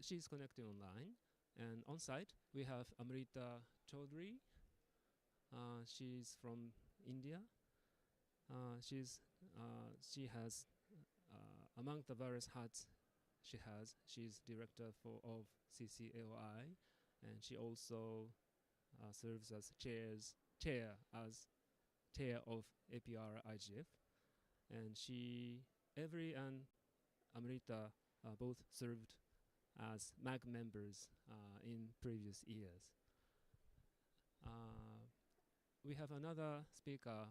she's connecting online. And on site, we have Amrita Chaudhary. She's from India. She has, among the various hats she's director of CCAOI, and she also serves as chair of APR IGF. And Avery and Amrita both served as MAG members in previous years. We have another speaker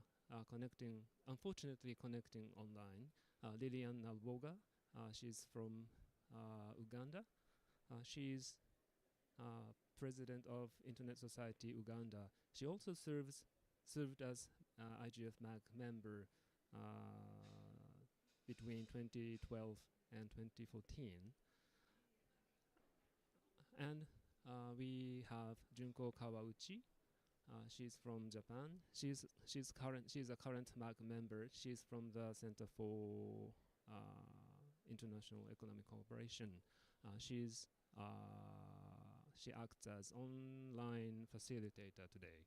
unfortunately connecting online, Lilian Nalboga. She's from Uganda. She's president of Internet Society Uganda. She also served as IGF MAG member between 2012 and 2014. And we have Junko Kawauchi. She's from Japan. She's a current MAG member. She's from the Center for International Economic Cooperation. She acts as online facilitator today.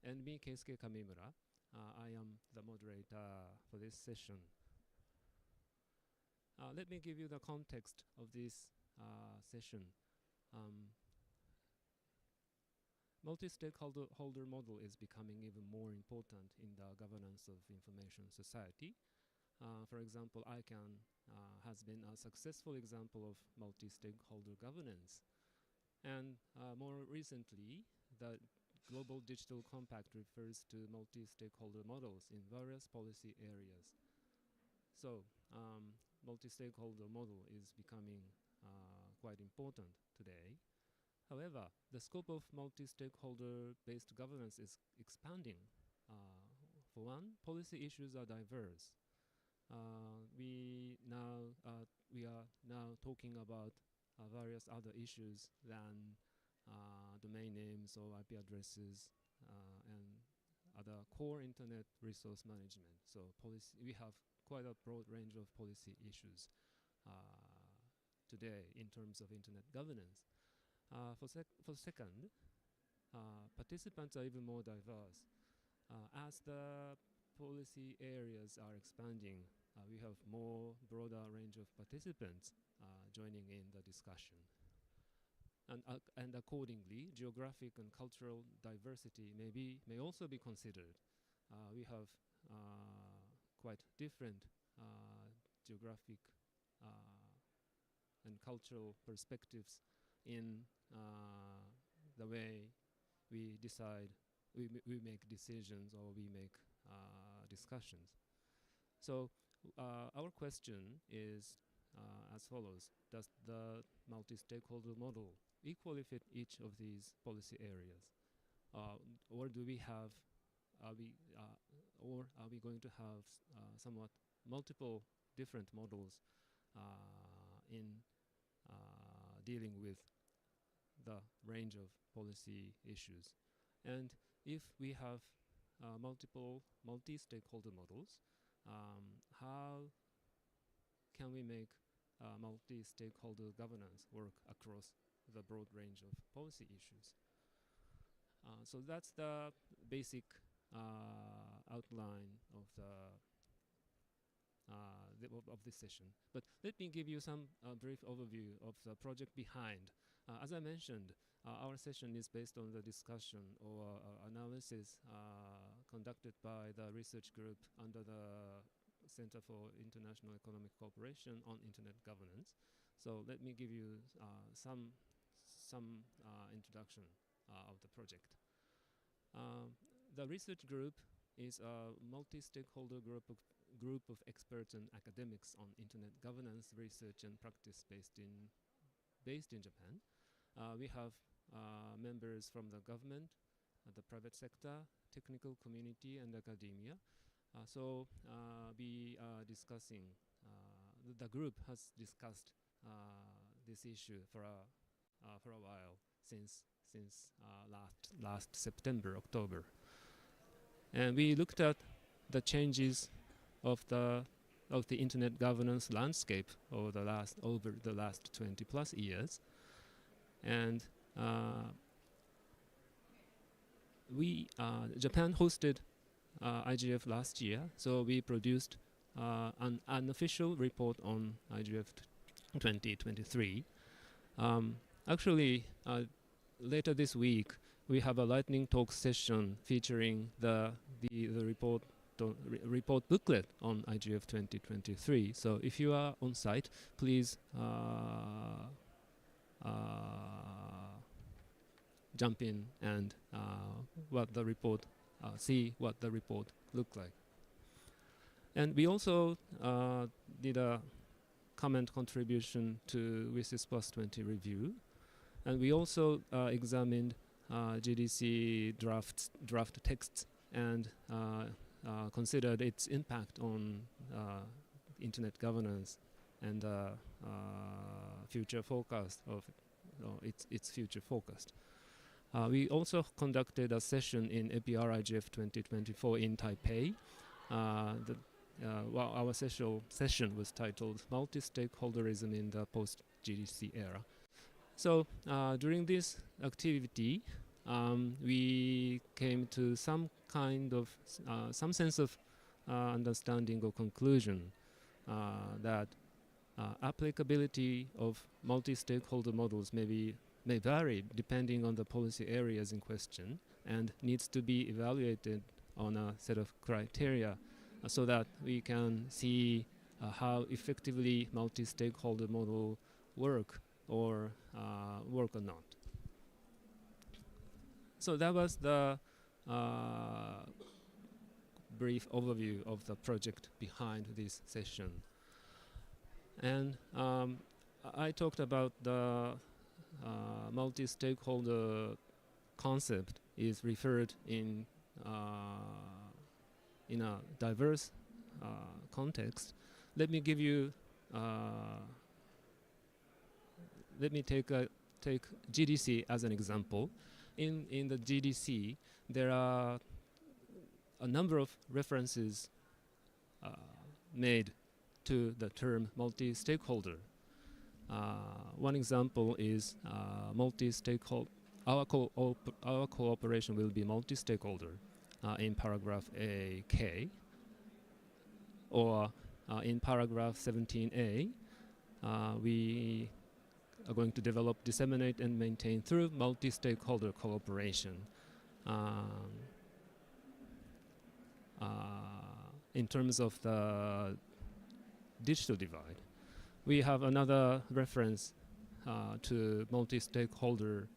And me, Keisuke Kamimura, I am the moderator for this session. Let me give you the context of this session. Multi-stakeholder model is becoming even more important in the governance of information society. For example, ICANN has been a successful example of multi-stakeholder governance. And more recently, the Global Digital Compact refers to multi-stakeholder models in various policy areas. So, multi-stakeholder model is becoming quite important today. However, the scope of multi-stakeholder-based governance is expanding. For one, policy issues are diverse. We are now talking about various other issues than domain names or IP addresses and other core internet resource management. So we have quite a broad range of policy issues today in terms of internet governance. For second, participants are even more diverse. As the policy areas are expanding, we have more broader range of participants joining in the discussion. And accordingly, geographic and cultural diversity may also be considered. We have quite different geographic and cultural perspectives in the way we decide, we make decisions or we make discussions. So our question is as follows: does the multi-stakeholder model equally fit each of these policy areas, or do we have, or are we going to have somewhat multiple different models in dealing with the range of policy issues? And if we have multiple multi-stakeholder models, how can we make multi-stakeholder governance work across the broad range of policy issues? So that's the basic outline of this session. But let me give you some brief overview of the project behind. As I mentioned, our session is based on the discussion or analysis conducted by the research group under the Center for International Economic Cooperation on Internet Governance. So let me give you some introduction of the project. The research group is a multi-stakeholder group of experts and academics on internet governance, research, and practice based in Japan. We have members from the government, the private sector, technical community, and academia. So we are discussing. The group has discussed this issue for a while since last September, October, and we looked at the changes of the of the internet governance landscape over the last 20 plus years. And Japan hosted IGF last year, so we produced an unofficial report on IGF 2023. Actually, later this week, we have a lightning talk session featuring the report booklet on IGF 2023. So if you are on site, please jump in and see what the report looked like. And we also did a comment contribution to WSIS Plus 20 review. And we also examined GDC draft texts and considered its impact on internet governance and future forecast of its future forecast. We also conducted a session in APR IGF 2024 in Taipei. Our session was titled Multi-Stakeholderism in the Post-GDC Era. So during this activity, we came to some sense of understanding or conclusion that applicability of multi-stakeholder models may vary depending on the policy areas in question and needs to be evaluated on a set of criteria so that we can see how effectively multi-stakeholder model work or not. So that was the brief overview of the project behind this session. And I talked about the multi-stakeholder concept is referred in a diverse context. Let me give you. Let me take GDC as an example. In the GDC, there are a number of references made to the term multi-stakeholder. One example is multi-stakeholder. Our cooperation will be multi-stakeholder in paragraph AK, or in paragraph 17A, we are going to develop, disseminate, and maintain through multi-stakeholder cooperation. In terms of the digital divide, we have another reference to multi-stakeholder,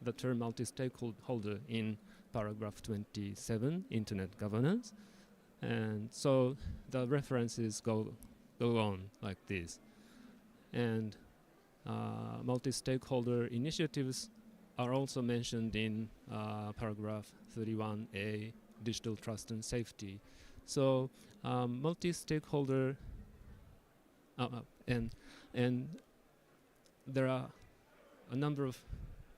the term multi-stakeholder in paragraph 27, internet governance. And so the references go on like this. And multi-stakeholder initiatives are also mentioned in paragraph 31A, digital trust and safety. So multi-stakeholder, and there are a number of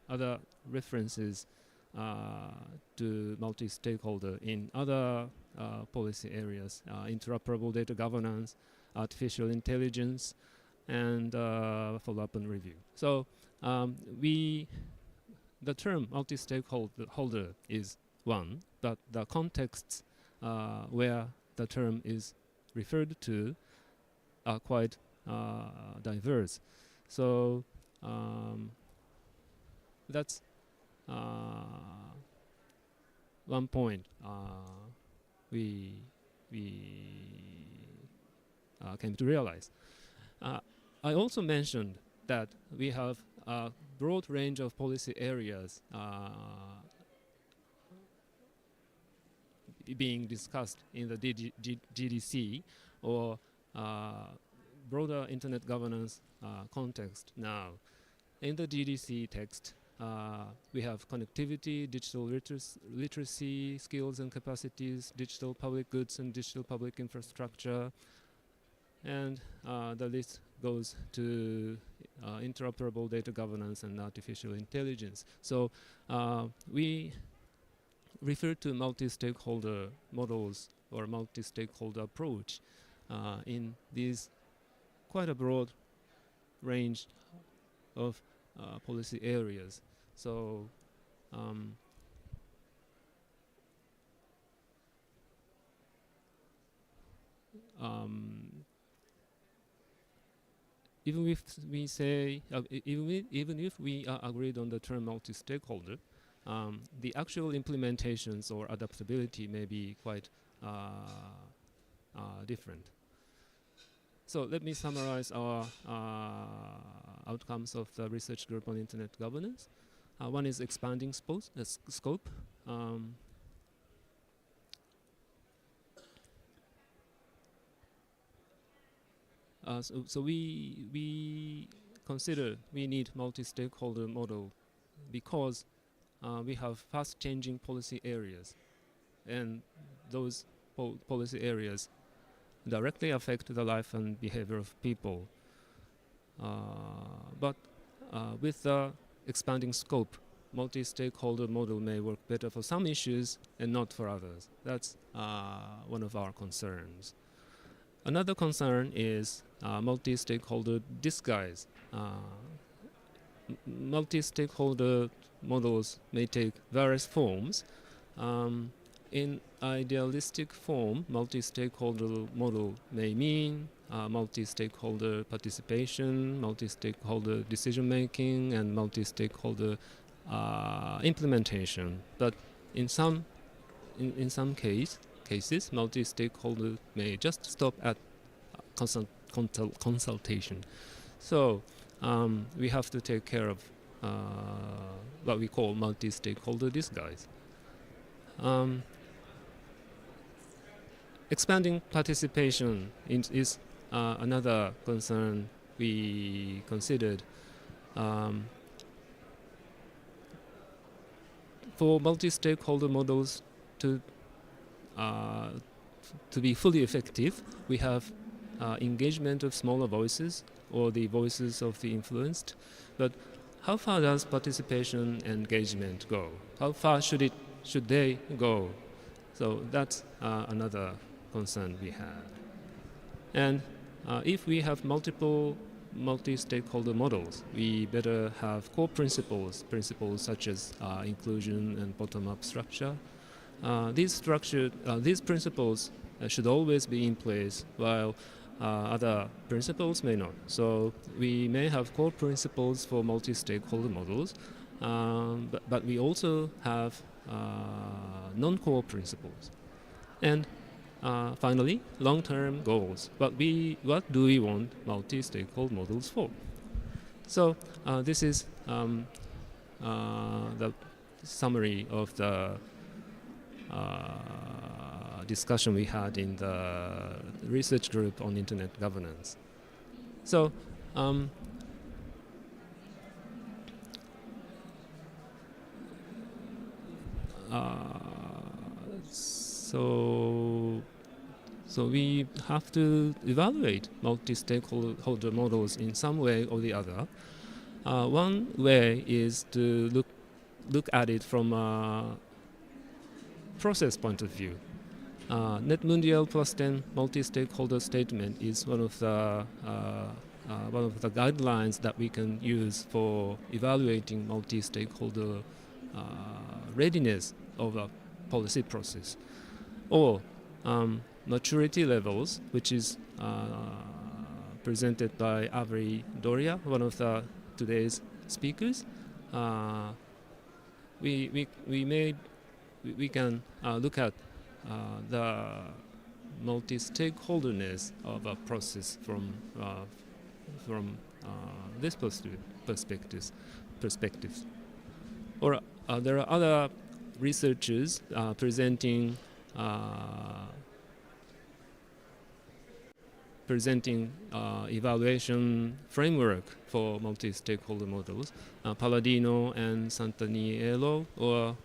other references to multi-stakeholder in other policy areas, interoperable data governance, artificial intelligence, and follow-up and review. So the term multi-stakeholder is one, but the contexts where the term is referred to are quite diverse. So that's one point we came to realize. I also mentioned that we have a broad range of policy areas being discussed in the GDC or broader internet governance context now. In the GDC text, we have connectivity, digital literacy, skills and capacities, digital public goods and digital public infrastructure, and the list goes to interoperable data governance and artificial intelligence. So we refer to multi-stakeholder models or multi-stakeholder approach in these quite a broad range of policy areas. So even if we say, even if we are agreed on the term multi-stakeholder, the actual implementations or adaptability may be quite different. So let me summarize our outcomes of the research group on internet governance. One is expanding scope. So we consider we need multi-stakeholder model because we have fast-changing policy areas, and those policy areas directly affect the life and behavior of people. But with the expanding scope, multi-stakeholder model may work better for some issues and not for others. That's one of our concerns. Another concern is multi-stakeholder disguise. Multi-stakeholder models may take various forms. In idealistic form, multi-stakeholder model may mean multi-stakeholder participation, multi-stakeholder decision-making, and multi-stakeholder implementation. But in some cases, multi-stakeholder may just stop at consultation. So we have to take care of what we call multi-stakeholder disguise. Expanding participation is another concern we considered. For multi-stakeholder models to be fully effective, we have engagement of smaller voices or the voices of the influenced. But how far does participation and engagement go? How far should they go? So that's another concern we had. And if we have multiple multi-stakeholder models, we better have core principles such as inclusion and bottom-up structure. These principles should always be in place, while other principles may not. So we may have core principles for multi-stakeholder models, but we also have non-core principles. And finally, long-term goals. What do we want multi-stakeholder models for? So this is the summary of the discussion we had in the research group on internet governance. So so we have to evaluate multi-stakeholder models in some way or the other. One way is to look at it from a process point of view. Net Mundial plus 10 multi-stakeholder statement is one of the guidelines that we can use for evaluating multi-stakeholder readiness of a policy process. Or maturity levels, which is presented by Avery Doria, one of today's speakers. We can look at the multi-stakeholderness of a process from this perspectives. Or there are other researchers presenting evaluation framework for multi-stakeholder models, Palladino and Santaniello, or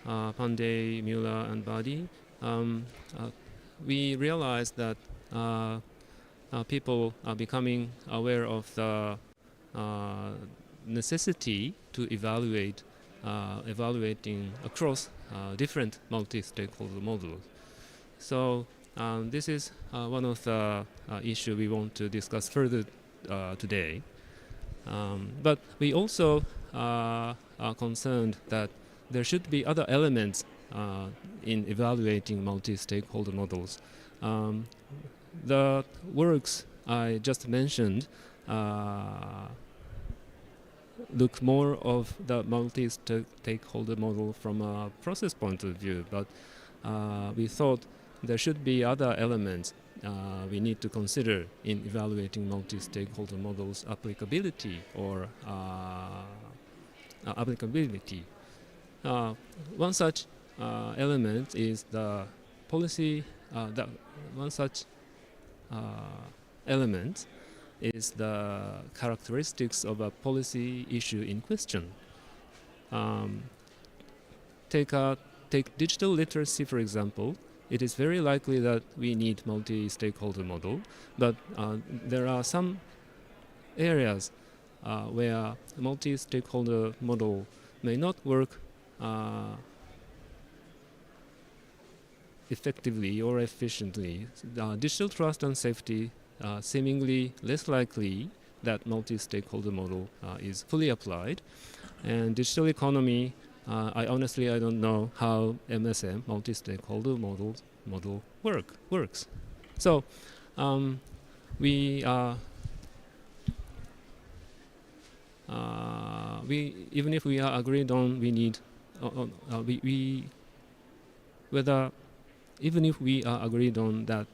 Pandey, Mueller, and Badi. We realized that people are becoming aware of the necessity to evaluating across different multi-stakeholder models. So this is one of the issue we want to discuss further today. But we also are concerned that there should be other elements in evaluating multi-stakeholder models. The works I just mentioned look more of the multi-stakeholder model from a process point of view, but we thought there should be other elements we need to consider in evaluating multi-stakeholder models applicability or applicability. One such element is the policy. One such element is the characteristics of a policy issue in question. Take digital literacy, for example. It is very likely that we need multi-stakeholder model, but there are some areas where multi-stakeholder model may not work effectively or efficiently. Digital trust and safety seemingly less likely that multi-stakeholder model is fully applied. And digital economy, I don't know how MSM, multi-stakeholder model works. So we even if we are agreed on we need whether even if we are agreed on that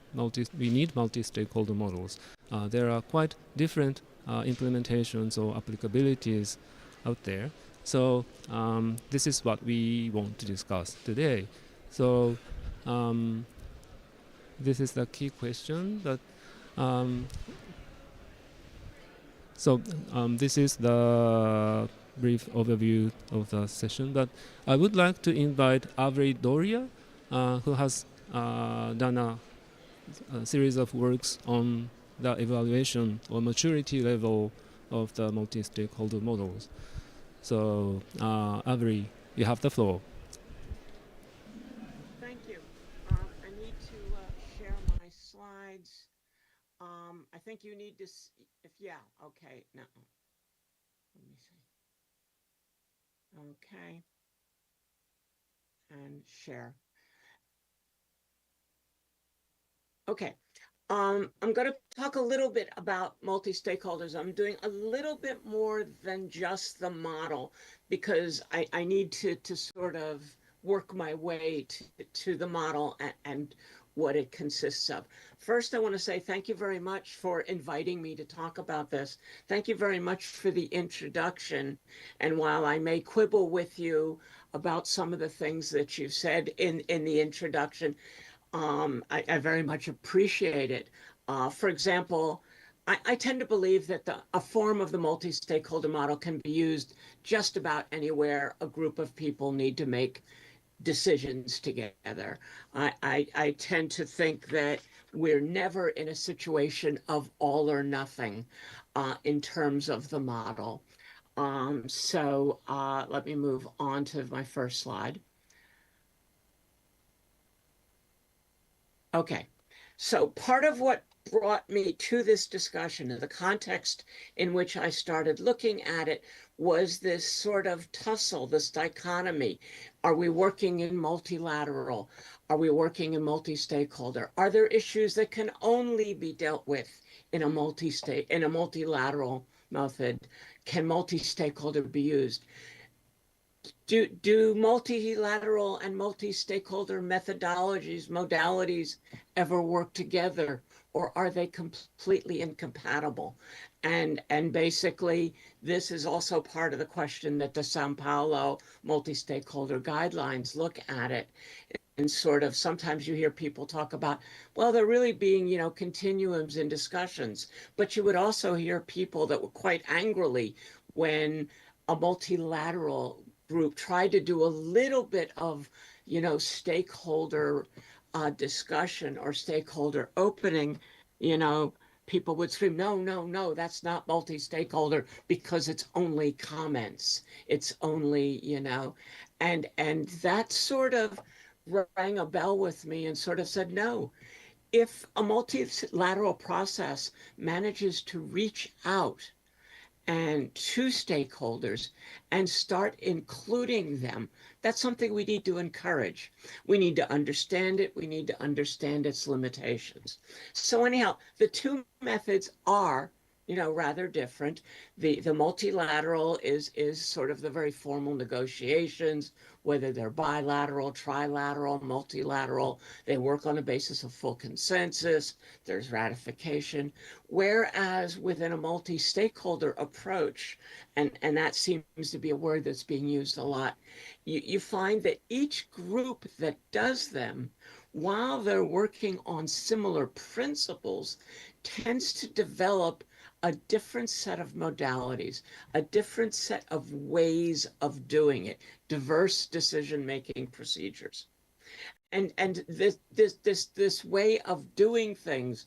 we need multi-stakeholder models, there are quite different implementations or applicabilities out there. So this is what we want to discuss today. So this is the key question. But this is the brief overview of the session. But I would like to invite Avery Doria, who has done a series of works on the evaluation or maturity level of the multi-stakeholder models. So, Avery, you have the floor. Thank you. I need to share my slides. I think you need to, yeah, okay, no. Let me see. Okay. And share. Okay. I'm going to talk a little bit about multi-stakeholders. I'm doing a little bit more than just the model because I need to sort of work my way to the model and what it consists of. First, I want to say thank you very much for inviting me to talk about this. Thank you very much for the introduction. And while I may quibble with you about some of the things that you said in the introduction, I very much appreciate it. For example, I tend to believe that a form of the multi-stakeholder model can be used just about anywhere a group of people need to make decisions together. I tend to think that we're never in a situation of all or nothing in terms of the model. So let me move on to my first slide. Okay, so part of what brought me to this discussion and the context in which I started looking at it was this sort of tussle, this dichotomy. Are we working in multilateral? Are we working in multi-stakeholder? Are there issues that can only be dealt with in a multilateral method? Can multi-stakeholder be used? Do multilateral and multi-stakeholder methodologies, modalities ever work together, or are they completely incompatible? And basically, this is also part of the question that the Sao Paulo multi-stakeholder guidelines look at it. And sort of sometimes you hear people talk about, well, they're really being, continuums in discussions. But you would also hear people that were quite angrily when a multilateral group tried to do a little bit of, stakeholder discussion or stakeholder opening, people would scream, no, no, no, that's not multi-stakeholder because it's only comments. It's only, and that sort of rang a bell with me and sort of said, no, if a multilateral process manages to reach out and to stakeholders and start including them, that's something we need to encourage. We need to understand it. We need to understand its limitations. So anyhow, the two methods are, rather different. The multilateral is sort of the very formal negotiations, whether they're bilateral, trilateral, multilateral. They work on a basis of full consensus. There's ratification. Whereas within a multi-stakeholder approach, and that seems to be a word that's being used a lot, you find that each group that does them, while they're working on similar principles, tends to develop a different set of modalities, a different set of ways of doing it, diverse decision-making procedures. And this way of doing things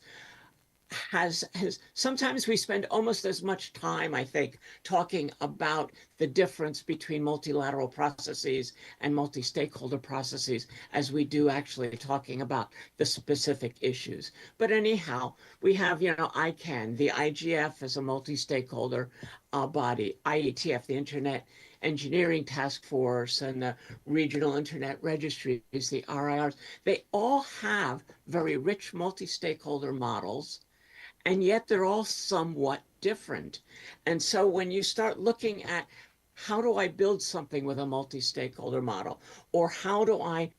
has sometimes we spend almost as much time, I think, talking about the difference between multilateral processes and multi-stakeholder processes as we do actually talking about the specific issues. But anyhow, we have, ICANN, the IGF is a multi-stakeholder body, IETF, the Internet Engineering Task Force, and the Regional Internet Registries, the RIRs. They all have very rich multi-stakeholder models, and yet they're all somewhat different. And so when you start looking at how do I build something with a multi-stakeholder model, or how do I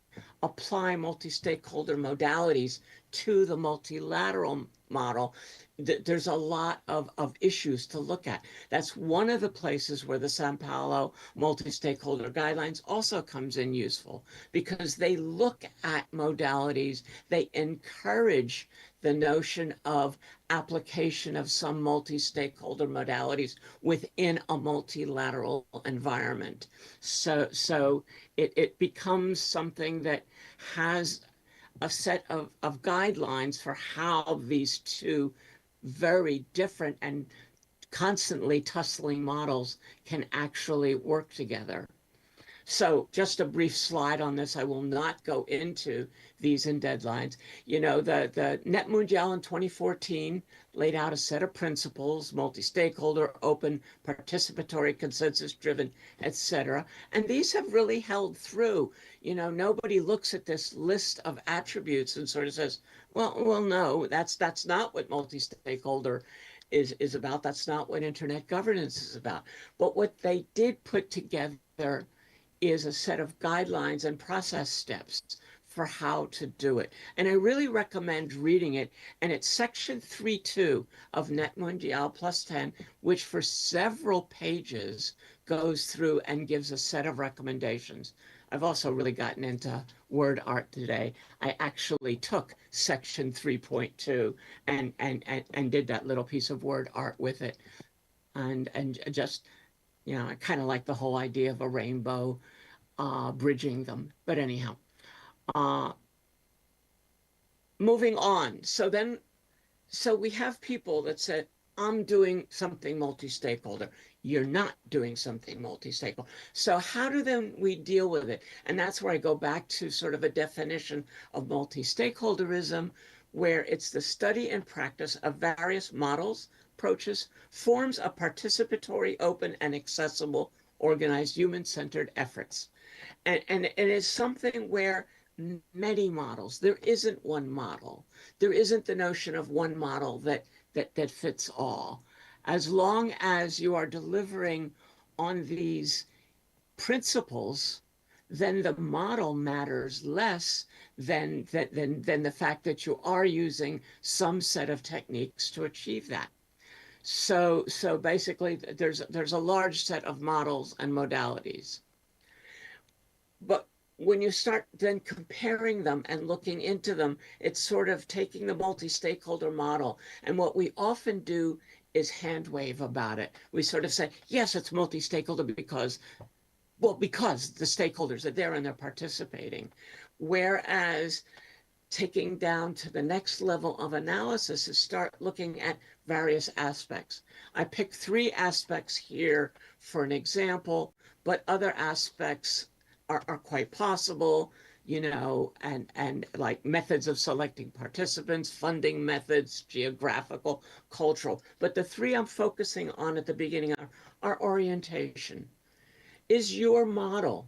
apply multi-stakeholder modalities to the multilateral model, there's a lot of issues to look at. That's one of the places where the Sao Paulo multi-stakeholder guidelines also comes in useful, because they look at modalities, they encourage the notion of application of some multi-stakeholder modalities within a multilateral environment. So it becomes something that has a set of guidelines for how these two very different and constantly tussling models can actually work together. So just a brief slide on this. I will not go into these in deadlines. The Net Mundial in 2014 laid out a set of principles, multi-stakeholder, open, participatory, consensus-driven, etc. And these have really held through. Nobody looks at this list of attributes and sort of says, well, no, that's not what multi-stakeholder is about. That's not what internet governance is about. But what they did put together is a set of guidelines and process steps for how to do it. And I really recommend reading it. And it's section 3.2 of Net Mundial plus 10, which for several pages goes through and gives a set of recommendations. I've also really gotten into word art today. I actually took section 3.2 and did that little piece of word art with it. And just, I kind of like the whole idea of a rainbow bridging them. But anyhow, uh, moving on. So we have people that said, I'm doing something multi-stakeholder. You're not doing something multi-stakeholder. So how do then we deal with it? And that's where I go back to sort of a definition of multi-stakeholderism, where it's the study and practice of various models, approaches, forms of participatory, open, and accessible, organized, human-centered efforts. And it is something where many models, there isn't one model. There isn't the notion of one model that fits all. As long as you are delivering on these principles, then the model matters less than the fact that you are using some set of techniques to achieve that. So basically, there's a large set of models and modalities. But when you start then comparing them and looking into them, it's sort of taking the multi-stakeholder model. And what we often do is hand wave about it. We sort of say, yes, it's multi-stakeholder because the stakeholders are there and they're participating. Whereas taking down to the next level of analysis is start looking at various aspects. I picked 3 aspects here for an example, but other aspects are quite possible. and like methods of selecting participants, funding methods, geographical, cultural. But the three I'm focusing on at the beginning are orientation. Is your model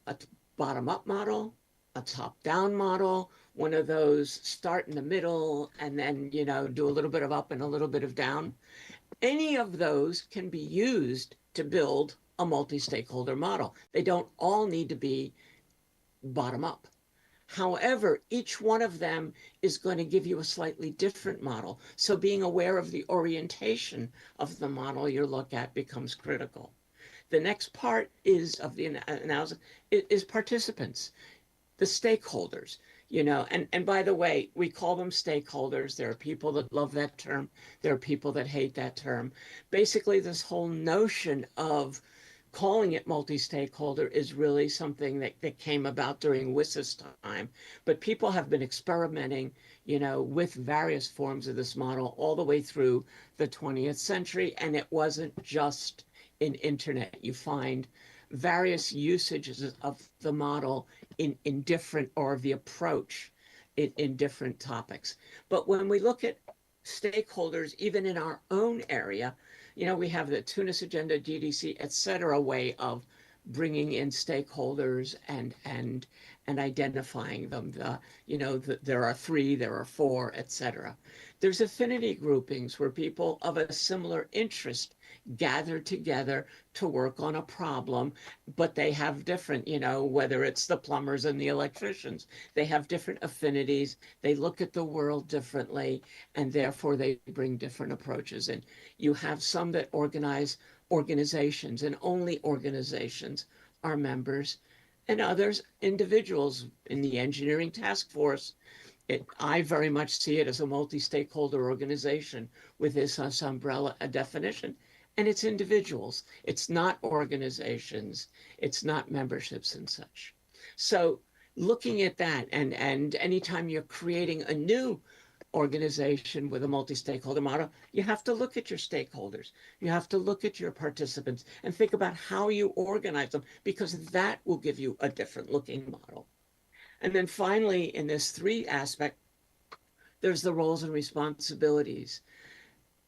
a bottom-up model, a top-down model, one of those start in the middle and then, do a little bit of up and a little bit of down? Any of those can be used to build a multi-stakeholder model. They don't all need to be bottom up. However, each one of them is going to give you a slightly different model. So being aware of the orientation of the model you look at becomes critical. The next part of the analysis is participants, the stakeholders. And by the way, we call them stakeholders. There are people that love that term. There are people that hate that term. Basically, this whole notion of calling it multi-stakeholder is really something that came about during WIS's time. But people have been experimenting, with various forms of this model all the way through the 20th century. And it wasn't just in internet. You find various usages of the model in different, or the approach in different topics. But when we look at stakeholders, even in our own area, we have the Tunis Agenda, GDC, et cetera, way of bringing in stakeholders and identifying them. There are 3, there are 4, et cetera. There's affinity groupings where people of a similar interest gather together to work on a problem, but they have different, whether it's the plumbers and the electricians, they have different affinities, they look at the world differently, and therefore they bring different approaches. And you have some that organize organizations, and only organizations are members, and others individuals. In the engineering task force, I very much see it as a multi-stakeholder organization with this umbrella definition. And it's individuals. It's not organizations. It's not memberships and such. So looking at that, and anytime you're creating a new organization with a multi-stakeholder model, you have to look at your stakeholders. You have to look at your participants and think about how you organize them, because that will give you a different looking model. And then finally, in this 3 aspect, there's the roles and responsibilities.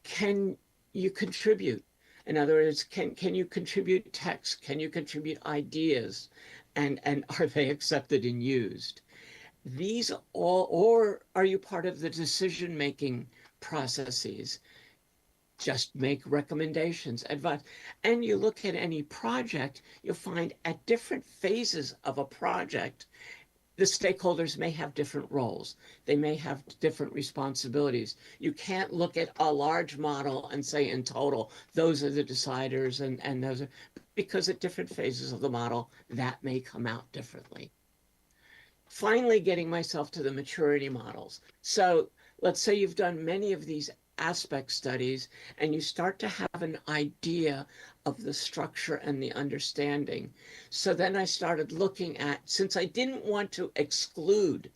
Can you contribute? In other words, can you contribute text? Can you contribute ideas? And are they accepted and used? These all, or are you part of the decision-making processes? Just make recommendations, advice. And you look at any project, you'll find at different phases of a project, the stakeholders may have different roles. They may have different responsibilities. You can't look at a large model and say in total, those are the deciders and those are, because at different phases of the model, that may come out differently. Finally, getting myself to the maturity models. So let's say you've done many of these aspect studies and you start to have an idea of the structure and the understanding. So then I started looking at, since I didn't want to exclude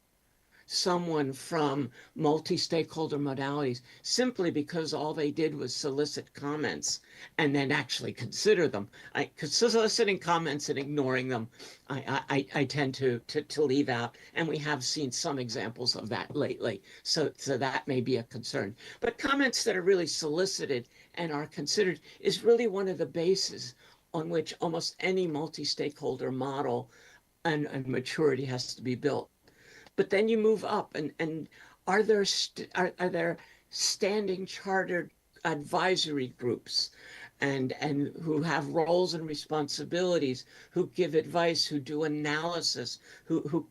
someone from multi-stakeholder modalities simply because all they did was solicit comments and then actually consider them. Because soliciting comments and ignoring them, I tend to leave out, and we have seen some examples of that lately. So that may be a concern. But comments that are really solicited and are considered is really one of the bases on which almost any multi-stakeholder model and maturity has to be built. But then you move up, and are there standing chartered advisory groups and who have roles and responsibilities, who give advice, who do analysis, who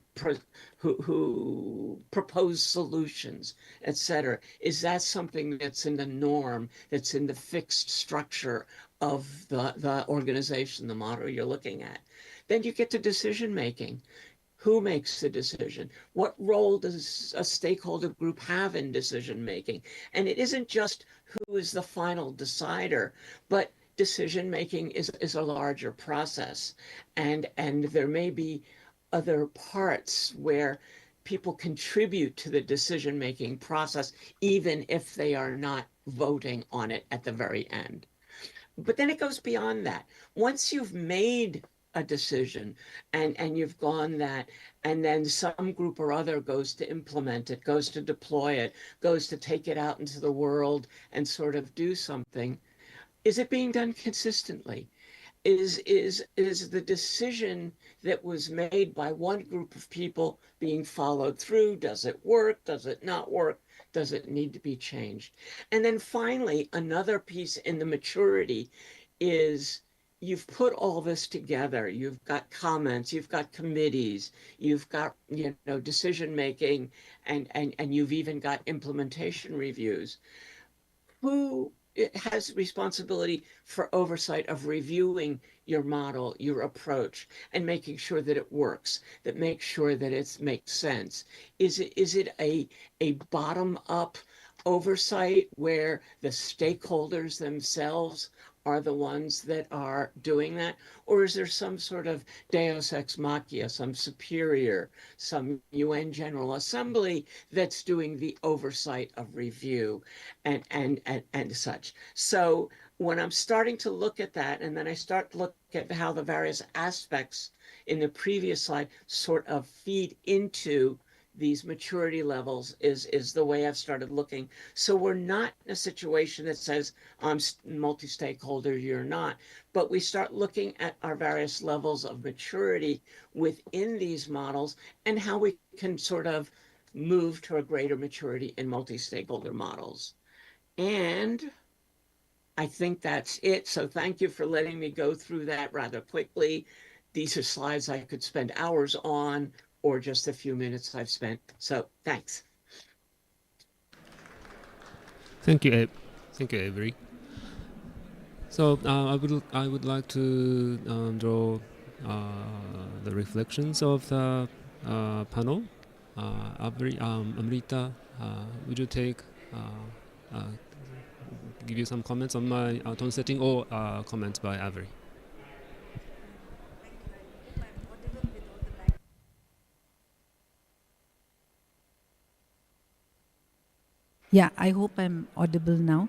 propose solutions, etc. Is that something that's in the norm, that's in the fixed structure of the organization, the model you're looking at? Then you get to decision making. Who makes the decision? What role does a stakeholder group have in decision making? And it isn't just who is the final decider, but decision making is a larger process. And there may be other parts where people contribute to the decision making process, even if they are not voting on it at the very end. But then it goes beyond that. Once you've made a decision and you've gone that, and then some group or other goes to implement it, goes to deploy it, goes to take it out into the world and sort of do something. Is it being done consistently? Is the decision that was made by one group of people being followed through? Does it work? Does it not work? Does it need to be changed? And then finally, another piece in the maturity is you've put all this together. You've got comments, you've got committees, you've got, decision making, and you've even got implementation reviews. Who has responsibility for oversight of reviewing your model, your approach, and making sure that it works, that makes sure that it makes sense? Is it a bottom-up oversight where the stakeholders themselves are the ones that are doing that? Or is there some sort of deus ex machina, some superior, some UN General Assembly that's doing the oversight of review and such? So when I'm starting to look at that, and then I start to look at how the various aspects in the previous slide sort of feed into these maturity levels is the way I've started looking. So we're not in a situation that says I'm multi-stakeholder, you're not, but we start looking at our various levels of maturity within these models and how we can sort of move to a greater maturity in multi-stakeholder models. And I think that's it. So thank you for letting me go through that rather quickly. These are slides I could spend hours on, or just a few minutes I've spent. So thanks. Thank you, thank you, Avery. So I would like to draw the reflections of the panel. Avery, Amrita, would you give you some comments on my tone setting, or comments by Avery? Yeah, I hope I'm audible now.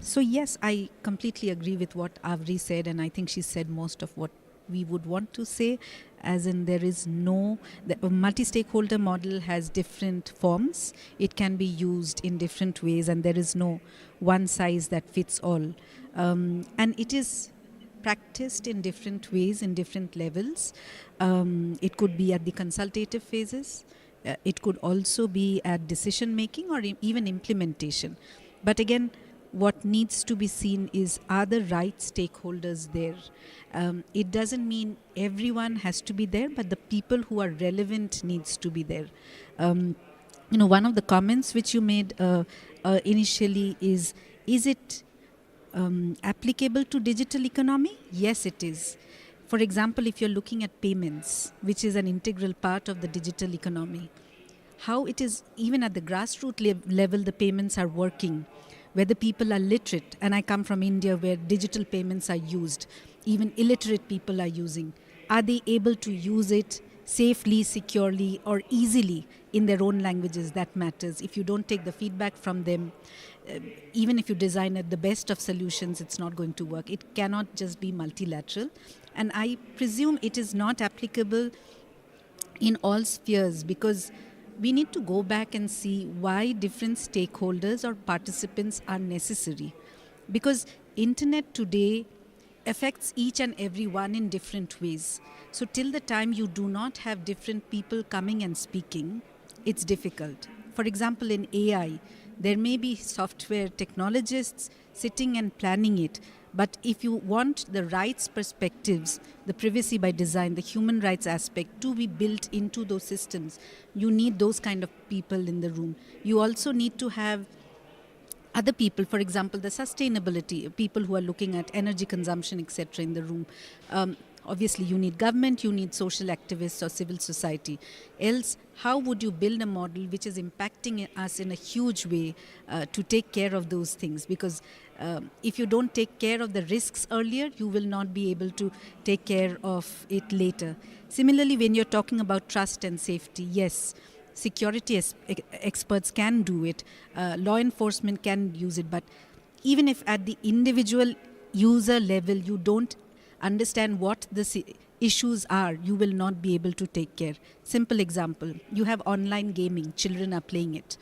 So yes, I completely agree with what Avri said, and I think she said most of what we would want to say, as in there is no, the multi-stakeholder model has different forms. It can be used in different ways, and there is no one size that fits all. And it is practiced in different ways, in different levels. It could be at the consultative phases. It could also be at decision making or even implementation. But again, what needs to be seen is, are the right stakeholders there? It doesn't mean everyone has to be there, but the people who are relevant needs to be there. One of the comments which you made initially is it applicable to digital economy? Yes, it is. For example, if you're looking at payments, which is an integral part of the digital economy, how it is even at the grassroots level the payments are working, whether people are literate, and I come from India where digital payments are used, even illiterate people are using. Are they able to use it safely, securely, or easily in their own languages? That matters. If you don't take the feedback from them, even if you design it the best of solutions, it's not going to work. It cannot just be multilateral. And I presume it is not applicable in all spheres, because we need to go back and see why different stakeholders or participants are necessary. Because internet today affects each and every one in different ways. So till the time you do not have different people coming and speaking, it's difficult. For example, in AI, there may be software technologists sitting and planning it. But if you want the rights perspectives, the privacy by design, the human rights aspect to be built into those systems, you need those kind of people in the room. You also need to have other people, for example, the sustainability, people who are looking at energy consumption, etc. in the room. Obviously, you need government, you need social activists or civil society. Else, how would you build a model which is impacting us in a huge way to take care of those things? Because if you don't take care of the risks earlier, you will not be able to take care of it later. Similarly, when you're talking about trust and safety, yes, security experts can do it, law enforcement can use it, but even if at the individual user level you don't understand what the issues are, you will not be able to take care. Simple example, you have online gaming, children are playing it.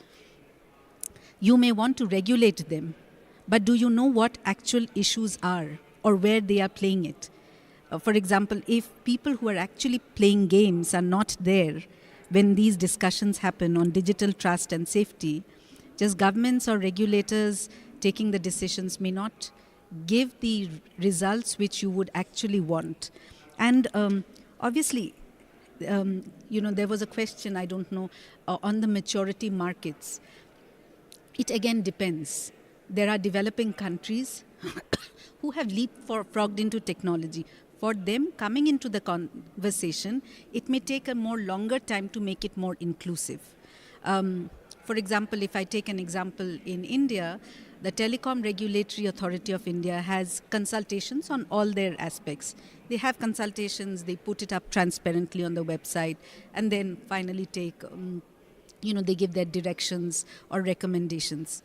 You may want to regulate them, but do you know what actual issues are or where they are playing it? For example, if people who are actually playing games are not there when these discussions happen on digital trust and safety, just governments or regulators taking the decisions may not give the results which you would actually want. And obviously, there was a question, I don't know, on the maturity markets. It again depends. There are developing countries who have leapfrogged into technology. For them, coming into the conversation, it may take a more longer time to make it more inclusive. For example, if I take an example in India, the Telecom Regulatory Authority of India has consultations on all their aspects. They have consultations, they put it up transparently on the website, and then finally they give their directions or recommendations.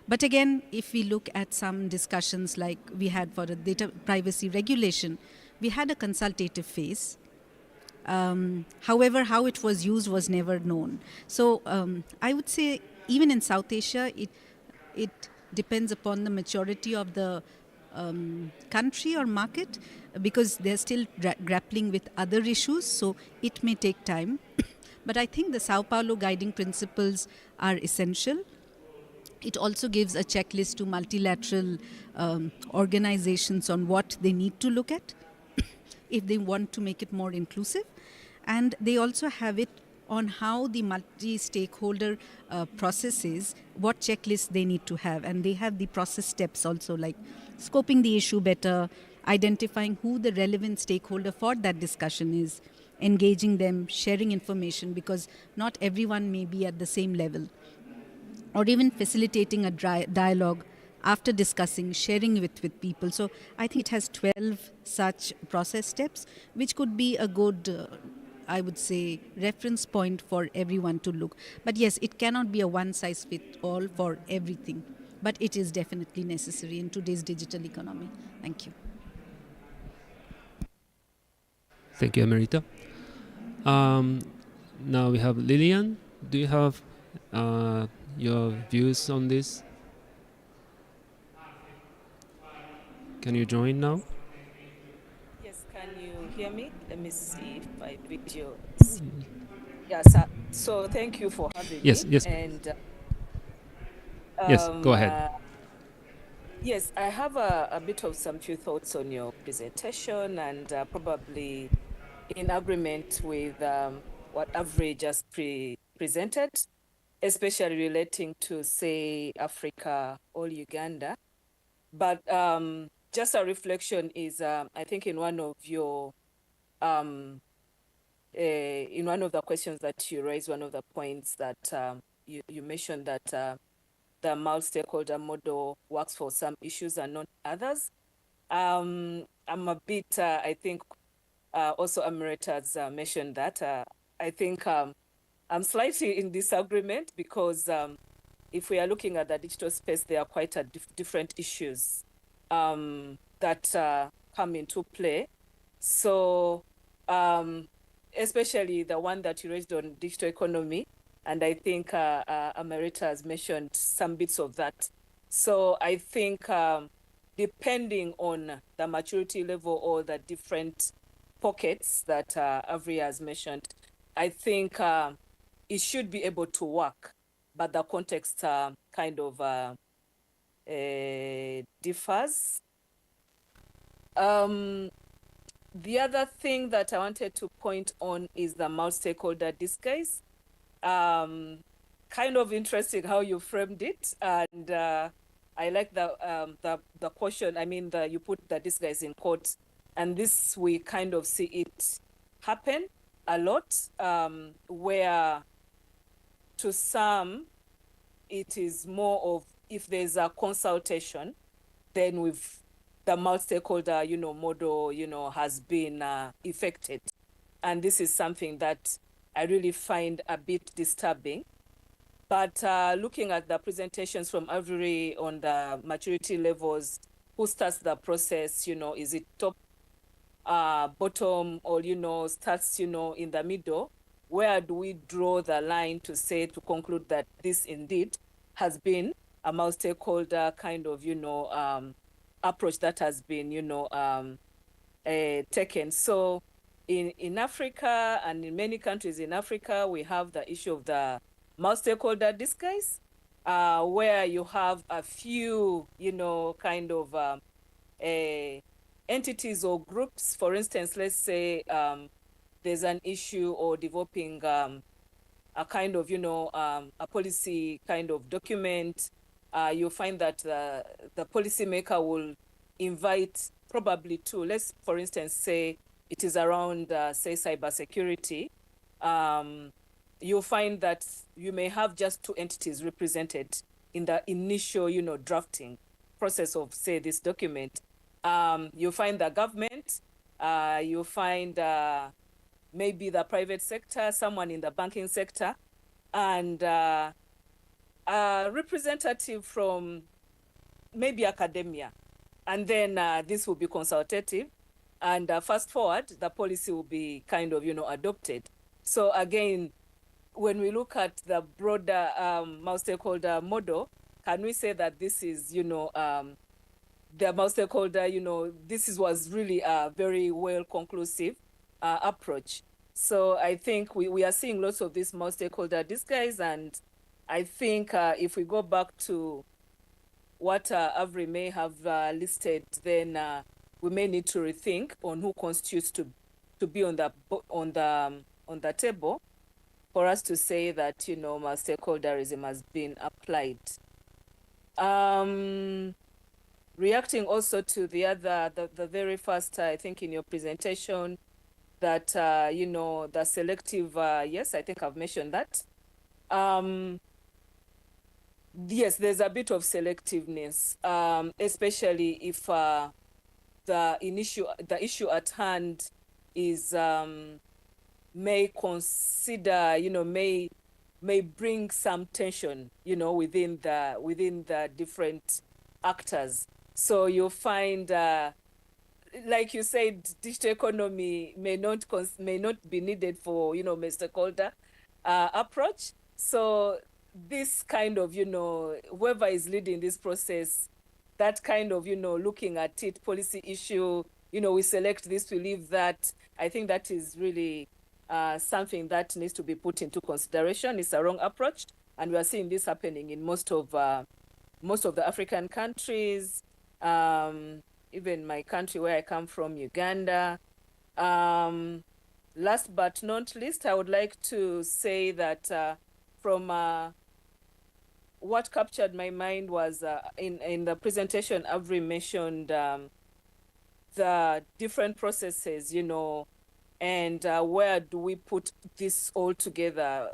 But again, if we look at some discussions like we had for a data privacy regulation, we had a consultative phase. However, how it was used was never known. So I would say even in South Asia, it depends upon the maturity of the country or market, because they're still grappling with other issues, so it may take time. But I think the Sao Paulo guiding principles are essential. It also gives a checklist to multilateral organizations on what they need to look at if they want to make it more inclusive. And they also have it on how the multi-stakeholder processes, what checklists they need to have. And they have the process steps also, like scoping the issue better, identifying who the relevant stakeholder for that discussion is, engaging them, sharing information, because not everyone may be at the same level, or even facilitating a dialogue after discussing, sharing with people. So I think it has 12 such process steps, which could be a good, I would say, reference point for everyone to look. But yes, it cannot be a one-size-fits-all for everything, but it is definitely necessary in today's digital economy. Thank you. Thank you, Emerita. Now we have Lillian. Do you have your views on this? Can you join now? Yes, can you hear me? Let me see if my video. Yes, so thank you for having Yes, me. yes. And Yes, go ahead. Yes, I have a bit of some few thoughts on your presentation, and probably in agreement with what Avery just presented, especially relating to, say, Africa or Uganda. But just a reflection is, I think in one of your, in one of the questions that you raised, one of the points that you mentioned that the multi-stakeholder model works for some issues and not others. I'm a bit, I think, also Amrit has mentioned that. I think I'm slightly in disagreement, because if we are looking at the digital space, there are quite a different issues that come into play. So especially the one that you raised on digital economy, and I think Amarita has mentioned some bits of that. So I think depending on the maturity level or the different pockets that Avery has mentioned, I think it should be able to work, but the context kind of differs. The other thing that I wanted to point on is the multi-stakeholder disguise. Kind of interesting how you framed it, and I like the question. I mean, you put the disguise in quotes, and this we kind of see it happen a lot, where to some it is more of, if there's a consultation, then with the multi-stakeholder, model, has been affected. And this is something that I really find a bit disturbing. But looking at the presentations from Avery on the maturity levels, who starts the process, is it top bottom or, starts, in the middle? Where do we draw the line to say, to conclude that this indeed has been a multi-stakeholder kind of, approach that has been, taken? So in Africa and in many countries in Africa, we have the issue of the multi-stakeholder disguise, where you have a few, kind of entities or groups. For instance, let's say there's an issue or developing a kind of, a policy kind of document. You'll find that the policymaker will invite probably two. Let's, for instance, say it is around, say, cybersecurity. You'll find that you may have just two entities represented in the initial, drafting process of, say, this document. You'll find the government, you'll find maybe the private sector, someone in the banking sector, and a representative from maybe academia. And then this will be consultative. And fast forward, the policy will be kind of, adopted. So again, when we look at the broader multi-stakeholder model, can we say that this is, the multi-stakeholder, was really a very well conclusive approach? So I think we are seeing lots of this multi-stakeholder disguise, and I think if we go back to what Avery may have listed, then we may need to rethink on who constitutes to be on the table for us to say that, multi-stakeholderism has been applied. Reacting also to the very first, I think in your presentation, that, the selective, yes, I think I've mentioned that. Yes, there's a bit of selectiveness, especially if the issue at hand is may consider, may bring some tension, within the different actors. So you'll find, like you said, digital economy may not be needed for, multi-stakeholder approach. So this kind of, whoever is leading this process, that kind of, looking at it, policy issue, we select this, we leave that. I think that is really something that needs to be put into consideration. It's a wrong approach, and we are seeing this happening in most of the African countries, even my country where I come from, Uganda. Last but not least, I would like to say that from what captured my mind was in the presentation, Avery mentioned the different processes, and where do we put this all together?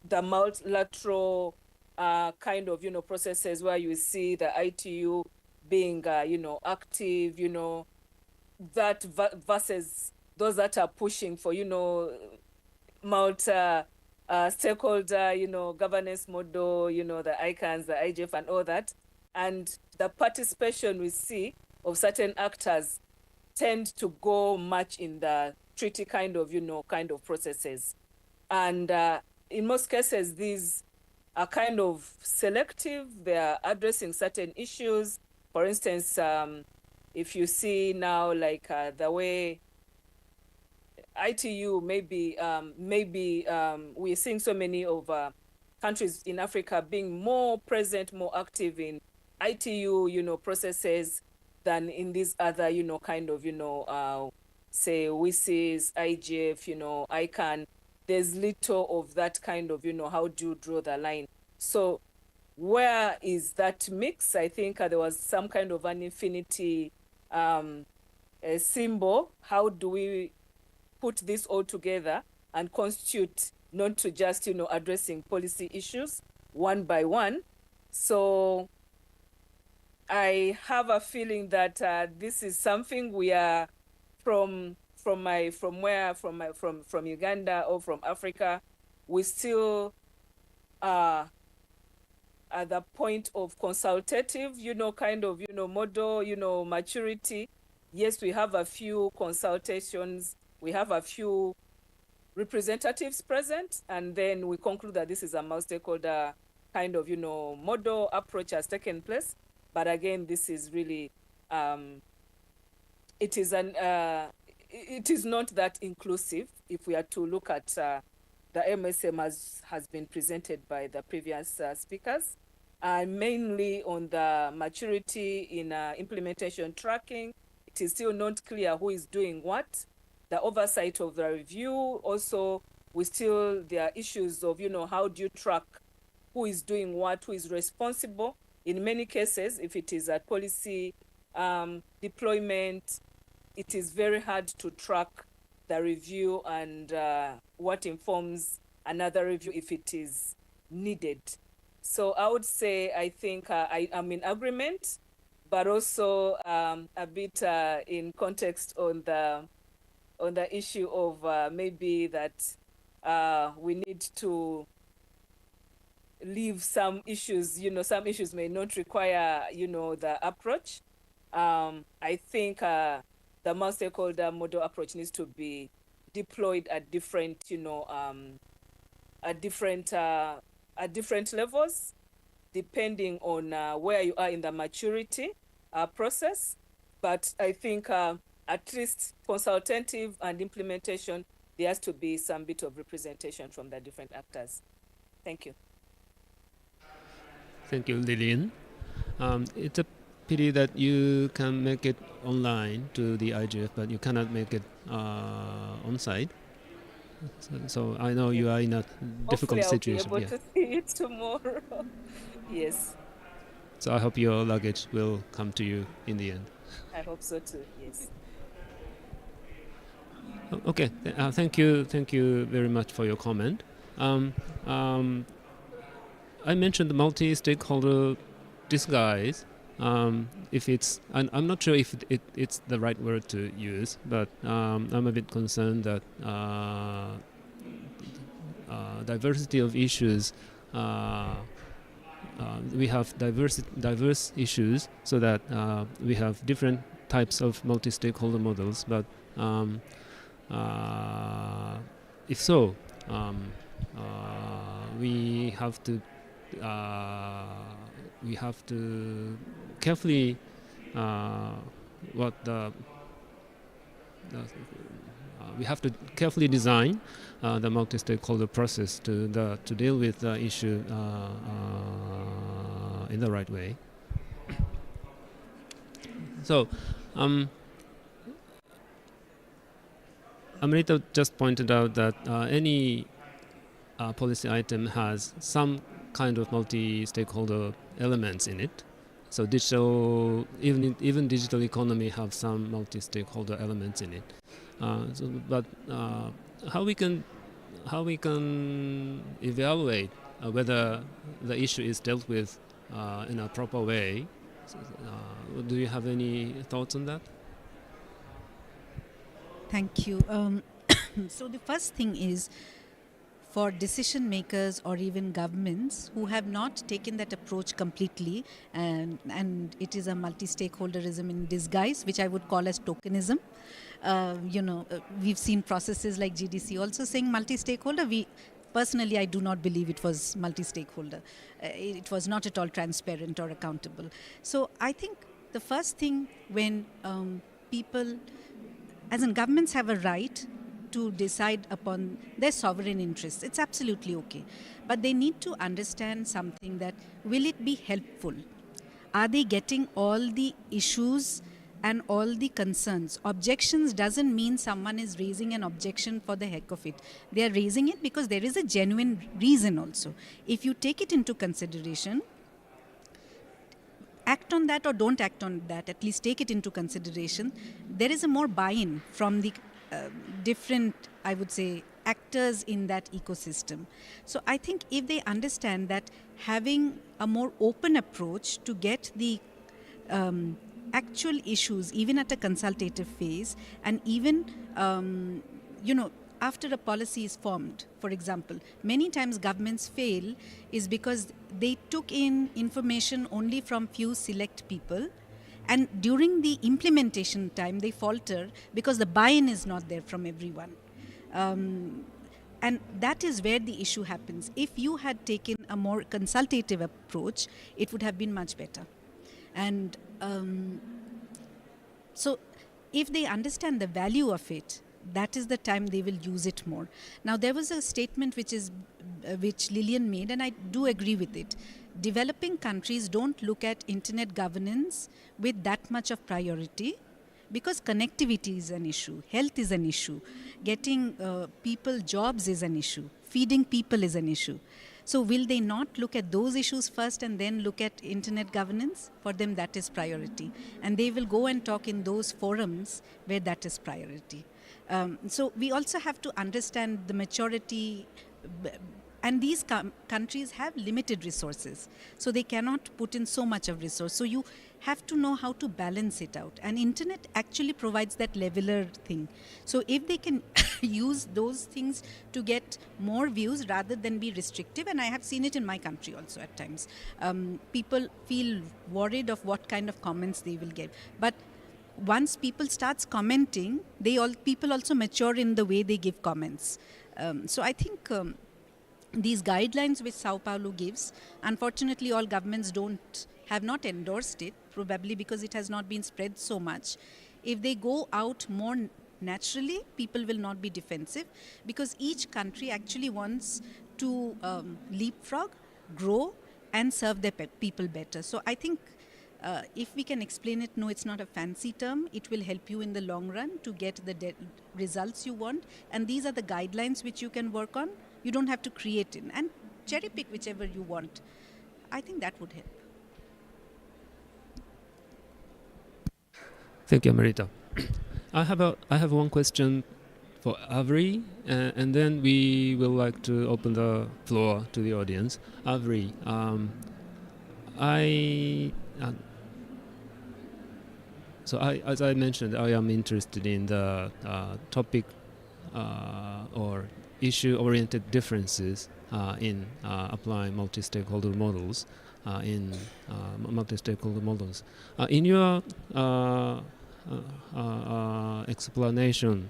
The multilateral kind of, processes where you see the ITU being, active, that versus those that are pushing for, stakeholder, governance model, the ICANNs, the IGF and all that. And the participation we see of certain actors tend to go much in the treaty kind of, processes. And in most cases, these are kind of selective. They are addressing certain issues. For instance, if you see now, like the way ITU, maybe we're seeing so many of countries in Africa being more present, more active in ITU, processes than in these other, kind of, say WCS, IGF, ICANN. There's little of that kind of, how do you draw the line? So where is that mix? I think there was some kind of an infinity symbol. How do we put this all together and constitute not to just, addressing policy issues one by one? So I have a feeling that this is something we are from Uganda or from Africa, we still are at the point of consultative, kind of, model, maturity. yes, we have a few consultations, we have a few representatives present, and then we conclude that this is a multi-stakeholder kind of, model approach has taken place. But again, this is really, it is not that inclusive if we are to look at the MSM as has been presented by the previous speakers, mainly on the maturity in implementation tracking. It is still not clear who is doing what. The oversight of the review also, there are issues of, how do you track who is doing what, who is responsible. In many cases, if it is a policy deployment, it is very hard to track the review and what informs another review if it is needed. So I would say, I think I am in agreement, but also a bit in context on the issue of maybe that we need to leave some issues, some issues may not require, the approach. I think the multi-stakeholder model approach needs to be deployed at different, at different levels, depending on where you are in the maturity process. But I think at least consultative and implementation, there has to be some bit of representation from the different actors. Thank you. Thank you, Lillian. It's a pity that you can make it online to the IGF, but you cannot make it on site. So I know you are in a difficult situation. Hopefully I'll be able to see it tomorrow. Yes. So I hope your luggage will come to you in the end. I hope so too. Yes. Okay. Thank you very much for your comment. I mentioned the multi-stakeholder disguise. If it's, I'm not sure if it's the right word to use, but I'm a bit concerned that diversity of issues, we have diverse issues, so that we have different types of multi-stakeholder models. But if so, we have to carefully we have to carefully design the multi-stakeholder process to deal with the issue in the right way. So, Amrita just pointed out that any policy item has some kind of multi-stakeholder elements in it. So even digital economy have some multi-stakeholder elements in it. But how we can evaluate whether the issue is dealt with in a proper way? Do you have any thoughts on that? Thank you. So the first thing is, for decision makers or even governments who have not taken that approach completely, and it is a multi-stakeholderism in disguise, which I would call as tokenism. We've seen processes like GDC also saying multi-stakeholder. Personally, I do not believe it was multi-stakeholder. It was not at all transparent or accountable. So I think the first thing, when people, as in governments, have a right to decide upon their sovereign interests, it's absolutely okay. But they need to understand something, that will it be helpful? Are they getting all the issues and all the concerns? Objections doesn't mean someone is raising an objection for the heck of it. They are raising it because there is a genuine reason also. If you take it into consideration, act on that or don't act on that, at least take it into consideration, there is a more buy-in from the different, I would say, actors in that ecosystem. So I think if they understand that having a more open approach to get the actual issues, even at a consultative phase, and even, after a policy is formed, for example, many times governments fail is because they took in information only from few select people, And during the implementation time, they falter because the buy-in is not there from everyone. And that is where the issue happens. If you had taken a more consultative approach, it would have been much better. And so if they understand the value of it, that is the time they will use it more. Now, there was a statement which Lillian made, and I do agree with it. Developing countries don't look at internet governance with that much of priority because connectivity is an issue, health is an issue, getting people jobs is an issue, feeding people is an issue. So will they not look at those issues first and then look at internet governance? For them, that is priority. And they will go and talk in those forums where that is priority. So we also have to understand the maturity, and these countries have limited resources. So they cannot put in so much of resource. So you have to know how to balance it out. And internet actually provides that leveler thing. So if they can use those things to get more views rather than be restrictive, and I have seen it in my country also at times, people feel worried of what kind of comments they will get. But once people starts commenting, people also mature in the way they give comments. So I think these guidelines which Sao Paulo gives, unfortunately all governments have not endorsed it, probably because it has not been spread so much. If they go out more naturally, people will not be defensive, because each country actually wants to leapfrog, grow, and serve their people better. So I think if we can explain it, no, it's not a fancy term, it will help you in the long run to get the results you want. And these are the guidelines which you can work on. You don't have to create it and cherry pick whichever you want. I think that would help. Thank you, Marita. I have one question for Avri, and then we will like to open the floor to the audience. Avri, as I mentioned, I am interested in the topic or issue-oriented differences in applying multi-stakeholder models. In your explanation,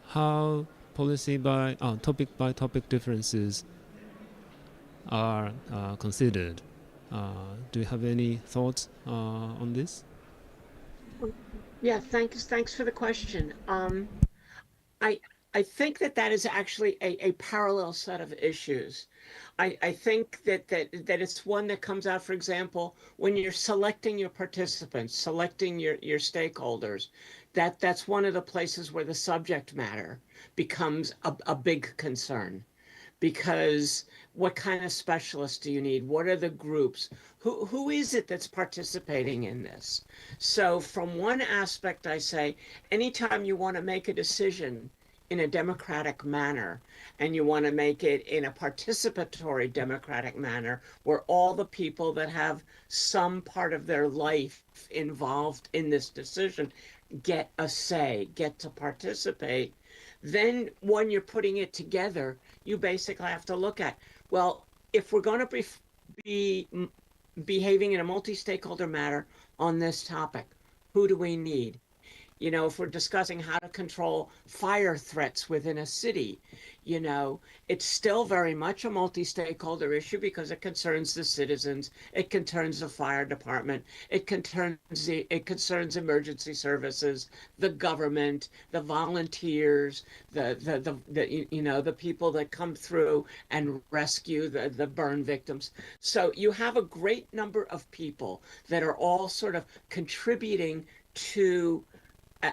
how policy by topic differences are considered. Do you have any thoughts on this? Yeah, thanks for the question. I think that is actually a parallel set of issues. I think that it's one that comes out, for example, when you're selecting your participants, selecting your stakeholders, that's one of the places where the subject matter becomes a big concern. Because what kind of specialists do you need? What are the groups? Who is it that's participating in this? So from one aspect, I say, anytime you want to make a decision in a democratic manner, and you want to make it in a participatory democratic manner, where all the people that have some part of their life involved in this decision get a say, get to participate, then when you're putting it together, you basically have to look at, well, if we're going to be behaving in a multi-stakeholder manner on this topic, who do we need? You know, if we're discussing how to control fire threats within a city, you know, it's still very much a multi-stakeholder issue because it concerns the citizens, it concerns the fire department, it concerns emergency services, the government, the volunteers, the people that come through and rescue the burn victims. So you have a great number of people that are all sort of contributing to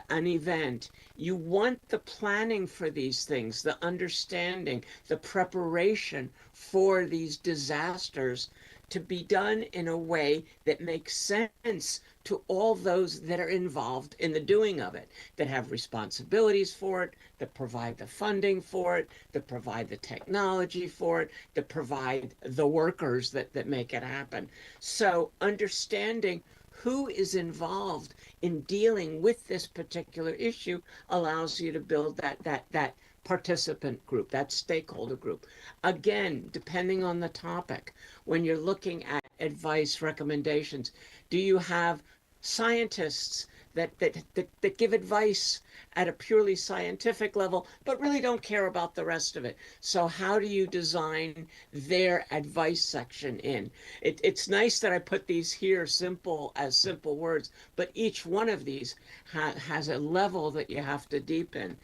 an event. You want the planning for these things, the understanding, the preparation for these disasters to be done in a way that makes sense to all those that are involved in the doing of it, that have responsibilities for it, that provide the funding for it, that provide the technology for it, that provide the workers that make it happen. So understanding who is involved in dealing with this particular issue allows you to build that participant group, that stakeholder group. Again, depending on the topic, when you're looking at advice, recommendations, do you have scientists that give advice at a purely scientific level, but really don't care about the rest of it. So how do you design their advice section in? It's nice that I put these here simple words, but each one of these has a level that you have to deepen.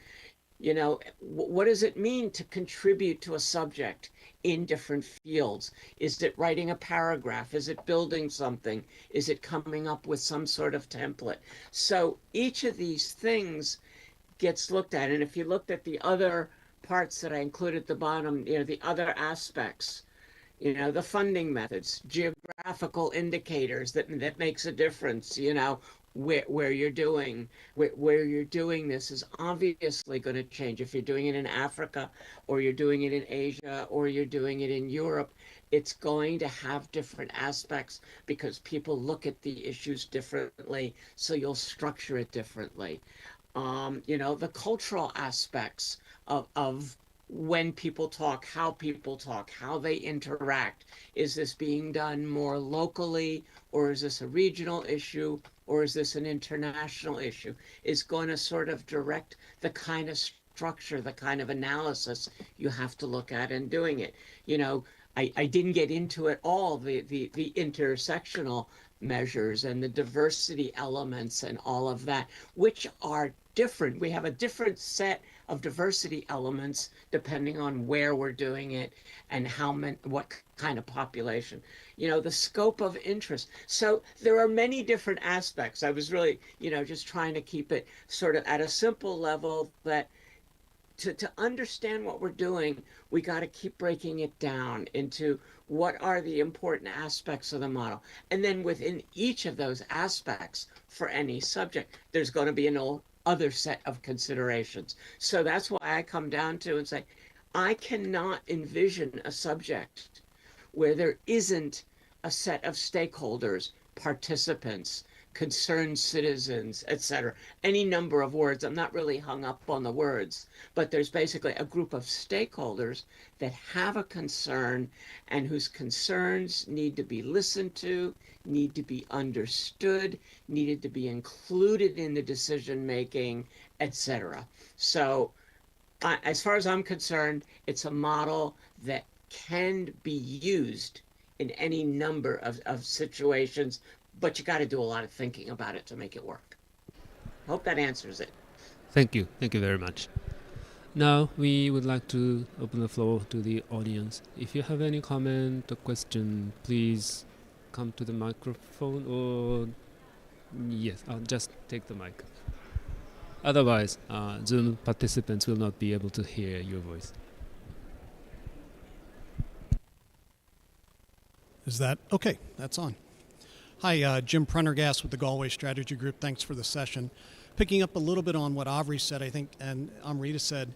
You know, what does it mean to contribute to a subject in different fields? Is it writing a paragraph? Is it building something? Is it coming up with some sort of template? So each of these things gets looked at. And if you looked at the other parts that I included at the bottom, you know, the other aspects, you know, the funding methods, geographical indicators that makes a difference, you know, where you're doing this is obviously going to change. If you're doing it in Africa, or you're doing it in Asia, or you're doing it in Europe, it's going to have different aspects because people look at the issues differently, so you'll structure it differently. You know, the cultural aspects of when people talk, how they interact. Is this being done more locally, or is this a regional issue, or is this an international issue? Is going to sort of direct the kind of structure, the kind of analysis you have to look at in doing it. You know, I didn't get into it all, the intersectional measures and the diversity elements and all of that, which are different. We have a different set of diversity elements depending on where we're doing it and what kind of population. You know, the scope of interest. So there are many different aspects. I was really, you know, just trying to keep it sort of at a simple level that to understand what we're doing, we got to keep breaking it down into what are the important aspects of the model. And then within each of those aspects for any subject, there's going to be an other set of considerations. So that's why I come down to and say, I cannot envision a subject where there isn't a set of stakeholders, participants, concerned citizens, etc. Any number of words. I'm not really hung up on the words, but there's basically a group of stakeholders that have a concern and whose concerns need to be listened to, need to be understood, needed to be included in the decision making, etc. So as far as I'm concerned, it's a model that can be used in any number of situations, but you got to do a lot of thinking about it to make it work. Hope that answers it. Thank you very much. Now we would like to open the floor to the audience. If you have any comment or question, please come to the microphone, or yes, I'll just take the mic. Otherwise, Zoom participants will not be able to hear your voice. Is that okay? That's on. Hi, Jim Prendergast with the Galway Strategy Group. Thanks for the session. Picking up a little bit on what Avri said, I think, and Amrita said,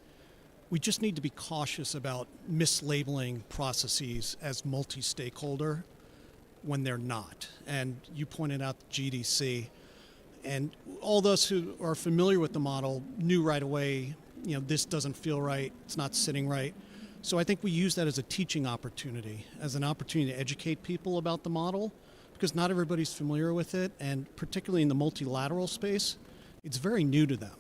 we just need to be cautious about mislabeling processes as multi-stakeholder when they're not. And you pointed out the GDC. And all those who are familiar with the model knew right away, you know, this doesn't feel right, it's not sitting right. So I think we use that as a teaching opportunity, as an opportunity to educate people about the model, because not everybody's familiar with it, and particularly in the multilateral space, it's very new to them.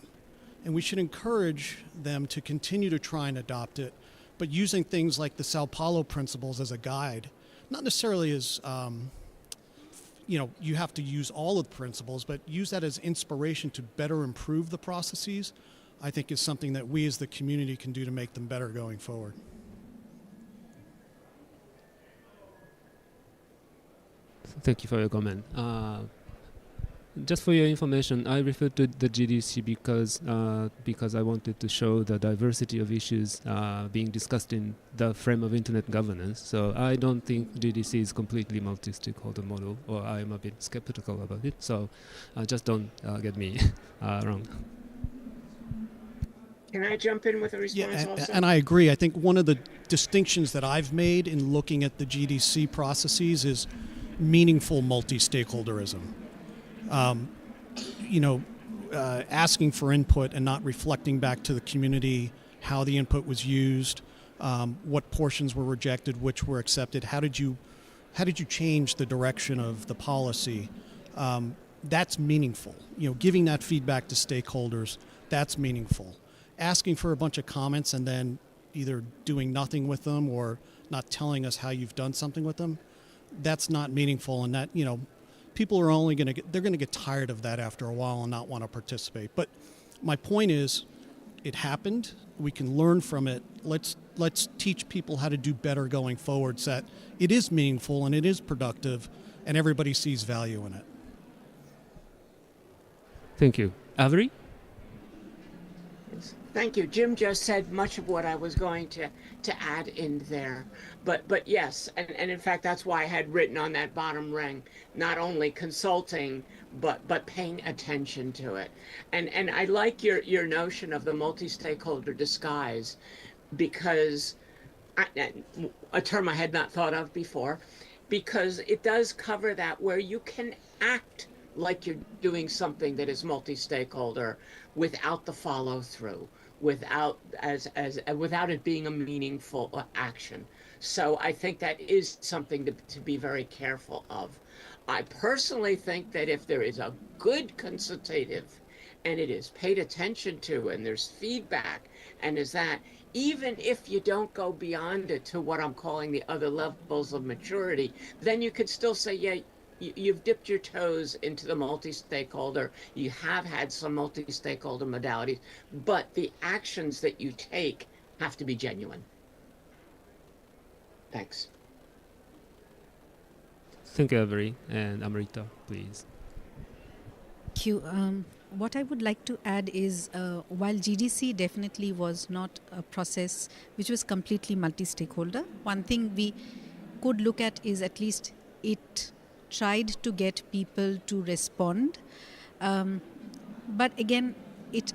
And we should encourage them to continue to try and adopt it, but using things like the Sao Paulo principles as a guide, not necessarily as, you know, you have to use all of the principles, but use that as inspiration to better improve the processes, I think is something that we as the community can do to make them better going forward. Thank you for your comment. Just for your information, I referred to the GDC because I wanted to show the diversity of issues being discussed in the frame of internet governance. So I don't think GDC is completely multi-stakeholder model, or I'm a bit skeptical about it. So just don't get me wrong. Can I jump in with a response also? And I agree. I think one of the distinctions that I've made in looking at the GDC processes is meaningful multi-stakeholderism. Asking for input and not reflecting back to the community how the input was used, what portions were rejected, which were accepted. How did you change the direction of the policy? that's meaningful. Giving that feedback to stakeholders, that's meaningful. Asking for a bunch of comments and then either doing nothing with them or not telling us how you've done something with them, that's not meaningful. And that, people are only they're going to get tired of that after a while and not want to participate. But my point is, it happened. We can learn from it. Let's teach people how to do better going forward, so that it is meaningful and it is productive and everybody sees value in it. Thank you. Avery? Thank you. Jim just said much of what I was going to add in there. But yes, and in fact, that's why I had written on that bottom ring, not only consulting, but paying attention to it. And I like your notion of the multi-stakeholder disguise, because a term I had not thought of before, because it does cover that, where you can act like you're doing something that is multi-stakeholder without the follow-through, without it being a meaningful action. So I think that is something to be very careful of. I personally think that if there is a good consultative and it is paid attention to and there's feedback and is that, even if you don't go beyond it to what I'm calling the other levels of maturity, then you could still say, yeah, you've dipped your toes into the multi-stakeholder. You have had some multi-stakeholder modalities, but the actions that you take have to be genuine. Thanks. Thank you, Avery. And Amrita, please. Thank you. What I would like to add is, while GDC definitely was not a process which was completely multi-stakeholder, one thing we could look at is at least it tried to get people to respond. But again, it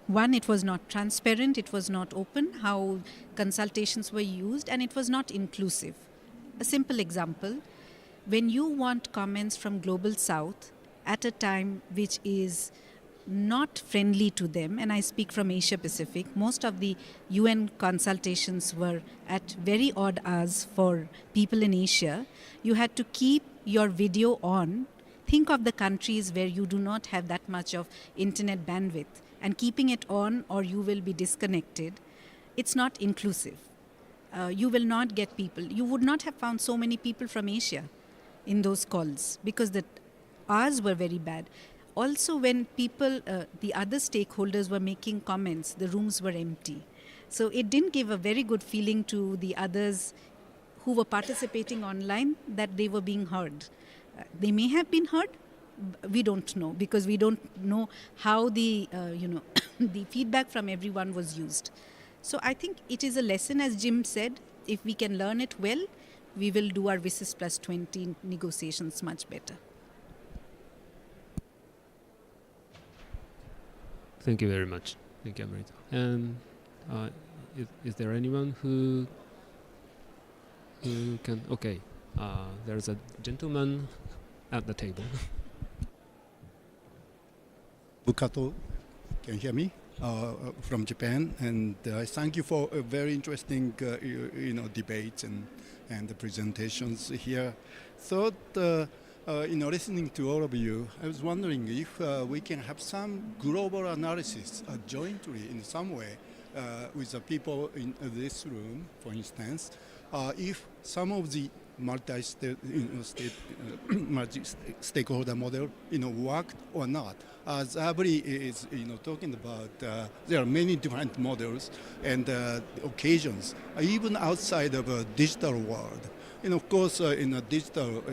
was not transparent, it was not open how consultations were used, and it was not inclusive. A simple example, when you want comments from Global South at a time which is not friendly to them, and I speak from Asia Pacific, most of the UN consultations were at very odd hours for people in Asia. You had to keep your video on. Think of the countries where you do not have that much of internet bandwidth, and keeping it on or you will be disconnected. It's not inclusive. You will not get people. You would not have found so many people from Asia in those calls because the hours were very bad. Also, when people, the other stakeholders were making comments, the rooms were empty. So it didn't give a very good feeling to the others who were participating online that they were being heard. They may have been heard, we don't know, because we don't know how the, the feedback from everyone was used. So I think it is a lesson, as Jim said, if we can learn it well, we will do our WSIS plus 20 negotiations much better. Thank you very much. Thank you, Amrita. And is there anyone who can? Okay, there's a gentleman at the table. Bukato, can you hear me? From Japan, and I thank you for a very interesting, debates and the presentations here. Thought, listening to all of you, I was wondering if we can have some global analysis jointly in some way with the people in this room, for instance, if some of the multi-stakeholder model, worked or not. As Avery is, talking about, there are many different models and occasions, even outside of a digital world. Of course, in a digital,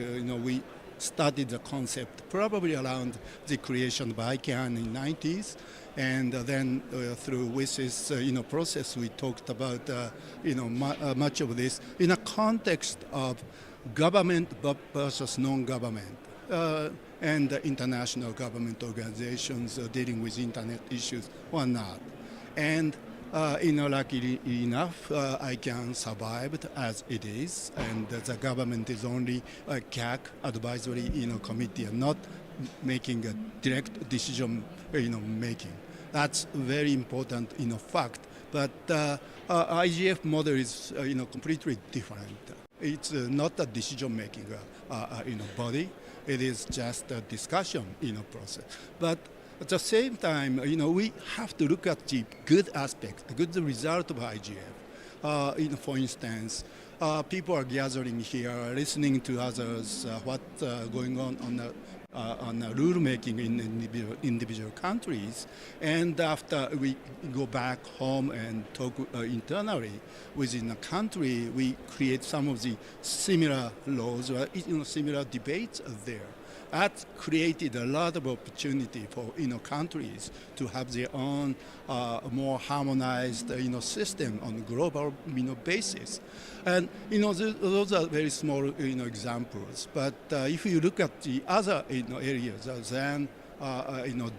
we started the concept probably around the creation of ICANN in the 90s. And then through WSIS, process, we talked about, much of this in a context of government versus non-government and international government organizations dealing with internet issues or not. And, luckily enough, ICANN survived as it is, and the government is only a CAC advisory, committee and not making a direct decision, making. That's very important, fact. But IGF model is, completely different. It's not a decision-making, body, It is just a discussion, process. But at the same time, we have to look at the good aspect, the good result of IGF. For instance, people are gathering here, listening to others, what's going on rule making in individual countries, and after we go back home and talk internally within a country, we create some of the similar laws or similar debates there. That created a lot of opportunity for countries to have their own more harmonized system on a global basis, and those are very small examples. But if you look at the other areas other than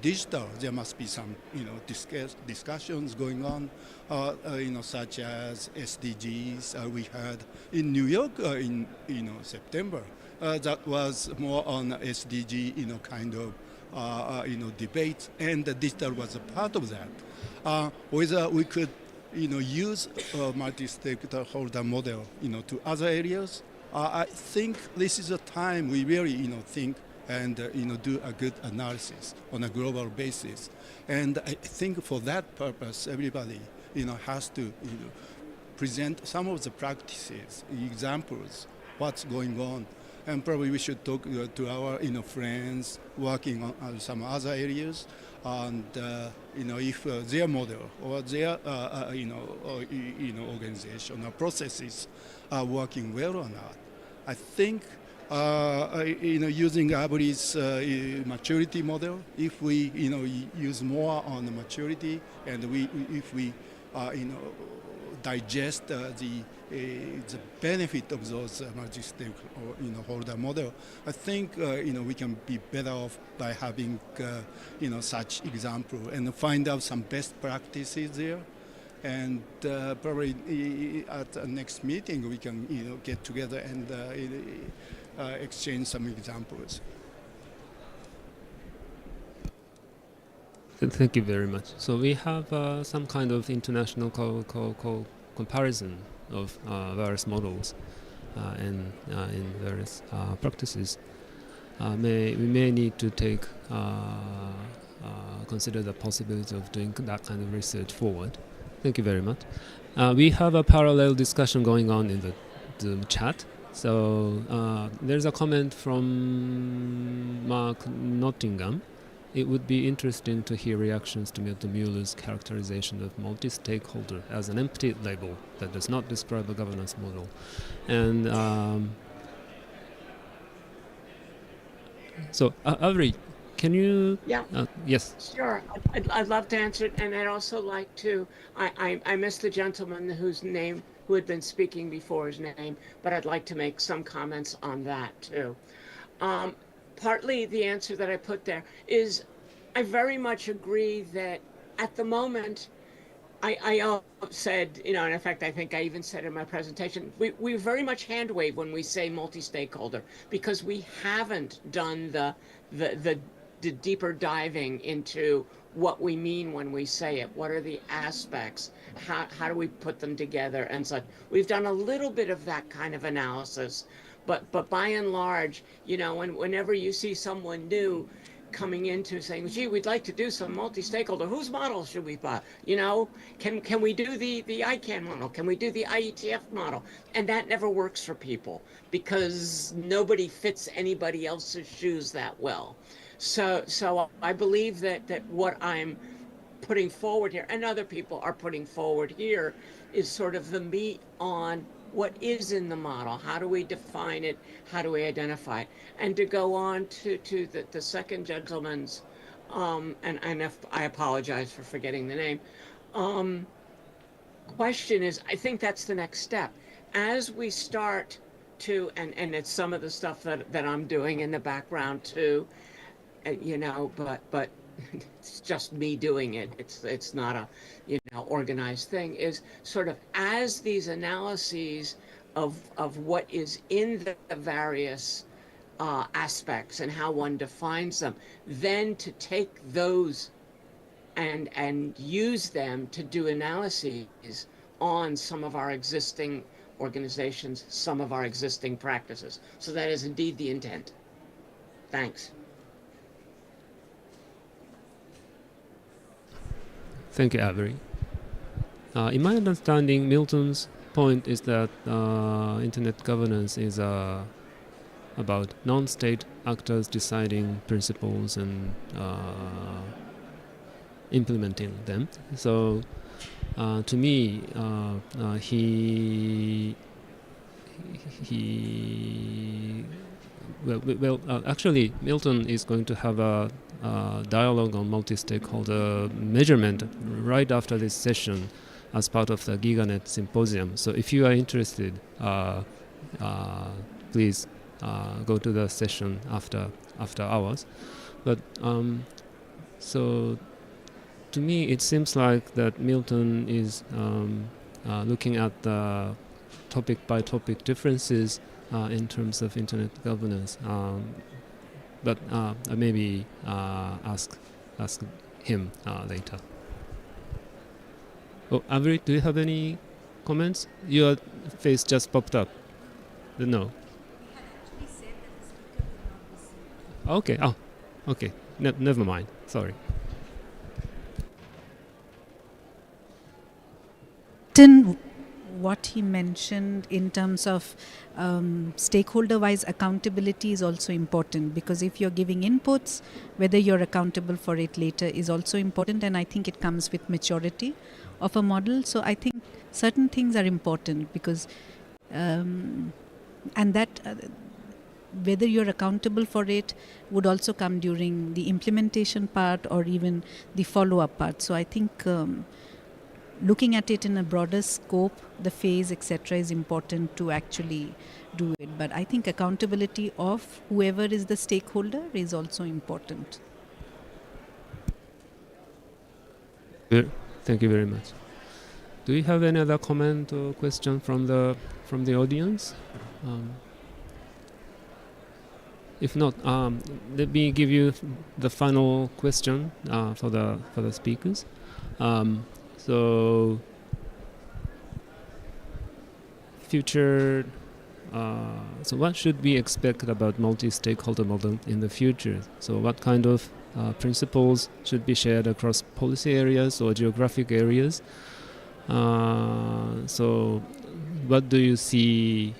digital, there must be some discussions going on, such as SDGs. We had in New York in September. That was more on SDG, kind of, debate, and the digital was a part of that. Whether we could, use a multi-stakeholder model, to other areas, I think this is a time we really, think and, do a good analysis on a global basis. And I think for that purpose, everybody, has to, present some of the practices, examples, what's going on. And probably we should talk to our friends working on some other areas, and if their model or their organization or processes are working well or not. I think using Aburi's maturity model, if we use more on the maturity, and if we digest the benefit of those multi-stakeholder model, I think we can be better off by having such example and find out some best practices there, and probably at the next meeting we can get together and exchange some examples. Thank you very much. So we have some kind of international comparison of various models and in various practices. We may need to consider the possibility of doing that kind of research forward. Thank you very much. We have a parallel discussion going on in the Zoom chat. So there's a comment from Mark Nottingham. It would be interesting to hear reactions to Milton Mueller's characterization of multi-stakeholder as an empty label that does not describe a governance model. And so, Avri, can you? Yeah. Yes. Sure. I'd love to answer it, and I'd also like to. I missed the gentleman who had been speaking before his name, but I'd like to make some comments on that too. Partly the answer that I put there is I very much agree that at the moment, I said, and in fact, I think I even said in my presentation, we very much hand wave when we say multi-stakeholder, because we haven't done the deeper diving into what we mean when we say it. What are the aspects? How do we put them together and such? We've done a little bit of that kind of analysis. But by and large, whenever you see someone new coming into saying, gee, we'd like to do some multi-stakeholder, whose model should we buy? Can we do the ICANN model? Can we do the IETF model? And that never works for people because nobody fits anybody else's shoes that well. So I believe that what I'm putting forward here, and other people are putting forward here, is sort of the meat on what is in the model. How do we define it? How do we identify it? And to go on to the second gentleman's, and if I apologize for forgetting the name, question is, I think that's the next step. As we start to, and it's some of the stuff that I'm doing in the background too, but it's just me doing it. It's not a organized thing. Is sort of as these analyses of what is in the various aspects and how one defines them, then to take those and use them to do analyses on some of our existing organizations, some of our existing practices. So that is indeed the intent. Thanks. Thank you, Avery. In my understanding, Milton's point is that internet governance is about non-state actors deciding principles and implementing them. So to me, actually, Milton is going to have a dialogue on multi-stakeholder measurement right after this session as part of the GigaNet symposium. So if you are interested, please go to the session after hours. But so to me, it seems like that Milton is looking at the topic by topic differences in terms of internet governance. But I maybe ask him later. Oh, Avery, do you have any comments? Your face just popped up. No. Okay. Oh, okay. Never mind. Sorry. What he mentioned in terms of stakeholder-wise accountability is also important, because if you're giving inputs, whether you're accountable for it later is also important, and I think it comes with maturity of a model. So I think certain things are important because and that whether you're accountable for it would also come during the implementation part or even the follow-up part. So I think looking at it in a broader scope, the phase, etc., is important to actually do it. But I think accountability of whoever is the stakeholder is also important. Thank you very much. Do you have any other comment or question from the audience? If not, let me give you the final question for the speakers. So future. So what should we expect about multi-stakeholder model in the future? So what kind of principles should be shared across policy areas or geographic areas? So what do you see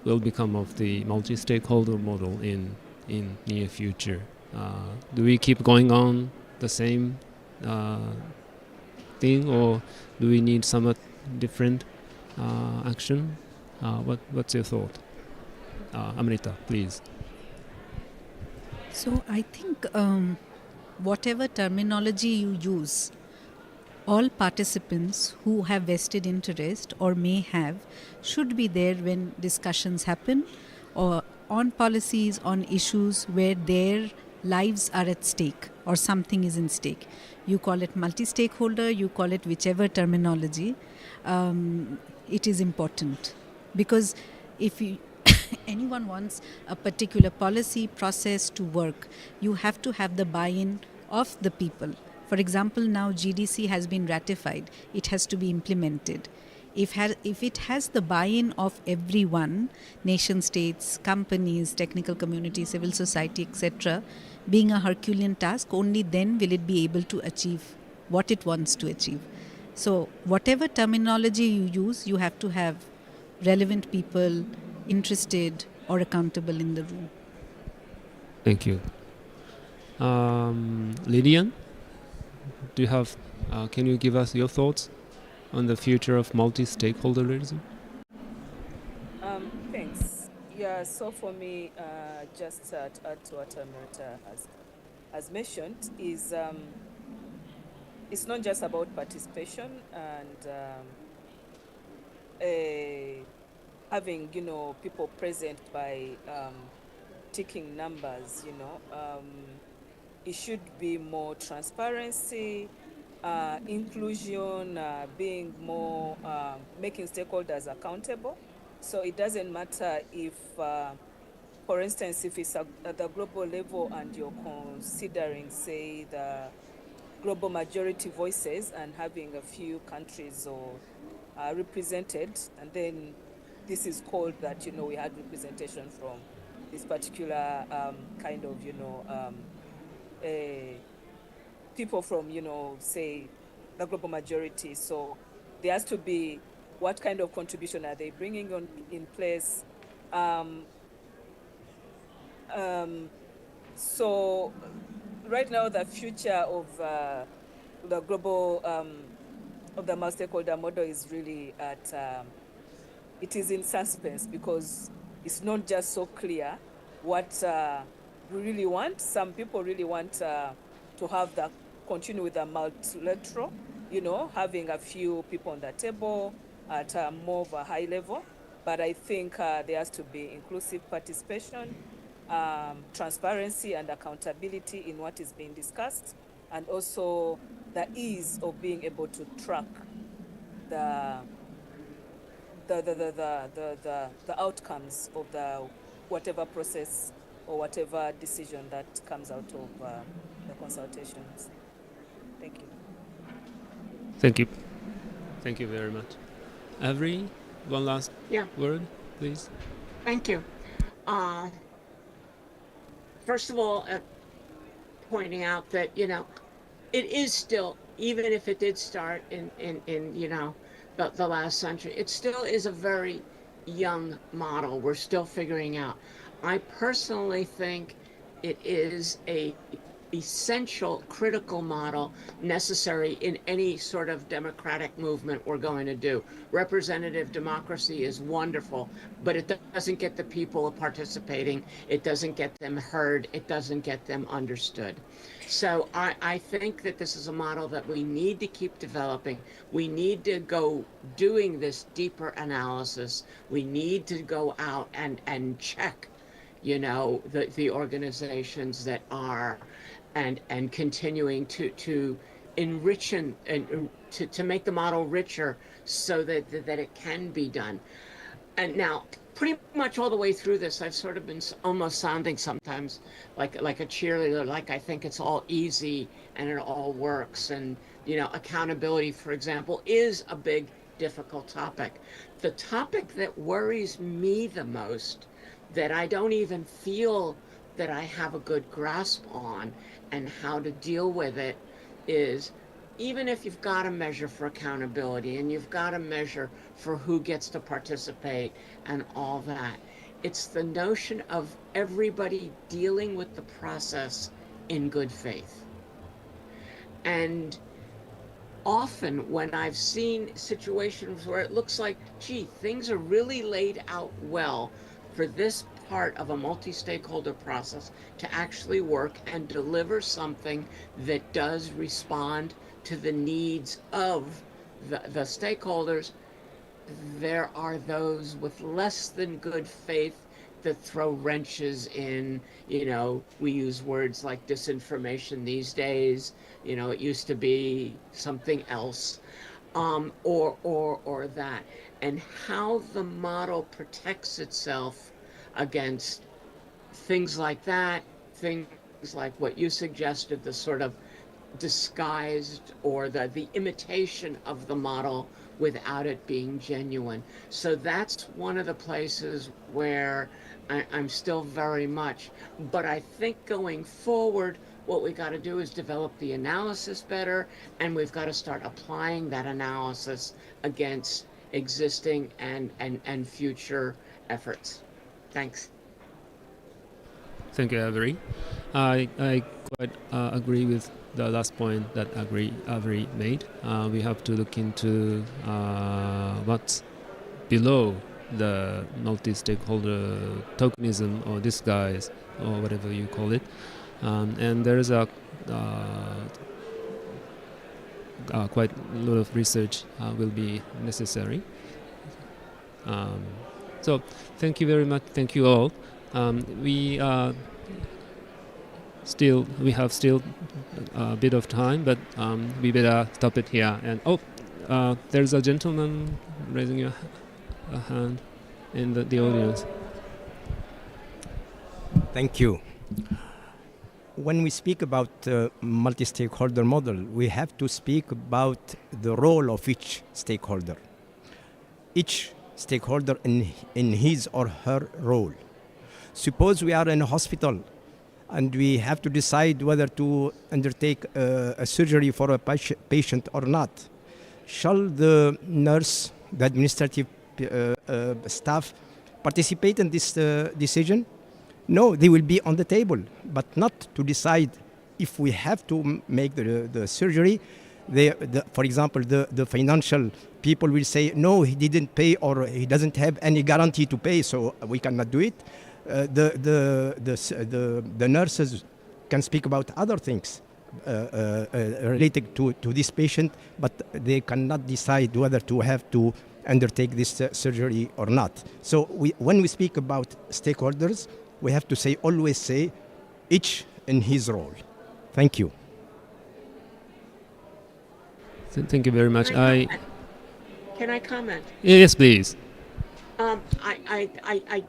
will become of the multi-stakeholder model in near future? Do we keep going on the same thing, or do we need somewhat different action? What's your thought? Amrita, please. So I think whatever terminology you use, all participants who have vested interest or may have should be there when discussions happen or on policies, on issues where their lives are at stake or something is in stake. You call it multi-stakeholder, you call it whichever terminology, it is important. Because if anyone wants a particular policy process to work, you have to have the buy-in of the people. For example, now GDC has been ratified. It has to be implemented. If it has the buy-in of everyone, nation states, companies, technical community, civil society, etc., being a Herculean task, only then will it be able to achieve what it wants to achieve. So whatever terminology you use, you have to have relevant people interested or accountable in the room. Thank you. Lillian, do you have? Can you give us your thoughts on the future of multi-stakeholderism? Thanks. Yeah. So for me, just to add to what Amrita has mentioned, is it's not just about participation and having people present by ticking numbers. It should be more transparency, inclusion, being more making stakeholders accountable. So it doesn't matter if, for instance, if it's at the global level and you're considering, say, the global majority voices and having a few countries or represented, and then this is called that we had representation from this particular kind of, people from, say, the global majority. So there has to be what kind of contribution are they bringing on in place. So right now, the future of the global of the multi-stakeholder model is really it is in suspense, because it's not just so clear what we really want. Some people really want to have the continue with the multilateral, having a few people on the table at more of a high level. But I think there has to be inclusive participation, transparency and accountability in what is being discussed, and also the ease of being able to track the outcomes of the whatever process or whatever decision that comes out of the consultations. Thank you. Thank you. Thank you very much. Avery, one last word, please. Thank you. First of all, pointing out that, it is still, even if it did start in the last century, it still is a very young model. We're still figuring out. I personally think it is a essential, critical model necessary in any sort of democratic movement we're going to do. Representative democracy is wonderful, but it doesn't get the people participating. It doesn't get them heard. It doesn't get them understood. So I think that this is a model that we need to keep developing. We need to go doing this deeper analysis. We need to go out and check, the organizations that are and continuing to enrich and to make the model richer so that it can be done. And now, pretty much all the way through this, I've sort of been almost sounding sometimes like a cheerleader, like I think it's all easy and it all works. And, accountability, for example, is a big, difficult topic. The topic that worries me the most, that I don't even feel that I have a good grasp on and how to deal with it, is even if you've got a measure for accountability and you've got a measure for who gets to participate and all that, it's the notion of everybody dealing with the process in good faith. And often when I've seen situations where it looks like, gee, things are really laid out well for this part of a multi-stakeholder process to actually work and deliver something that does respond to the needs of the stakeholders, there are those with less than good faith that throw wrenches in. We use words like disinformation these days. It used to be something else, or that. And how the model protects itself against things like that, things like what you suggested, the sort of disguised or the imitation of the model without it being genuine. So that's one of the places where I'm still very much, but I think going forward, what we got to do is develop the analysis better, and we've got to start applying that analysis against existing and future efforts. Thanks. Thank you, Avery. I quite agree with the last point that Avery made. We have to look into what's below the multi-stakeholder tokenism or disguise or whatever you call it. And there is a quite a lot of research will be necessary. So thank you very much. Thank you all. We have still a bit of time, but we better stop it here. And there's a gentleman raising a hand in the audience. Thank you. When we speak about multi-stakeholder model, we have to speak about the role of each stakeholder. Each stakeholder in his or her role. Suppose we are in a hospital and we have to decide whether to undertake a surgery for a patient or not. Shall the nurse, the administrative staff participate in this decision? No, they will be on the table, but not to decide if we have to make the surgery. For example, the financial people will say, no, he didn't pay or he doesn't have any guarantee to pay, so we cannot do it. The nurses can speak about other things related to this patient, but they cannot decide whether to have to undertake this surgery or not. So when we speak about stakeholders, we have to always say each in his role. Thank you. Thank you very much. Can I comment? Yes, please. I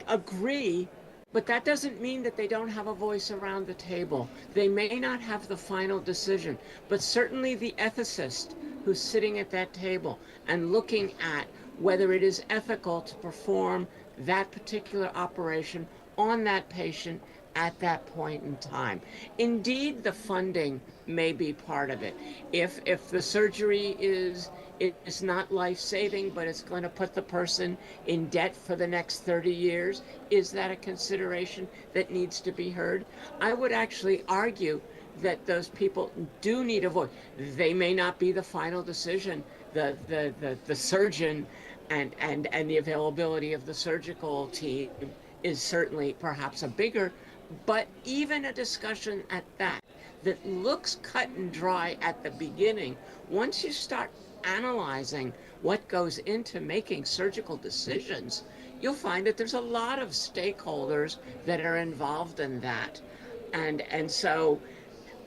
agree, but that doesn't mean that they don't have a voice around the table. They may not have the final decision, but certainly the ethicist who's sitting at that table and looking at whether it is ethical to perform that particular operation on that patient at that point in time. Indeed, the funding may be part of it. If the surgery is not life-saving, but it's going to put the person in debt for the next 30 years, is that a consideration that needs to be heard? I would actually argue that those people do need a voice. They may not be the final decision. The surgeon and the availability of the surgical team is certainly perhaps a bigger, but even a discussion at that looks cut and dry at the beginning, once you start analyzing what goes into making surgical decisions, you'll find that there's a lot of stakeholders that are involved in that. And so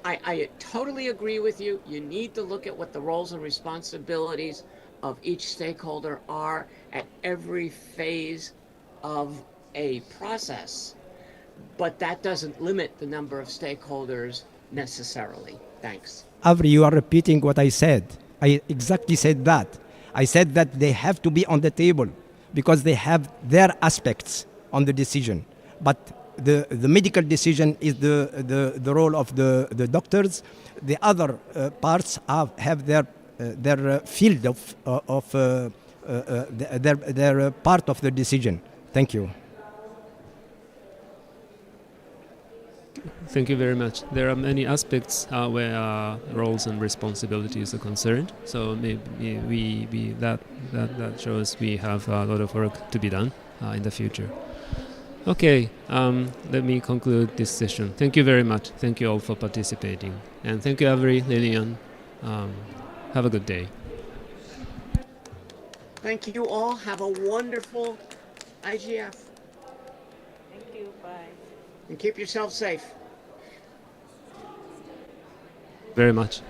I totally agree with you. You need to look at what the roles and responsibilities of each stakeholder are at every phase of a process, but that doesn't limit the number of stakeholders necessarily. Thanks. Avri, you are repeating what I said. I exactly said that. I said that they have to be on the table because they have their aspects on the decision. But the medical decision is the role of the doctors. The other parts have their field of their part of the decision. Thank you. Thank you very much. There are many aspects where roles and responsibilities are concerned. So maybe that shows we have a lot of work to be done in the future. Okay, let me conclude this session. Thank you very much. Thank you all for participating. And thank you, Avery, Lillian. Have a good day. Thank you all. Have a wonderful IGF. Thank you. Bye. And keep yourself safe. Very much.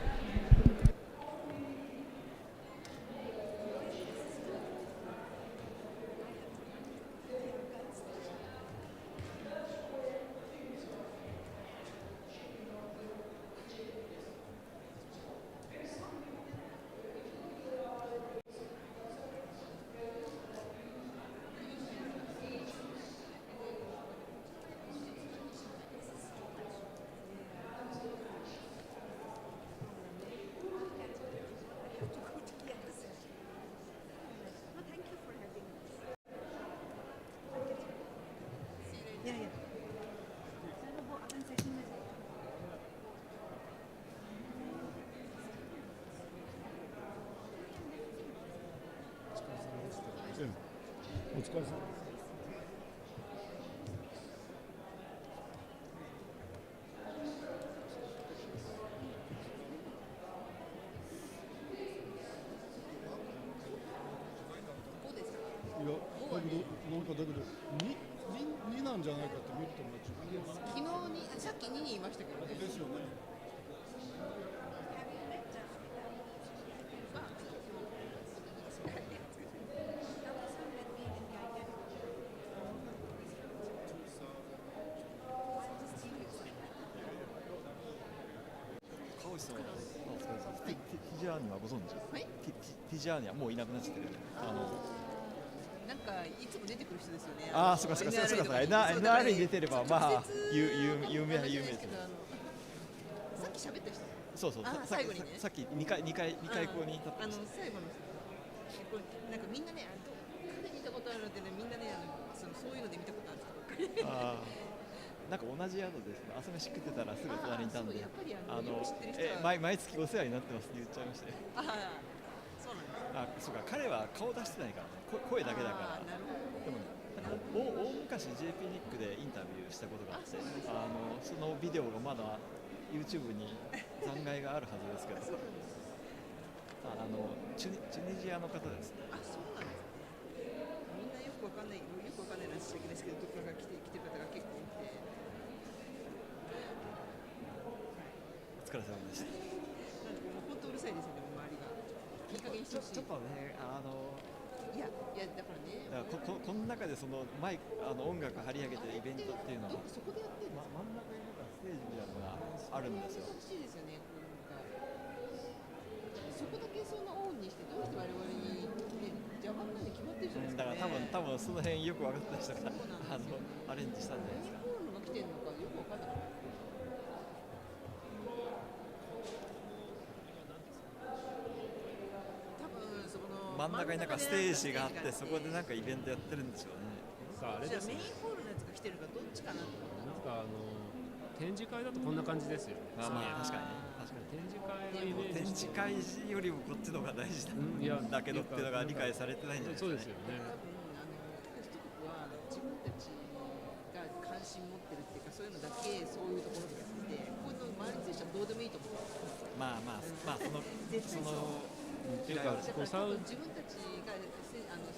なんかいつも出てくる人ですよね。ああ、そうかそうかそうかそうか。NR に出てればまあ有名ですけど。さっき喋った人。そうそう。最後にね。さっき2回ここに立ってました。最後の人。これなんかみんなね、どっかで見たことあるのでね、みんなね、そういうので見たことある人ばっかり。なんか同じ宿ですね。朝飯食ってたらすぐ隣にいたんで、毎月お世話になってますって言っちゃいまして。そうなんです。そうか、彼は顔出してないからね、声だけだから。でもね、大昔 JP ニックでインタビューしたことがあって、そのビデオがまだ YouTube に残骸があるはずですけど、チュニジアの方ですね。そうなんですね。みんなよくわかんないな素敵ですけど、どこから来てる方が結構いて。お疲れ様でした。本当うるさいですよね、周りが。いい加減してほしい。ちょっとね、いやだからね。この中でその音楽張り上げてるイベントっていうのは、そこでやってるんですか。真ん中になんかステージみたいなのがあるんですよ。欲しいですよね。そこだけそんなオンにしてどうして我々に、ね、邪魔なんで決まってるじゃないですか、ね。だから多分その辺よく分かった人がアレンジしたんじゃないですか。何ホールが来てるのかよく分かんない。真ん中になんかステージがあって、そこでなんかイベントやってるんでしょうね。さあ、あれですね。メインホールのやつが来てるかどっちかな。なんか展示会だとこんな感じですよ。まあ確かに展示会のイメージ。展示会よりもこっちの方が大事だけどっていうのが理解されてないんじゃないですか。そうですよね。一国は自分たちが関心持ってるっていうか、そういうのだけそういうところでやってて、こういうの周りについてはどうでもいいと思う。まあそのっていうか自分たちが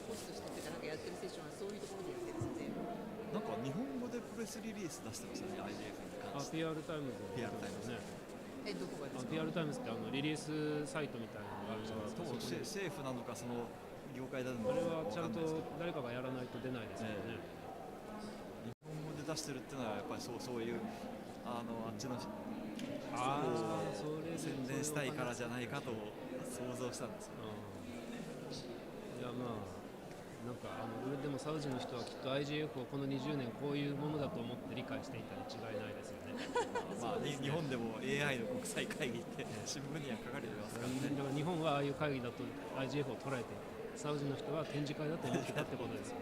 ホストしてってかなんかやってるセッションはそういうところでやってるんですよ。なんか日本語でプレスリリース出してますよね、IGF に関して。PR タイムズね。どこがですか。PR タイムズってリリースサイトみたいなのがあるじゃないですか。政府なのかその業界だのか。あれはちゃんと誰かがやらないと出ないですよね。日本語で出してるっていうのはやっぱりそういうあっちの宣伝したいからじゃないかと想像したんですよ。いやなんかでもサウジの人はきっと IGF をこの20年こういうものだと思って理解していたに違いないですよね。日本でも AI の国際会議って新聞には書かれてますからね。だから日本はああいう会議だと IGF を捉えて、サウジの人は展示会だと思ってたってことですよ。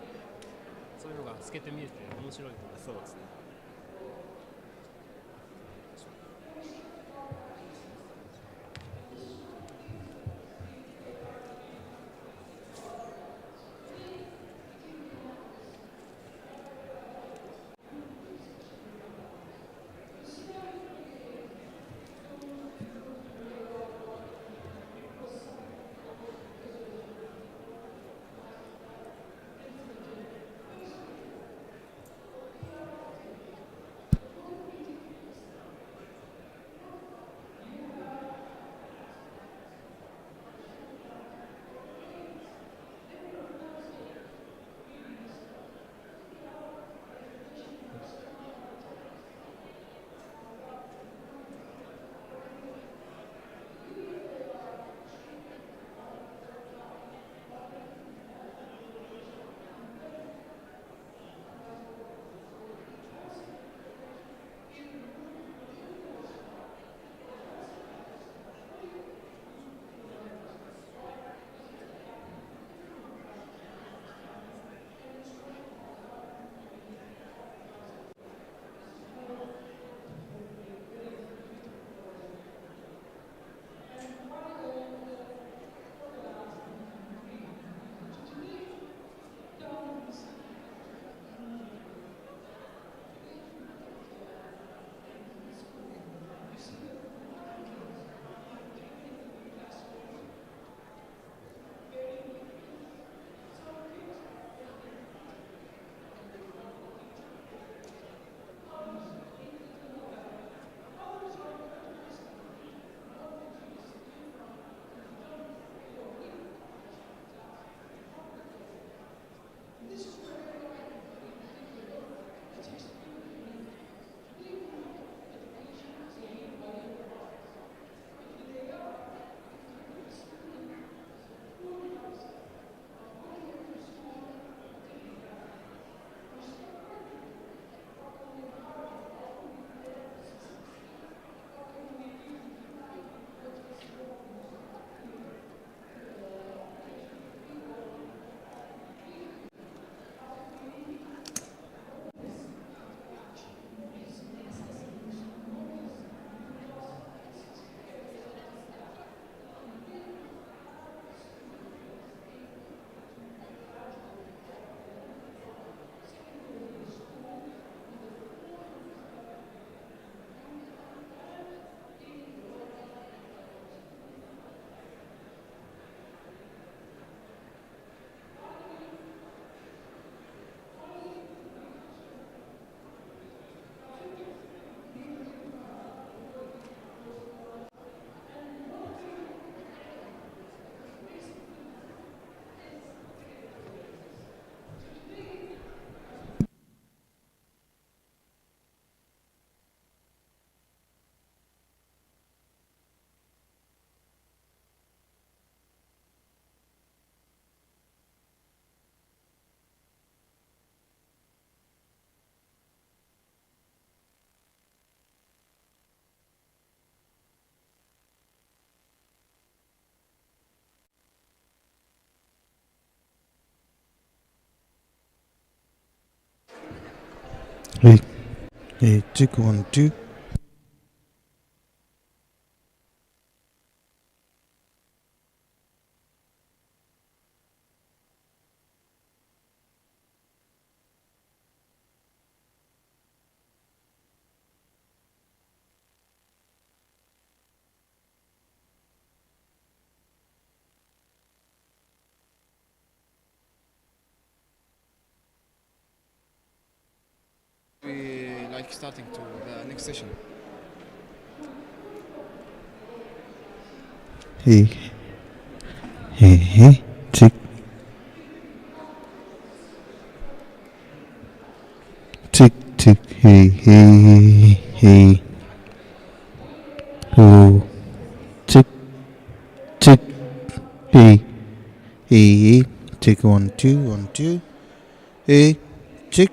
そういうのが透けて見えて面白いと思います。そうですね。Hey, hey, check 1, 2. We like starting to the next session. Hey, hey, hey, check, check, check. Hey, hey, hey. Oh, check, check. Hey, hey, hey. Check 1, 2, 1, 2. Hey, check.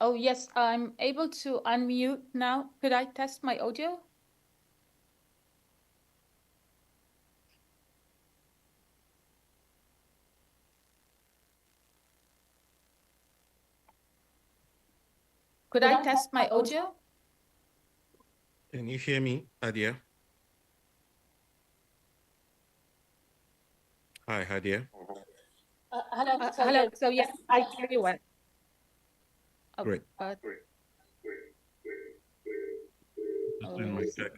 Oh, yes, I'm able to unmute now. Could I test my audio? Could I test my audio? Can you hear me, Hadia? Hi, Hadia. Hello. So yes, I hear you well. Oh, Great. but Just doing my check.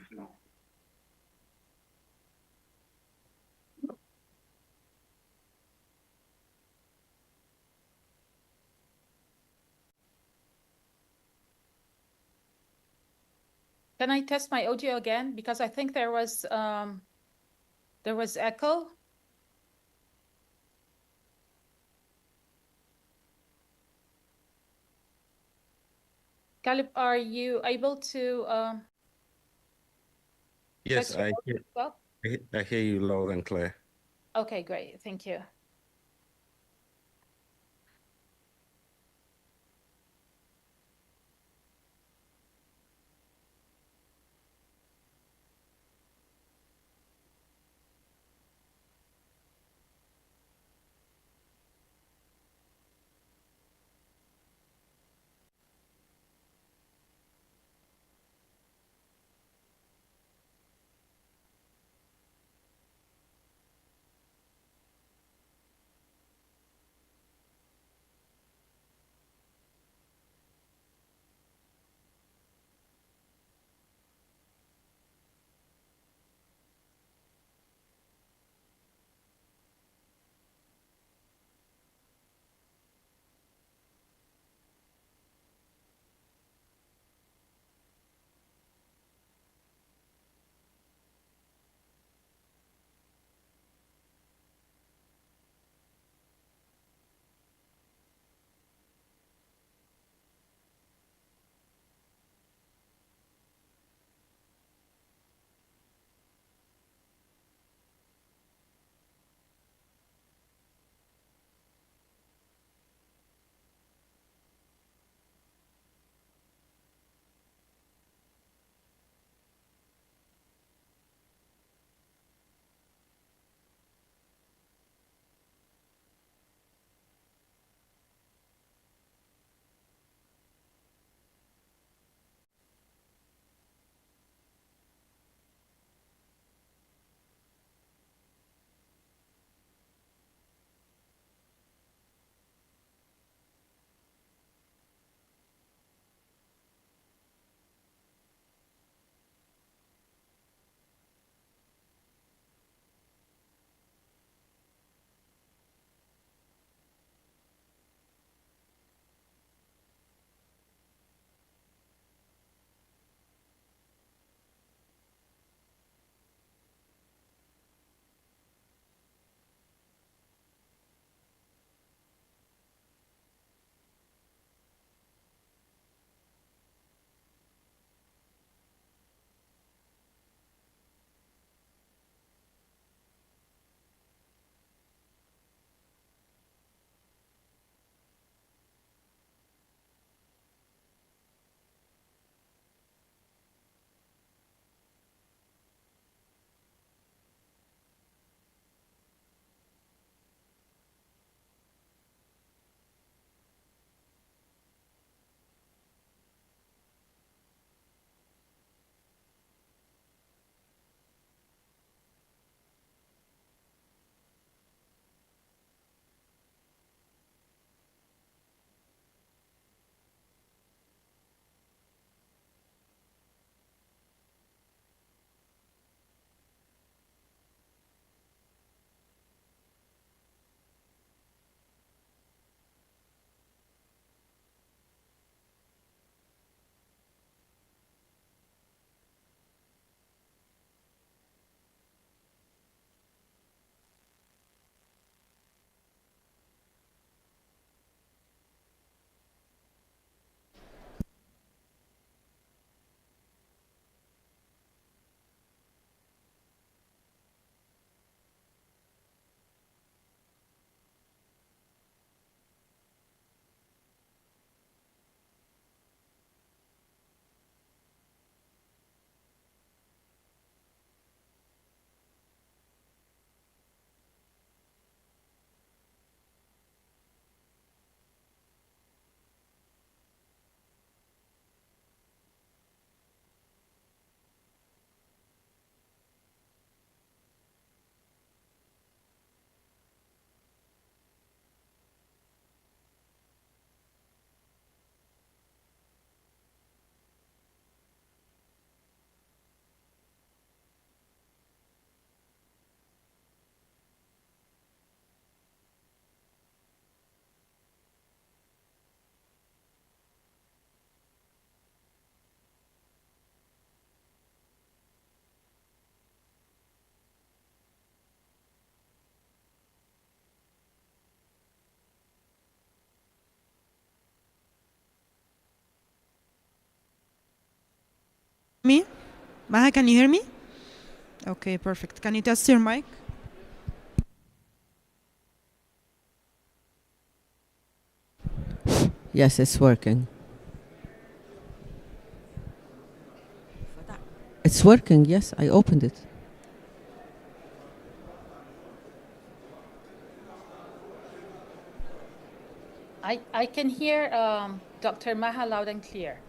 can I test my audio again? Because I think there was echo. Caleb, are you able to Yes, test your I audio hear, as well? I hear you loud and clear. Okay, great. Thank you. Maha, can you hear me? Okay, perfect. Can you test your mic? Yes, it's working. It's working, yes, I opened it. I can hear Dr. Maha loud and clear.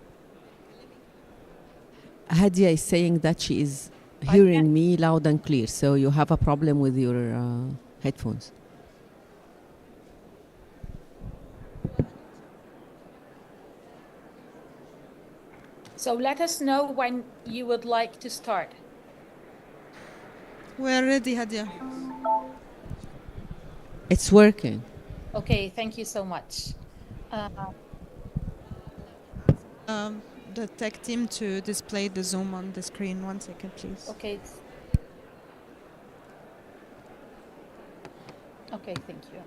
Hadia is saying that she is hearing me loud and clear, so you have a problem with your headphones. So let us know when you would like to start. We're ready, Hadia. It's working. Okay, thank you so much. The tech team to display the Zoom on the screen. 1 second, please. Okay. Okay, thank you.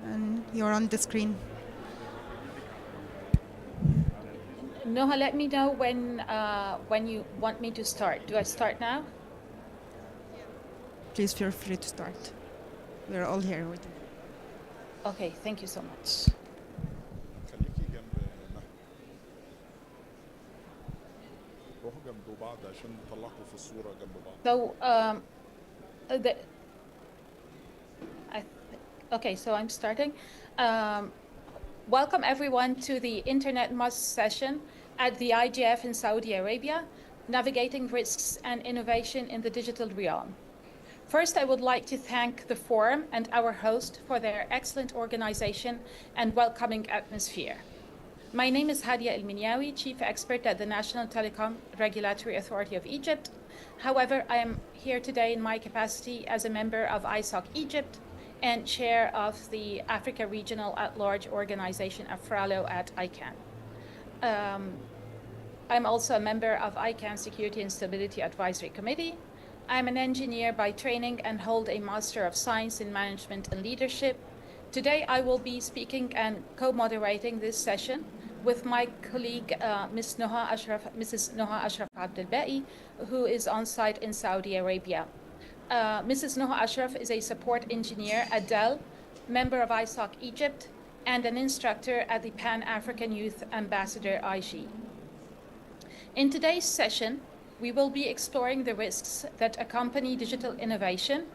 And you're on the screen. Noha, let me know when you want me to start. Do I start now? Please feel free to start. We're all here with you. Okay, thank you so much. So, okay, so I'm starting. Welcome everyone to the Internet Must session at the IGF in Saudi Arabia, Navigating Risks and Innovation in the Digital Realm. First, I would like to thank the forum and our host for their excellent organization and welcoming atmosphere. My name is Hadia El-Minyawi, Chief Expert at the National Telecom Regulatory Authority of Egypt. However, I am here today in my capacity as a member of ISOC Egypt and chair of the Africa Regional at-Large Organization, AFRALO, at ICANN. I'm also a member of ICANN Security and Stability Advisory Committee. I'm an engineer by training and hold a Master of Science in Management and Leadership. Today, I will be speaking and co-moderating this session with my colleague, Mrs. Noha Ashraf Abdelbaqi, who is on site in Saudi Arabia. Mrs. Noha Ashraf is a support engineer at Dell, member of ISOC Egypt, and an instructor at the Pan-African Youth Ambassador IG. In today's session, we will be exploring the risks that accompany digital innovation,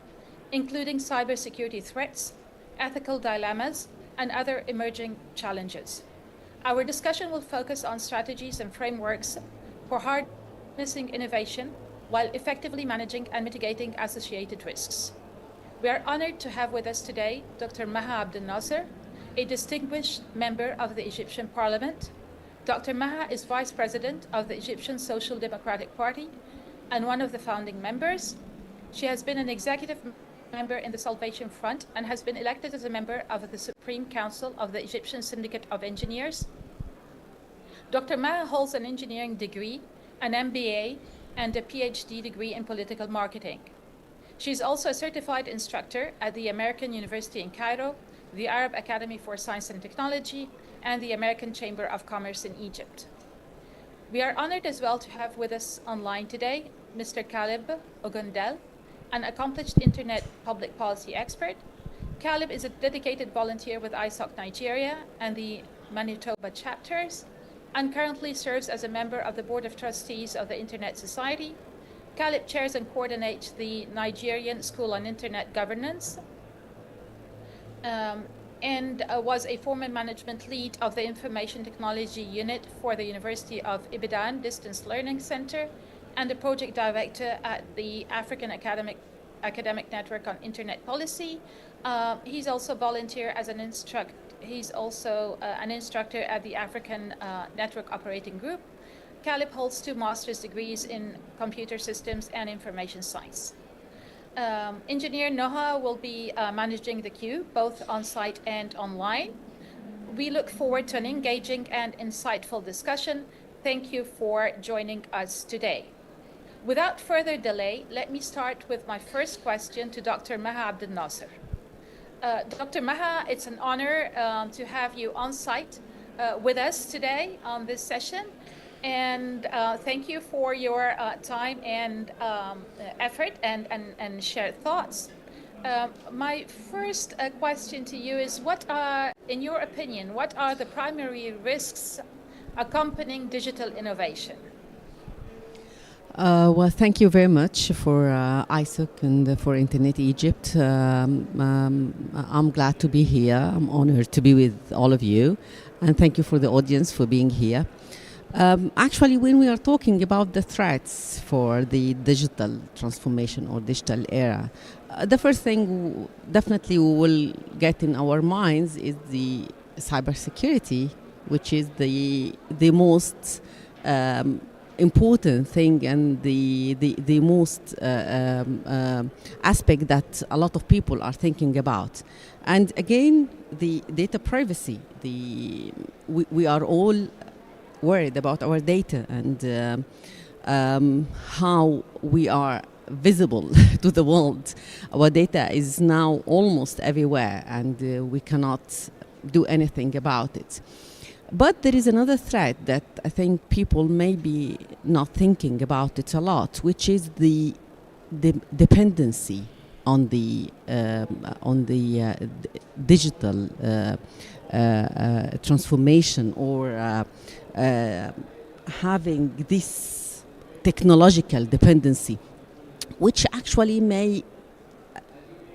including cybersecurity threats, ethical dilemmas, and other emerging challenges. Our discussion will focus on strategies and frameworks for harnessing innovation while effectively managing and mitigating associated risks. We are honored to have with us today Dr. Maha Abdel Nasser, a distinguished member of the Egyptian Parliament. Dr. Maha is Vice President of the Egyptian Social Democratic Party and one of the founding members. She has been an executive member in the Salvation Front and has been elected as a member of the Supreme Council of the Egyptian Syndicate of Engineers. Dr. Maha holds an engineering degree, an MBA, and a PhD degree in political marketing. She is also a certified instructor at the American University in Cairo, the Arab Academy for Science and Technology, and the American Chamber of Commerce in Egypt. We are honored as well to have with us online today Mr. Caleb Ogundel, an accomplished internet public policy expert. Caleb is a dedicated volunteer with ISOC Nigeria and the Manitoba chapters, and currently serves as a member of the Board of Trustees of the Internet Society. Caleb chairs and coordinates the Nigerian School on Internet Governance, and was a former management lead of the Information Technology Unit for the University of Ibadan Distance Learning Center, and a project director at the African Academic Network on Internet Policy. He's also volunteer as an instructor. He's also an instructor at the African Network Operating Group. Caleb holds 2 master's degrees in computer systems and information science. Engineer Noha will be managing the queue, both on-site and online. We look forward to an engaging and insightful discussion. Thank you for joining us today. Without further delay, let me start with my first question to Dr. Maha Abdel Nasser. Dr. Maha, it's an honor to have you on site with us today on this session. And thank you for your time and effort and shared thoughts. My first question to you is, what are, in your opinion, what are the primary risks accompanying digital innovation? Well, thank you very much for ISOC and for Internet Egypt. I'm glad to be here. I'm honored to be with all of you. And thank you for the audience for being here. Actually, when we are talking about the threats for the digital transformation or digital era, the first thing definitely we will get in our minds is the cybersecurity, which is the most important thing and the most aspect that a lot of people are thinking about. And again, the data privacy. We are all worried about our data and how we are visible to the world. Our data is now almost everywhere, and we cannot do anything about it. But there is another threat that I think people may be not thinking about it a lot, which is the dependency on the digital transformation, or having this technological dependency, which actually may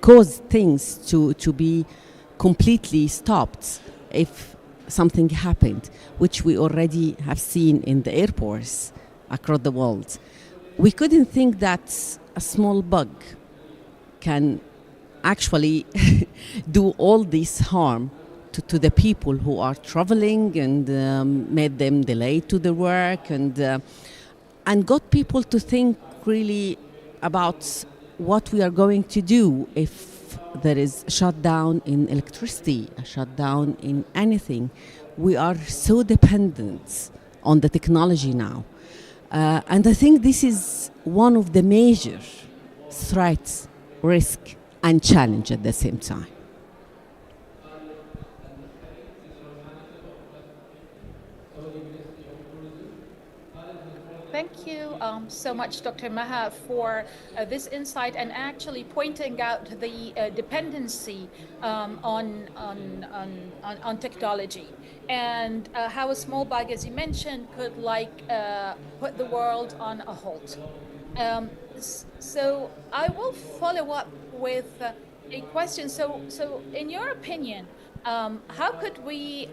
cause things to be completely stopped if something happened, which we already have seen in the airports across the world. We couldn't think that a small bug can actually do all this harm to the people who are traveling and made them delayed to their work, and got people to think really about what we are going to do if there is a shutdown in electricity, a shutdown in anything. We are so dependent on the technology now. And I think this is one of the major threats, risk, and challenge at the same time. Thank you so much, Dr. Maha, for this insight and actually pointing out the dependency on technology, and how a small bug, as you mentioned, could put the world on a halt. So I will follow up with a question. So in your opinion, how could we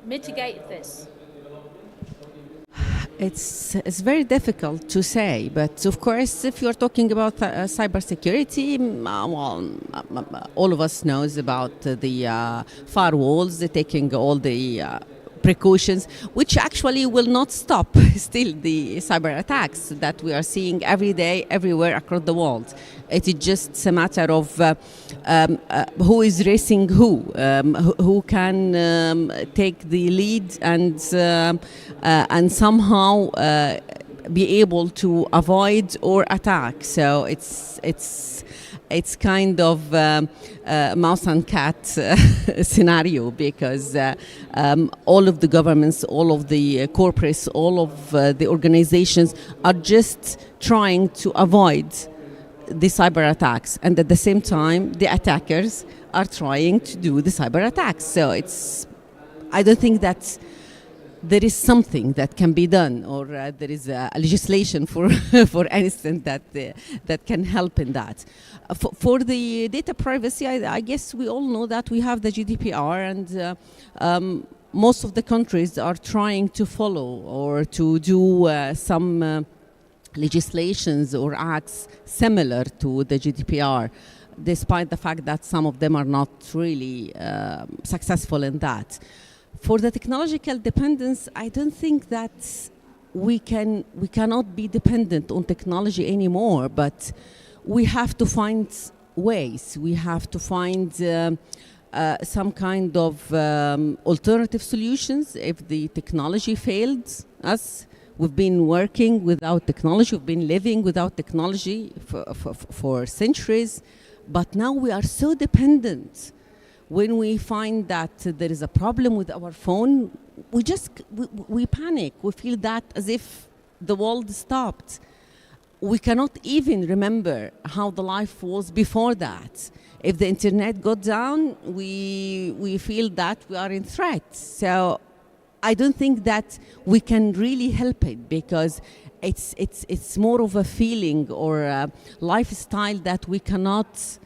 mitigate this? It's very difficult to say, but of course, if you're talking about cybersecurity, all of us knows about the firewalls, taking all the precautions, which actually will not stop still the cyber attacks that we are seeing every day, everywhere across the world. It is just a matter of who is racing who can take the lead and somehow be able to avoid or attack. So it's kind of mouse and cat scenario, because all of the governments, all of the corporates, all of the organizations are just trying to avoid the cyber attacks, and at the same time the attackers are trying to do the cyber attacks. So I don't think that there is something that can be done, or there is a legislation for instance that can help in that. For the data privacy, I guess we all know that we have the GDPR, and most of the countries are trying to follow or to do some legislations or acts similar to the GDPR, despite the fact that some of them are not really successful in that. For the technological dependence, I don't think that we cannot be dependent on technology anymore, but we have to find ways. We have to find some kind of alternative solutions if the technology failed us. We've been working without technology, we've been living without technology for centuries, but now we are so dependent. When we find that there is a problem with our phone, we panic. We feel that as if the world stopped. We cannot even remember how the life was before that. If the internet got down, we feel that we are in threat. So I don't think that we can really help it, because it's more of a feeling or a lifestyle that we cannot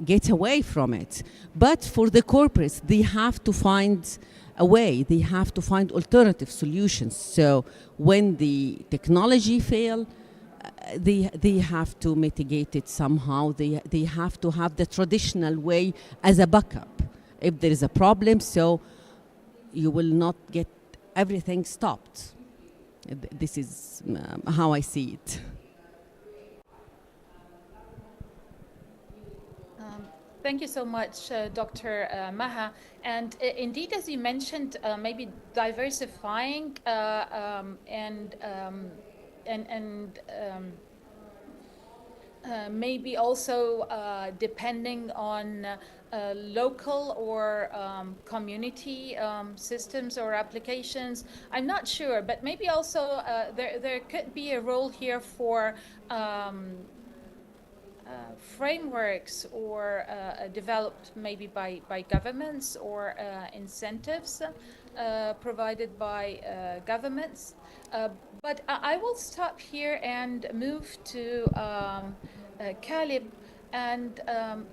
get away from it. But for the corporates, they have to find a way. They have to find alternative solutions. So when the technology fail, they have to mitigate it somehow. They have to have the traditional way as a backup if there is a problem, so you will not get everything stopped. This is how I see it. Thank you so much, Dr. Maha. And indeed, as you mentioned, maybe diversifying and maybe also depending on local or community systems or applications. I'm not sure, but maybe also there could be a role here for frameworks or developed maybe by governments or incentives provided by governments. But I will stop here and move to Caleb. And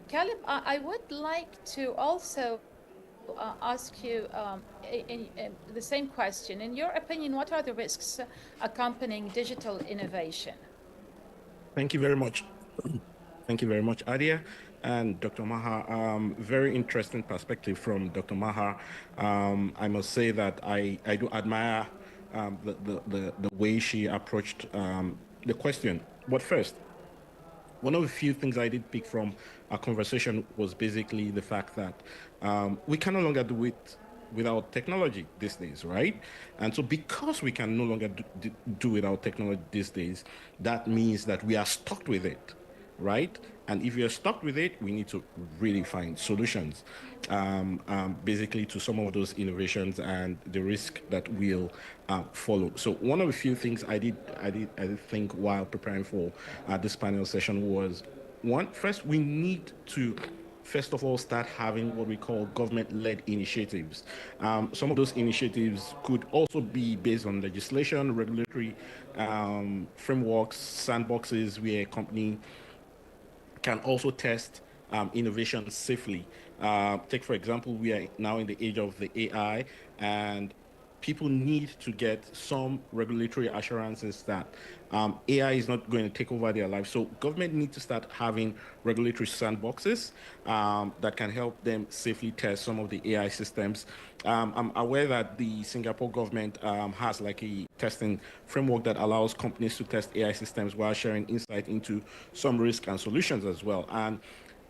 Caleb, I would like to also ask you the same question. In your opinion, what are the risks accompanying digital innovation? Thank you very much. Thank you very much, Adia and Dr. Maha. Very interesting perspective from Dr. Maha. I must say that I do admire the way she approached the question. But first, one of the few things I did pick from our conversation was basically the fact that we can no longer do it without technology these days, right? And so because we can no longer do without technology these days, that means that we are stuck with it, right? And if you're stuck with it, we need to really find solutions, basically to some of those innovations and the risk that will follow. So one of the few things I did think while preparing for this panel session was, first, we need to first of all start having what we call government-led initiatives. Some of those initiatives could also be based on legislation, regulatory frameworks, sandboxes where a company can also test innovation safely. Take, for example, we are now in the age of the AI, and people need to get some regulatory assurances that AI is not going to take over their lives. So government needs to start having regulatory sandboxes that can help them safely test some of the AI systems. I'm aware that the Singapore government has like a testing framework that allows companies to test AI systems while sharing insight into some risk and solutions as well. And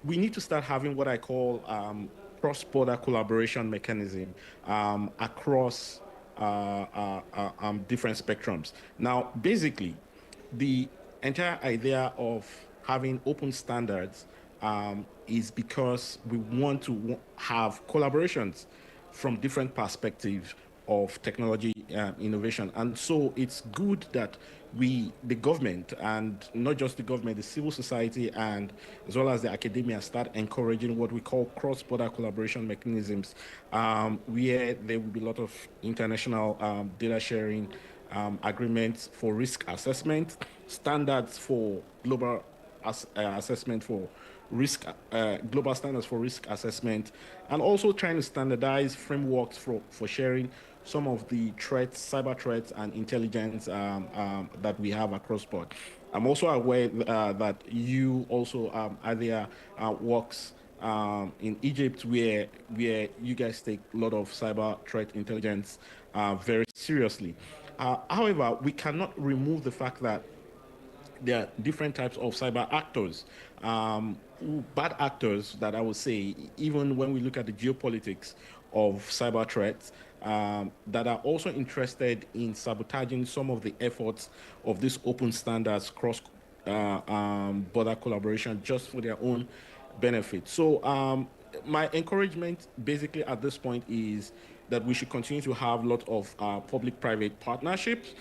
we need to start having what I call cross-border collaboration mechanism across different spectrums. Now, basically, the entire idea of having open standards is because we want to have collaborations from different perspectives of technology innovation. And so it's good that the government, and not just the government, the civil society, and as well as the academia, start encouraging what we call cross-border collaboration mechanisms, where there will be a lot of international data sharing agreements for risk assessment, standards for global assessment for risk, global standards for risk assessment, and also trying to standardize frameworks for sharing some of the threats, cyber threats, and intelligence that we have across board. I'm also aware that you also Adia works in Egypt, where you guys take a lot of cyber threat intelligence very seriously. However, we cannot remove the fact that there are different types of cyber actors, bad actors that I would say, even when we look at the geopolitics of cyber threats, that are also interested in sabotaging some of the efforts of these open standards cross border collaboration just for their own benefit. So my encouragement basically at this point is that we should continue to have a lot of public-private partnerships.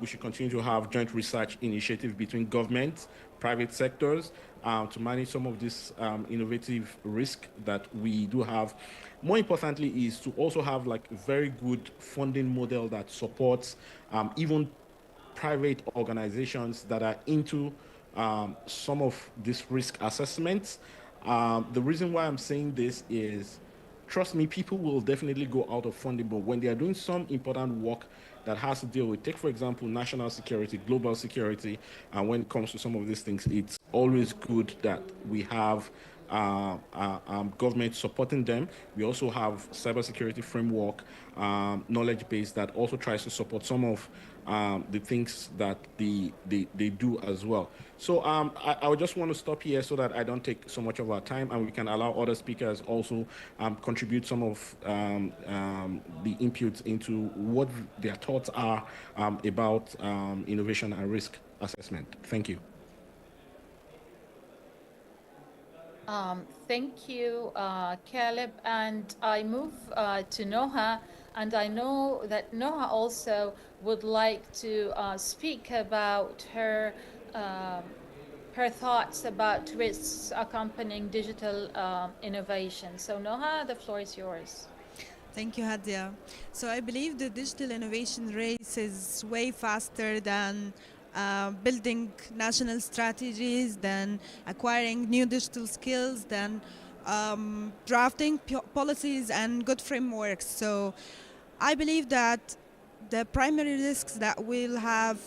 We should continue to have joint research initiatives between government, private sectors to manage some of this innovative risk that we do have. More importantly is to also have like a very good funding model that supports even private organizations that are into some of these risk assessments. The reason why I'm saying this is, trust me, people will definitely go out of funding, but when they are doing some important work that has to deal with, take for example, national security, global security, and when it comes to some of these things, it's always good that we have government supporting them. We also have cybersecurity framework, knowledge base that also tries to support some of the things that they do as well. So I would just want to stop here so that I don't take so much of our time, and we can allow other speakers also contribute some of the inputs into what their thoughts are about innovation and risk assessment. Thank you. Thank you, Caleb. And I move to Noha, and I know that Noha also would like to speak about her her thoughts about risks accompanying digital innovation. So Noha, the floor is yours. Thank you, Hadia. So I believe the digital innovation race is way faster than building national strategies, than acquiring new digital skills, than drafting policies and good frameworks. So I believe that the primary risks that will have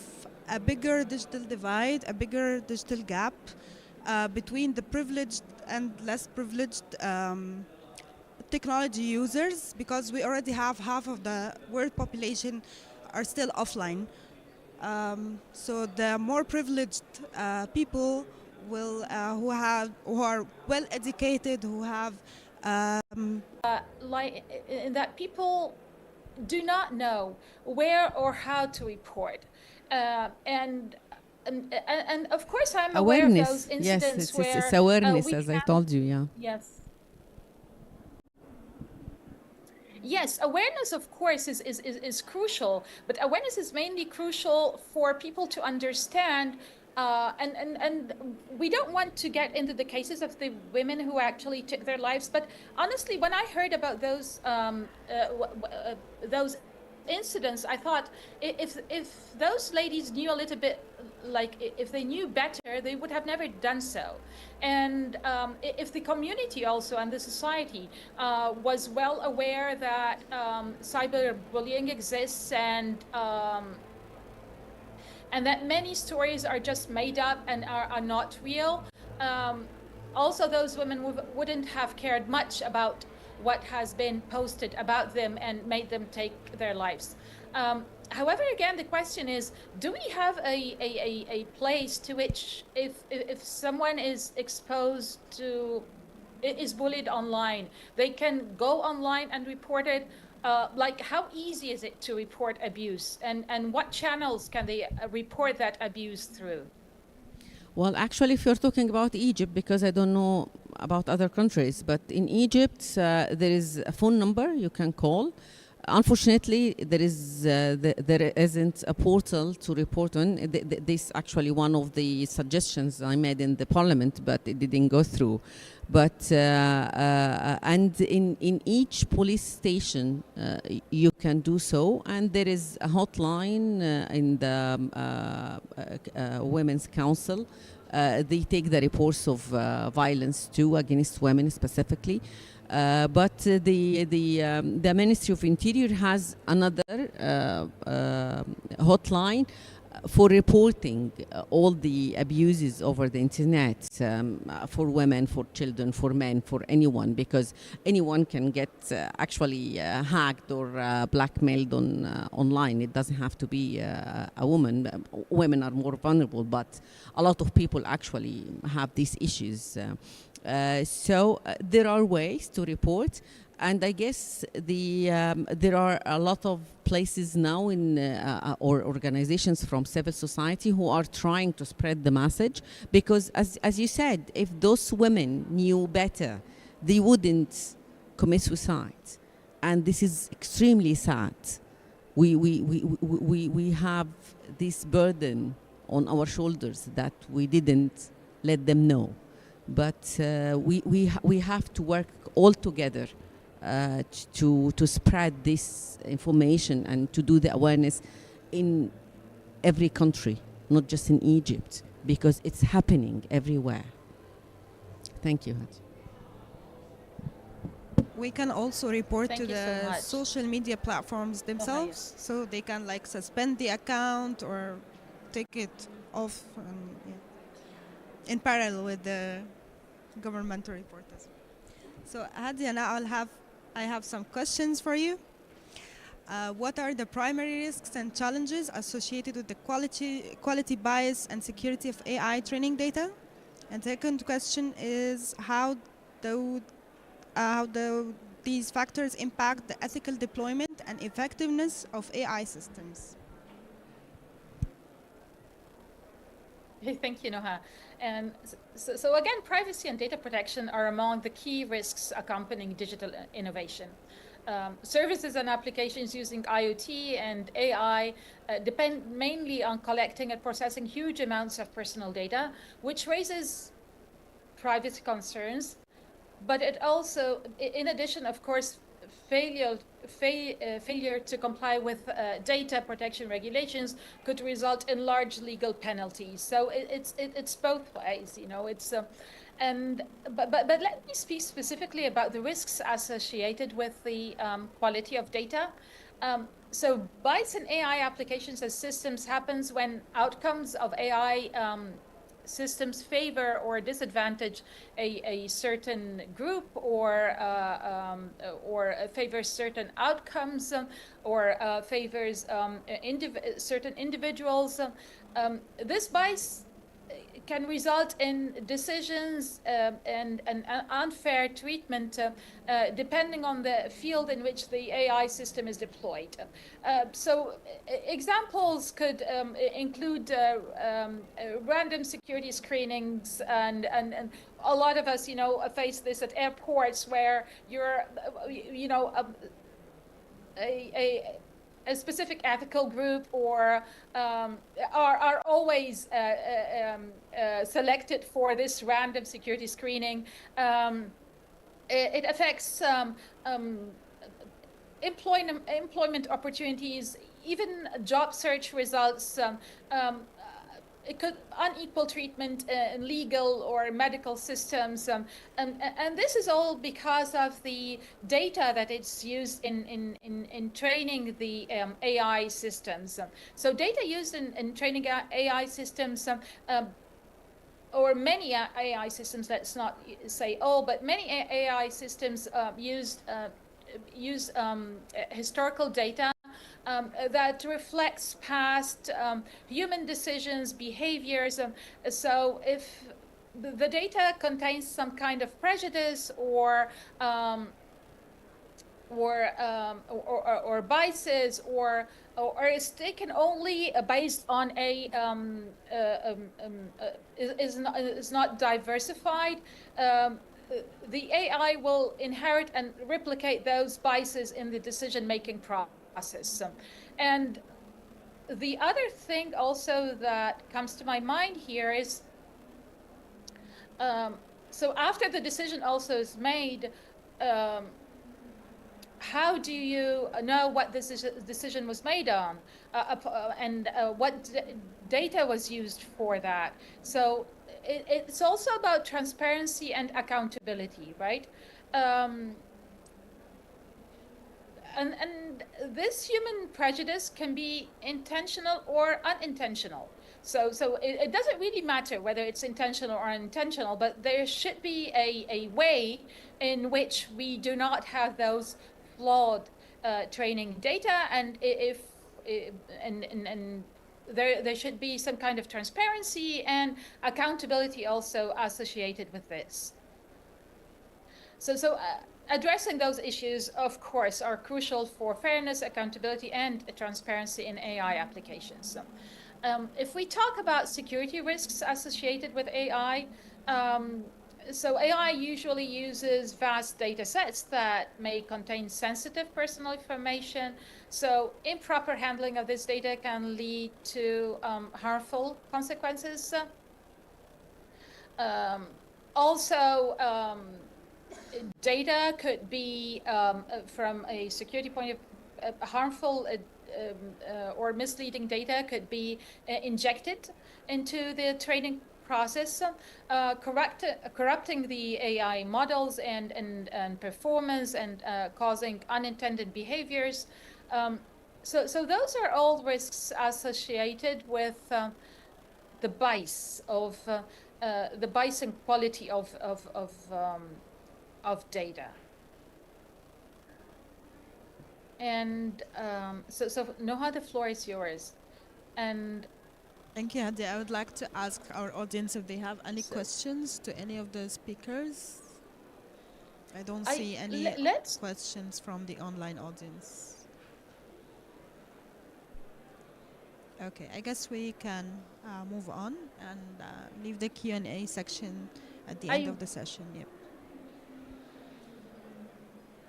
a bigger digital divide, a bigger digital gap between the privileged and less privileged technology users, because we already have half of the world population are still offline. So the more privileged people will who are well educated, who have like that people do not know where or how to report, and of course I'm aware of those incidents. Yes, it's awareness, as I told you. Yeah. Yes. Yes, awareness, of course, is crucial, but awareness is mainly crucial for people to understand. And we don't want to get into the cases of the women who actually took their lives. But honestly, when I heard about those incidents, I thought if those ladies knew a little bit, like if they knew better, they would have never done so. And if the community also and the society was well aware that cyberbullying exists and that many stories are just made up and are not real, also those women wouldn't have cared much about what has been posted about them and made them take their lives. However, again, the question is, do we have a place to which if someone is exposed to, is bullied online, they can go online and report it? Like, how easy is it to report abuse, and what channels can they report that abuse through? Well, actually, if you're talking about Egypt, because I don't know about other countries, but in Egypt, there is a phone number you can call. Unfortunately, there isn't a portal to report on. This actually one of the suggestions I made in the parliament, but it didn't go through. But and in each police station, you can do so, and there is a hotline in the Women's Council. They take the reports of violence too against women specifically. But the Ministry of Interior has another hotline for reporting all the abuses over the internet, for women, for children, for men, for anyone, because anyone can get actually hacked or blackmailed online. It doesn't have to be a woman. Women are more vulnerable, but a lot of people actually have these issues. So there are ways to report. And I guess there are a lot of places now or organizations from civil society who are trying to spread the message, because as you said, if those women knew better, they wouldn't commit suicide. And this is extremely sad. We have this burden on our shoulders that we didn't let them know. But we have to work all together to spread this information and to do the awareness in every country, not just in Egypt, because it's happening everywhere. Thank you, Haj. We can also report Thank to you so the much. social media platforms themselves, so they can like suspend the account or take it off, and, in parallel with the governmental reporters. So Hadia, now I have some questions for you. What are the primary risks and challenges associated with the quality bias and security of AI training data? And second question is how do these factors impact the ethical deployment and effectiveness of AI systems? Thank you, Noha. And so again, privacy and data protection are among the key risks accompanying digital innovation. Services and applications using IoT and AI depend mainly on collecting and processing huge amounts of personal data, which raises privacy concerns. But it also, in addition, of course, failure to comply with data protection regulations could result in large legal penalties. So it's both ways, you know. It's but let me speak specifically about the risks associated with the quality of data. So bias in AI applications as systems happens when outcomes of AI systems favor or disadvantage a certain group, or favors certain outcomes, or favors certain individuals. This bias can result in decisions and unfair treatment depending on the field in which the AI system is deployed. So examples could include random security screenings, and a lot of us, you know, face this at airports, where you're, you know, a specific ethical group or are always selected for this random security screening. It affects employment opportunities, even job search results. It could unequal treatment in legal or medical systems, and this is all because of the data that it's used in training the AI systems. So data used in training AI systems, or many AI systems, let's not say all, but many AI systems use historical data that reflects past human decisions, behaviors. So if the data contains some kind of prejudice or biases, or is taken only based on is not diversified, the AI will inherit and replicate those biases in the decision-making process. And the other thing also that comes to my mind here is, so after the decision also is made, how do you know what this decision was made on, and what data was used for that? So it's also about transparency and accountability, right? and this human prejudice can be intentional or unintentional. So it doesn't really matter whether it's intentional or unintentional, but there should be a way in which we do not have those flawed training data, and and there should be some kind of transparency and accountability also associated with this. So addressing those issues, of course, are crucial for fairness, accountability, and transparency in AI applications. If we talk about security risks associated with AI, so AI usually uses vast data sets that may contain sensitive personal information. So improper handling of this data can lead to harmful consequences. Also, data could be, from a security point of harmful or misleading data could be injected into the training process, corrupting the AI models and performance, and causing unintended behaviors. So those are all risks associated with the bias of the bias and quality of data. And so Noha, the floor is yours. And thank you, Hadi. I would like to ask our audience if they have any questions to any of the speakers. I don't see any questions from the online audience. Okay, I guess we can move on and leave the Q&A section at the end of the session. Yep.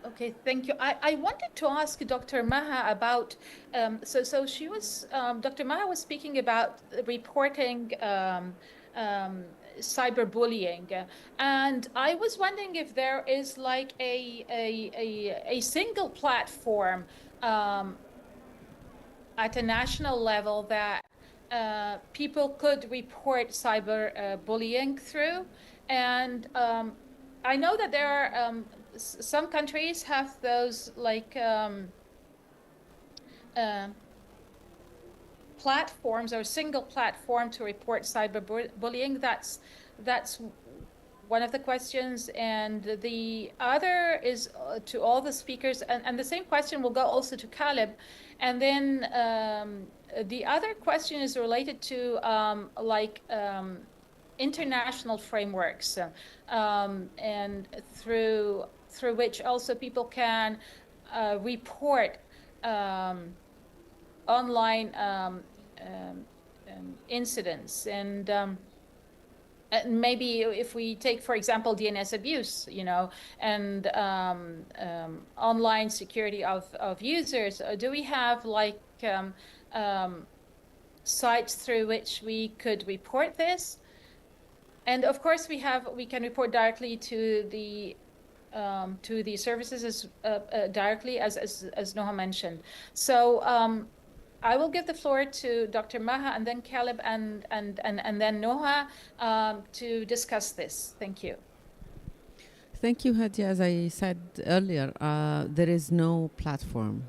Okay, thank you. I wanted to ask Dr. Maha about, so she was, Dr. Maha was speaking about reporting cyberbullying, and I was wondering if there is like a single platform at a national level that people could report cyberbullying through. And I know that there are some countries have those like platforms or single platform to report cyberbullying. That's one of the questions. And the other is to all the speakers, and the same question will go also to Caleb. And then the other question is related to international frameworks, and through which also people can report online incidents. And maybe if we take, for example, DNS abuse, and online security of users, do we have like sites through which we could report this? And of course, we can report directly to the services directly, as Noha mentioned. So I will give the floor to Dr. Maha, and then Caleb, and then Noha to discuss this. Thank you. Thank you, Hadi. As I said earlier, there is no platform,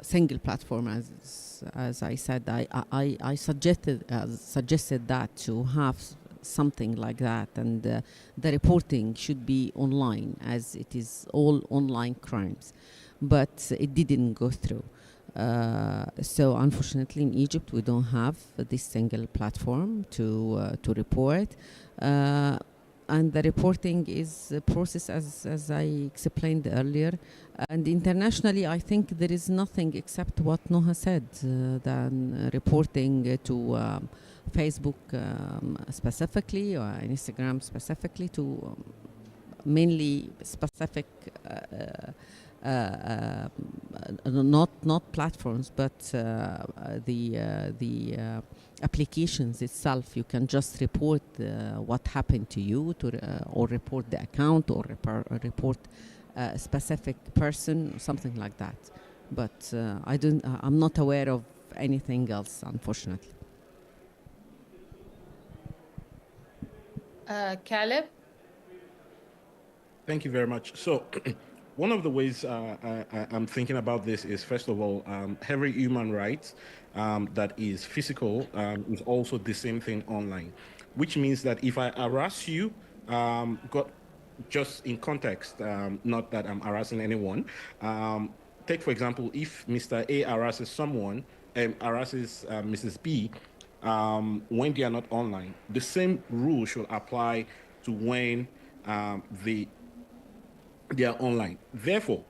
single platform. As I said, I suggested that to have something like that, and the reporting should be online, as it is all online crimes, but it didn't go through. So unfortunately in Egypt we don't have this single platform to report, and the reporting is a process as I explained earlier. And internationally, I think there is nothing except what Noha said, than reporting to Facebook specifically, or Instagram specifically, to mainly specific not platforms, but the applications itself. You can just report what happened to you, or report the account, or report a specific person, something like that. But I'm not aware of anything else, unfortunately. Caleb? Thank you very much. So one of the ways I'm thinking about this is, first of all, every human right that is physical is also the same thing online, which means that if I harass you, got just in context, not that I'm harassing anyone. Take, for example, if Mr. A harasses someone, harasses Mrs. B, when they are not online, the same rule should apply to when they are online. Therefore,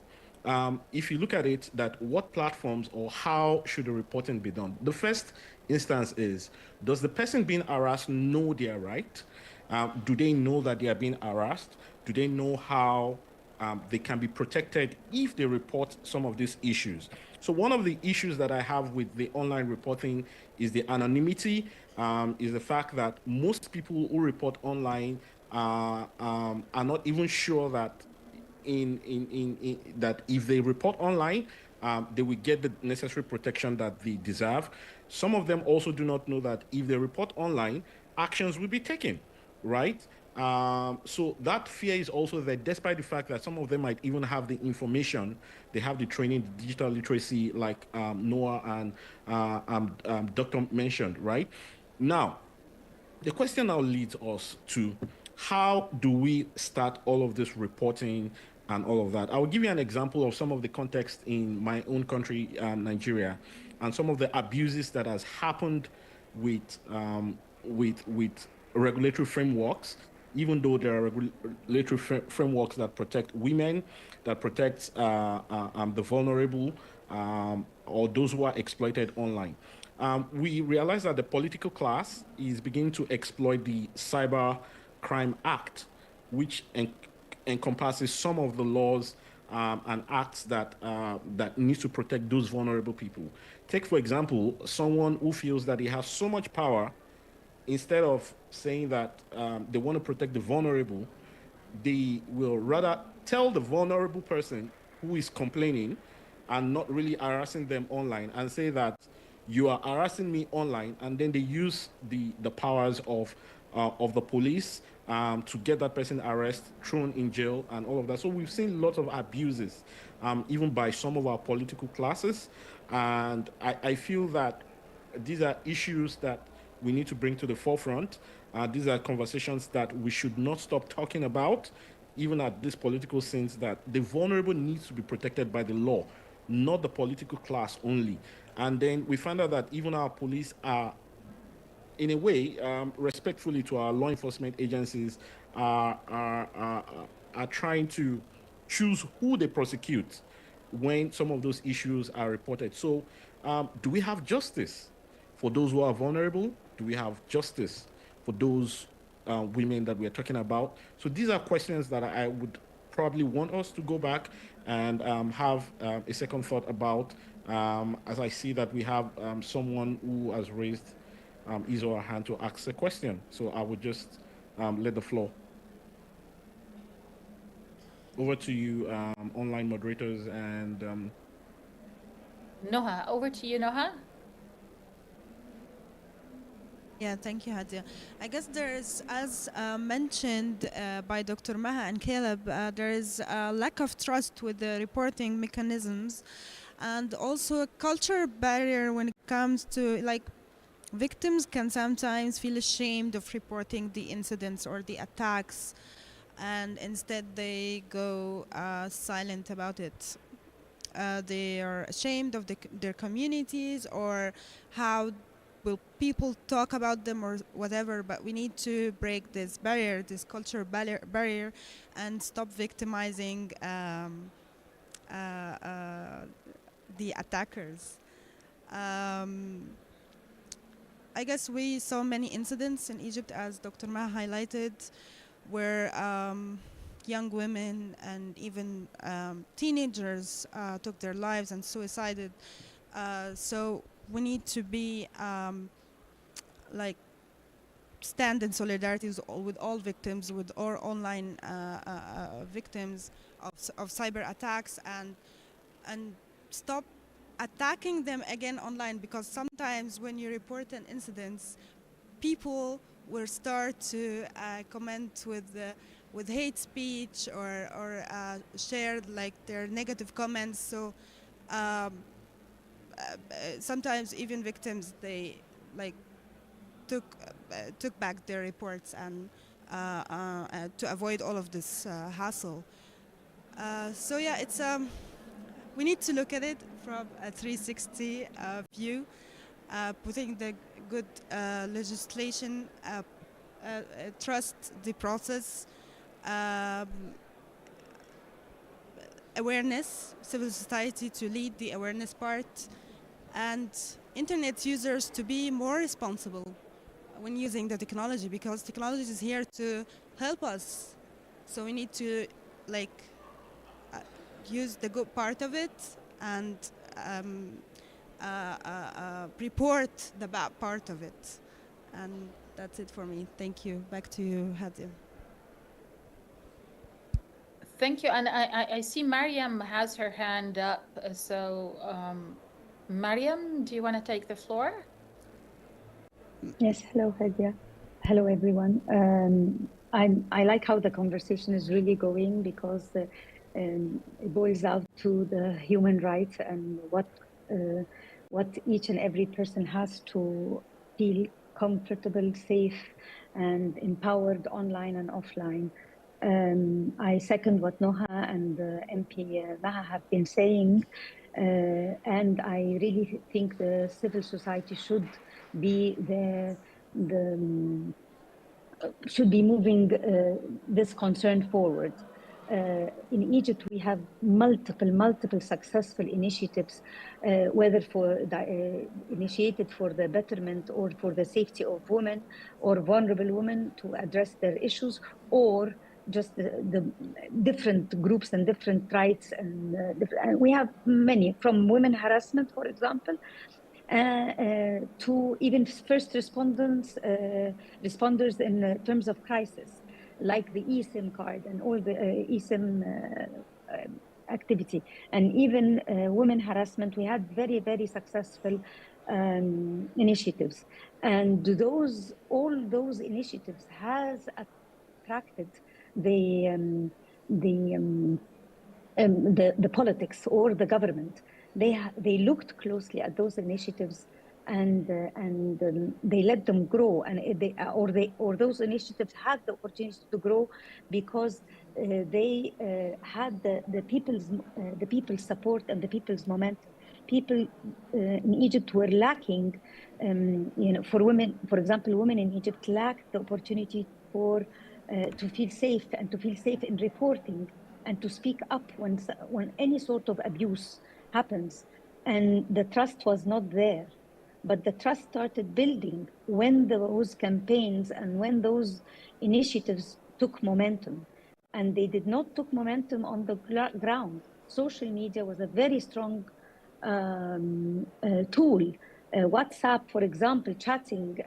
if you look at it, that what platforms or how should the reporting be done? The first instance is, does the person being harassed know they are right? Do they know that they are being harassed? Do they know how they can be protected if they report some of these issues? So one of the issues that I have with the online reporting is the anonymity, is the fact that most people who report online are not even sure that that if they report online, they will get the necessary protection that they deserve. Some of them also do not know that if they report online, actions will be taken, right? So that fear is also there, despite the fact that some of them might even have the information, they have the training, the digital literacy, like Noah and Dr. mentioned, right? Now, the question now leads us to, how do we start all of this reporting and all of that? I will give you an example of some of the context in my own country, Nigeria, and some of the abuses that has happened with regulatory frameworks. Even though there are regulatory frameworks that protect women, that protect the vulnerable, or those who are exploited online. We realize that the political class is beginning to exploit the Cyber Crime Act, which encompasses some of the laws and acts that needs to protect those vulnerable people. Take, for example, someone who feels that he has so much power, instead of saying that they want to protect the vulnerable, they will rather tell the vulnerable person who is complaining and not really harassing them online, and say that you are harassing me online, and then they use the powers of the police to get that person arrested, thrown in jail, and all of that. So we've seen lots of abuses, even by some of our political classes, and I feel that these are issues that we need to bring to the forefront. These are conversations that we should not stop talking about, even at this political sense, that the vulnerable needs to be protected by the law, not the political class only. And then we find out that even our police are, in a way, respectfully to our law enforcement agencies, are trying to choose who they prosecute when some of those issues are reported. So do we have justice for those who are vulnerable? Do we have justice for those women that we are talking about? So these are questions that I would probably want us to go back and have a second thought about, as I see that we have someone who has raised his or her hand to ask a question. So I would just let the floor over to you, online moderators, and Noha, over to you, Noha. Yeah, thank you, Hadia. I guess there's, as mentioned by Dr. Maha and Caleb, there is a lack of trust with the reporting mechanisms, and also a culture barrier when it comes to, like, victims can sometimes feel ashamed of reporting the incidents or the attacks, and instead they go silent about it. They are ashamed of their communities, or how will people talk about them, or whatever. But we need to break this barrier, this culture barrier, and stop victimizing the attackers. I guess we saw many incidents in Egypt, as Dr. Ma highlighted, where young women and even teenagers took their lives and suicided. So we need to be like stand in solidarity with all victims, with all online victims of cyber attacks, and stop attacking them again online, because sometimes when you report an incident, people will start to comment with with hate speech or shared like their negative comments. So sometimes even victims, they like took back their reports and to avoid all of this hassle. So yeah, it's we need to look at it from a 360 view, putting the good legislation, trust the process, awareness, civil society to lead the awareness part, and internet users to be more responsible when using the technology, because technology is here to help us. So we need to like use the good part of it and report the bad part of it. And that's it for me. Thank you. Back to you, Hadia. Thank you. And I see Mariam has her hand up. So, Mariam, do you want to take the floor? Yes, hello, Hadia. Hello, everyone. I like how the conversation is really going, because it boils out to the human rights and what each and every person has to feel comfortable, safe, and empowered online and offline. I second what Noha and MP Maha have been saying, and I really think the civil society should be should be moving this concern forward. In Egypt, we have multiple successful initiatives, whether initiated for the betterment or for the safety of women or vulnerable women to address their issues, or just the different groups and different rights. And we have many, from women harassment, for example, to even first responders in terms of crisis, like the eSIM card and all the eSIM activity. And even women harassment, we had very successful initiatives. And all those initiatives has attracted the politics or the government. They looked closely at those initiatives and they let them grow, and those initiatives had the opportunity to grow because they had the people's support and the people's momentum. People in Egypt were lacking, for women, for example, women in Egypt lacked the opportunity to feel safe and to feel safe in reporting and to speak up when any sort of abuse happens. And the trust was not there. But the trust started building when those campaigns and when those initiatives took momentum. And they did not took momentum on the ground. Social media was a very strong tool. WhatsApp, for example, chatting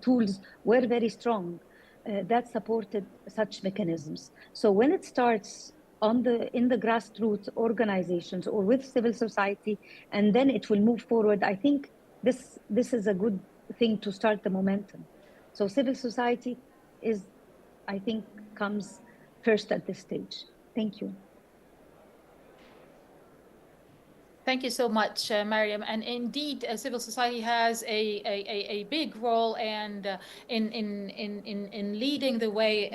tools were very strong. That supported such mechanisms. So when it starts in the grassroots organizations or with civil society, and then it will move forward, I think this is a good thing to start the momentum. So civil society I think, comes first at this stage. Thank you. Thank you so much, Mariam. And indeed, civil society has a big role and in leading the way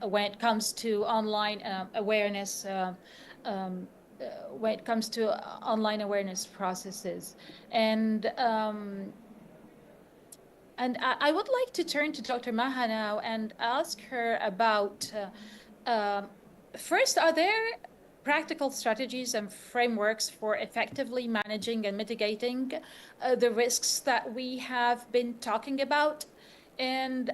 when it comes to online awareness. When it comes to online awareness processes, and I would like to turn to Dr. Maha now and ask her about first, are there practical strategies and frameworks for effectively managing and mitigating the risks that we have been talking about? And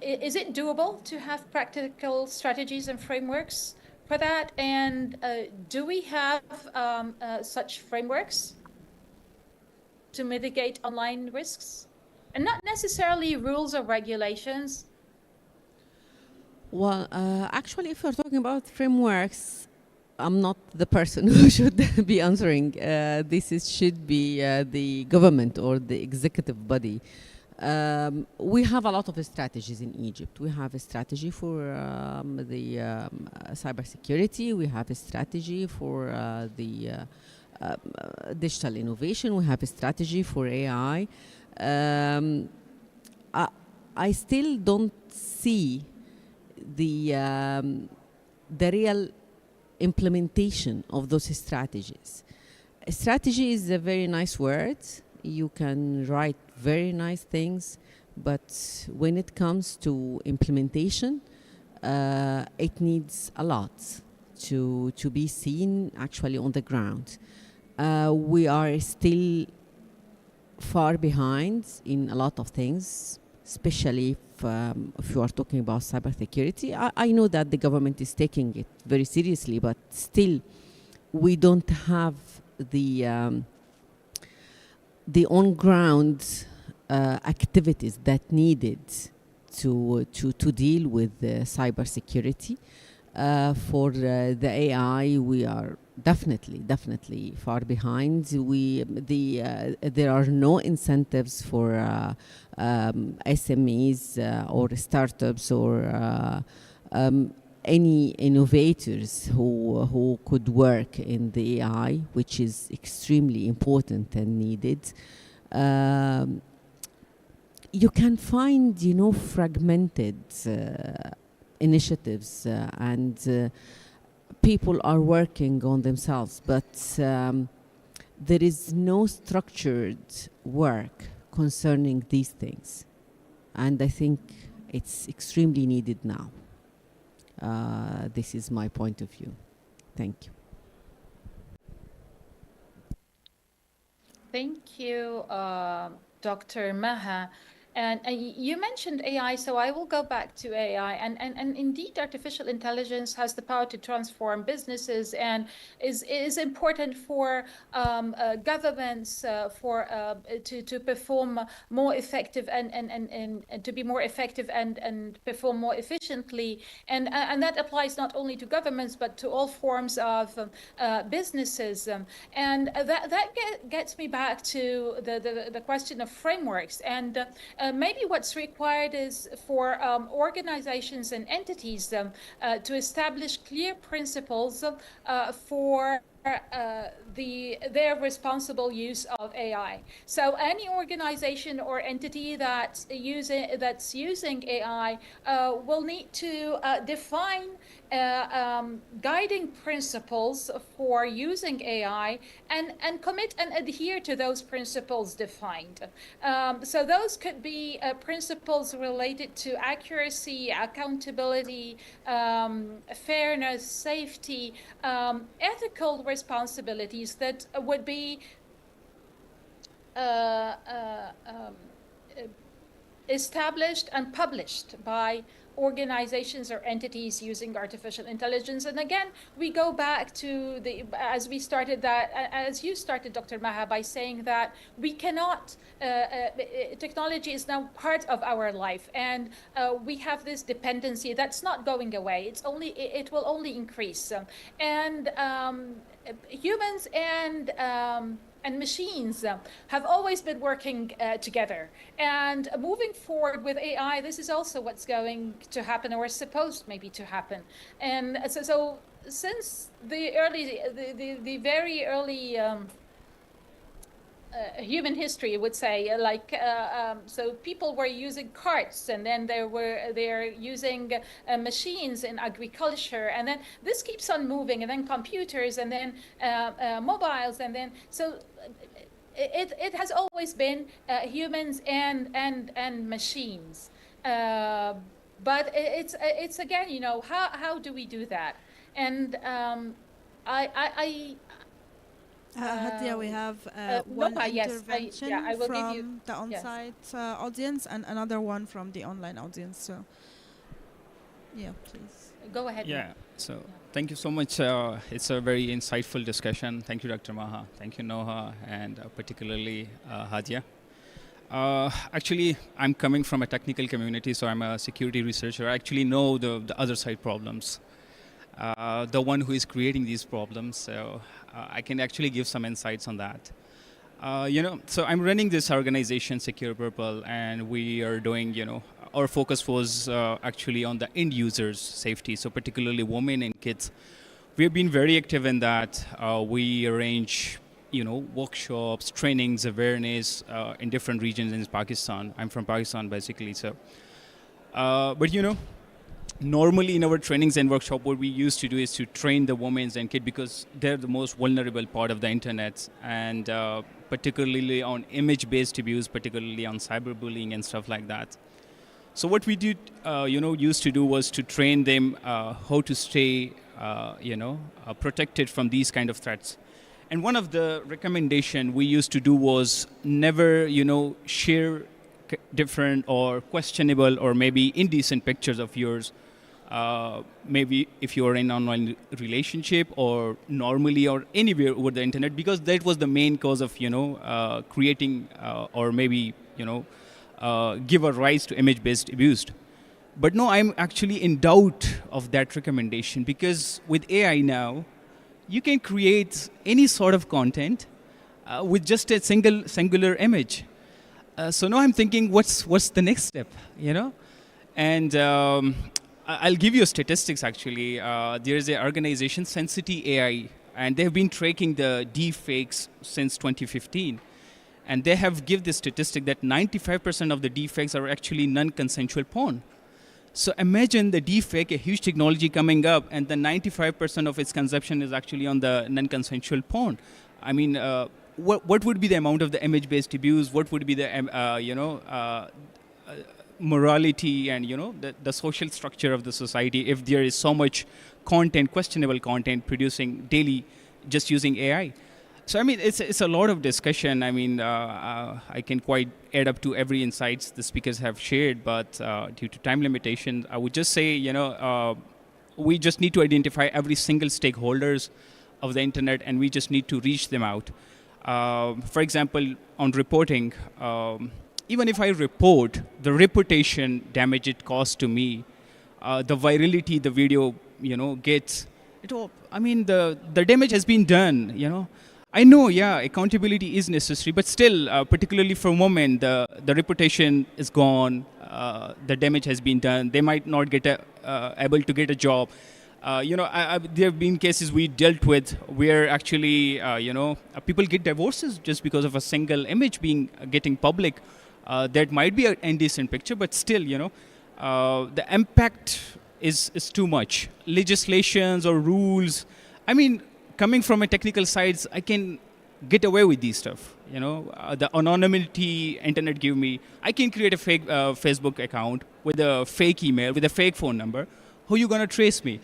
is it doable to have practical strategies and frameworks for that? And do we have such frameworks to mitigate online risks? And not necessarily rules or regulations. Well, actually, if we're talking about frameworks, I'm not the person who should be answering. Should be the government or the executive body. We have a lot of strategies in Egypt. We have a strategy for the cybersecurity. We have a strategy for the digital innovation. We have a strategy for AI. I still don't see the real implementation of those strategies. A strategy is a very nice word. You can write very nice things, but when it comes to implementation, it needs a lot to be seen actually on the ground. We are still far behind in a lot of things, especially if you are talking about cybersecurity. I know that the government is taking it very seriously, but still we don't have the on-ground activities that needed to deal with cybersecurity. For the AI, we are definitely far behind. There are no incentives for SMEs or startups or any innovators who could work in the AI, which is extremely important and needed. You can find, fragmented initiatives and people are working on themselves, but there is no structured work concerning these things. And I think it's extremely needed now. This is my point of view. Thank you. Thank you, Dr. Maha. And you mentioned AI, so I will go back to AI. And indeed, artificial intelligence has the power to transform businesses and is important for governments to perform more effective and to be more effective and perform more efficiently. And that applies not only to governments, but to all forms of businesses. And that gets me back to the question of frameworks. And maybe what's required is for organizations and entities to establish clear principles for their responsible use of AI. So any organization or entity that's using AI will need to define guiding principles for using AI and commit and adhere to those principles defined. So those could be principles related to accuracy, accountability, fairness, safety, ethical responsibilities that would be established and published by organizations or entities using artificial intelligence. And again, we go back to as you started, Dr. Maha, by saying that we cannot, technology is now part of our life, and we have this dependency that's not going away. It will only increase. And humans and machines have always been working together. And moving forward with AI, this is also what's going to happen, or is supposed maybe to happen. And so since the very early human history, would say, so people were using carts, and then they're using machines in agriculture, and then this keeps on moving, and then computers, and then mobiles, and then so it has always been humans and machines. But it's again, how do we do that? And Hadia, we have one intervention from the on-site audience and another one from the online audience. So, yeah, please. Go ahead. Yeah, so thank you so much. It's a very insightful discussion. Thank you, Dr. Maha. Thank you, Noha, and particularly Hadia. Actually, I'm coming from a technical community, so I'm a security researcher. I actually know the other side problems. The one who is creating these problems, so I can actually give some insights on that. So I'm running this organization, Secure Purple, and we are doing, our focus was actually on the end users' safety, so particularly women and kids. We have been very active in that. We arrange, workshops, trainings, awareness in different regions in Pakistan. I'm from Pakistan, basically. So, but normally in our trainings and workshop, what we used to do is to train the women and kids because they're the most vulnerable part of the internet, and particularly on image-based abuse, particularly on cyberbullying and stuff like that. So what we did, used to do was to train them how to stay, protected from these kind of threats. And one of the recommendation we used to do was never, share different or questionable or maybe indecent pictures of yours. Maybe if you are in an online relationship or normally or anywhere over the internet, because that was the main cause of, creating or maybe, give a rise to image-based abuse. But no, I'm actually in doubt of that recommendation because with AI now, you can create any sort of content with just a singular image. So now I'm thinking, what's the next step, And I'll give you statistics actually. There is an organization, Sensity AI, and they've been tracking the deepfakes since 2015. And they have give the statistic that 95% of the deepfakes are actually non-consensual porn. So imagine the deepfake, a huge technology coming up, and the 95% of its consumption is actually on the non-consensual porn. I mean, what would be the amount of the image-based abuse? What would be the morality and the social structure of the society if there is so much content, questionable content, producing daily, just using AI? So I mean, it's a lot of discussion. I mean, I can quite add up to every insights the speakers have shared, but due to time limitations, I would just say, we just need to identify every single stakeholders of the internet, and we just need to reach them out. For example, on reporting, even if I report, the reputation damage it caused to me, the virality the video, gets, I mean, the damage has been done, I know, yeah, accountability is necessary, but still, particularly for women, the reputation is gone, the damage has been done. They might not get able to get a job. There have been cases we dealt with where actually, people get divorces just because of a single image getting public. That might be an indecent picture, but still, the impact is too much. Legislations or rules, I mean, coming from a technical sides, I can get away with these stuff. The anonymity internet give me, I can create a fake Facebook account with a fake email, with a fake phone number. Who are you going to trace me?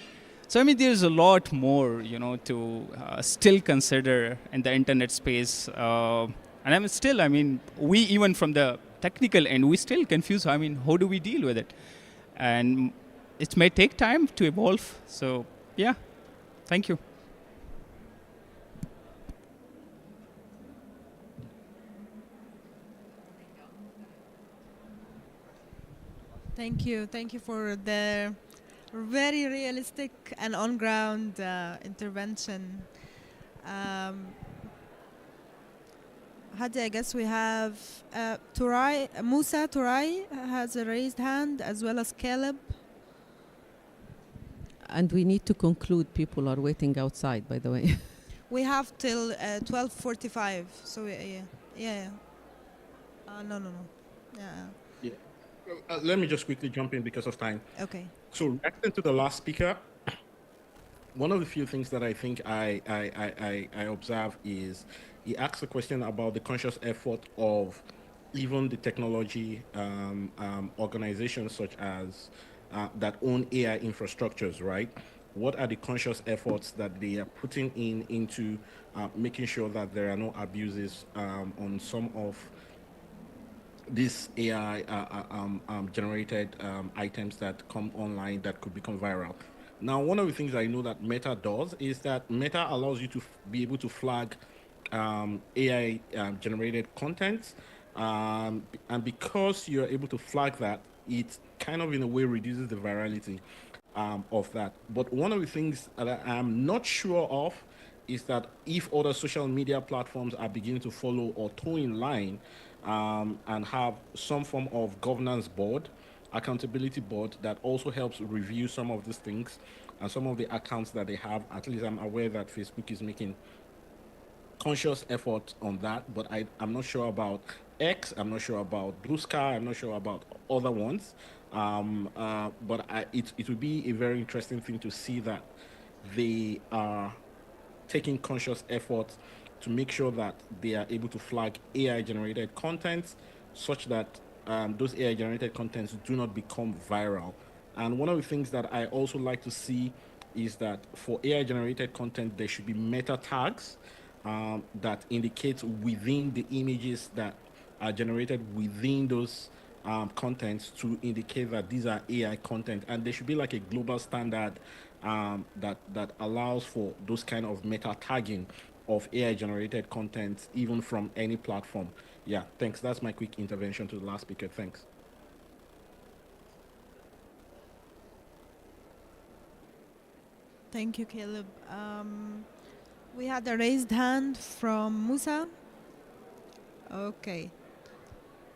So, I mean, there's a lot more, to still consider in the internet space. And we even from the technical end, we still confuse, how do we deal with it? And it may take time to evolve. So, yeah, thank you. Thank you. Thank you for the very realistic and on-ground intervention. Hadi, I guess we have Musa Turai has a raised hand, as well as Caleb. And we need to conclude. People are waiting outside, by the way. We have till 12:45. So yeah. No. Yeah. Let me just quickly jump in because of time. Okay. So reacting to the last speaker, one of the few things that I think I observe is he asked a question about the conscious effort of even the technology organizations such as that own AI infrastructures, right? What are the conscious efforts that they are putting into making sure that there are no abuses on some of these AI generated items that come online that could become viral? Now, one of the things I know that Meta does is that Meta allows you to be able to flag AI generated content. And because you're able to flag that, it kind of in a way reduces the virality of that. But one of the things that I'm not sure of is that if other social media platforms are beginning to follow or toe in line and have some form of governance board, accountability board that also helps review some of these things and some of the accounts that they have, at least I'm aware that Facebook is making conscious effort on that, but I'm not sure about X, I'm not sure about Blue Sky, I'm not sure about other ones. But it would be a very interesting thing to see that they are taking conscious effort to make sure that they are able to flag AI generated content such that those AI generated contents do not become viral. And one of the things that I also like to see is that for AI generated content, there should be meta tags that indicate within the images that are generated within those contents to indicate that these are AI content, and there should be like a global standard that allows for those kind of meta tagging of AI generated content even from any platform. Yeah, thanks. That's my quick intervention to the last speaker. Thanks. Thank you, Caleb. We had a raised hand from Musa. Okay.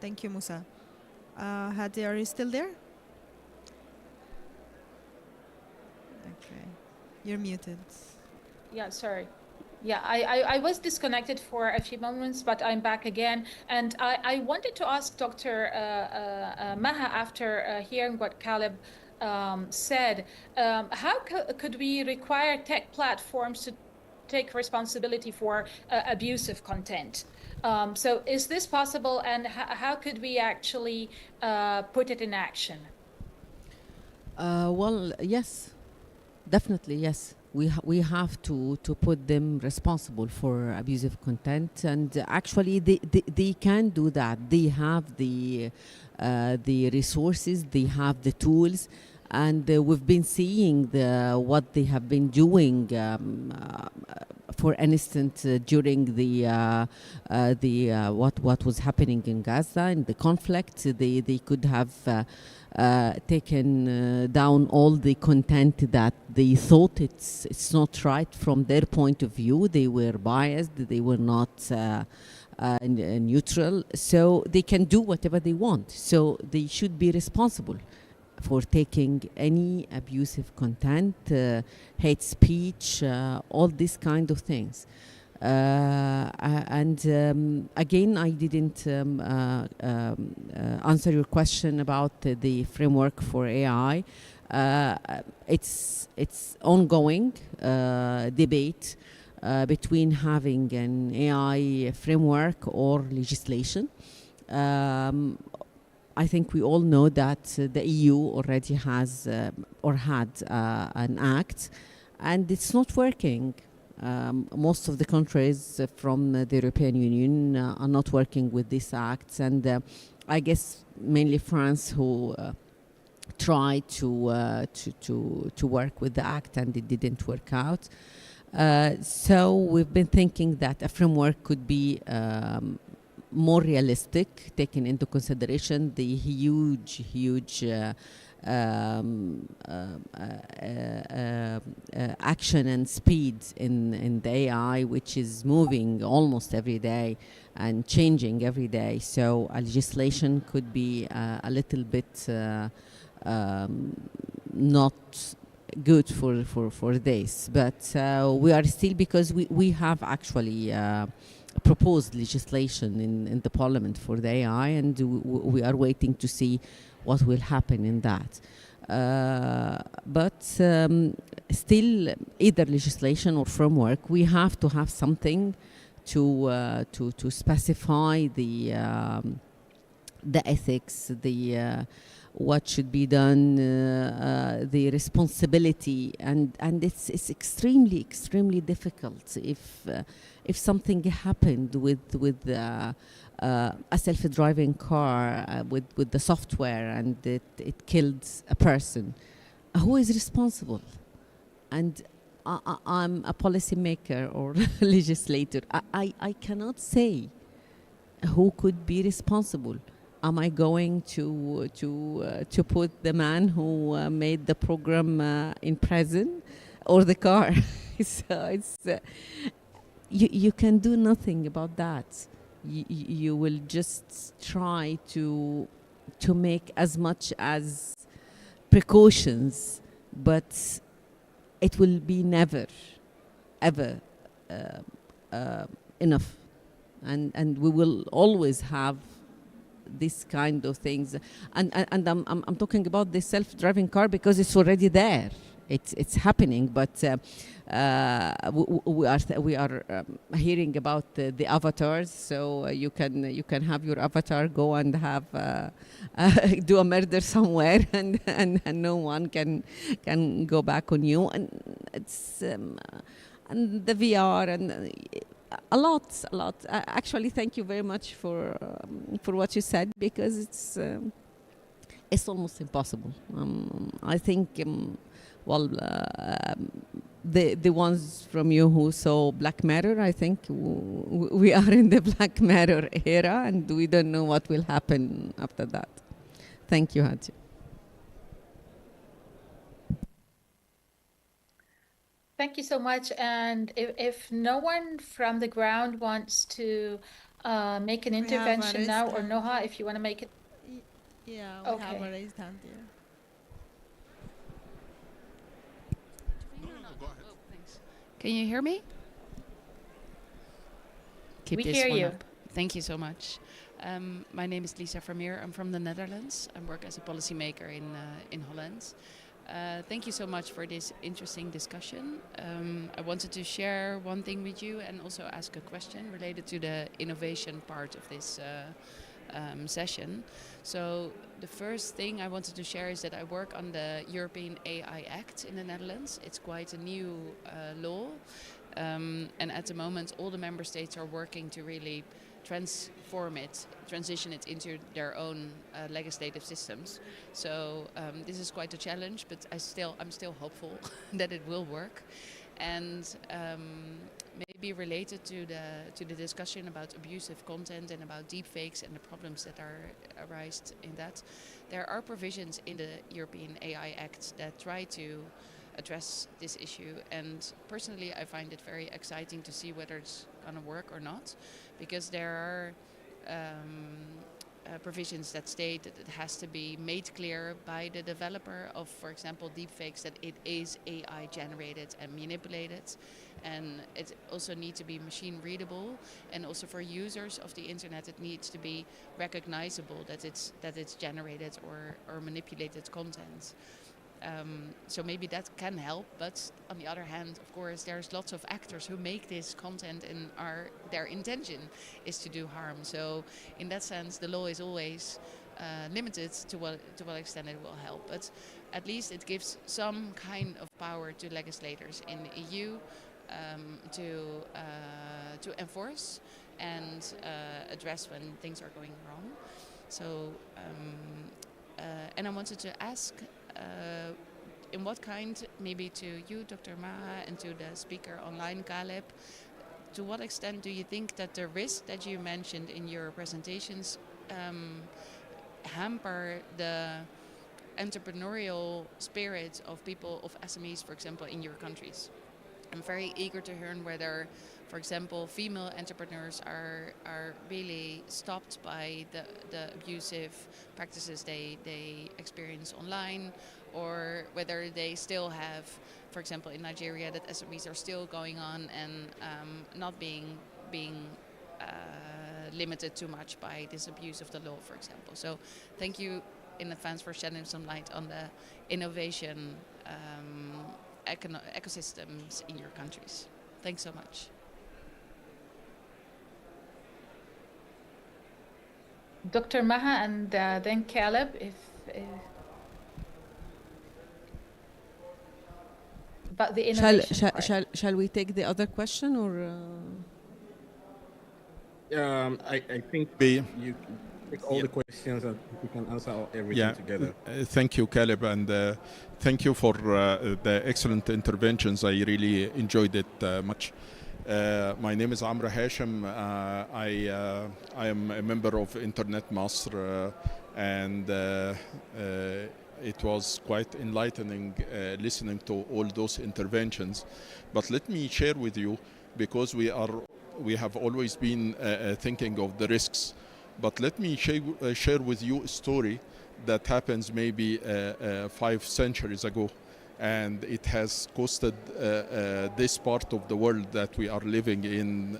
Thank you, Musa. Hadi, are you still there? Okay. You're muted. Yeah, sorry. Yeah, I was disconnected for a few moments, but I'm back again. And I wanted to ask Dr. Maha, after hearing what Caleb said, how could we require tech platforms to take responsibility for abusive content? So is this possible, and how could we actually put it in action? Well, yes, definitely, yes. We have to put them responsible for abusive content, and actually they can do that. They have the resources, they have the tools, and we've been seeing what they have been doing. For instance, during the what was happening in Gaza in the conflict, they could have taken down all the content that they thought it's not right from their point of view. They were biased. They were not neutral. So they can do whatever they want. So they should be responsible for taking any abusive content, hate speech, all these kind of things. And again, I didn't answer your question about the framework for AI. It's ongoing debate between having an AI framework or legislation. I think we all know that the EU already has or had an act, and it's not working. Most of the countries from the European Union are not working with these acts, and I guess mainly France who tried to work with the act, and it didn't work out. So we've been thinking that a framework could be more realistic, taking into consideration the huge action and speed in the AI, which is moving almost every day and changing every day. So a legislation could be a little bit not good for this, but we are still, because we have actually proposed legislation in the parliament for the AI, and we are waiting to see what will happen in that. But still, either legislation or framework, we have to have something to specify the ethics, what should be done, the responsibility, and it's extremely difficult if something happened with a self-driving car with the software and it killed a person. Who is responsible? And I'm a policymaker or legislator. I cannot say who could be responsible. Am I going to put the man who made the program in prison, or the car? So it's you can do nothing about that. You will just try to make as much as precautions, but it will be never, ever enough, and we will always have this kind of things. And I'm talking about the self-driving car because it's already there. It's happening, but we are hearing about the avatars. So you can have your avatar go and have do a murder somewhere, and no one can go back on you. And it's and the VR and a lot. Actually, thank you very much for what you said, because it's almost impossible. I think. The ones from you who saw Black Mirror, I think we are in the Black Mirror era, and we don't know what will happen after that. Thank you, Hadi. Thank you so much. And if no one from the ground wants to make an intervention now, or Noha, if you want to make it. Yeah, we have a Okay. raised hand here. Can you hear me? Keep We this hear one you. up. Thank you so much. My name is Lisa Vermeer. I'm from the Netherlands. I work as a policymaker in Holland. Thank you so much for this interesting discussion. I wanted to share one thing with you and also ask a question related to the innovation part of this session. So the first thing I wanted to share is that I work on the European AI Act in the Netherlands. It's quite a new law, and at the moment all the member states are working to really transition it into their own legislative systems. So this is quite a challenge, but I'm still hopeful that it will work. And maybe related to the discussion about abusive content and about deepfakes and the problems that arise in that, there are provisions in the European AI Act that try to address this issue. And personally, I find it very exciting to see whether it's going to work or not, because there are provisions that state that it has to be made clear by the developer of, for example, deepfakes, that it is AI generated and manipulated, and it also needs to be machine readable, and also for users of the internet it needs to be recognizable that it's generated or manipulated content. So maybe that can help, but on the other hand, of course, there's lots of actors who make this content and their intention is to do harm. So in that sense, the law is always limited to what extent it will help. But at least it gives some kind of power to legislators in the EU to enforce and address when things are going wrong. So, and I wanted to ask, in what kind, maybe to you, Dr. Maha, and to the speaker online, Caleb, to what extent do you think that the risk that you mentioned in your presentations hamper the entrepreneurial spirit of people, of SMEs, for example, in your countries? I'm very eager to learn whether, for example, female entrepreneurs are really stopped by the abusive practices they experience online, or whether they still have, for example, in Nigeria, that SMEs are still going on and not being limited too much by this abuse of the law, for example. So thank you in advance for shedding some light on the innovation ecosystems in your countries. Thanks so much. Dr. Maha and then Caleb, if about the innovation part. Shall we take the other question, or? I think you take all the questions and we can answer everything together. Thank you, Caleb, and thank you for the excellent interventions. I really enjoyed it much. My name is Amra Hashim. I am a member of Internet Masr, and it was quite enlightening listening to all those interventions. But let me share with you, because we have always been thinking of the risks. But let me share with you a story that happens maybe 5 centuries ago, and it has costed this part of the world that we are living in,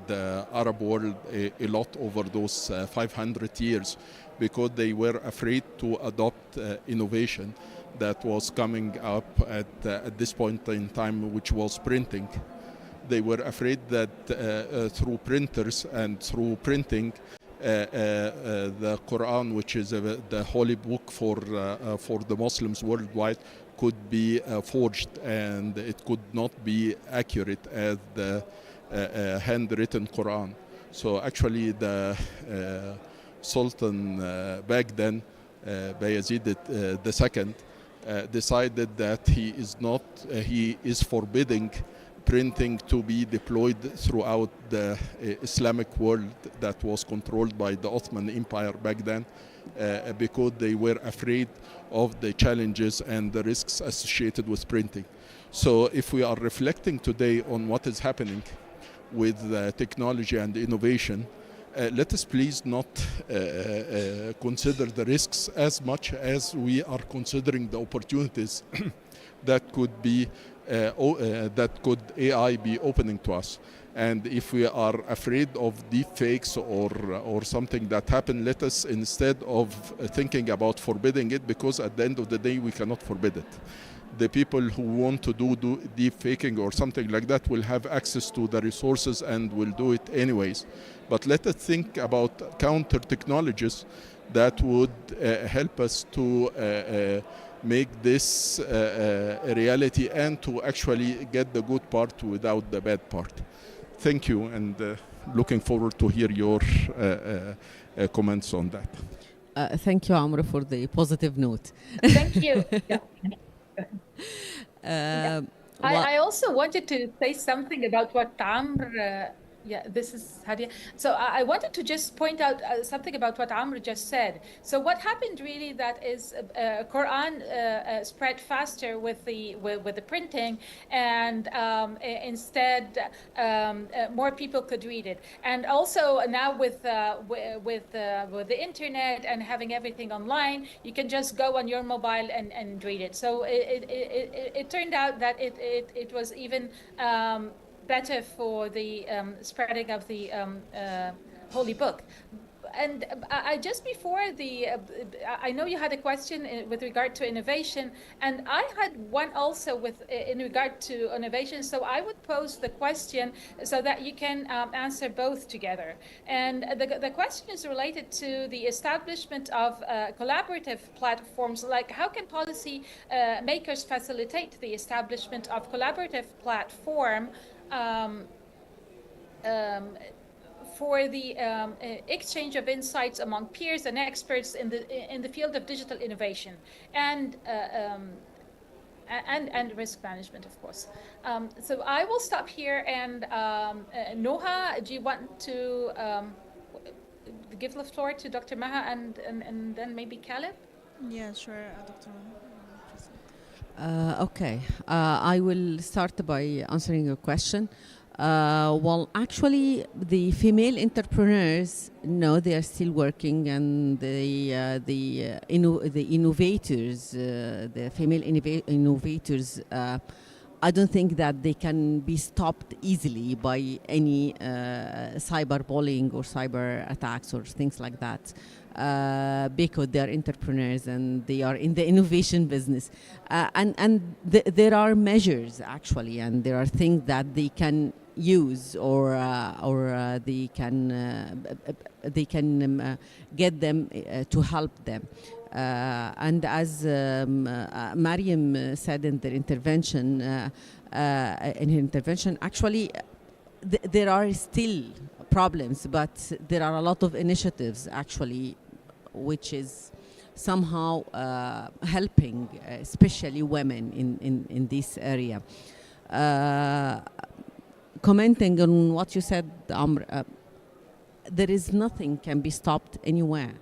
the Arab world, a lot over those 500 years, because they were afraid to adopt innovation that was coming up at this point in time, which was printing. They were afraid that through printers and through printing, the Quran, which is the holy book for the Muslims worldwide, could be forged, and it could not be accurate as the handwritten Quran. So actually the Sultan back then, Bayezid II, decided that he is forbidding printing to be deployed throughout the Islamic world that was controlled by the Ottoman Empire back then, because they were afraid of the challenges and the risks associated with printing. So if we are reflecting today on what is happening with technology and innovation, let us please not consider the risks as much as we are considering the opportunities that could be that could AI be opening to us. And if we are afraid of deep fakes or something that happened, let us, instead of thinking about forbidding it, because at the end of the day we cannot forbid it. The people who want to do deep faking or something like that will have access to the resources and will do it anyways. But let us think about counter technologies that would help us to make this a reality and to actually get the good part without the bad part. Thank you, and looking forward to hear your comments on that. Thank you, Amr, for the positive note. Thank you. I also wanted to say something about what Amr this is Hadia. So I wanted to just point out something about what Amr just said. So what happened really that is Quran spread faster with the printing, and instead more people could read it. And also now with the internet and having everything online, you can just go on your mobile and read it. So it turned out that it was even better for the spreading of the holy book. And I just before I know you had a question with regard to innovation, and I had one also in regard to innovation. So I would pose the question so that you can answer both together. And the question is related to the establishment of collaborative platforms. Like, how can policy makers facilitate the establishment of collaborative platform for the exchange of insights among peers and experts in the field of digital innovation and risk management, of course. So I will stop here. And Noha, do you want to give the floor to Dr. Maha and then maybe Caleb? Yeah, sure, Dr. Okay, I will start by answering your question. Well, actually, the female entrepreneurs, no, they are still working, and the innovators, the female innovators, I don't think that they can be stopped easily by any cyberbullying or cyber attacks or things like that. Because they are entrepreneurs and they are in the innovation business, and there are measures actually, and there are things that they can use or they can get them to help them. And as Mariam said in her intervention, actually there are still problems, but there are a lot of initiatives actually which is somehow helping especially women in this area. Commenting on what you said, Amr, there is nothing can be stopped anywhere.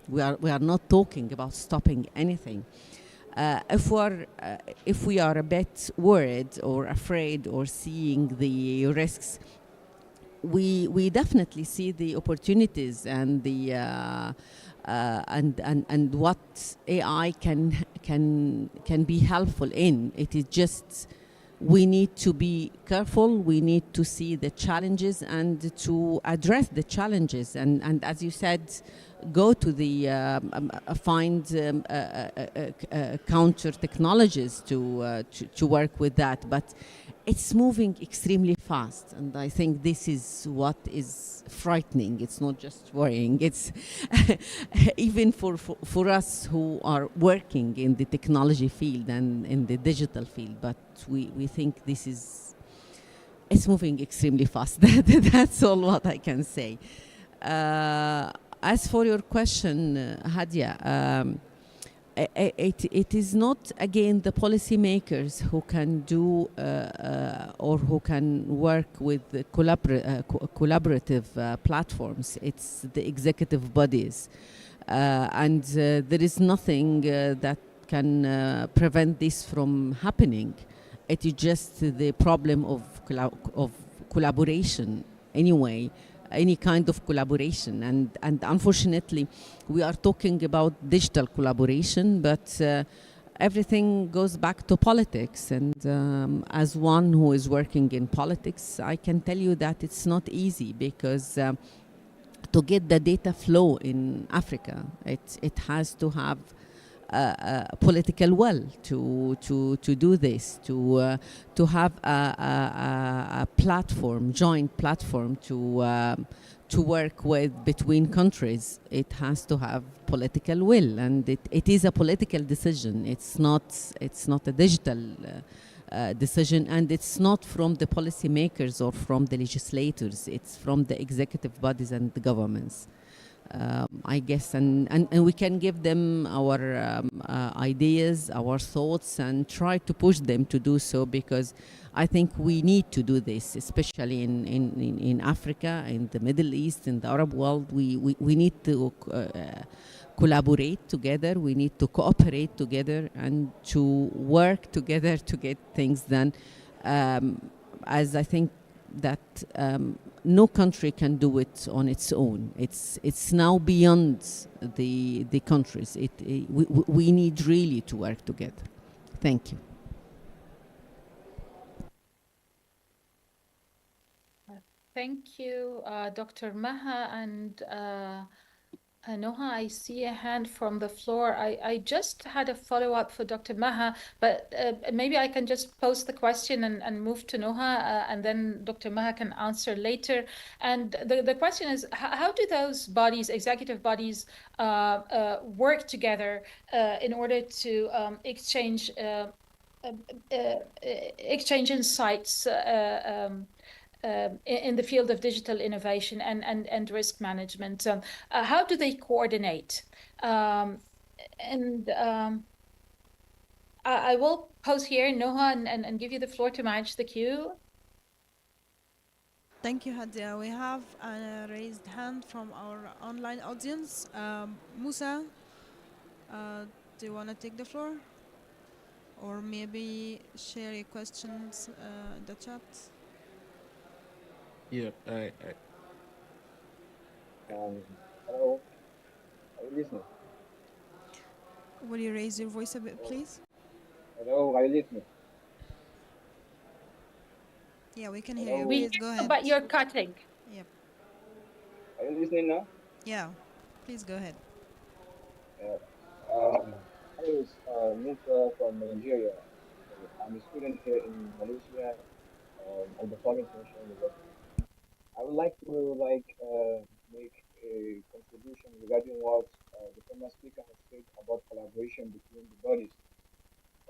We are not talking about stopping anything. If we are a bit worried or afraid or seeing the risks, we definitely see the opportunities and the and what AI can be helpful in. It is just we need to be careful. We need to see the challenges and to address the challenges. And as you said, go to the find counter technologies to work with that. But it's moving extremely fast, and I think this is what is frightening. It's not just worrying. It's even for us who are working in the technology field and in the digital field, but we think it's moving extremely fast. That's all what I can say. As for your question, Hadia, it is not again the policymakers who can do or who can work with the collaborative platforms. It's the executive bodies, and there is nothing that can prevent this from happening. It is just the problem of collaboration anyway, any kind of collaboration. And unfortunately, we are talking about digital collaboration, but everything goes back to politics. And as one who is working in politics, I can tell you that it's not easy because to get the data flow in Africa, it has to have political will to do this, to have a platform, joint platform to work with between countries. It has to have political will, and it is a political decision. It's not a digital decision, and it's not from the policymakers or from the legislators. It's from the executive bodies and the governments. I guess, and we can give them our ideas, our thoughts, and try to push them to do so, because I think we need to do this, especially in Africa, in the Middle East, in the Arab world. We need to collaborate together. We need to cooperate together and to work together to get things done. As I think that no country can do it on its own. It's now beyond the countries. We need really to work together. Thank you. Thank you, Dr. Maha and Noha. I see a hand from the floor. I just had a follow-up for Dr. Maha, but maybe I can just post the question and move to Noha, and then Dr. Maha can answer later. And the question is, how do those bodies, executive bodies, work together in order to exchange insights in the field of digital innovation and risk management? How do they coordinate? I will pause here, Noha, and give you the floor to manage the queue. Thank you, Hadia. We have a raised hand from our online audience. Musa, do you want to take the floor? Or maybe share your questions in the chat? Yeah, hello, are you listening? Will you raise your voice a bit, please? Hello, are you listening? Yeah, we can hear you. We Please go hear you, ahead. but you're cutting. Yep. Are you listening now? Yeah, please go ahead. My name is Musa from Nigeria. I'm a student here in Malaysia at the Foreign International University. I would like to make a contribution regarding what the former speaker has said about collaboration between the bodies.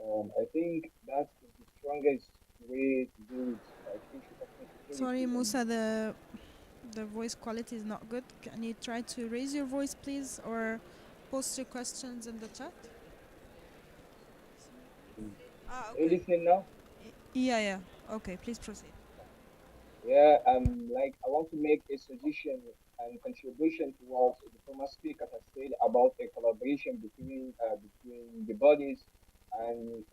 I think that is the strongest way to do it, like issues of insecurity. Sorry, Musa, the voice quality is not good. Can you try to raise your voice, please, or post your questions in the chat? Are you listening now? Yeah. Okay, please proceed. Yeah, I want to make a suggestion and contribution to what the former speaker has said about a collaboration between the bodies and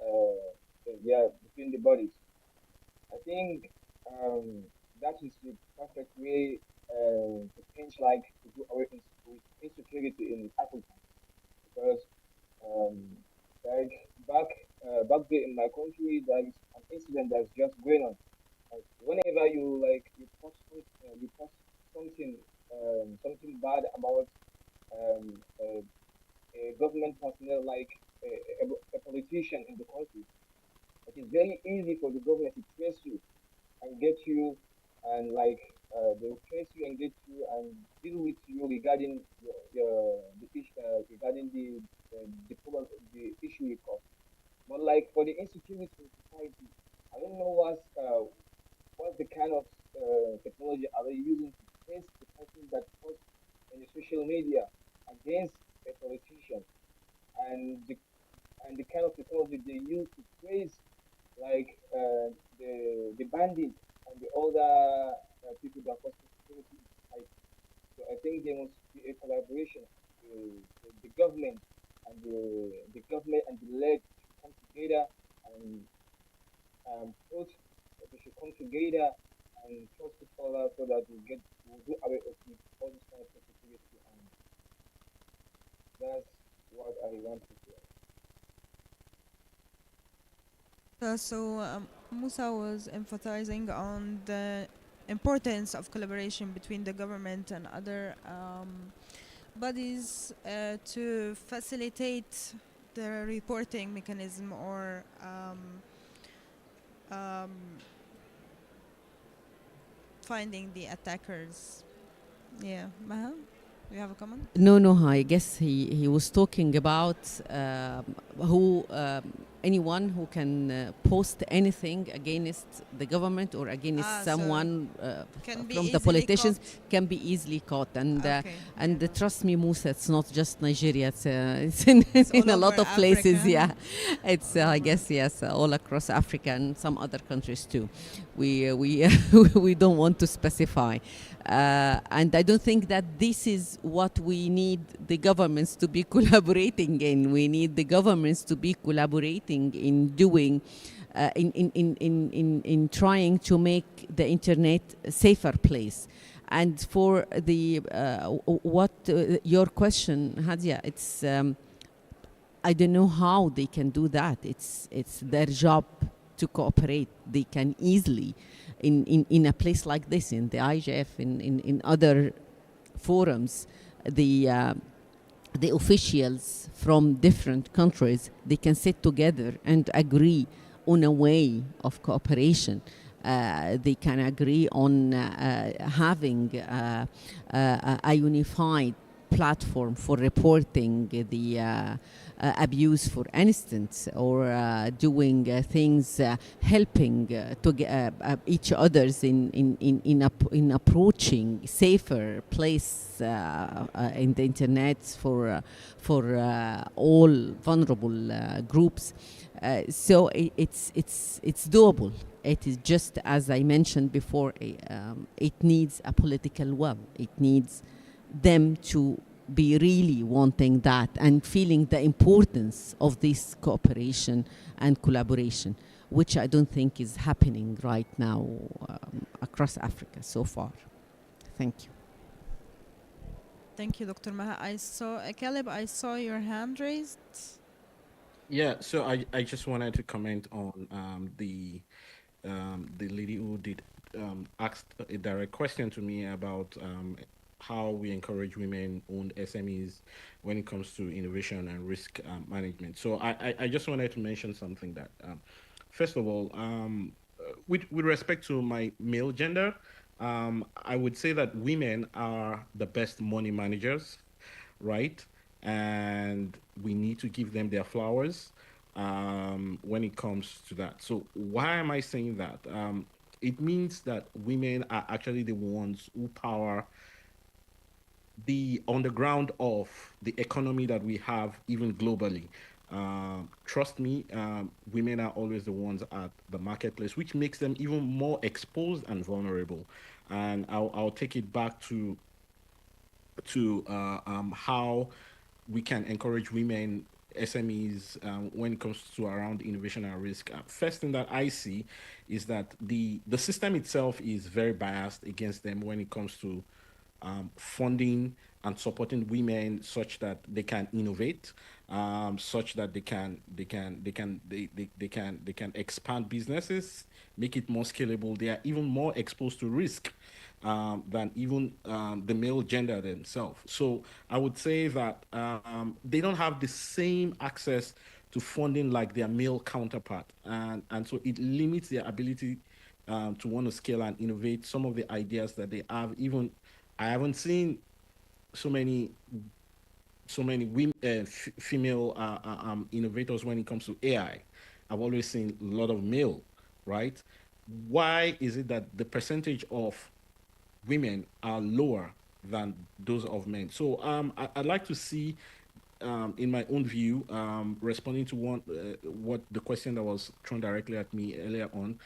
yeah, between the bodies. I think that is the perfect way to change, like to do away with insecurity in Africa, because um, like back there in my country, there is an incident that's just going on. Like whenever you post something something bad about a government personnel, like a politician in the country, it is very easy for the government to trace you and get you, and like they will trace you and get you and deal with you regarding regarding the issue you caused. But like for the insecurity in society, I don't know what's the kind of technology are they using to trace the person that posts in the social media against a politician, and the kind of technology they use to trace, like the bandits and the other people that cause insecurity in society. So I think there must be a collaboration. The government and the government and the leg should come together and both they should come together and trust each other so that we'll do away with all this kind of insecurity, and that's what I want to say. Musa was emphasizing on the importance of collaboration between the government and other bodies to facilitate the reporting mechanism or um, finding the attackers. Yeah, Maha, you have a comment? No, I guess he was talking about who anyone who can post anything against the government or against someone from the politicians can be easily caught. And trust me, Musa, it's not just Nigeria. It's in a lot of places. Yeah, it's I guess yes, all across Africa and some other countries too. We we don't want to specify. And I don't think that this is what we need the governments to be collaborating in. We need the governments to be collaborating in doing, in trying to make the internet a safer place. And for the your question, Hadia, it's I don't know how they can do that. It's their job to cooperate. They can easily, in a place like this, in the IGF, in other forums, the officials from different countries, they can sit together and agree on a way of cooperation. They can agree on having a unified platform for reporting the abuse, for instance, or doing things, helping to each others in approaching safer place in the internet for all vulnerable groups. So it's doable. It is just as I mentioned before. It needs a political will. It needs them to be really wanting that and feeling the importance of this cooperation and collaboration, which I don't think is happening right now across Africa so far. Thank you. Thank you, Dr. Maha. Caleb, I saw your hand raised. Yeah, so I just wanted to comment on the lady who did asked a direct question to me about how we encourage women-owned SMEs when it comes to innovation and risk management. So I just wanted to mention something that, first of all, with respect to my male gender, I would say that women are the best money managers, right? And we need to give them their flowers when it comes to that. So why am I saying that? It means that women are actually the ones who power the underground of the economy that we have, even globally. Trust me, women are always the ones at the marketplace, which makes them even more exposed and vulnerable. And I'll take it back to how we can encourage women SMEs when it comes to around innovation and risk. First thing that I see is that the system itself is very biased against them when it comes to funding and supporting women such that they can innovate, such that they can expand businesses, make it more scalable. They are even more exposed to risk than even the male gender themselves. So I would say that they don't have the same access to funding like their male counterpart, and so it limits their ability to want to scale and innovate some of the ideas that they have. Even I haven't seen so many women, female innovators when it comes to AI. I've always seen a lot of male, right? Why is it that the percentage of women are lower than those of men? So I'd like to see, in my own view, responding to what the question that was thrown directly at me earlier on,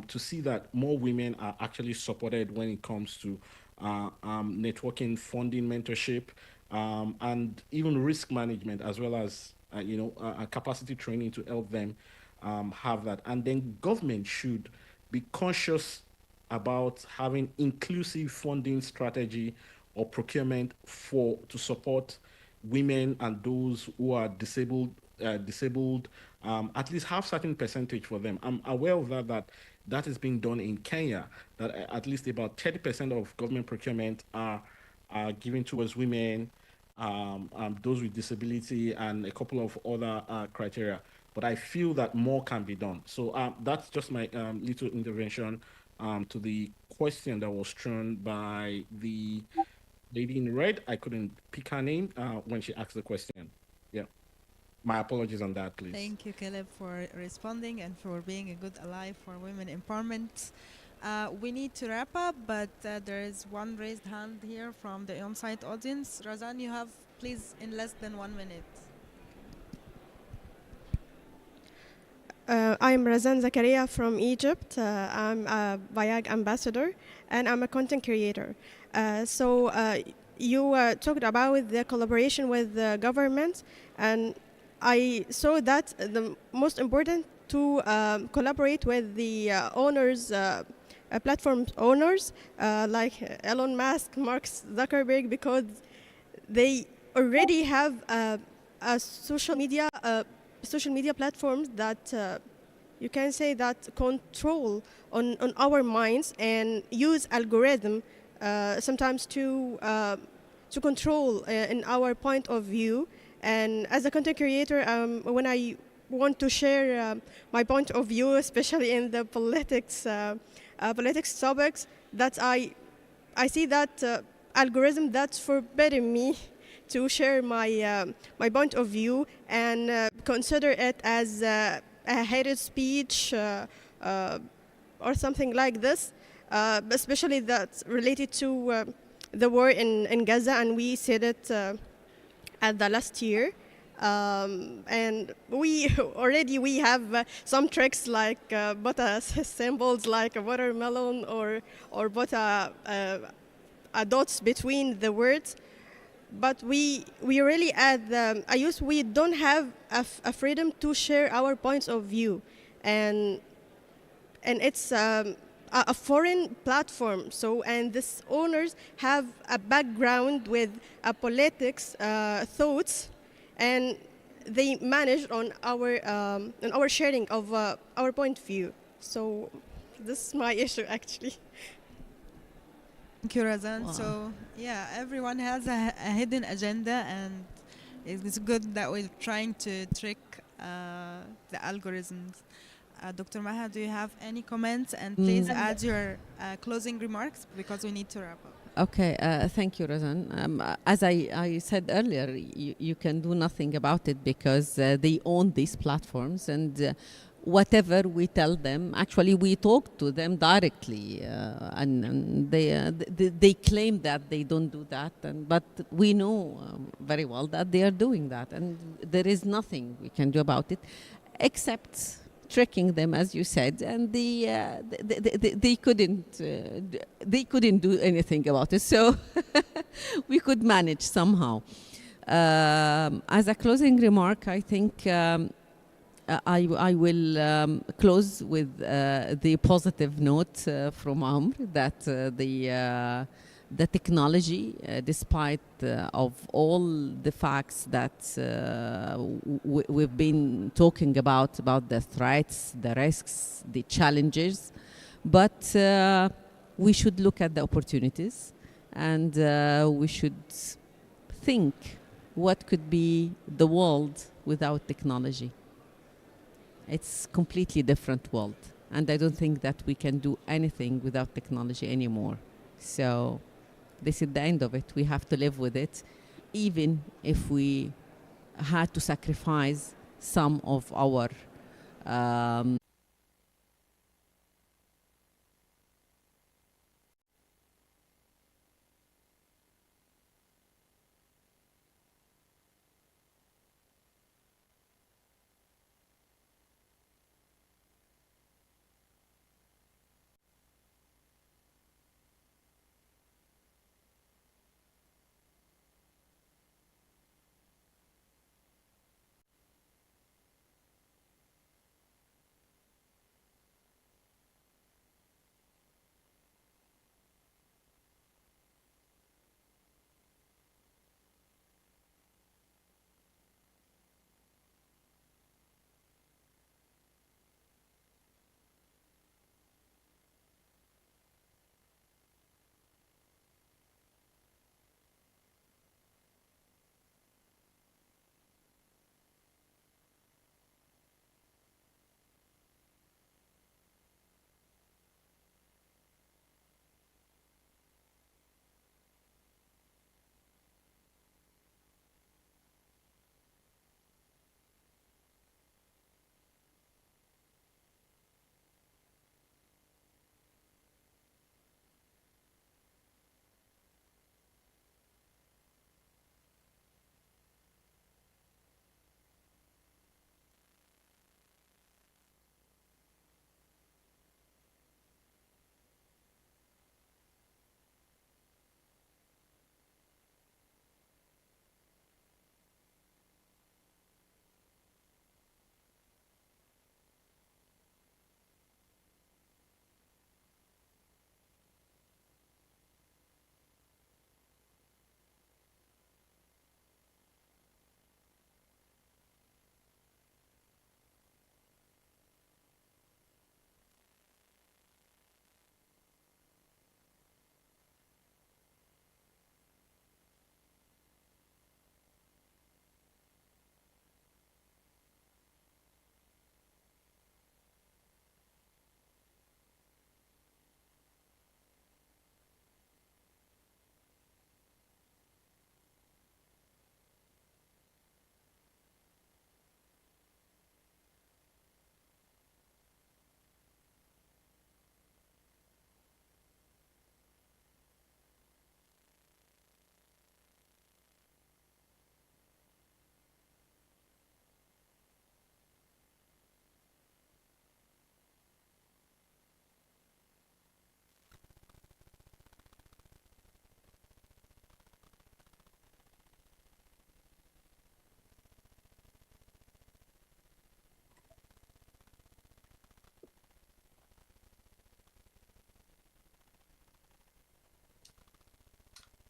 to see that more women are actually supported when it comes to networking, funding, mentorship, and even risk management, as well as capacity training to help them have that. And then government should be conscious about having inclusive funding strategy or procurement to support women and those who are disabled, at least have certain percentage for them. I'm aware of that is being done in Kenya, that at least about 30% of government procurement are given towards women, those with disability, and a couple of other criteria. But I feel that more can be done. So that's just my little intervention to the question that was thrown by the lady in red. I couldn't pick her name when she asked the question. Yeah. My apologies on that, please. Thank you, Caleb, for responding and for being a good ally for women empowerment. We need to wrap up, but there is one raised hand here from the on-site audience. Razan, you have, please, in less than 1 minute. I'm Razan Zakaria from Egypt. I'm a VIAG ambassador, and I'm a content creator. So you talked about the collaboration with the government, and I saw that the most important to collaborate with the owners, platform owners like Elon Musk, Mark Zuckerberg, because they already have a social media platforms that you can say that control on our minds and use algorithm sometimes to control in our point of view. And as a content creator, when I want to share my point of view, especially in the politics topics, that I see that algorithm that's forbidding me to share my point of view and consider it as a hated speech or something like this, especially that's related to the war in Gaza, and we said it at the last year. And we have some tricks like put symbols like a watermelon or put dots between the words. But we really we don't have a freedom to share our points of view, and it's a foreign platform. So, and these owners have a background with politics thoughts, and they manage on our sharing of our point of view. So this is my issue actually. Thank you, Razan. Wow. So yeah, everyone has a hidden agenda, and it's good that we're trying to trick the algorithms. Dr. Maha, do you have any comments? And please add your closing remarks because we need to wrap up. Okay, thank you, Razan. As I said earlier, you can do nothing about it because they own these platforms, and whatever we tell them, actually we talk to them directly, and they claim that they don't do that, but we know very well that they are doing that, and there is nothing we can do about it except tricking them, as you said, and they couldn't do anything about it. So we could manage somehow. As a closing remark, I think I will close with the positive note from Amr that the technology, despite of all the facts that we've been talking about the threats, the risks, the challenges, but we should look at the opportunities, and we should think what could be the world without technology. It's completely different world, and I don't think that we can do anything without technology anymore. So this is the end of it. We have to live with it, even if we had to sacrifice some of our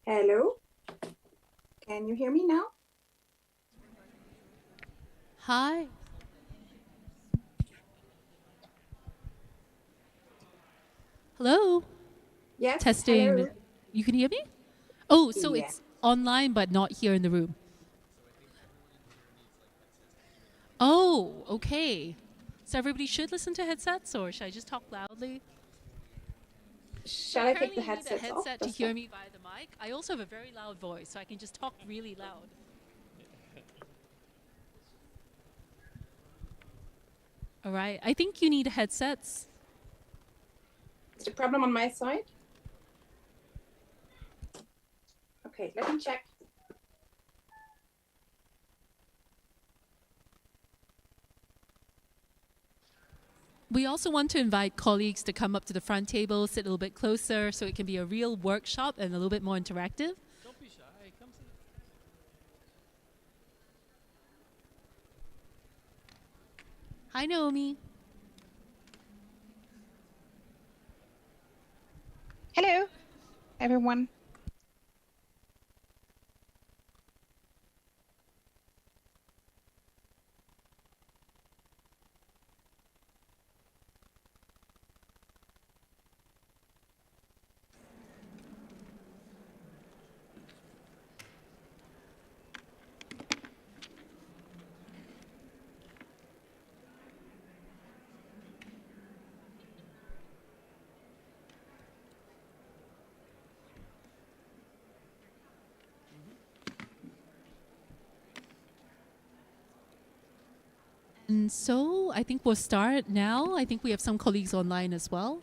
Hello, can you hear me now? Hi. Hello. Yes. Testing. Hello. You can hear me? Oh, so Yeah. it's online but not here in the room. Oh, okay. So everybody should listen to headsets, or should I just talk loudly? Shall I take the Apparently you need a headsets off? headset to hear me via the mic. I also have a very loud voice, so I can just talk really loud. All right. I think you need headsets. Is the problem on my side? Okay, let me check. We also want to invite colleagues to come up to the front table, sit a little bit closer, so it can be a real workshop and a little bit more interactive. Don't be shy. Come sit. Hi, Naomi. Hello, everyone. And so I think we'll start now. I think we have some colleagues online as well.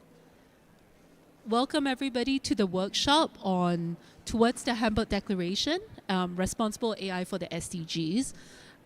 Welcome everybody to the workshop on Towards the Hamburg Declaration, Responsible AI for the SDGs.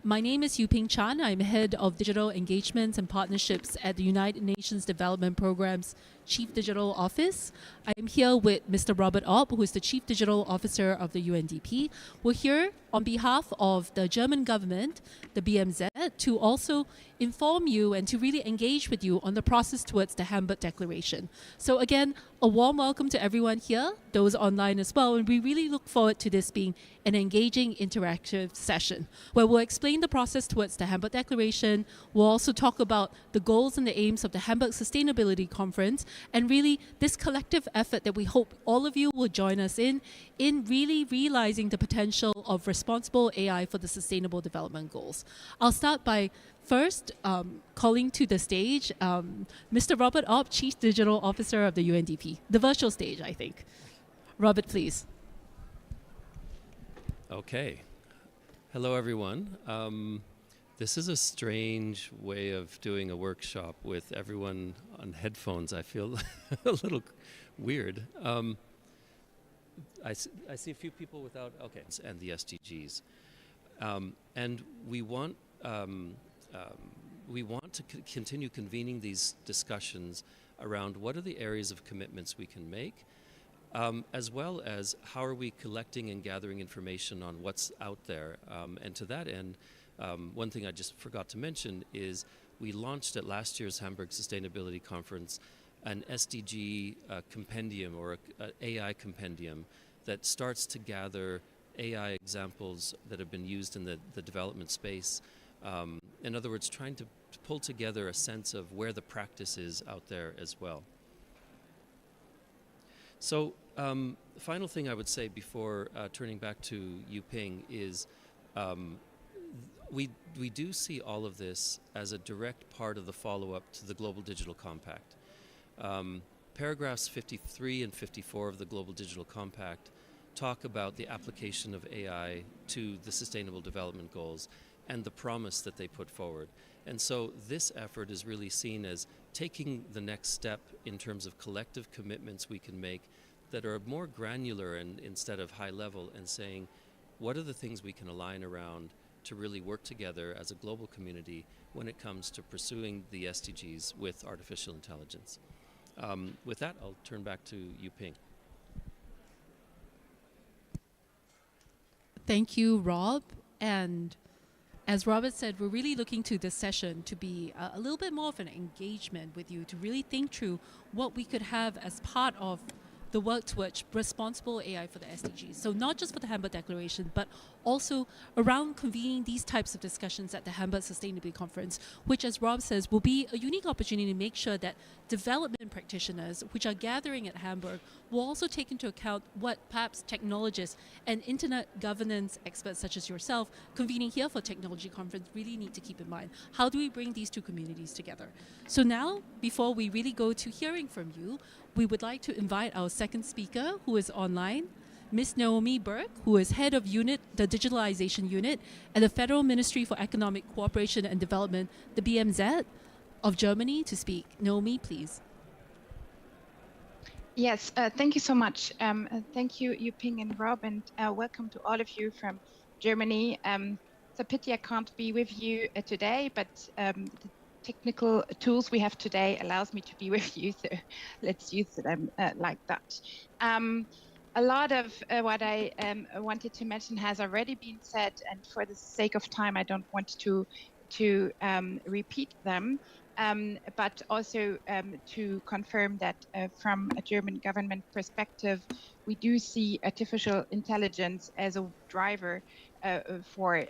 My name is Yuping Chan. I'm Head of Digital Engagements and Partnerships at the United Nations Development Program's Chief Digital Office. I'm here with Mr. Robert Opp, who is the Chief Digital Officer of the UNDP. We're here on behalf of the German government, the BMZ, to also inform you and to really engage with you on the process towards the Hamburg Declaration. So again, a warm welcome to everyone here, those online as well, and we really look forward to this being an engaging, interactive session where we'll explain the process towards the Hamburg Declaration. We'll also talk about the goals and the aims of the Hamburg Sustainability Conference and really this collective effort that we hope all of you will join us in really realizing the potential of responsible AI for the Sustainable Development Goals. I'll start by first calling to the stage Mr. Robert Opp, Chief Digital Officer of the UNDP, the virtual stage, I think. Robert, please. Okay. Hello, everyone. This is a strange way of doing a workshop with everyone on headphones. I feel a little weird. I see a few people without, okay, and the SDGs. And we want to continue convening these discussions around what are the areas of commitments we can make, as well as how are we collecting and gathering information on what's out there. And to that end, one thing I just forgot to mention is we launched at last year's Hamburg Sustainability Conference an SDG compendium or an AI compendium that starts to gather AI examples that have been used in the development space. In other words, trying to pull together a sense of where the practice is out there as well. So the final thing I would say before turning back to Yuping is we do see all of this as a direct part of the follow-up to the Global Digital Compact. Paragraphs 53 and 54 of the Global Digital Compact talk about the application of AI to the Sustainable Development Goals and the promise that they put forward. And so this effort is really seen as taking the next step in terms of collective commitments we can make that are more granular and instead of high level, and saying, what are the things we can align around to really work together as a global community when it comes to pursuing the SDGs with artificial intelligence. With that, I'll turn back to Yuping. Thank you, Rob. And as Robert said, we're really looking to this session to be a little bit more of an engagement with you to really think through what we could have as part of the work towards responsible AI for the SDGs. So not just for the Hamburg Declaration, but also around convening these types of discussions at the Hamburg Sustainability Conference, which, as Rob says, will be a unique opportunity to make sure that development practitioners, which are gathering at Hamburg, will also take into account what perhaps technologists and internet governance experts such as yourself convening here for Technology Conference really need to keep in mind. How do we bring these two communities together? So now, before we really go to hearing from you, we would like to invite our second speaker, who is online, Ms. Naomi Burke, who is head of unit, the digitalization unit at the Federal Ministry for Economic Cooperation and Development, the BMZ of Germany, to speak. Naomi, please. Yes, thank you so much. Thank you, Yuping and Rob, and welcome to all of you from Germany. It's a pity I can't be with you today, but the technical tools we have today allows me to be with you, so let's use them like that. A lot of what I wanted to mention has already been said, and for the sake of time, I don't want to to repeat them, but also to confirm that from a German government perspective, we do see artificial intelligence as a driver for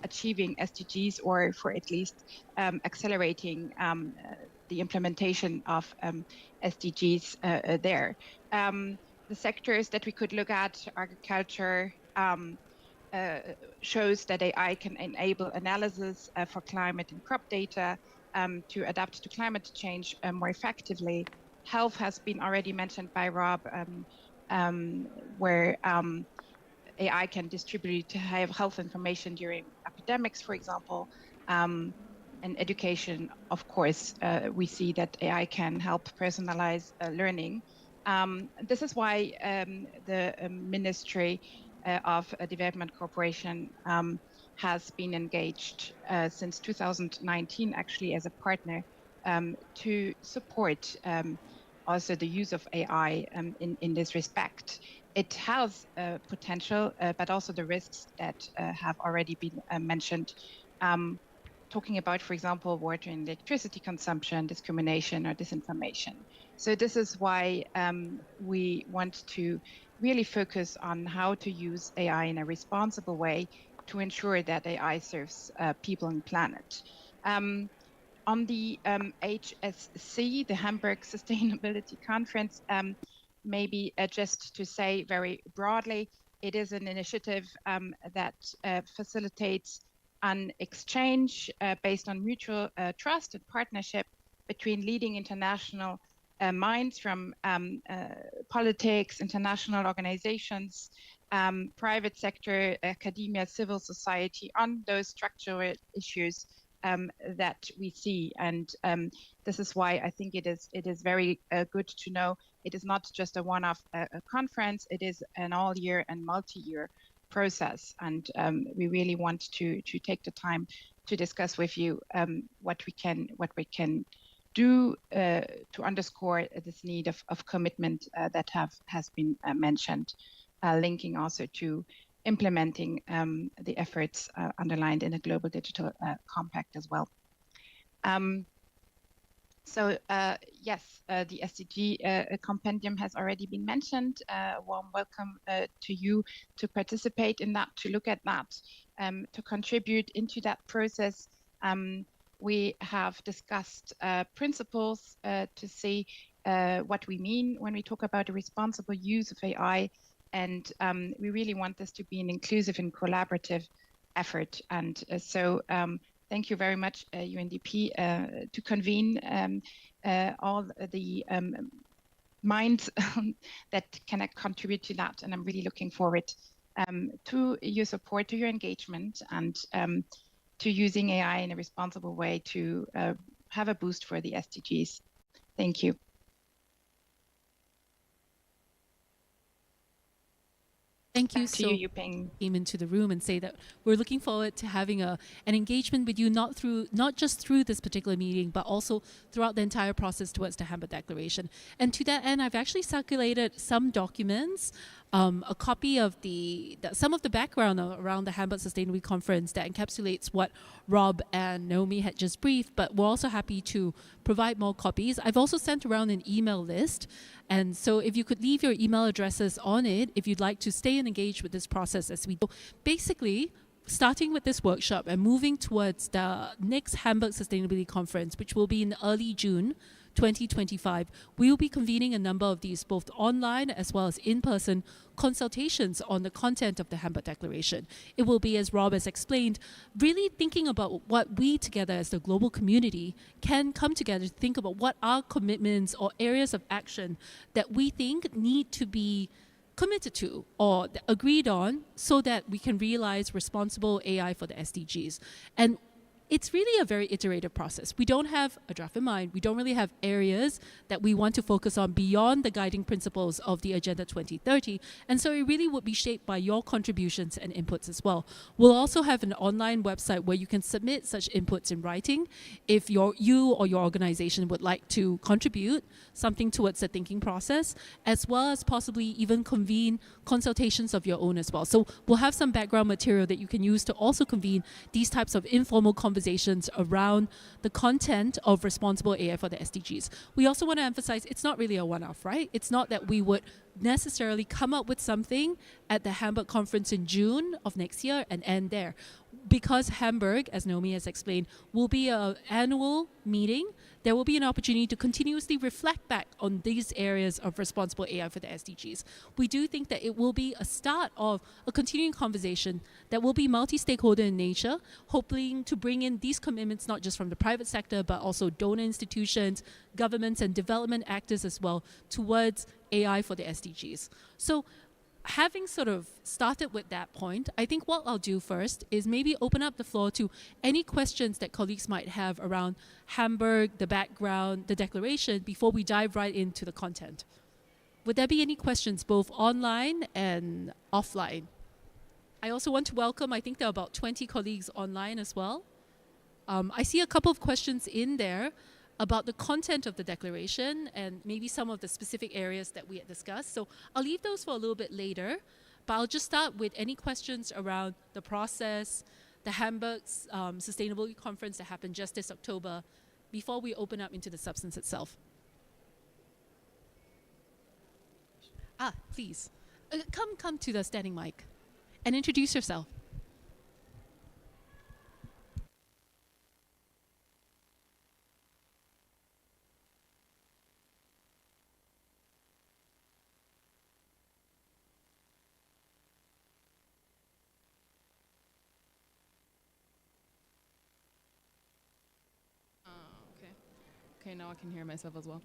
achieving SDGs, or for at least accelerating the implementation of SDGs there. The sectors that we could look at, agriculture, shows that AI can enable analysis for climate and crop data to adapt to climate change more effectively. Health has been already mentioned by Rob, where AI can distribute health information during epidemics, for example. And education, of course, we see that AI can help personalize learning. This is why the Ministry of Development Cooperation has been engaged since 2019, actually, as a partner to support also the use of AI in this respect. It has potential, but also the risks that have already been mentioned. Talking about, for example, water and electricity consumption, discrimination, or disinformation. So this is why we want to really focus on how to use AI in a responsible way to ensure that AI serves people and planet. On the HSC, the Hamburg Sustainability Conference, maybe just to say very broadly, it is an initiative that facilitates an exchange based on mutual trust and partnership between leading international minds from politics, international organizations, private sector, academia, civil society on those structural issues that we see. And this is why I think it is very good to know it is not just a one-off conference, it is an all-year and multi-year process, and we really want to take the time to discuss with you what we can do to underscore this need of commitment that has been mentioned, linking also to implementing the efforts underlined in the Global Digital Compact as well. So yes, the SDG compendium has already been mentioned. Warm welcome to you to participate in that, to look at that, to contribute into that process. We have discussed principles to see what we mean when we talk about a responsible use of AI. And we really want this to be an inclusive and collaborative effort. And so thank you very much, UNDP, to convene all the minds that can contribute to that. And I'm really looking forward to your support, to your engagement, and to using AI in a responsible way to have a boost for the SDGs. Thank you. Thank you. Back to you, Yuping. Came into the room and say that we're looking forward to having an engagement with you, not just through this particular meeting, but also throughout the entire process towards the Hamburg Declaration. And to that end, I've actually circulated some documents, a copy of some of the background around the Hamburg Sustainability Conference that encapsulates what Rob and Naomi had just briefed, but we're also happy to provide more copies. I've also sent around an email list. And so if you could leave your email addresses on it, if you'd like to stay and engage with this process as we go. Basically, starting with this workshop and moving towards the next Hamburg Sustainability Conference, which will be in early June 2025, we will be convening a number of these, both online as well as in-person consultations on the content of the Hamburg Declaration. It will be, as Rob has explained, really thinking about what we together as the global community can come together to think about what are commitments or areas of action that we think need to be committed to or agreed on so that we can realize responsible AI for the SDGs. And it's really a very iterative process. We don't have a draft in mind. We don't really have areas that we want to focus on beyond the guiding principles of the Agenda 2030. And so it really would be shaped by your contributions and inputs as well. We'll also have an online website where you can submit such inputs in writing if you or your organization would like to contribute something towards the thinking process, as well as possibly even convene consultations of your own as well. So we'll have some background material that you can use to also convene these types of informal conversations conversations around the content of responsible AI for the SDGs. We also want to emphasize it's not really a one-off, right? It's not that we would necessarily come up with something at the Hamburg conference in June of next year and end there. Because Hamburg, as Naomi has explained, will be an annual meeting, there will be an opportunity to continuously reflect back on these areas of responsible AI for the SDGs. We do think that it will be a start of a continuing conversation that will be multi-stakeholder in nature, hoping to bring in these commitments not just from the private sector, but also donor institutions, governments, and development actors as well towards AI for the SDGs. So having sort of started with that point, I think what I'll do first is maybe open up the floor to any questions that colleagues might have around Hamburg, the background, the declaration, before we dive right into the content. Would there be any questions both online and offline? I also want to welcome, I think there are about 20 colleagues online as well. I see a couple of questions in there about the content of the declaration and maybe some of the specific areas that we had discussed. So I'll leave those for a little bit later, but I'll just start with any questions around the process, the Hamburg's Sustainability Conference that happened just this October, before we open up into the substance itself. Please, come to the standing mic and introduce yourself. Okay, now I can hear myself as well.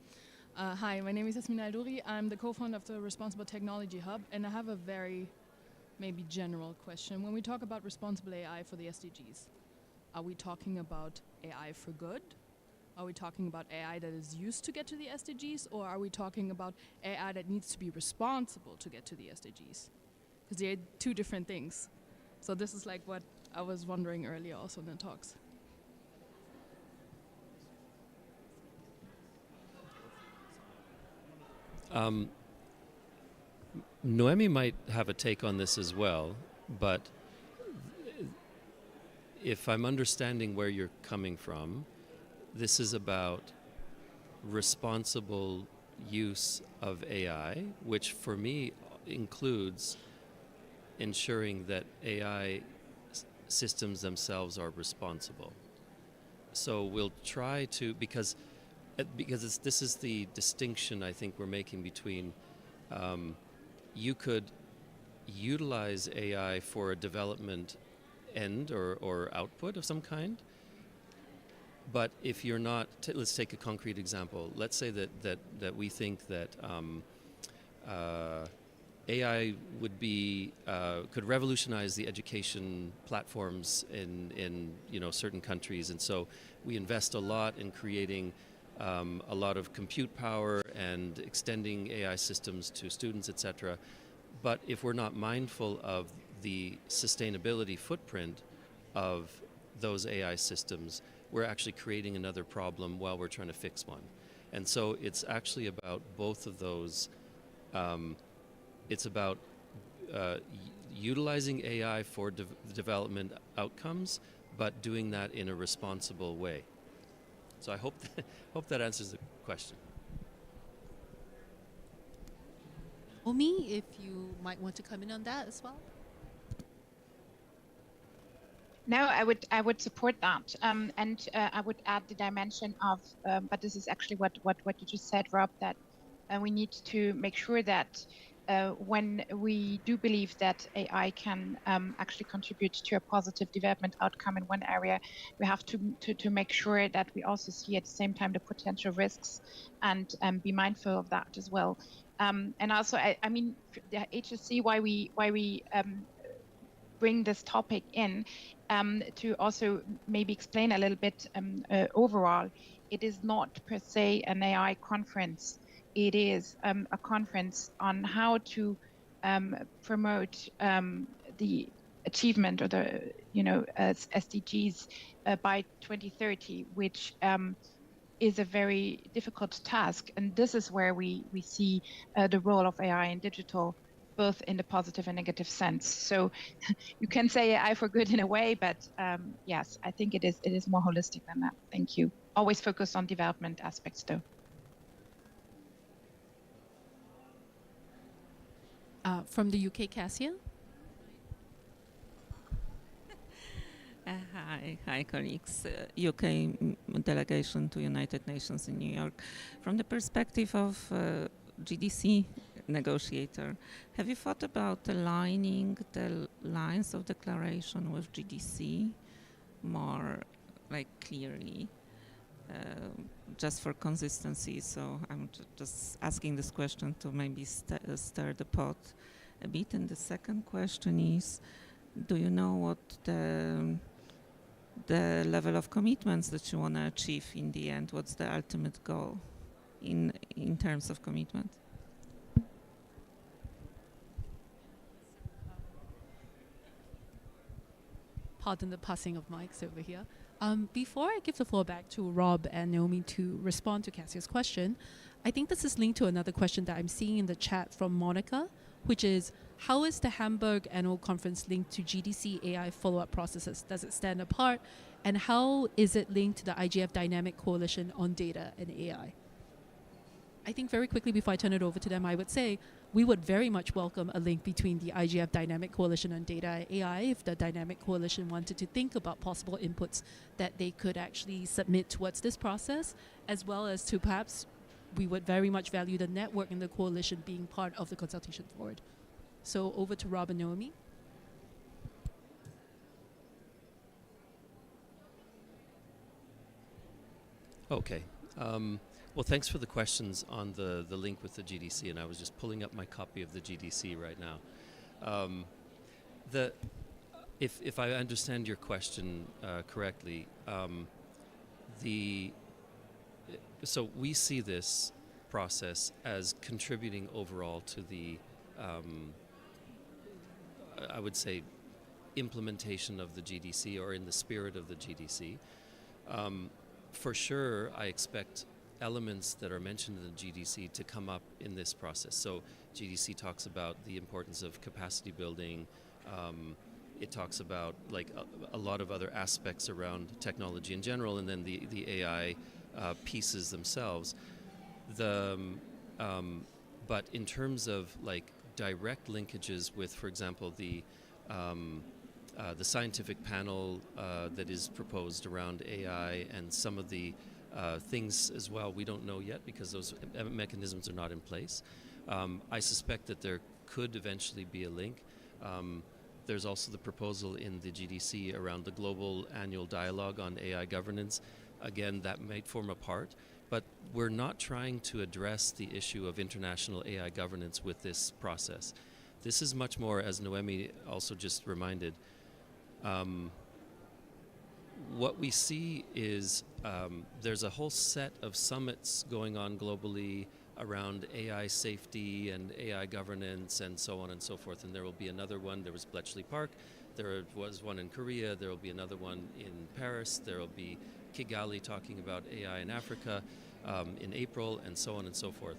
Hi, my name is Yasmina Aldouri. I'm the co-founder of the Responsible Technology Hub, and I have a very maybe general question. When we talk about responsible AI for the SDGs, are we talking about AI for good? Are we talking about AI that is used to get to the SDGs, or are we talking about AI that needs to be responsible to get to the SDGs? Because they're two different things. So this is like what I was wondering earlier also in the talks. Noemi might have a take on this as well, but if I'm understanding where you're coming from, this is about responsible use of AI, which for me includes ensuring that AI systems themselves are responsible. So we'll try to, because this is the distinction I think we're making between you could utilize AI for a development end or output of some kind, but if you're not, let's take a concrete example. Let's say that we think that AI would be could revolutionize the education platforms in certain countries, and so we invest a lot in creating a lot of compute power and extending AI systems to students, etc. But if we're not mindful of the sustainability footprint of those AI systems, we're actually creating another problem while we're trying to fix one. And so it's actually about both of those. It's about utilizing AI for development outcomes, but doing that in a responsible way. So I hope that answers the question. Omi, if you might want to come in on that as well. No, I would support that, and I would add the dimension of, but this is actually what you just said, Rob, that we need to make sure that when we do believe that AI can actually contribute to a positive development outcome in one area, we have to make sure that we also see at the same time the potential risks and be mindful of that as well. And also, I mean, the HSC, why we bring this topic in to also maybe explain a little bit overall, it is not per se an AI conference. It is a conference on how to promote the achievement or the SDGs by 2030, which is a very difficult task. And this is where we see the role of AI and digital both in the positive and negative sense. So you can say AI for good in a way, but yes, I think it is more holistic than that. Thank you. Always focus on development aspects though. From the UK, Cassia? Hi, colleagues. UK delegation to United Nations in New York. From the perspective of GDC negotiator, have you thought about aligning the lines of declaration with GDC more like clearly, just for consistency? So I'm just asking this question to maybe stir the pot a bit. And the second question is, do you know what the level of commitments that you want to achieve in the end? What's the ultimate goal in terms of commitment? Pardon the passing of mics over here. Before I give the floor back to Rob and Naomi to respond to Cassia's question, I think this is linked to another question that I'm seeing in the chat from Monica, which is, how is the Hamburg Annual Conference linked to GDC AI follow-up processes? Does it stand apart? And how is it linked to the IGF Dynamic Coalition on Data and AI? I think very quickly before I turn it over to them, I would say we would very much welcome a link between the IGF Dynamic Coalition on Data and AI if the Dynamic Coalition wanted to think about possible inputs that they could actually submit towards this process, as well as to perhaps we would very much value the network and the coalition being part of the consultation forward. So over to Rob and Naomi. Okay. Well, thanks for the questions on the link with the GDC, and I was just pulling up my copy of the GDC right now. If I understand your question correctly, so we see this process as contributing overall to the, I would say, implementation of the GDC, or in the spirit of the GDC. For sure, I expect elements that are mentioned in the GDC to come up in this process. So GDC talks about the importance of capacity building. It talks about like a lot of other aspects around technology in general, and then the AI pieces themselves. But in terms of like direct linkages with, for example, the scientific panel that is proposed around AI and some of the things as well, we don't know yet because those mechanisms are not in place. I suspect that there could eventually be a link. There's also the proposal in the GDC around the global annual dialogue on AI governance. Again, that might form a part, but we're not trying to address the issue of international AI governance with this process. This is much more, as Noemi also just reminded, what we see is there's a whole set of summits going on globally around AI safety and AI governance and so on and so forth. And there will be another one. There was Bletchley Park. There was one in Korea. There will be another one in Paris. There will be Kigali talking about AI in Africa in April, and so on and so forth.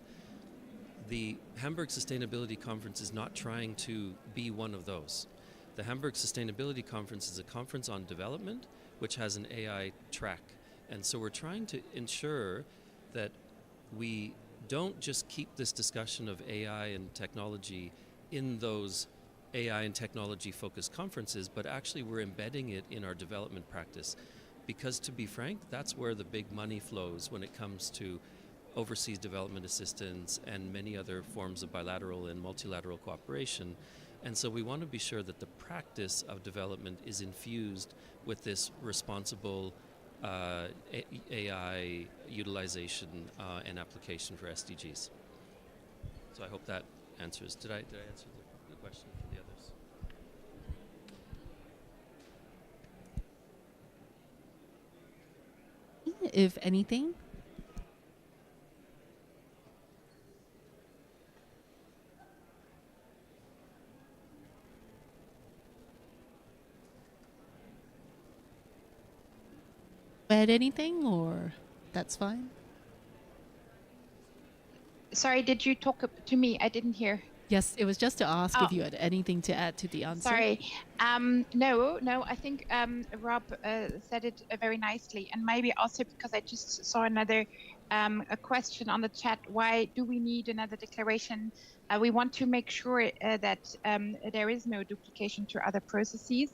The Hamburg Sustainability Conference is not trying to be one of those. The Hamburg Sustainability Conference is a conference on development, which has an AI track. And so we're trying to ensure that we don't just keep this discussion of AI and technology in those AI and technology focused conferences, but actually we're embedding it in our development practice. Because to be frank, that's where the big money flows when it comes to overseas development assistance and many other forms of bilateral and multilateral cooperation. And so we want to be sure that the practice of development is infused with this responsible AI utilization and application for SDGs. So I hope that answers. Did I answer the question for the others? If anything. Add anything, or that's fine? Sorry, did you talk to me? I didn't hear. Yes, it was just to ask if you had anything to add to the answer. Sorry. No, I think Rob said it very nicely. And maybe also because I just saw another a question on the chat. Why do we need another declaration? We want to make sure that there is no duplication to other processes.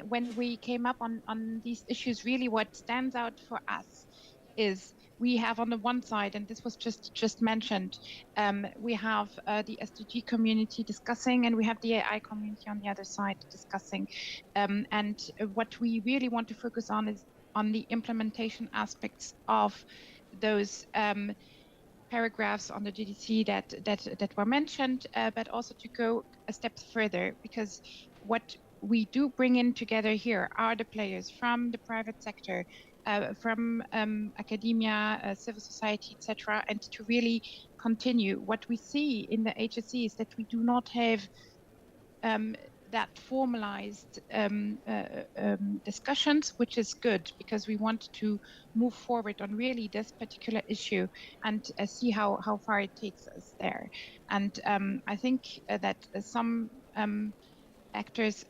When we came up on these issues, really what stands out for us is we have on the one side, and this was just mentioned, we have the SDG community discussing, and we have the AI community on the other side discussing. And what we really want to focus on is on the implementation aspects of those paragraphs on the GDC that were mentioned, but also to go a step further, because what we do bring in together here are the players from the private sector, from academia, civil society, etc., and to really continue. What we see in the HSC is that we do not have that formalized discussions, which is good because we want to move forward on really this particular issue and see how far it takes us there. And I think that some actors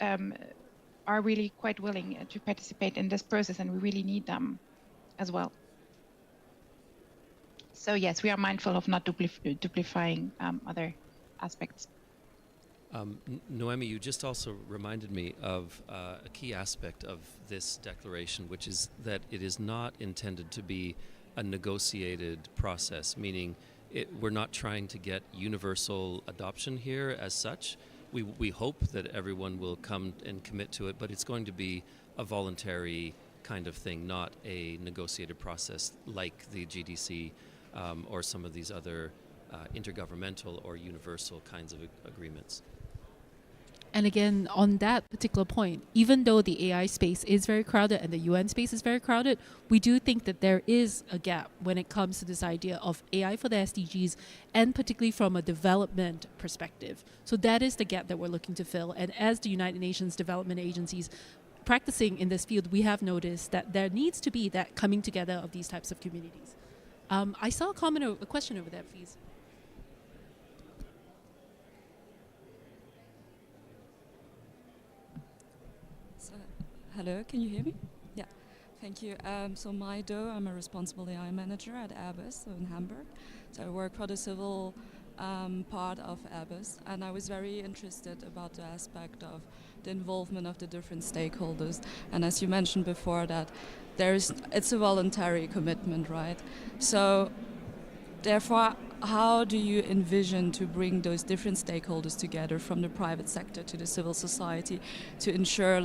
are really quite willing to participate in this process, and we really need them as well. So yes, we are mindful of not duplifying other aspects. Noemi, you just also reminded me of a key aspect of this declaration, which is that it is not intended to be a negotiated process, meaning we're not trying to get universal adoption here as such. We hope that everyone will come and commit to it, but it's going to be a voluntary kind of thing, not a negotiated process like the GDC or some of these other intergovernmental or universal kinds of agreements. And again, on that particular point, even though the AI space is very crowded and the UN space is very crowded, we do think that there is a gap when it comes to this idea of AI for the SDGs, and particularly from a development perspective. So that is the gap that we're looking to fill. And as the United Nations development agencies practicing in this field, we have noticed that there needs to be that coming together of these types of communities. I saw a question over there, please. Hello, can you hear me? Yeah, thank you. So I'm a responsible AI manager at Airbus in Hamburg. So I work for the civil part of Airbus, and I was very interested about the aspect of the involvement of the different stakeholders. And as you mentioned before, that it's a voluntary commitment, right? So therefore, how do you envision to bring those different stakeholders together, from the private sector to the civil society, to ensure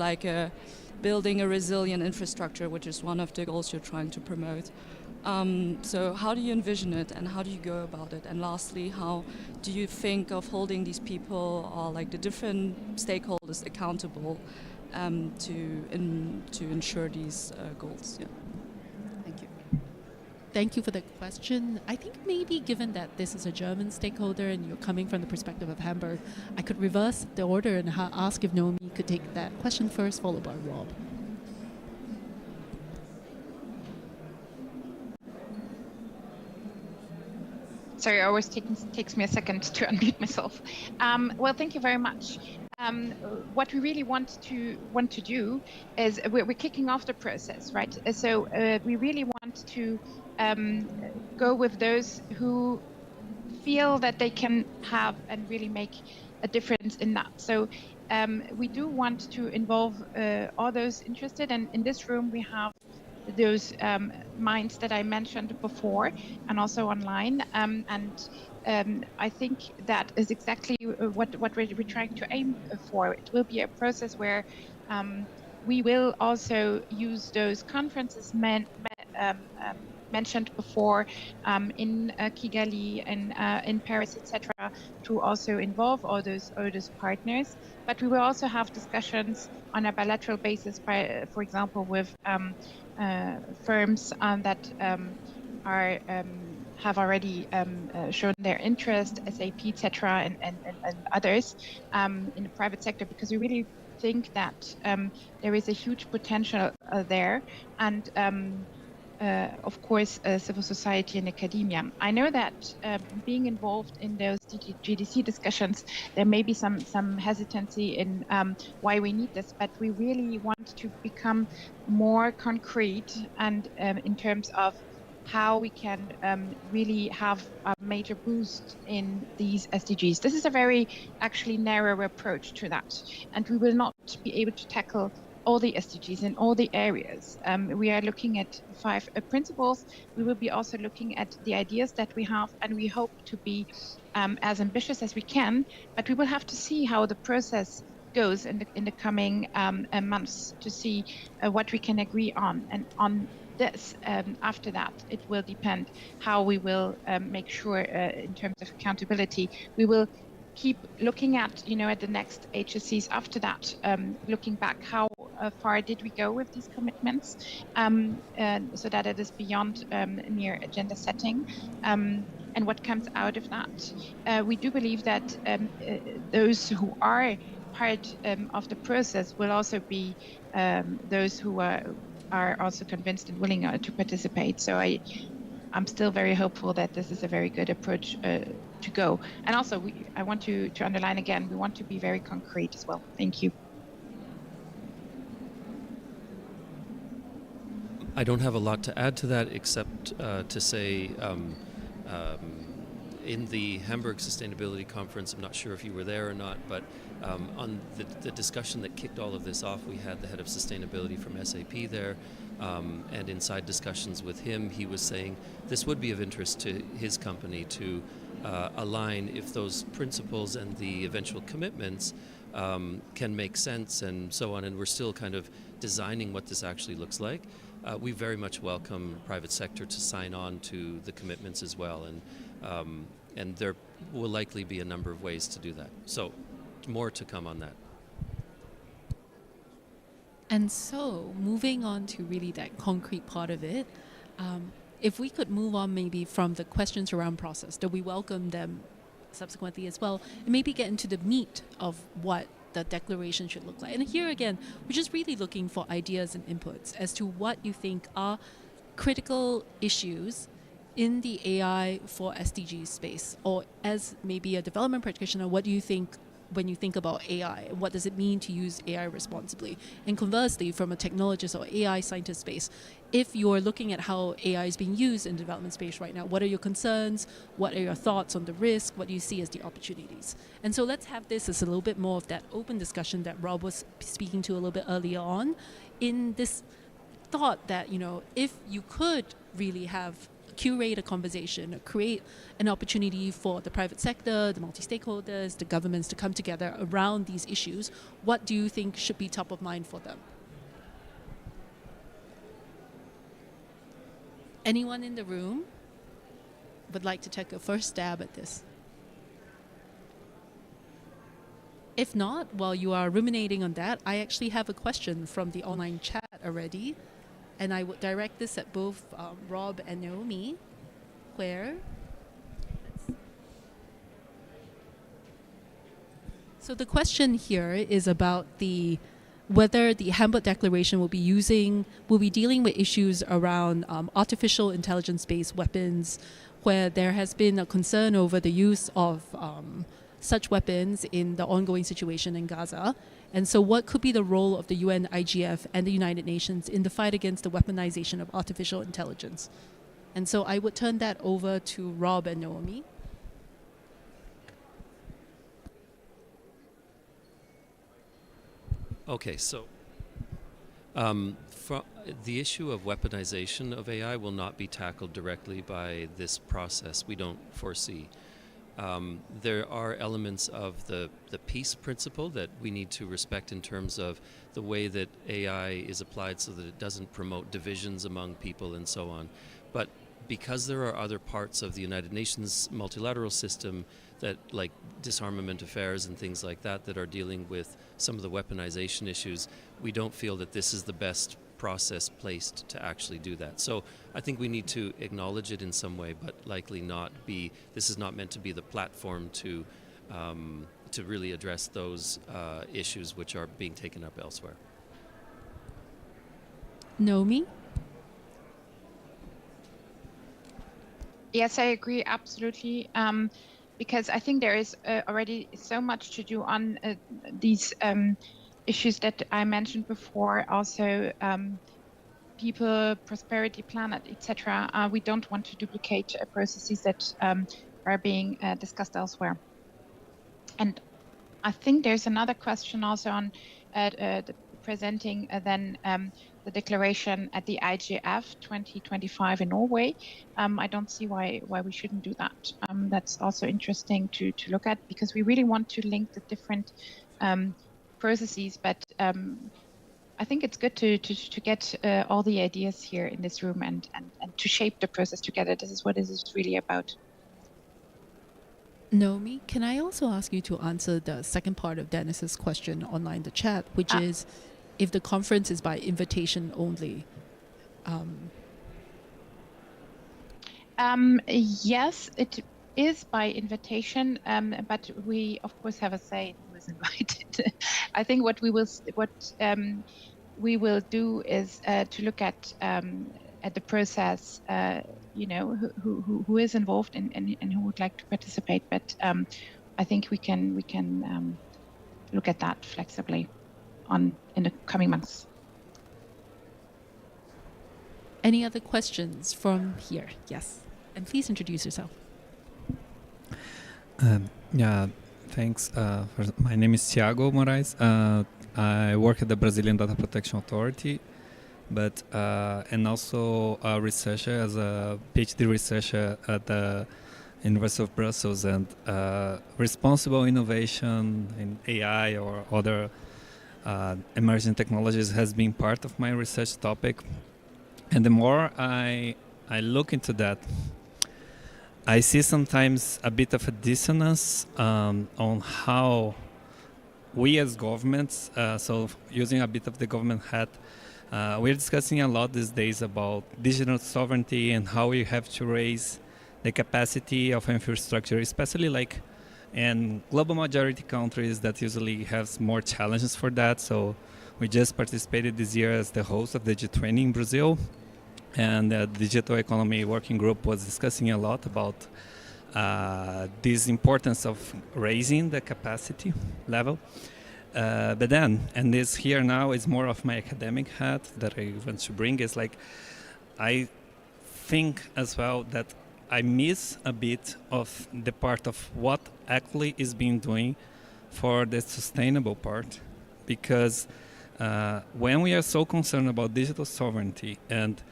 building a resilient infrastructure, which is one of the goals you're trying to promote? So how do you envision it, and how do you go about it? And lastly, how do you think of holding these people, or the different stakeholders, accountable to ensure these goals? Yeah. Thank you. Thank you for the question. I think maybe given that this is a German stakeholder and you're coming from the perspective of Hamburg, I could reverse the order and ask if Naomi could take that question first, followed by Rob. Sorry, it always takes me a second to unmute myself. Well, thank you very much. What we really want to do is we're kicking off the process, right? So we really want to go with those who feel that they can have and really make a difference in that. So we do want to involve all those interested, and in this room we have those minds that I mentioned before, and also online. I think that is exactly what we're trying to aim for. It will be a process where we will also use those conferences mentioned before in Kigali and in Paris, etc., to also involve all those partners. But we will also have discussions on a bilateral basis, for example, with firms that have already shown their interest, SAP, etc., and others in the private sector, because we really think that there is a huge potential there, and of course, civil society and academia. I know that being involved in those GDC discussions, there may be some hesitancy in why we need this, but we really want to become more concrete and in terms of how we can really have a major boost in these SDGs. This is a very actually narrow approach to that, and we will not be able to tackle all the SDGs in all the areas. We are looking at 5 principles. We will be also looking at the ideas that we have, and we hope to be as ambitious as we can, but we will have to see how the process goes in the coming months to see what we can agree on. And on this, after that, it will depend how we will make sure in terms of accountability, we will keep looking at, at the next HSCs after that, looking back, how far did we go with these commitments, so that it is beyond mere agenda setting, and what comes out of that. We do believe that those who are part of the process will also be those who are also convinced and willing to participate. So I'm still very hopeful that this is a very good approach to go. And also, I want to underline again, we want to be very concrete as well. Thank you. I don't have a lot to add to that except to say in the Hamburg Sustainability Conference, I'm not sure if you were there or not, but on the discussion that kicked all of this off, we had the head of sustainability from SAP there, and inside discussions with him, he was saying this would be of interest to his company to align if those principles and the eventual commitments can make sense and so on, and we're still kind of designing what this actually looks like. We very much welcome private sector to sign on to the commitments as well, and there will likely be a number of ways to do that. So more to come on that. And so, moving on to really that concrete part of it, if we could move on maybe from the questions around process, that we welcome them subsequently as well, and maybe get into the meat of what the declaration should look like. And here again, we're just really looking for ideas and inputs as to what you think are critical issues in the AI for SDG space, or as maybe a development practitioner, what do you think when you think about AI? What does it mean to use AI responsibly? And conversely, from a technologist or AI scientist space, if you're looking at how AI is being used in the development space right now, what are your concerns? What are your thoughts on the risk? What do you see as the opportunities? And so let's have this as a little bit more of that open discussion that Rob was speaking to a little bit earlier on, in this thought that, if you could really have curate a conversation, create an opportunity for the private sector, the multi-stakeholders, the governments to come together around these issues, what do you think should be top of mind for them? Anyone in the room would like to take a first stab at this? If not, while you are ruminating on that, I actually have a question from the online chat already. And I would direct this at both Rob and Naomi, where... So the question here is about whether the Hamburg Declaration will be dealing with issues around artificial intelligence-based weapons, where there has been a concern over the use of such weapons in the ongoing situation in Gaza. And so what could be the role of the UN, IGF, and the United Nations in the fight against the weaponization of artificial intelligence? And so I would turn that over to Rob and Naomi. Okay, so the issue of weaponization of AI will not be tackled directly by this process. We don't foresee. There are elements of the peace principle that we need to respect in terms of the way that AI is applied so that it doesn't promote divisions among people and so on. But because there are other parts of the United Nations multilateral system that, like disarmament affairs and things like that, that are dealing with some of the weaponization issues, we don't feel that this is the best process placed to actually do that. So I think we need to acknowledge it in some way, but likely not be, this is not meant to be the platform to really address those issues which are being taken up elsewhere. Naomi? Yes, I agree absolutely. Because I think there is already so much to do on these issues that I mentioned before. Also, people, prosperity, planet, etc. We don't want to duplicate processes that are being discussed elsewhere. And I think there's another question also on presenting then the declaration at the IGF 2025 in Norway. I don't see why we shouldn't do that. That's also interesting to look at, because we really want to link the different processes. But I think it's good to get all the ideas here in this room and to shape the process together. This is what this is really about. Naomi, can I also ask you to answer the second part of Dennis's question online in the chat, which is if the conference is by invitation only? Yes, it is by invitation, but we of course have a say in who is invited. I think what we will do is to look at the process, who is involved and who would like to participate. But I think we can look at that flexibly in the coming months. Any other questions from here? Yes. And please introduce yourself. Yeah, thanks. My name is Thiago Moraes. I work at the Brazilian Data Protection Authority, but and also a researcher as a PhD researcher at the University of Brussels, and responsible innovation in AI or other emerging technologies has been part of my research topic. And the more I look into that, I see sometimes a bit of a dissonance on how we as governments, so using a bit of the government hat, we're discussing a lot these days about digital sovereignty and how we have to raise the capacity of infrastructure, especially like in global majority countries that usually have more challenges for that. So we just participated this year as the host of the G20 in Brazil. And the Digital Economy Working Group was discussing a lot about this importance of raising the capacity level. But then, and this here now is more of my academic hat that I want to bring, is like, I think as well that I miss a bit of the part of what actually is being doing for the sustainable part. Because when we are so concerned about digital sovereignty and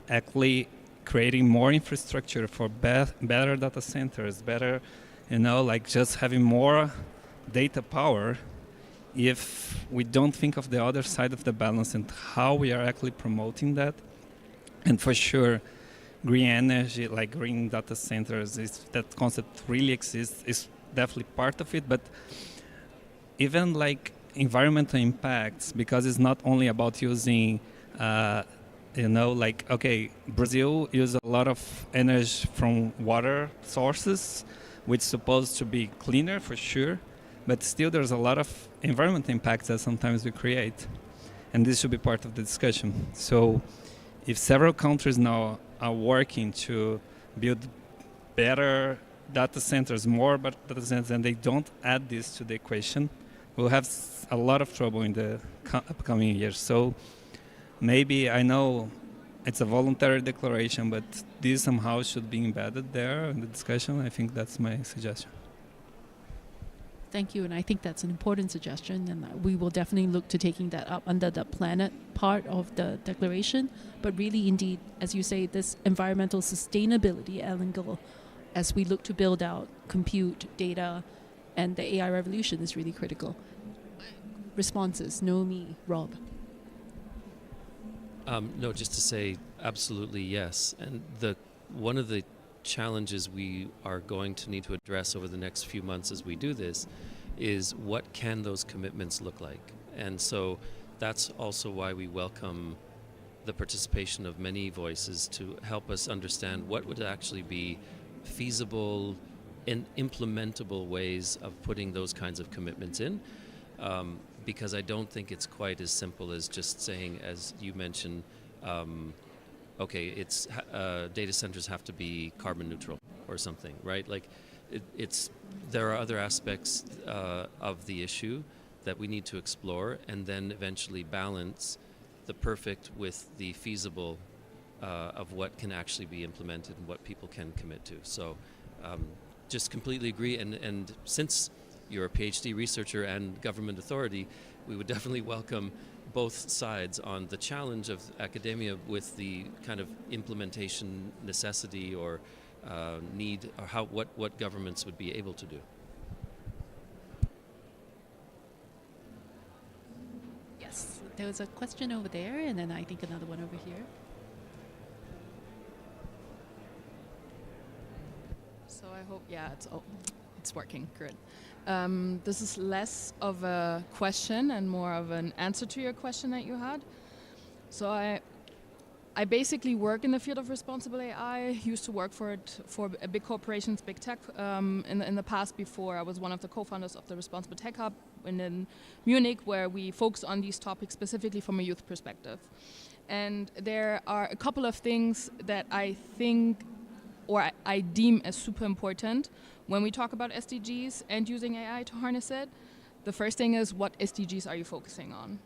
actually creating more infrastructure for better data centers, better, like just having more data power, if we don't think of the other side of the balance and how we are actually promoting that. And for sure, green energy, like green data centers, that concept really exists, is definitely part of it. But even like environmental impacts, because it's not only about using Brazil uses a lot of energy from water sources, which is supposed to be cleaner for sure, but still there's a lot of environmental impacts that sometimes we create, and this should be part of the discussion. So if several countries now are working to build better data centers, more data centers, and they don't add this to the equation, we'll have a lot of trouble in the upcoming years. So maybe, I know it's a voluntary declaration, but this somehow should be embedded there in the discussion. I think that's my suggestion. Thank you, and I think that's an important suggestion, and we will definitely look to taking that up under the planet part of the declaration. But really, indeed, as you say, this environmental sustainability angle, as we look to build out compute, data, and the AI revolution is really critical. Responses, Naomi, Rob. No, just to say absolutely yes. And one of the challenges we are going to need to address over the next few months as we do this is what can those commitments look like? And so that's also why we welcome the participation of many voices to help us understand what would actually be feasible and implementable ways of putting those kinds of commitments in. Because I don't think it's quite as simple as just saying, as you mentioned, okay, it's data centers have to be carbon neutral or something, right? Like, there are other aspects of the issue that we need to explore, and then eventually balance the perfect with the feasible of what can actually be implemented and what people can commit to. So just completely agree. And since you're a PhD researcher and government authority, we would definitely welcome both sides on the challenge of academia with the kind of implementation necessity or need, or what governments would be able to do. Yes, there was a question over there, and then I think another one over here. So I hope, it's working, good. This is less of a question and more of an answer to your question that you had. So I basically work in the field of responsible AI. Used to work for big corporations, big tech. In the past, before I was one of the co-founders of the Responsible Tech Hub in Munich, where we focus on these topics specifically from a youth perspective. And there are a couple of things that I think, or I deem as super important when we talk about SDGs and using AI to harness it. The first thing is, what SDGs are you focusing on?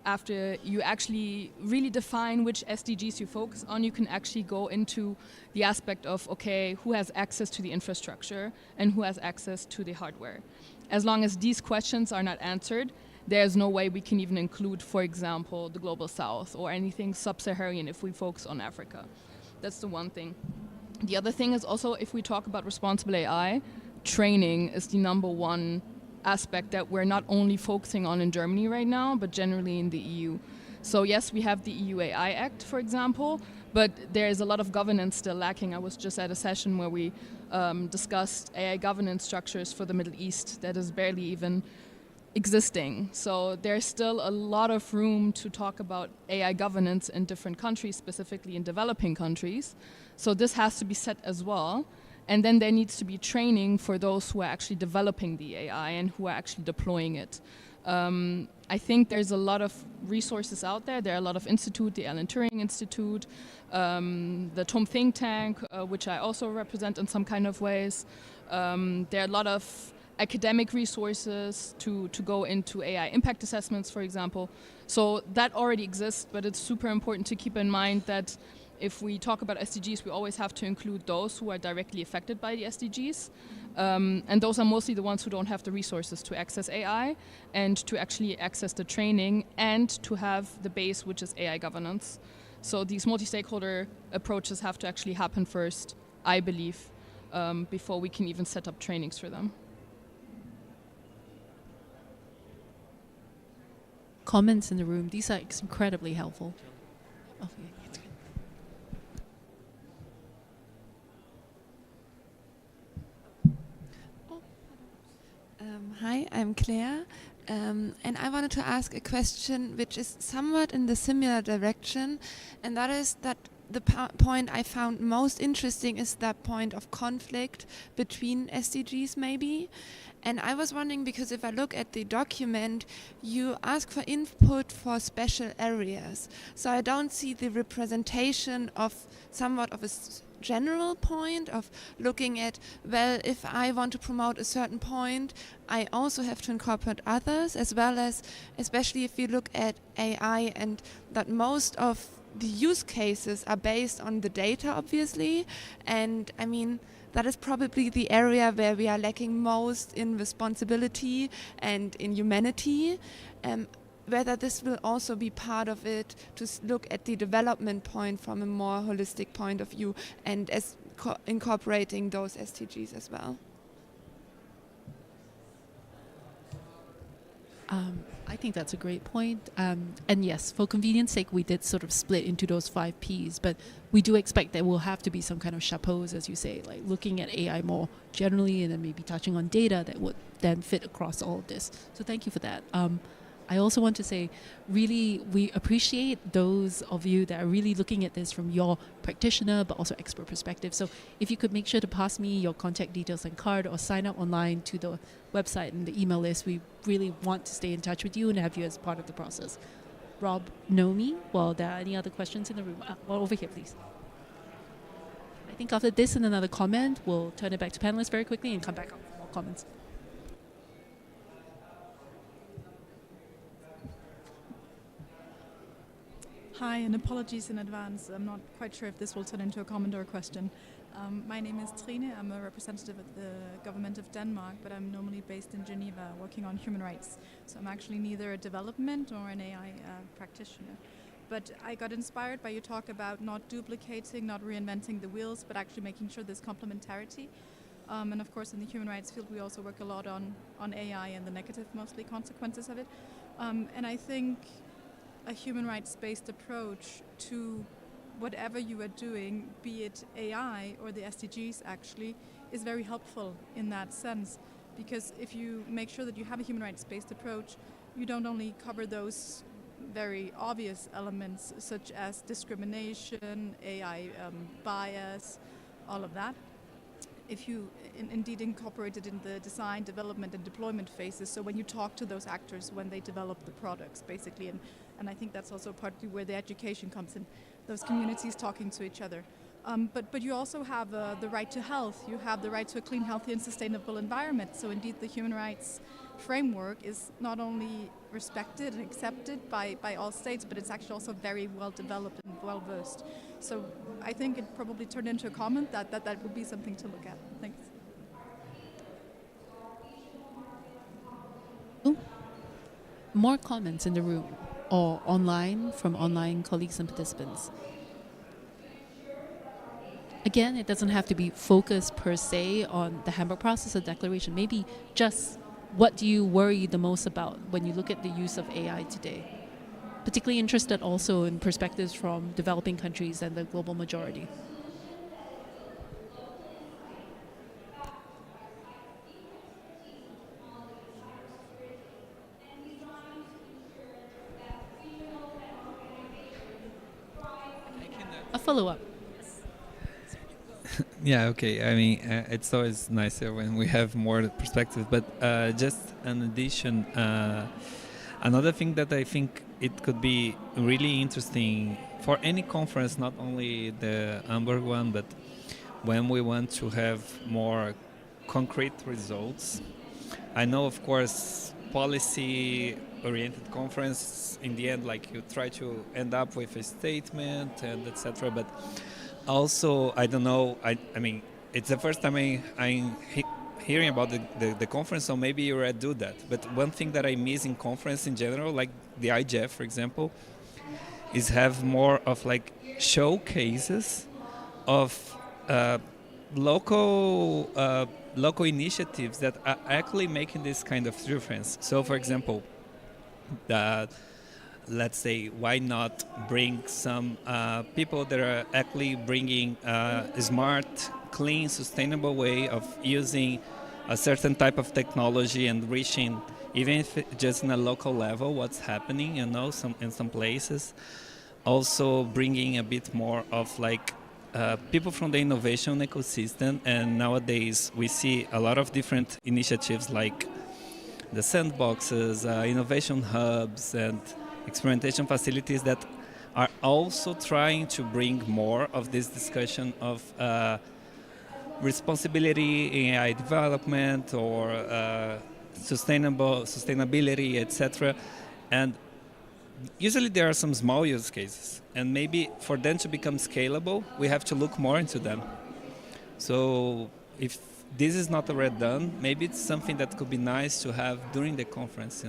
After you actually really define which SDGs you focus on, you can actually go into the aspect of, okay, who has access to the infrastructure and who has access to the hardware. As long as these questions are not answered, there's no way we can even include, for example, the Global South or anything sub-Saharan if we focus on Africa. That's the one thing. The other thing is also, if we talk about responsible AI, training is the number one aspect that we're not only focusing on in Germany right now, but generally in the EU. So yes, we have the EU AI Act, for example, but there's a lot of governance still lacking. I was just at a session where we discussed AI governance structures for the Middle East that is barely even existing. So there's still a lot of room to talk about AI governance in different countries, specifically in developing countries. So this has to be set as well. And then there needs to be training for those who are actually developing the AI and who are actually deploying it. I think there's a lot of resources out there. There are a lot of institutes, the Alan Turing Institute, the TOM think tank, which I also represent in some kind of ways. There are a lot of academic resources to go into AI impact assessments, for example. So that already exists, but it's super important to keep in mind that if we talk about SDGs, we always have to include those who are directly affected by the SDGs. And those are mostly the ones who don't have the resources to access AI and to actually access the training and to have the base, which is AI governance. So these multi-stakeholder approaches have to actually happen first, I believe, before we can even set up trainings for them. Comments in the room, these are incredibly helpful. Okay. Hi, I'm Claire, and I wanted to ask a question which is somewhat in the similar direction, and that is that the point I found most interesting is that point of conflict between SDGs maybe. And I was wondering, because if I look at the document, you ask for input for special areas. So I don't see the representation of somewhat of a general point of looking at, well, if I want to promote a certain point, I also have to incorporate others, as well as, especially if you look at AI, and that most of the use cases are based on the data, obviously. And I mean, that is probably the area where we are lacking most in responsibility and in humanity. Whether this will also be part of it, to look at the development point from a more holistic point of view, and as incorporating those SDGs as well. I think that's a great point. And yes, for convenience sake, we did sort of split into those 5 Ps, but we do expect there will have to be some kind of chapeaus, as you say, like looking at AI more generally and then maybe touching on data that would then fit across all of this. So thank you for that. I also want to say, really, we appreciate those of you that are really looking at this from your practitioner, but also expert perspective. So if you could make sure to pass me your contact details and card, or sign up online to the website and the email list, we really want to stay in touch with you and have you as part of the process. Rob know me. Well, there are any other questions in the room? Well, over here, please. I think after this and another comment, we'll turn it back to panelists very quickly and come back up for more comments. Hi, and apologies in advance. I'm not quite sure if this will turn into a comment or a question. My name is Trine. I'm a representative of the government of Denmark, but I'm normally based in Geneva working on human rights. So I'm actually neither a development or an AI practitioner. But I got inspired by your talk about not duplicating, not reinventing the wheels, but actually making sure there's complementarity. And of course, in the human rights field, we also work a lot on AI and the negative, mostly, consequences of it. And I think a human rights-based approach to whatever you are doing, be it AI or the SDGs actually, is very helpful in that sense. Because if you make sure that you have a human rights-based approach, you don't only cover those very obvious elements such as discrimination, AI bias, all of that. If you indeed incorporate it in the design, development and deployment phases, so when you talk to those actors when they develop the products basically, and I think that's also partly where the education comes in, those communities talking to each other. But you also have the right to health, you have the right to a clean, healthy and sustainable environment. So indeed the human rights framework is not only respected and accepted by all states, but it's actually also very well developed and well versed. So I think it probably turned into a comment that would be something to look at. Thanks. More comments in the room or online from online colleagues and participants? Again, it doesn't have to be focused per se on the Hamburg process or declaration. Maybe just what do you worry the most about when you look at the use of AI today? Particularly interested also in perspectives from developing countries and the global majority. A follow-up. Yeah, okay. I mean, it's always nicer when we have more perspective. But just an addition, another thing that I think it could be really interesting for any conference, not only the Hamburg one, but when we want to have more concrete results. I know, of course, policy-oriented conference, in the end, like you try to end up with a statement and etc. But also, I don't know, I mean, it's the first time I'm hearing about the conference, so maybe you already do that. But one thing that I miss in conference in general, like the IGF, for example, is have more of like showcases of local initiatives that are actually making this kind of difference. So, for example, let's say, why not bring some people that are actually bringing a smart, clean, sustainable way of using a certain type of technology and reaching, even if just in a local level, what's happening, in some places. Also bringing a bit more of like people from the innovation ecosystem, and nowadays we see a lot of different initiatives like the sandboxes, innovation hubs, and experimentation facilities that are also trying to bring more of this discussion of responsibility in AI development or sustainability, etc. And usually there are some small use cases, and maybe for them to become scalable, we have to look more into them. So if this is not already done, maybe it's something that could be nice to have during the conference,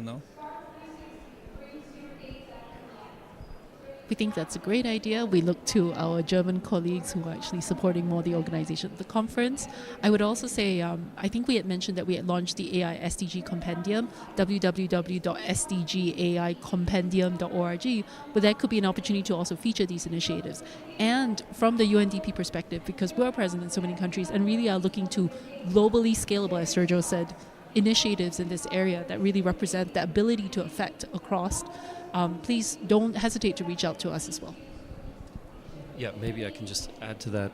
We think that's a great idea. We look to our German colleagues who are actually supporting more the organization of the conference. I would also say, I think we had mentioned that we had launched the AI SDG Compendium, www.sdgaicompendium.org, but that could be an opportunity to also feature these initiatives. And from the UNDP perspective, because we're present in so many countries and really are looking to globally scalable, as Sergio said, initiatives in this area that really represent the ability to affect across. Please don't hesitate to reach out to us as well. Yeah, maybe I can just add to that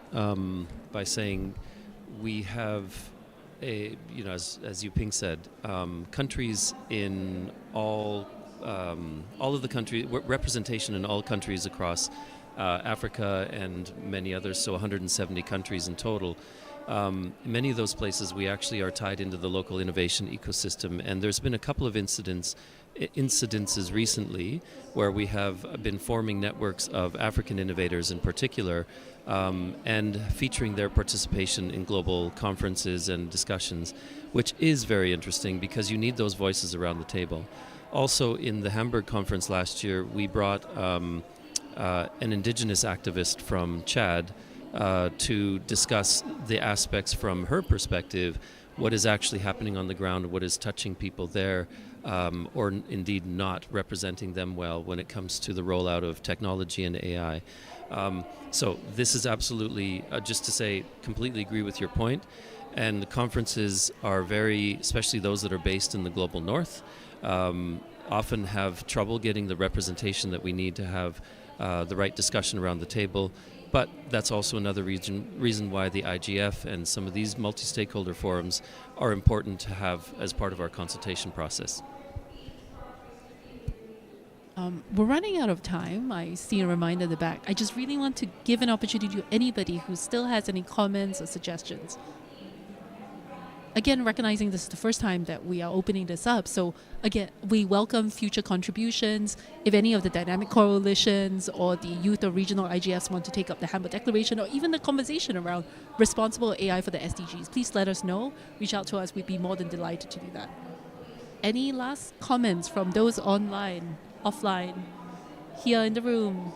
by saying we have, as Yuping said, countries in all all of the countries, representation in all countries across Africa and many others, so 170 countries in total. Many of those places we actually are tied into the local innovation ecosystem, and there's been a couple of incidences recently where we have been forming networks of African innovators in particular, and featuring their participation in global conferences and discussions, which is very interesting because you need those voices around the table. Also, in the Hamburg conference last year, we brought an indigenous activist from Chad to discuss the aspects from her perspective, what is actually happening on the ground, what is touching people there, or indeed not representing them well when it comes to the rollout of technology and AI. So this is absolutely, just to say, completely agree with your point. And the conferences are very, especially those that are based in the global north, often have trouble getting the representation that we need to have the right discussion around the table. But that's also another reason why the IGF and some of these multi-stakeholder forums are important to have as part of our consultation process. We're running out of time. I see a reminder in the back. I just really want to give an opportunity to anybody who still has any comments or suggestions. Again, recognizing this is the first time that we are opening this up. So again, we welcome future contributions. If any of the dynamic coalitions or the youth or regional IGFs want to take up the Hamburg Declaration or even the conversation around responsible AI for the SDGs, please let us know. Reach out to us. We'd be more than delighted to do that. Any last comments from those online, offline, here in the room?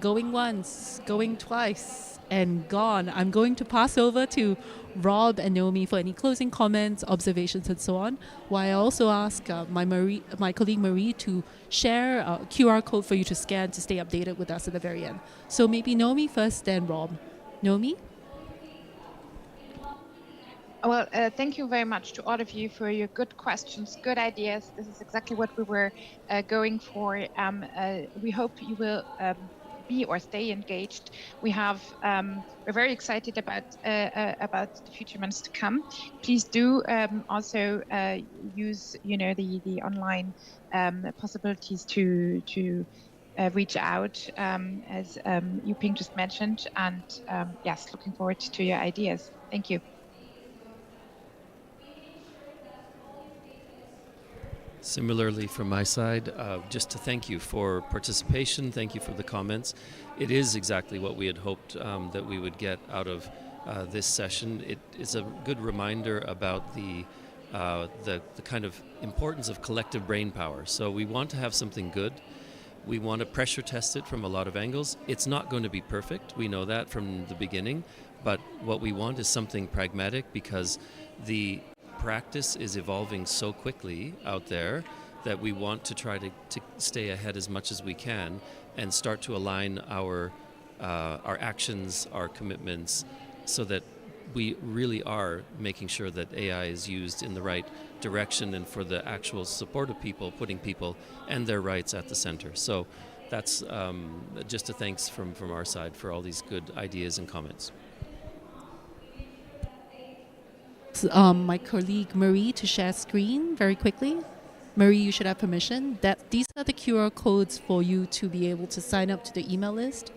Going once, going twice, and gone. I'm going to pass over to Rob and Naomi for any closing comments, observations, and so on, while I also ask my colleague Marie to share a QR code for you to scan to stay updated with us at the very end. So maybe Naomi first, then Rob. Naomi? Well, thank you very much to all of you for your good questions, good ideas. This is exactly what we were going for. We hope you will be or stay engaged. We're very excited about the future months to come. Please do also use the online possibilities to reach out, as Yuping just mentioned. And yes, looking forward to your ideas. Thank you. Similarly, from my side, just to thank you for participation, thank you for the comments. It is exactly what we had hoped that we would get out of this session. It is a good reminder about the kind of importance of collective brain power. So we want to have something good. We want to pressure test it from a lot of angles. It's not going to be perfect. We know that from the beginning. But what we want is something pragmatic, because the practice is evolving so quickly out there that we want to try to stay ahead as much as we can and start to align our actions, our commitments, so that we really are making sure that AI is used in the right direction and for the actual support of people, putting people and their rights at the center. So that's just a thanks from our side for all these good ideas and comments. My colleague Marie to share screen very quickly. Marie, you should have permission. These are the QR codes for you to be able to sign up to the email list.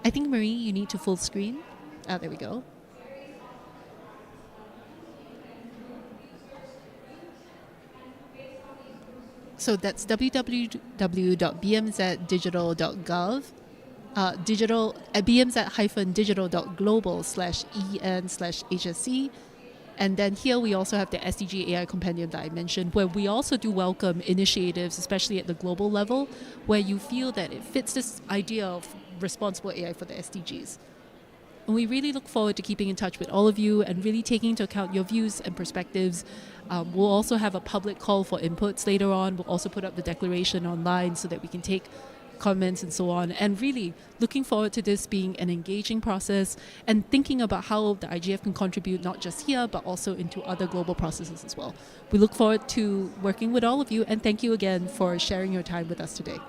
I think, Marie, you need to full screen. There we go. So that's www.bmzdigital.gov, bmz-digital.global/en/HSC. And then here we also have the SDG AI Compendium that I mentioned, where we also do welcome initiatives, especially at the global level, where you feel that it fits this idea of responsible AI for the SDGs. And we really look forward to keeping in touch with all of you and really taking into account your views and perspectives. We'll also have a public call for inputs later on. We'll also put up the declaration online so that we can take comments and so on. And really looking forward to this being an engaging process and thinking about how the IGF can contribute not just here, but also into other global processes as well. We look forward to working with all of you, and thank you again for sharing your time with us today.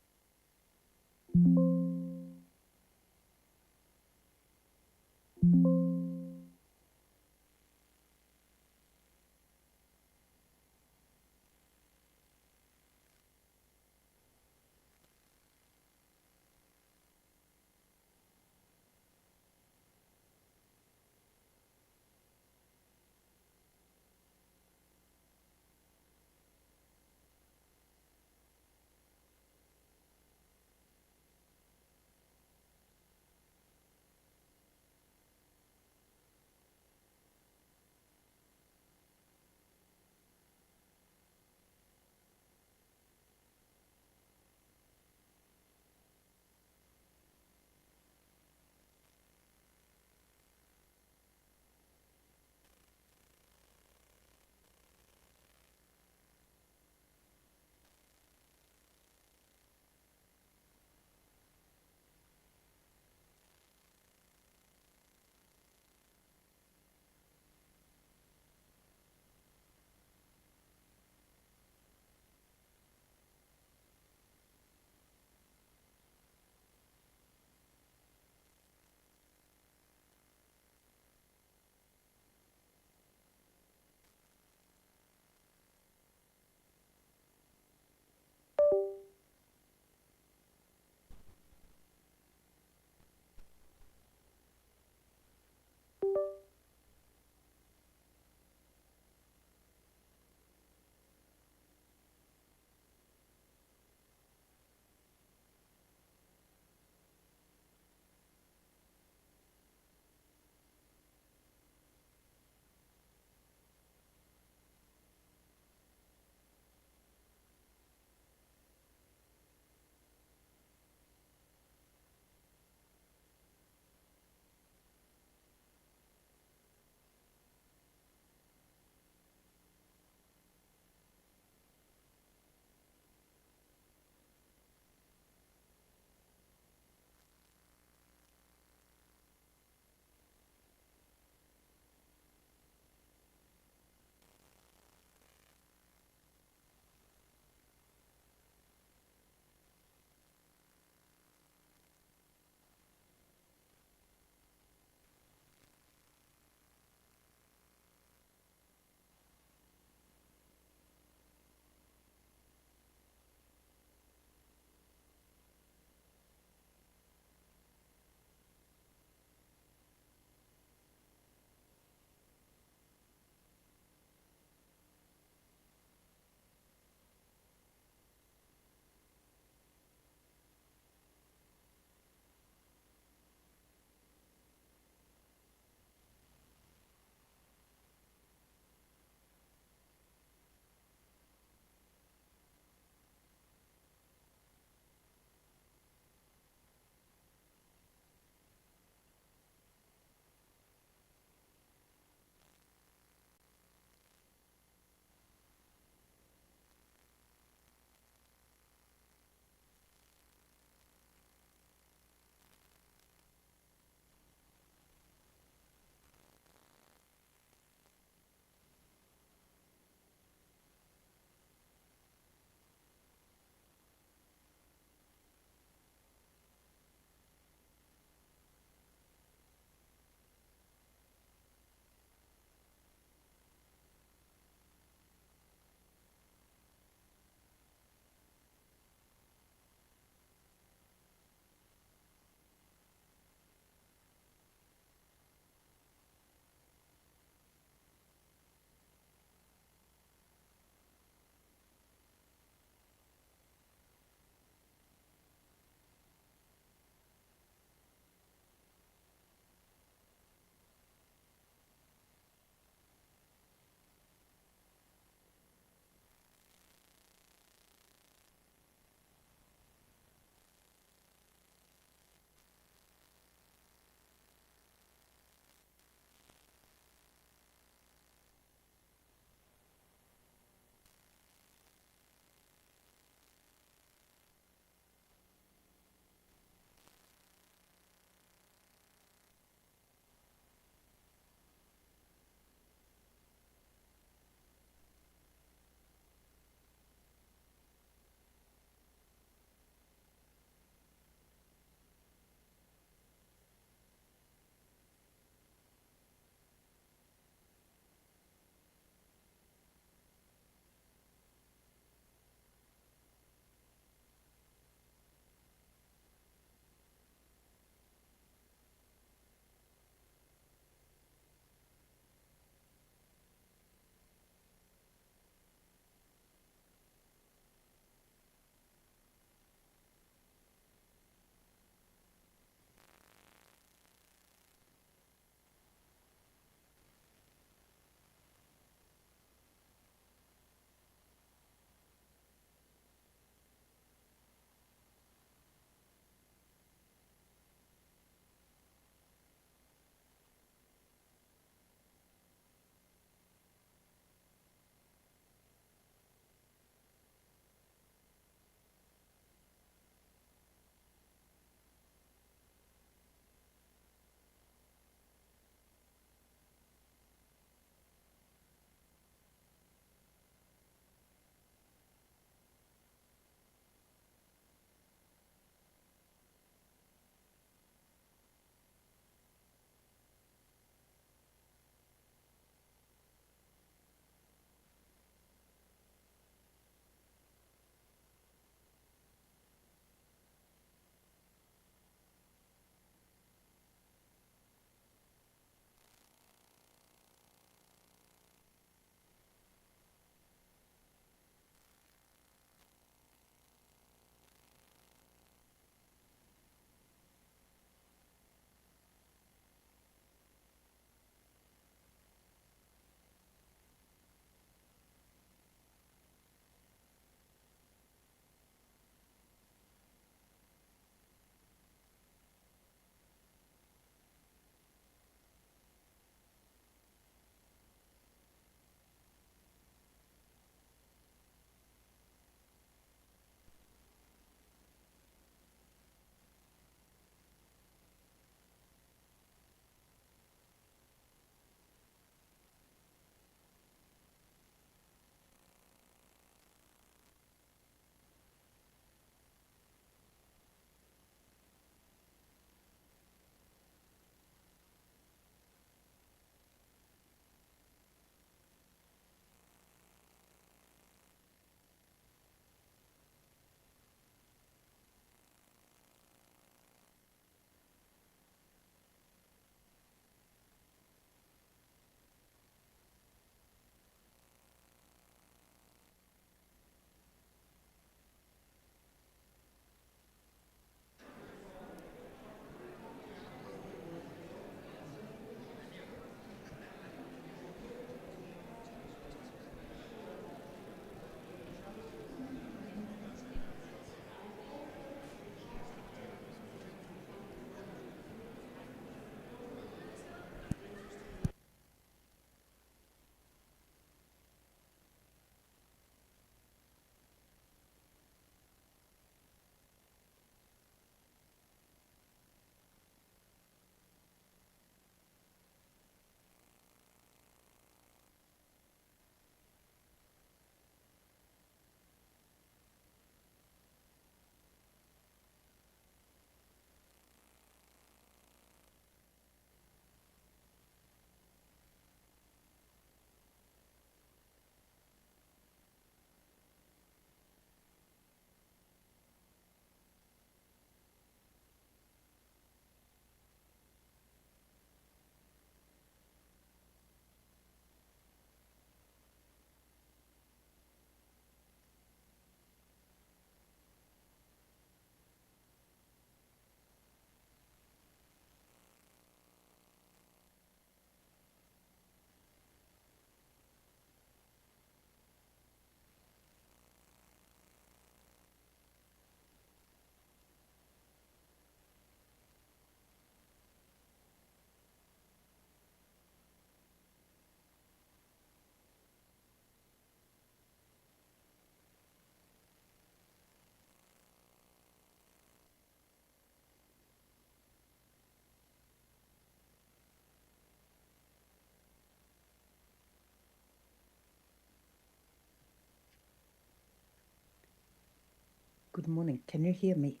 Good morning. Can you hear me?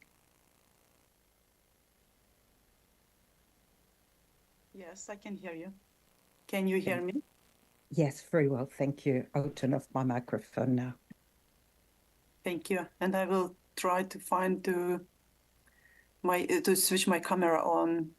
Yes, I can hear you. Can you hear me? Yes, very well. Thank you. I'll turn off my microphone now. Thank you. And I will try to find to switch my camera on.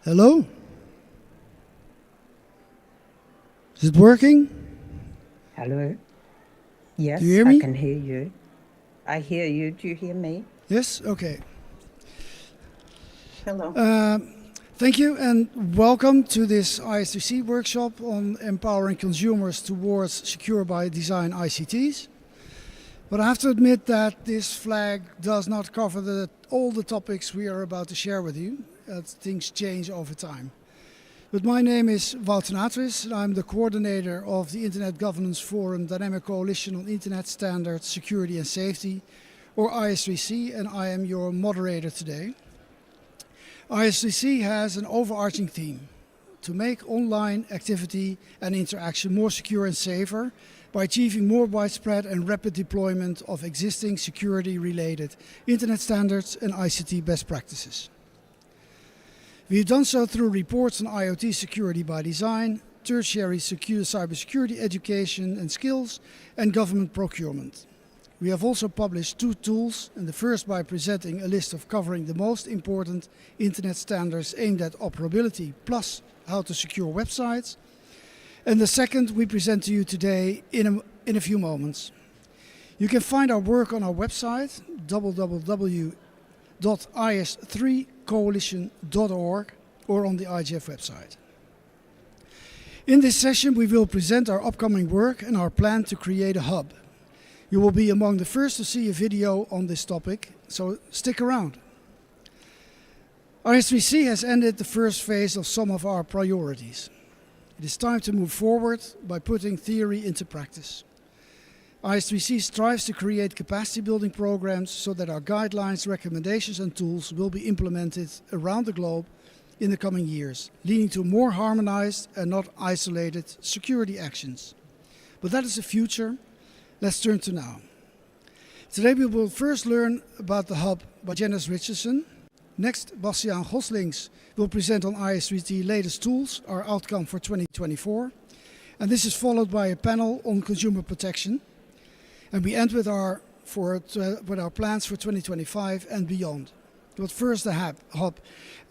Hello? Is it working? Hello? Yes, Do you hear I me? can hear you. I hear you. Do you hear me? Yes? Okay. Hello. Thank you and welcome to this IS3C workshop on empowering consumers towards secure by design ICTs. But I have to admit that this flag does not cover all the topics we are about to share with you, as things change over time. But my name is Wouter Natris, and I'm the coordinator of the Internet Governance Forum Dynamic Coalition on Internet Standards, Security and Safety, or IS3C, and I am your moderator today. IS3C has an overarching theme: to make online activity and interaction more secure and safer by achieving more widespread and rapid deployment of existing security-related Internet standards and ICT best practices. We've done so through reports on IoT security by design, tertiary cybersecurity education and skills, and government procurement. We have also published 2 tools, and the first by presenting a list of covering the most important internet standards aimed at operability, plus how to secure websites. And the second we present to you today in a few moments. You can find our work on our website, www.is3coalition.org, or on the IGF website. In this session, we will present our upcoming work and our plan to create a hub. You will be among the first to see a video on this topic, so stick around. IS3C has ended the first phase of some of our priorities. It is time to move forward by putting theory into practice. IS3C strives to create capacity building programs so that our guidelines, recommendations and tools will be implemented around the globe in the coming years, leading to more harmonized and not isolated security actions. But that is the future. Let's turn to now. Today we will first learn about the hub by Janice Richardson. Next, Bastiaan Goslings will present on IS3C latest tools, our outcome for 2024. And this is followed by a panel on consumer protection. And we end with our plans for 2025 and beyond. But first, the hub.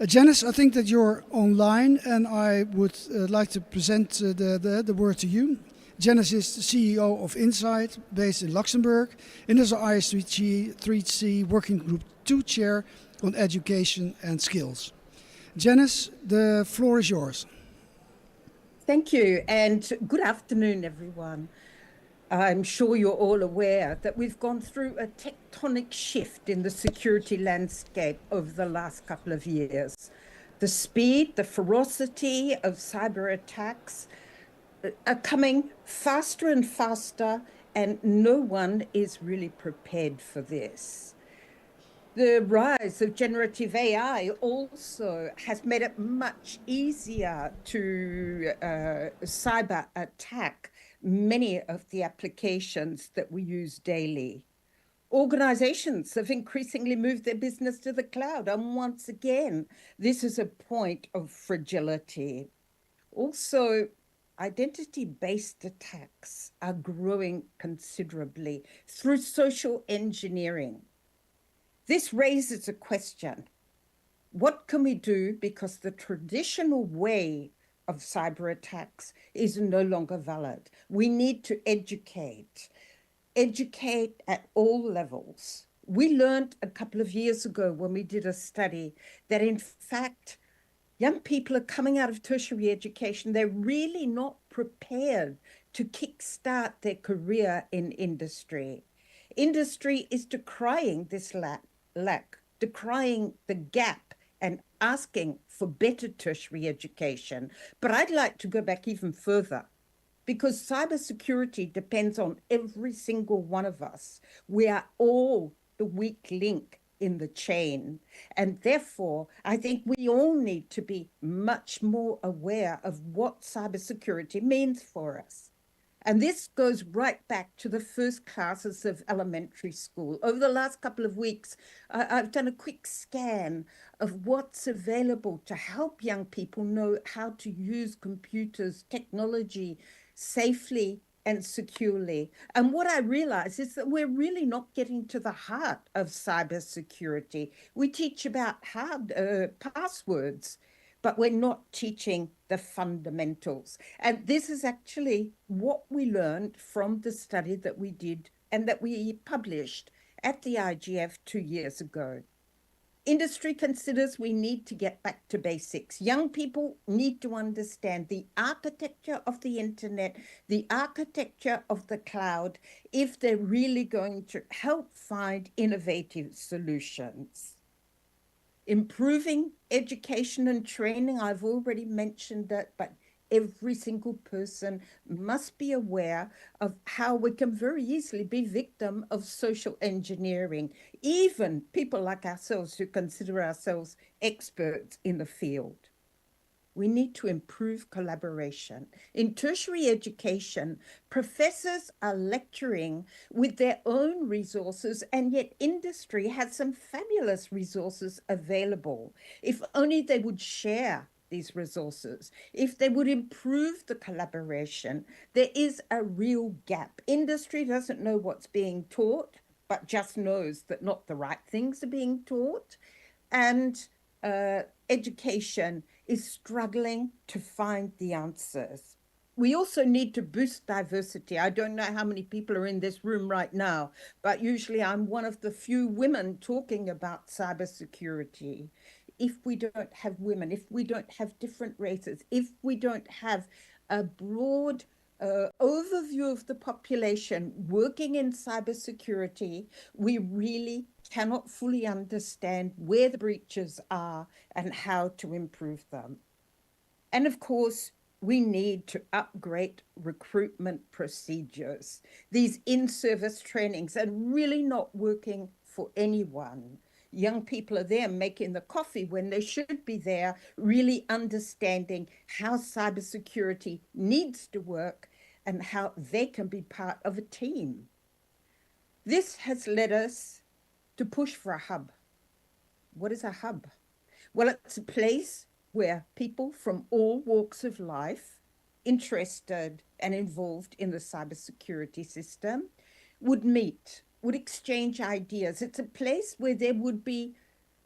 Janice, I think that you're online, and I would like to present the word to you. Janice is the CEO of Insight, based in Luxembourg, and is our IS3C Working Group 2 Chair on Education and Skills. Janice, the floor is yours. Thank you, and good afternoon, everyone. I'm sure you're all aware that we've gone through a tectonic shift in the security landscape over the last couple of years. The speed, the ferocity of cyber attacks are coming faster and faster, and no one is really prepared for this. The rise of generative AI also has made it much easier to cyber attack many of the applications that we use daily. Organizations have increasingly moved their business to the cloud, and once again, this is a point of fragility. Also, identity-based attacks are growing considerably through social engineering. This raises a question. What can we do, because the traditional way of cyber attacks is no longer valid? We need to educate at all levels. We learned a couple of years ago when we did a study that in fact, young people are coming out of tertiary education. They're really not prepared to kickstart their career in industry. Industry is decrying this lack, decrying the gap and asking for better tertiary education. But I'd like to go back even further, because cybersecurity depends on every single one of us. We are all the weak link in the chain. And therefore, I think we all need to be much more aware of what cybersecurity means for us. And this goes right back to the first classes of elementary school. Over the last couple of weeks, I've done a quick scan of what's available to help young people know how to use computers, technology safely and securely. And what I realize is that we're really not getting to the heart of cybersecurity. We teach about passwords, but we're not teaching the fundamentals. And this is actually what we learned from the study that we did and that we published at the IGF 2 years ago. Industry considers we need to get back to basics. Young people need to understand the architecture of the internet, the architecture of the cloud, if they're really going to help find innovative solutions. Improving education and training, I've already mentioned that, but every single person must be aware of how we can very easily be victim of social engineering, even people like ourselves who consider ourselves experts in the field. We need to improve collaboration. In tertiary education, professors are lecturing with their own resources, and yet industry has some fabulous resources available. If only they would share these resources, if they would improve the collaboration, there is a real gap. Industry doesn't know what's being taught, but just knows that not the right things are being taught. And education is struggling to find the answers. We also need to boost diversity. I don't know how many people are in this room right now, but usually I'm one of the few women talking about cybersecurity. If we don't have women, if we don't have different races, if we don't have a broad overview of the population working in cybersecurity, we really cannot fully understand where the breaches are and how to improve them. And of course, we need to upgrade recruitment procedures. These in-service trainings are really not working for anyone. Young people are there making the coffee when they should be there, really understanding how cybersecurity needs to work and how they can be part of a team. This has led us to push for a hub. What is a hub? Well, it's a place where people from all walks of life, interested and involved in the cybersecurity system, would meet, would exchange ideas. It's a place where there would be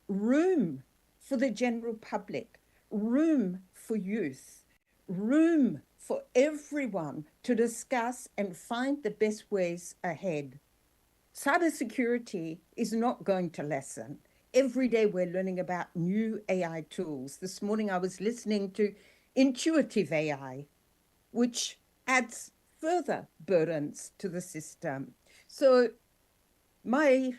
room for the general public, room for youth, room for everyone to discuss and find the best ways ahead. Cybersecurity is not going to lessen. Every day we're learning about new AI tools. This morning I was listening to intuitive AI, which adds further burdens to the system. So my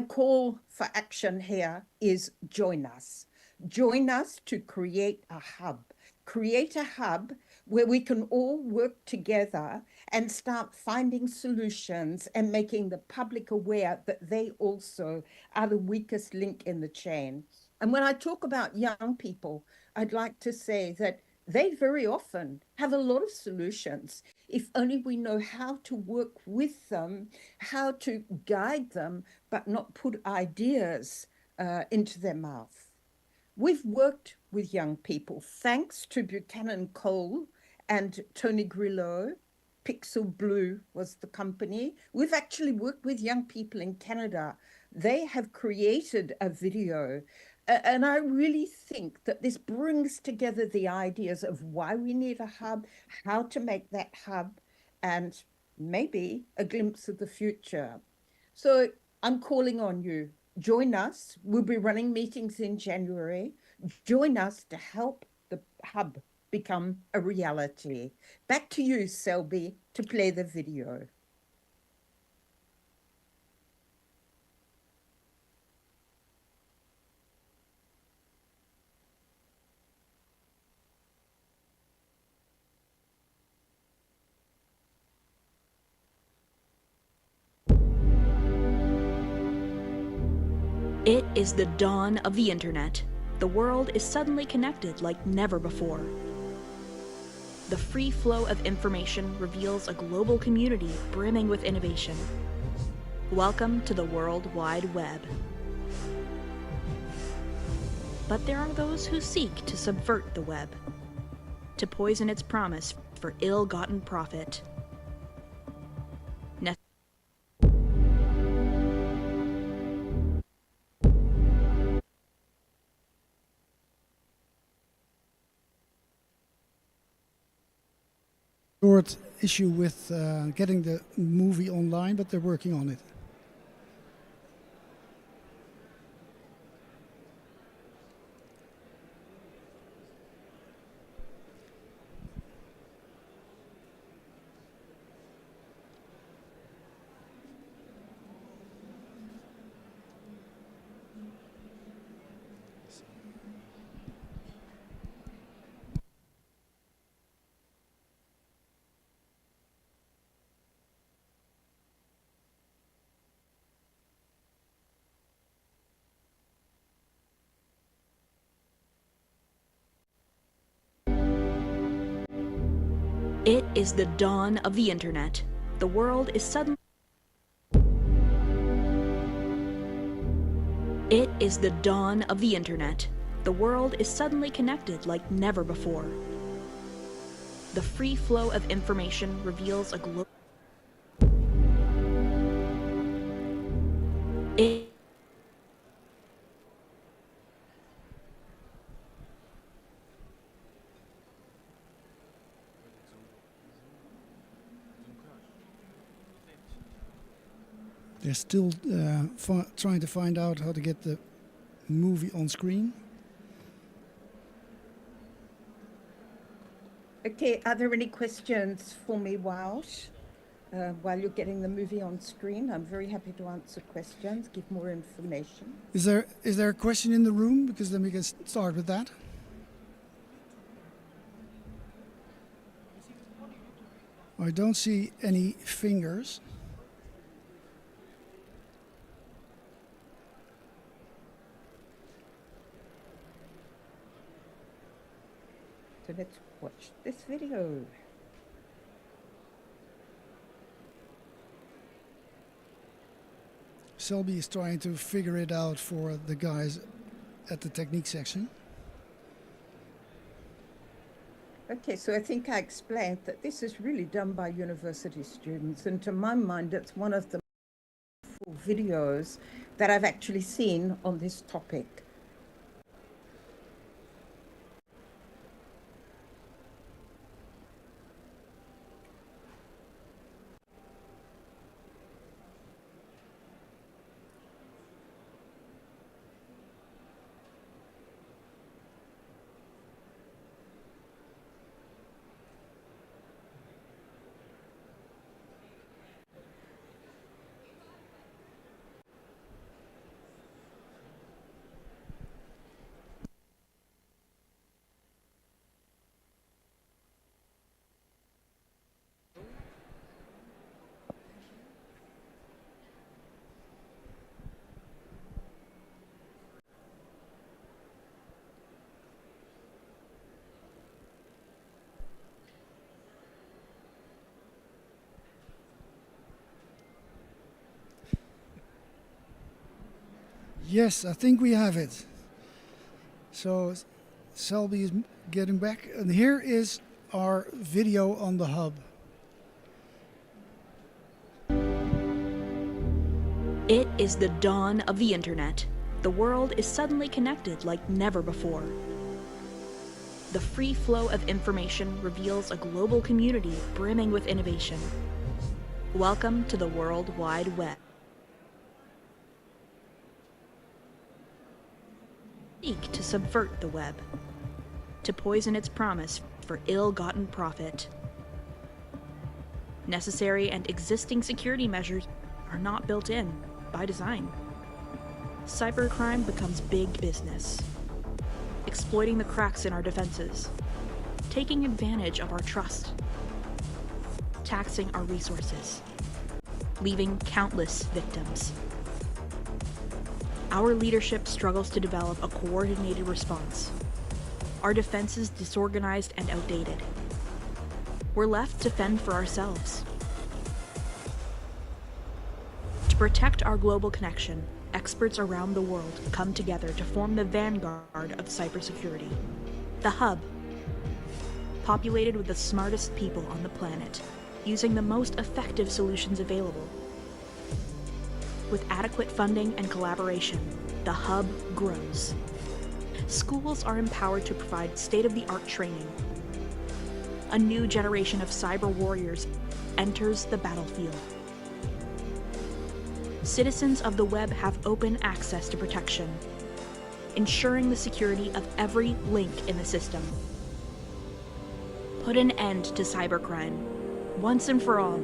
call for action here is join us. Join us to create a hub. Create a hub where we can all work together and start finding solutions and making the public aware that they also are the weakest link in the chain. And when I talk about young people, I'd like to say that they very often have a lot of solutions if only we know how to work with them, how to guide them, but not put ideas into their mouth. We've worked with young people thanks to Buchanan Cole and Tony Grillo. Pixel Blue was the company. We've actually worked with young people in Canada. They have created a video. And I really think that this brings together the ideas of why we need a hub, how to make that hub, and maybe a glimpse of the future. So I'm calling on you. Join us. We'll be running meetings in January. Join us to help the hub become a reality. Back to you, Selby, to play the video. It is the dawn of the internet. The world is suddenly connected like never before. The free flow of information reveals a global community brimming with innovation. Welcome to the World Wide Web. But there are those who seek to subvert the web, to poison its promise for ill-gotten profit. Short issue with getting the movie online, but they're working on it. It is the dawn of the internet. The world is suddenly... It is the dawn of the internet. The world is suddenly connected like never before. The free flow of information reveals a global... They're still trying to find out how to get the movie on screen. Okay, are there any questions for me while you're getting the movie on screen? I'm very happy to answer questions, give more information. Is there a question in the room? Because then we can start with that. I don't see any fingers. So let's watch this video. Selby is trying to figure it out for the guys at the technique section. Okay, so I think I explained that this is really done by university students, and to my mind, it's one of the videos that I've actually seen on this topic. Yes, I think we have it. So Selby is getting back, and here is our video on the hub. It is the dawn of the internet. The world is suddenly connected like never before. The free flow of information reveals a global community brimming with innovation. Welcome to the World Wide Web. Seek to subvert the web, to poison its promise for ill-gotten profit. Necessary and existing security measures are not built in by design. Cybercrime becomes big business, exploiting the cracks in our defenses, taking advantage of our trust, taxing our resources, leaving countless victims. Our leadership struggles to develop a coordinated response. Our defenses disorganized and outdated. We're left to fend for ourselves. To protect our global connection, experts around the world come together to form the vanguard of cybersecurity. The Hub, populated with the smartest people on the planet, using the most effective solutions available. With adequate funding and collaboration, the Hub grows. Schools are empowered to provide state-of-the-art training. a new generation of cyber warriors enters the battlefield. Citizens of the web have open access to protection, ensuring the security of every link in the system. Put an end to cybercrime, once and for all.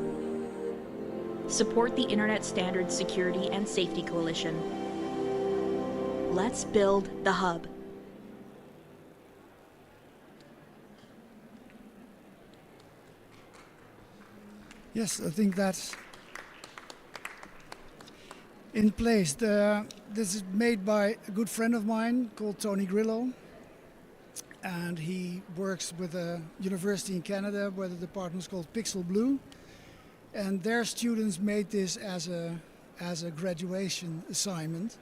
Support the Internet Standards Security and Safety Coalition. Let's build the hub. Yes, I think that's in place. This is made by a good friend of mine called Tony Grillo, and he works with a university in Canada where the department is called Pixel Blue, and their students made this as a graduation assignment,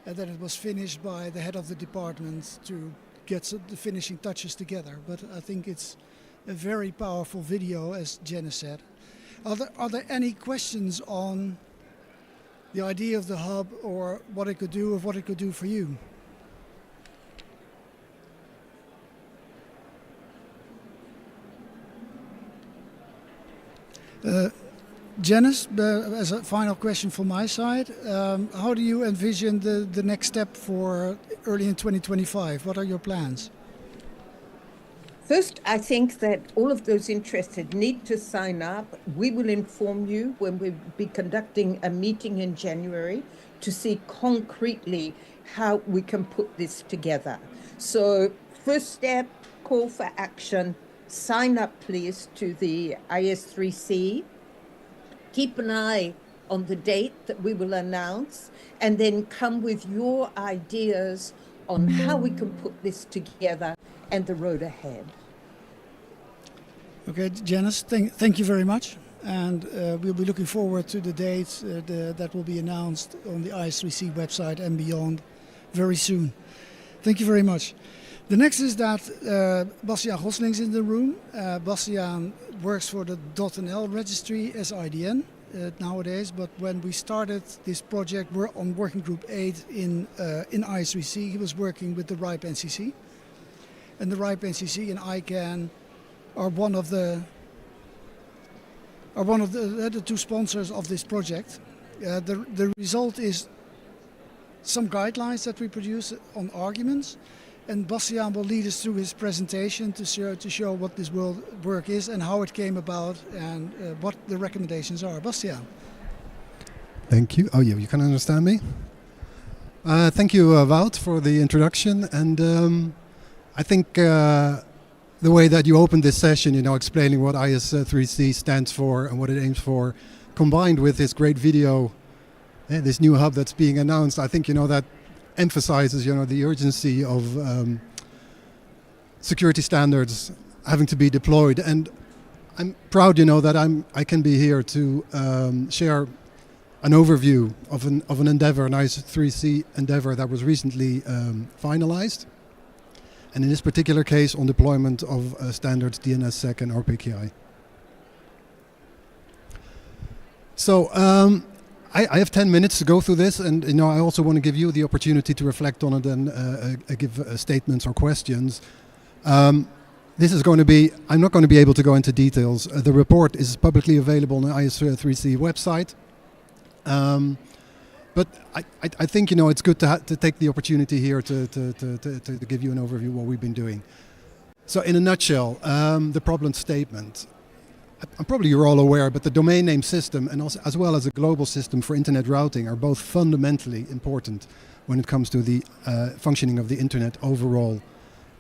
and then it was finished by the head of the department to get the finishing touches together. But I think it's a very powerful video, as Jenna said. Are there any questions on the idea of the hub, or what it could do, or what it could do for you? Janice, as a final question from my side, how do you envision the next step for early in 2025? What are your plans? First, I think that all of those interested need to sign up. We will inform you when we'll be conducting a meeting in January to see concretely how we can put this together. So first step, call for action, sign up please to the IS3C. Keep an eye on the date that we will announce, and then come with your ideas on how we can put this together and the road ahead. Okay, Janice, thank you very much. And we'll be looking forward to the dates that will be announced on the IS3C website and beyond very soon. Thank you very much. The next is that Bastiaan Gosling's in the room. Bastiaan works for the .nl registry as IDN nowadays, but when we started this project, we're on working group 8 in IS3C. He was working with the RIPE NCC. And the RIPE NCC and ICANN are one of the two sponsors of this project. The result is some guidelines that we produce on arguments, and Bastiaan will lead us through his presentation to show what this work is and how it came about and what the recommendations are. Bastiaan. Thank you. Oh yeah, you can understand me? Thank you, Wout, for the introduction, and I think the way that you opened this session, explaining what IS3C stands for and what it aims for, combined with this great video, this new hub that's being announced, I think, that emphasizes, the urgency of security standards having to be deployed. And I'm proud, that I can be here to share an overview of an endeavor, an IS3C endeavor that was recently finalized. And in this particular case, on deployment of standards DNSSEC and RPKI. So I have 10 minutes to go through this, and I also want to give you the opportunity to reflect on it and give statements or questions. This is going to be, I'm not going to be able to go into details. The report is publicly available on the IS3C website. But I think it's good to take the opportunity here to give you an overview of what we've been doing. So in a nutshell, the problem statement. Probably you're all aware, but the domain name system and also, as well as a global system for internet routing are both fundamentally important when it comes to the functioning of the internet overall.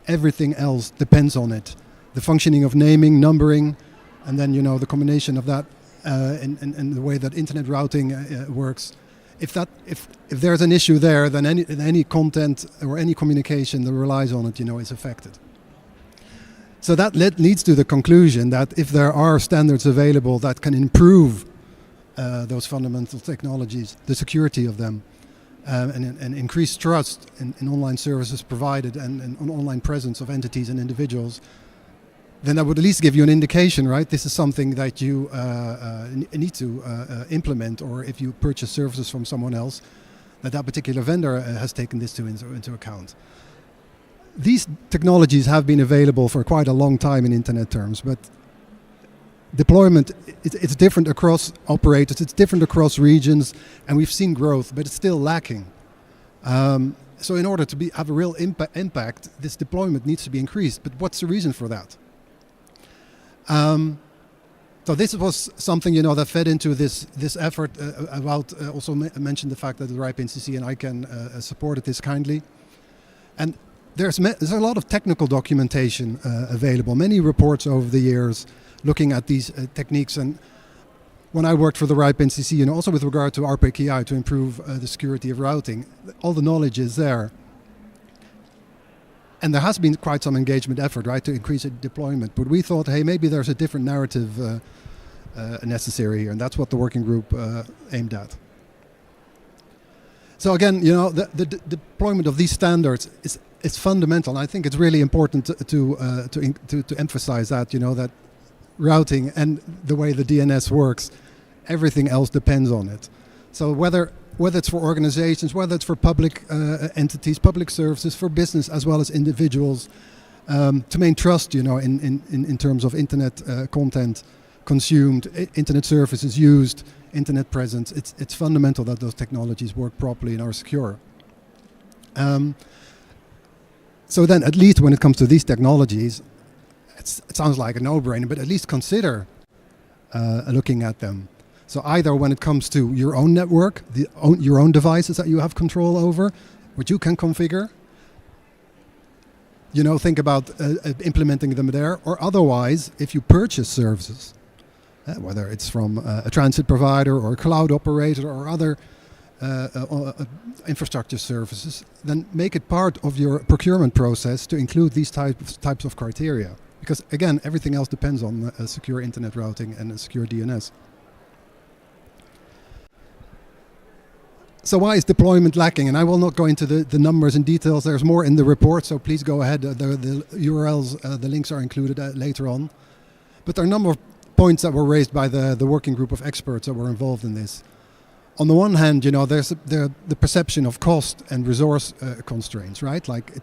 Everything else depends on it. The functioning of naming, numbering, and then the combination of that and the way that internet routing works. If there's an issue there, then any content or any communication that relies on it, is affected. So that leads to the conclusion that if there are standards available that can improve those fundamental technologies, the security of them, and increase trust in online services provided and on online presence of entities and individuals, then that would at least give you an indication, right? This is something that you need to implement, or if you purchase services from someone else, that particular vendor has taken this into account. these technologies have been available for quite a long time in internet terms, but deployment, it's different across operators, it's different across regions, and we've seen growth, but it's still lacking. So in order to have a real impact, this deployment needs to be increased. But what's the reason for that? So this was something, you know, that fed into this effort about, also mentioned the fact that the RIPE NCC and ICANN supported this kindly. And there's a lot of technical documentation available, many reports over the years looking at these techniques. And when I worked for the RIPE NCC, and also with regard to RPKI to improve the security of routing, all the knowledge is there. And there has been quite some engagement effort, right, to increase deployment. But we thought, hey, maybe there's a different narrative necessary here, and that's what the working group aimed at. So again, you know, the deployment of these standards is fundamental. And I think it's really important to emphasize that, you know, that routing and the way the DNS works, everything else depends on it. So whether it's for organizations, whether it's for public entities, public services, for business as well as individuals, to maintain trust, you know, in terms of internet content consumed, internet services used, internet presence, it's fundamental that those technologies work properly and are secure. So then, at least when it comes to these technologies, it sounds like a no-brainer, but at least consider looking at them. So either when it comes to your own network, your own devices that you have control over, which you can configure, you know, think about implementing them there, or otherwise, if you purchase services, whether it's from a transit provider or a cloud operator or other infrastructure services, then make it part of your procurement process to include these types of criteria. Because again, everything else depends on a secure internet routing and a secure DNS. So why is deployment lacking? And I will not go into the numbers and details. There's more in the report, so please go ahead. The URLs, the links are included later on. But there are a number of points that were raised by the working group of experts that were involved in this. On the one hand, you know, there's the perception of cost and resource constraints, right? Like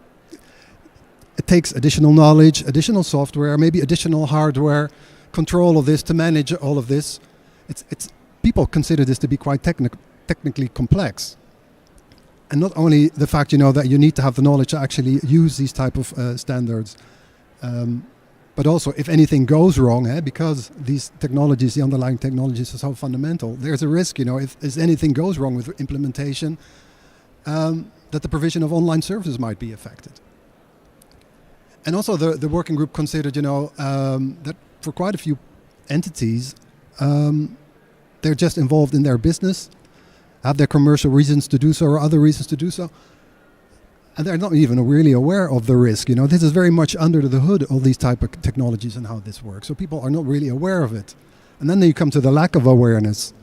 it takes additional knowledge, additional software, maybe additional hardware, control of this to manage all of this. People consider this to be quite technically complex. And not only the fact, you know, that you need to have the knowledge to actually use these type of standards, but also if anything goes wrong, because these technologies, the underlying technologies are so fundamental, there's a risk, you know, if anything goes wrong with implementation, that the provision of online services might be affected. And also the working group considered, you know, that for quite a few entities, they're just involved in their business, have their commercial reasons to do so or other reasons to do so, and they're not even really aware of the risk. You know, this is very much under the hood, all these type of technologies and how this works. So people are not really aware of it. And then you come to the lack of awareness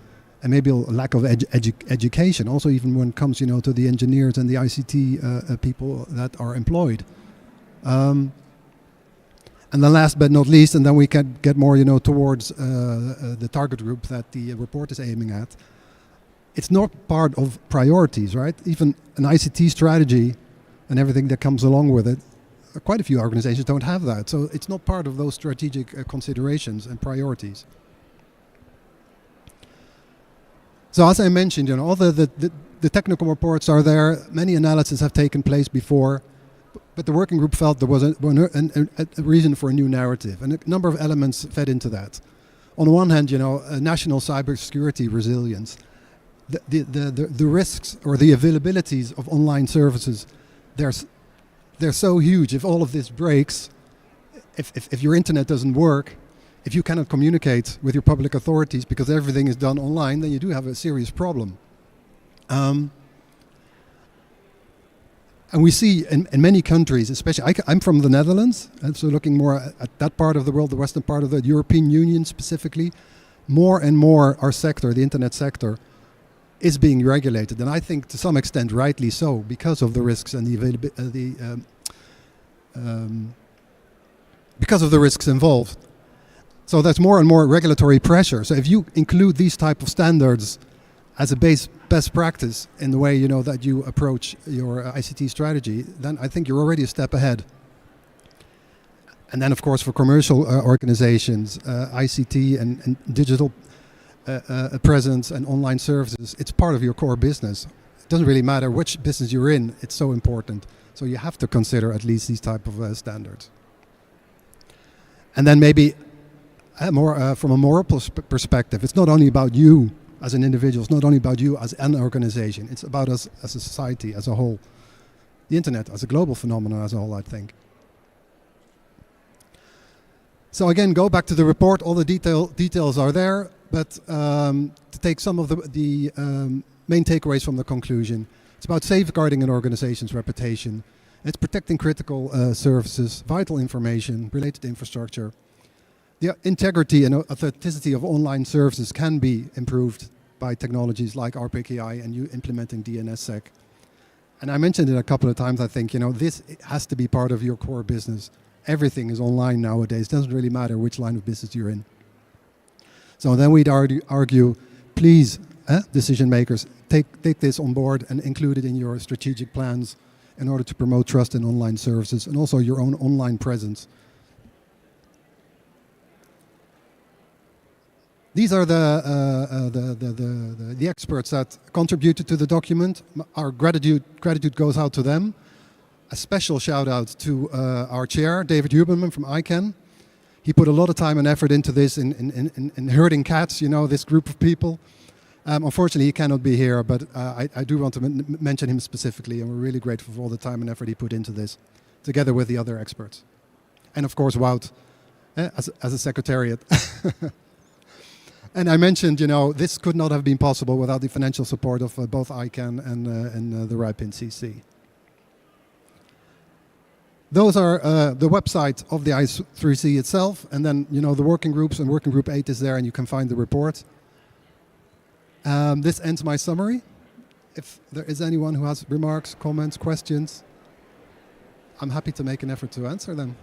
and maybe a lack of education. Also, even when it comes, you know, to the engineers and the ICT people that are employed. And then last but not least, and then we can get more, you know, towards the target group that the report is aiming at. It's not part of priorities, right? Even an ICT strategy and everything that comes along with it, quite a few organizations don't have that. So it's not part of those strategic considerations and priorities. So as I mentioned, you know, all the technical reports are there. Many analyses have taken place before. But the working group felt there was a reason for a new narrative, and a number of elements fed into that. On the one hand, you know, national cybersecurity resilience, the risks or the availabilities of online services, they're so huge. If all of this breaks, if your internet doesn't work, if you cannot communicate with your public authorities because everything is done online, then you do have a serious problem. And we see in many countries, especially, I'm from the Netherlands, and so looking more at that part of the world, the western part of the European Union specifically, more and more our sector, the internet sector, is being regulated. And I think to some extent rightly so, because of the risks and because of the risks involved. So there's more and more regulatory pressure. So if you include these type of standards as a best practice in the way, you know, that you approach your ICT strategy, then I think you're already a step ahead. And then, of course, for commercial organizations, ICT and digital presence and online services, it's part of your core business. It doesn't really matter which business you're in, it's so important. So you have to consider at least these type of standards. And then maybe from a moral perspective, it's not only about you as an individual, it's not only about you as an organization, it's about us as a society as a whole. The internet as a global phenomenon as a whole, I think. So again, go back to the report, all the details are there, but to take some of the main takeaways from the conclusion, it's about safeguarding an organization's reputation, it's protecting critical services, vital information, related infrastructure. The integrity and authenticity of online services can be improved by technologies like RPKI and you implementing DNSSEC. And I mentioned it a couple of times, I think, you know, this has to be part of your core business. Everything is online nowadays. It doesn't really matter which line of business you're in. So then we'd argue, please, decision makers, take this on board and include it in your strategic plans in order to promote trust in online services and also your own online presence. These are the experts that contributed to the document. Our gratitude goes out to them. A special shout out to our chair, David Huberman from ICANN. He put a lot of time and effort into this in herding cats, you know, this group of people. Unfortunately, he cannot be here, but I do want to mention him specifically, and we're really grateful for all the time and effort he put into this, together with the other experts. And of course, Wout, as a secretariat. And I mentioned, you know, this could not have been possible without the financial support of both ICANN and the RIPIN CC. Those are the website of the I3C itself, and then, you know, the working groups, and working group 8 is there, and you can find the report. This ends my summary. If there is anyone who has remarks, comments, questions, I'm happy to make an effort to answer them.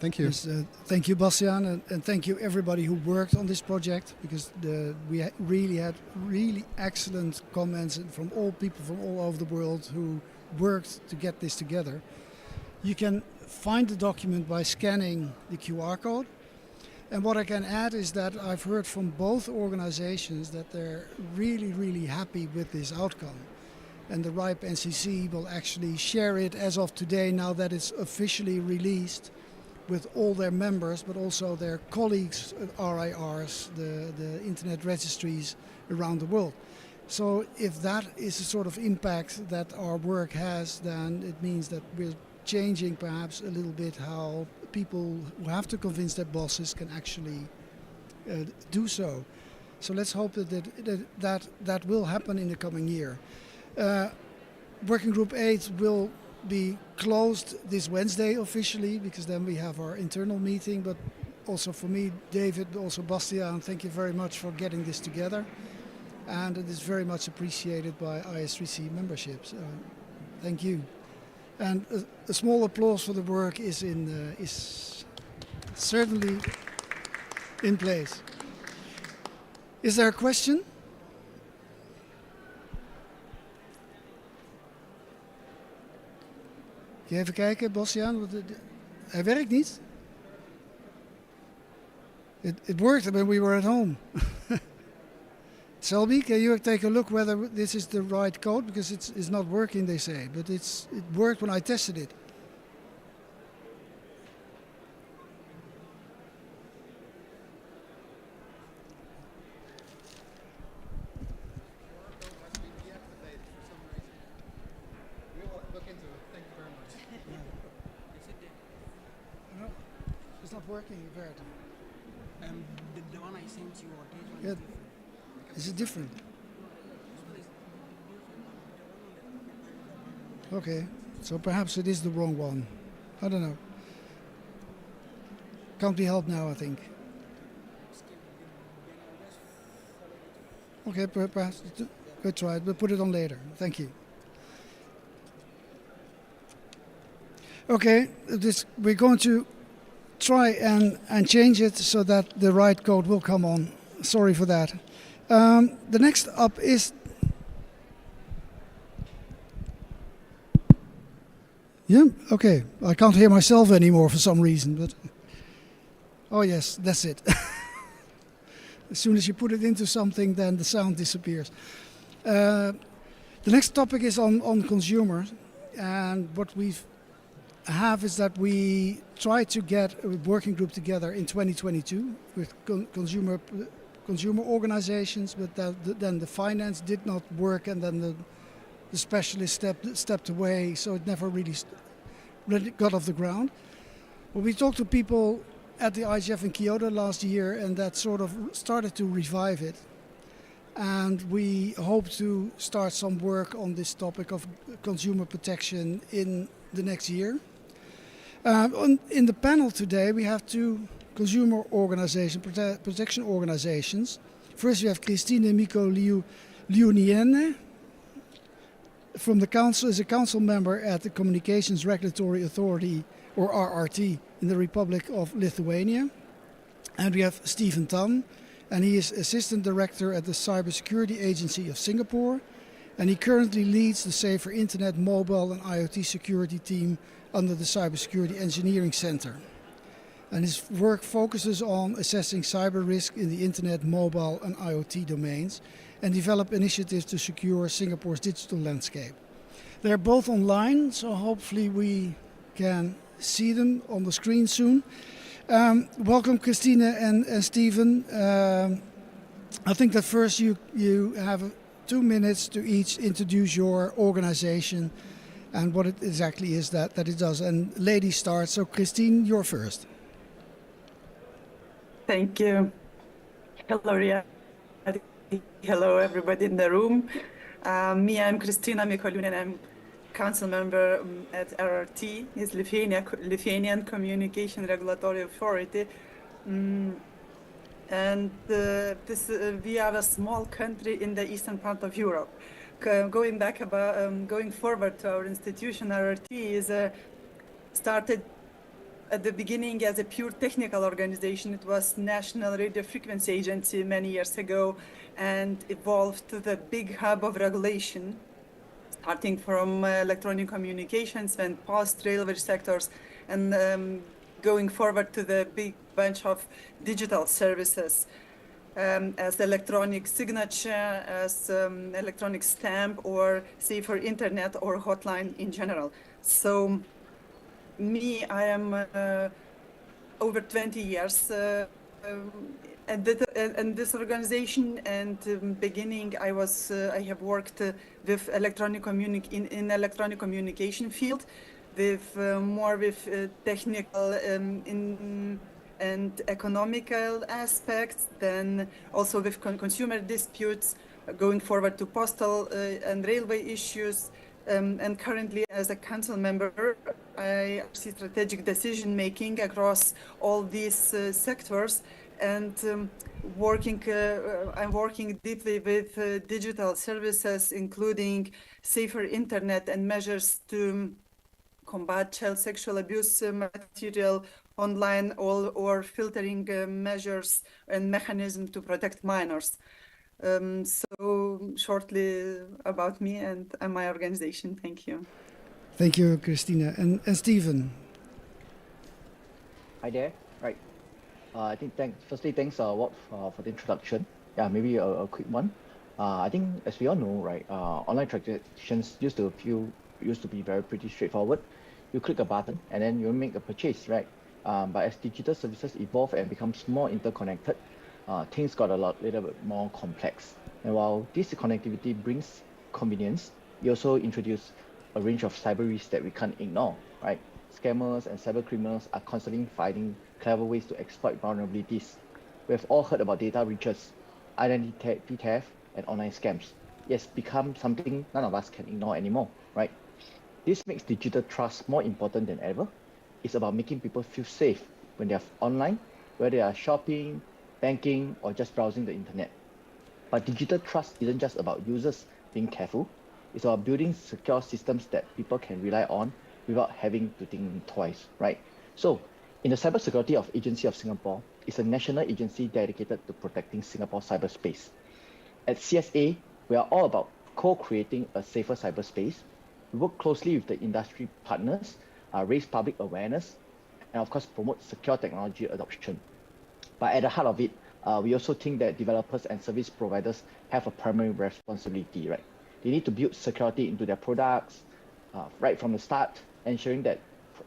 Thank you. Yes, thank you, Bastiaan, and thank you everybody who worked on this project, because we really had excellent comments from all people from all over the world who worked to get this together. You can find the document by scanning the QR code. And what I can add is that I've heard from both organizations that they're really happy with this outcome. And the RIPE NCC will actually share it as of today, now that it's officially released, with all their members, but also their colleagues at RIRs, the internet registries around the world. So if that is the sort of impact that our work has, then it means that we're changing perhaps a little bit how people who have to convince their bosses can actually do so. So let's hope that will happen in the coming year. Working Group 8 will be closed this Wednesday officially, because then we have our internal meeting. But also for me, David, also Bastiaan, thank you very much for getting this together. And it is very much appreciated by IS3C memberships. Thank you. And a small applause for the work is certainly in place. Is there a question? Even kijken, Bastiaan. Hij werkt niet. It worked when we were at home. Selby, can you take a look whether this is the right code? Because it's not working, they say, but it worked when I tested it. It's not working, apparently. The one I sent you. Yeah. Is it different? Okay, so perhaps it is the wrong one. I don't know. Can't be helped now, I think. Okay, perhaps we'll try it. We'll put it on later. Thank you. Okay, we're going to try and change it so that the right code will come on. Sorry for that. The next up is... Yeah, okay. I can't hear myself anymore for some reason, but... Oh yes, that's it. As soon as you put it into something, then the sound disappears. The next topic is on consumer, and what we have is that we try to get a working group together in 2022 with consumer organizations, but then the finance did not work, and then the specialist stepped away, so it never really got off the ground. Well, we talked to people at the IGF in Kyoto last year, and that sort of started to revive it. And we hope to start some work on this topic of consumer protection in the next year. In the panel today, we have two consumer protection organizations. First, we have Christine Miko Liuniene from the council, is a council member at the Communications Regulatory Authority, or RRT, in the Republic of Lithuania. And we have Stephen Tan, and he is Assistant Director at the Cybersecurity Agency of Singapore, and he currently leads the Safer Internet, Mobile and IoT Security team under the Cybersecurity Engineering Center. And his work focuses on assessing cyber risk in the Internet, Mobile and IoT domains, and develop initiatives to secure Singapore's digital landscape. They're both online, so hopefully we can see them on the screen soon. Welcome, Christina and Stephen. I think that first you have 2 minutes to each introduce your organization and what it exactly is that it does. And ladies start, so Christine, you're first. Thank you. Hello, Ria. Hello, everybody in the room. I'm Kristina Mikoliūnienė, and I'm council member at RRT, is Lithuanian Communication Regulatory Authority. We are a small country in the eastern part of Europe. Going forward to our institution, RRT is started at the beginning as a pure technical organization. It was National Radio Frequency Agency many years ago and evolved to the big hub of regulation, starting from electronic communications and post railway sectors, and going forward to the big bunch of digital services, as electronic signature, as electronic stamp, or safer internet or hotline in general. So I am over 20 years at this organization, and beginning I have worked with electronic communication field, with more with technical and economical aspects, then also with consumer disputes, going forward to postal and railway issues. And currently, as a council member, I see strategic decision making across all these sectors, and I'm working deeply with digital services, including safer internet and measures to combat child sexual abuse material online, or filtering measures and mechanisms to protect minors. So shortly about me and my organization. Thank you. Thank you, Christina. And Stephen. Hi there. Right. I think firstly, thanks for the introduction. Yeah, maybe a quick one. I think, as we all know, right, online transactions used to be pretty straightforward. You click a button and then you make a purchase, right? But as digital services evolve and becomes more interconnected, things got little bit more complex. And while this connectivity brings convenience, it also introduced a range of cyber risks that we can't ignore, right? Scammers and cyber criminals are constantly finding clever ways to exploit vulnerabilities. We have all heard about data breaches, identity theft, and online scams. It's become something none of us can ignore anymore, right? This makes digital trust more important than ever. It's about making people feel safe when they're online, whether they are shopping, banking, or just browsing the internet. But digital trust isn't just about users being careful. It's about building secure systems that people can rely on without having to think twice, right? So, in the Cybersecurity Agency of Singapore, it's a national agency dedicated to protecting Singapore's cyberspace. At CSA, we are all about co-creating a safer cyberspace. We work closely with the industry partners, raise public awareness, and of course promote secure technology adoption. But at the heart of it, we also think that developers and service providers have a primary responsibility, right? They need to build security into their products right from the start, ensuring that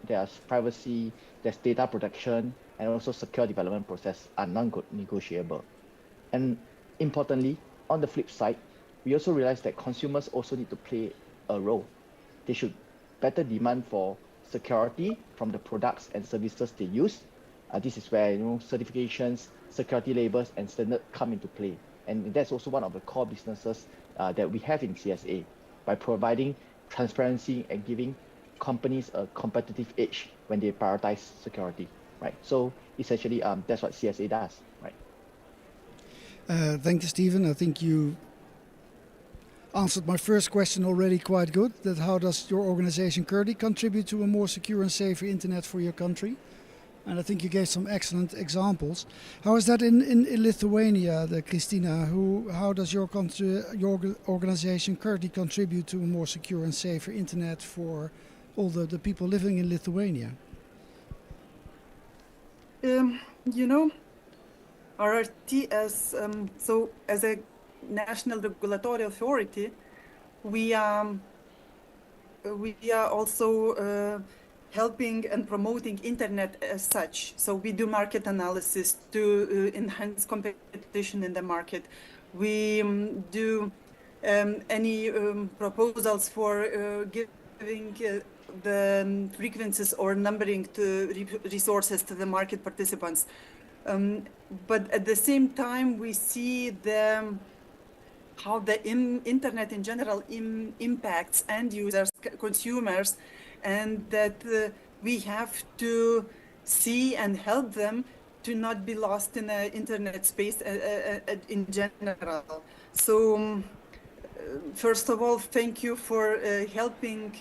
there's privacy, there's data protection, and also secure development process are non-negotiable. And importantly, on the flip side, we also realize that consumers also need to play a role. They should better demand for security from the products and services they use. This is where certifications, security labels, and standards come into play. And that's also one of the core businesses that we have in CSA by providing transparency and giving companies a competitive edge when they prioritize security, right? So essentially, that's what CSA does, right? Thank you, Stephen. I think you answered my first question already quite good, that how does your organization currently contribute to a more secure and safer internet for your country? And I think you gave some excellent examples. How is that in Lithuania, Christina? How does your organization currently contribute to a more secure and safer internet for all the people living in Lithuania? RRT as a national regulatory authority, we are also helping and promoting internet as such. So we do market analysis to enhance competition in the market. We do any proposals for giving the frequencies or numbering to resources to the market participants. But at the same time, we see how the internet in general impacts end users, consumers, and that we have to see and help them to not be lost in the internet space in general. So first of all, thank you for helping,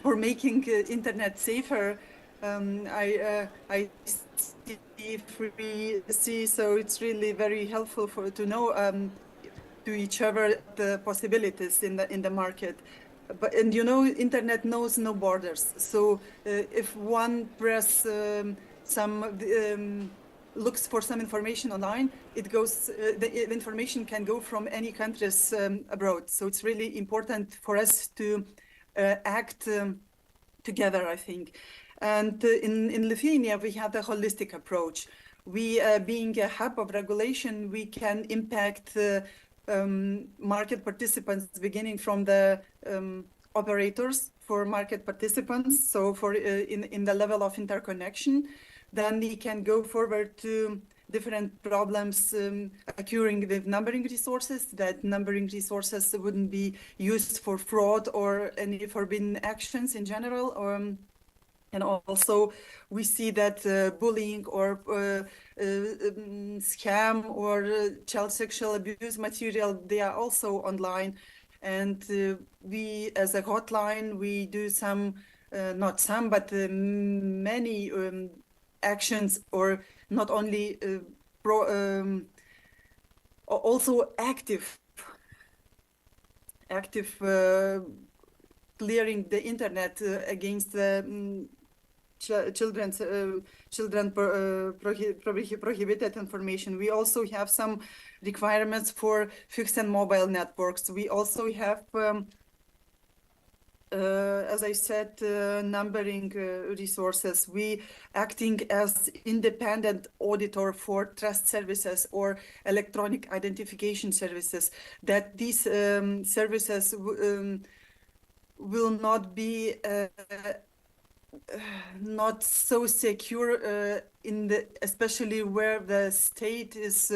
for making internet safer. I see, so it's really very helpful to know to each other the possibilities in the market. But internet knows no borders. So if one press looks for some information online, it goes. The information can go from any countries abroad. So it's really important for us to act together, I think. And in Lithuania, we have a holistic approach. We, being a hub of regulation, we can impact market participants, beginning from the operators for market participants. So for in the level of interconnection, then we can go forward to different problems occurring with numbering resources, that numbering resources wouldn't be used for fraud or any forbidden actions in general. And also we see that bullying or scam or child sexual abuse material, they are also online. And we, as a hotline, we do some, not some, but many actions, or not only also active clearing the internet against the children prohibited information. We also have some requirements for fixed and mobile networks. We also have, as I said, numbering resources. We acting as independent auditor for trust services or electronic identification services, that these services will not be not so secure especially where the state is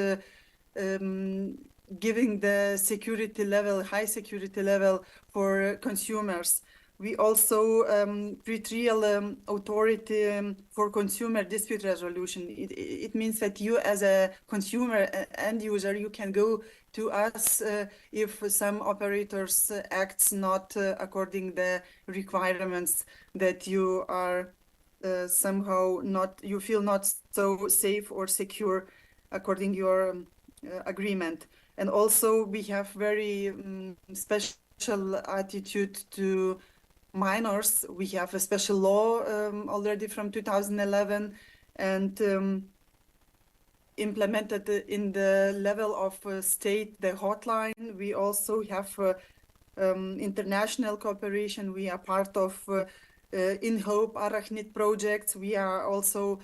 giving the security level, high security level for consumers. We also pre-trial authority for consumer dispute resolution. It means that you, as a consumer end user, you can go to us if some operators acts not according the requirements, that you are somehow not, you feel not so safe or secure according your agreement. And also we have very special attitude to minors. We have a special law already from 2011 and implemented in the level of state, the hotline. We also have international cooperation. We are part of In Hope Arachnid projects. We are also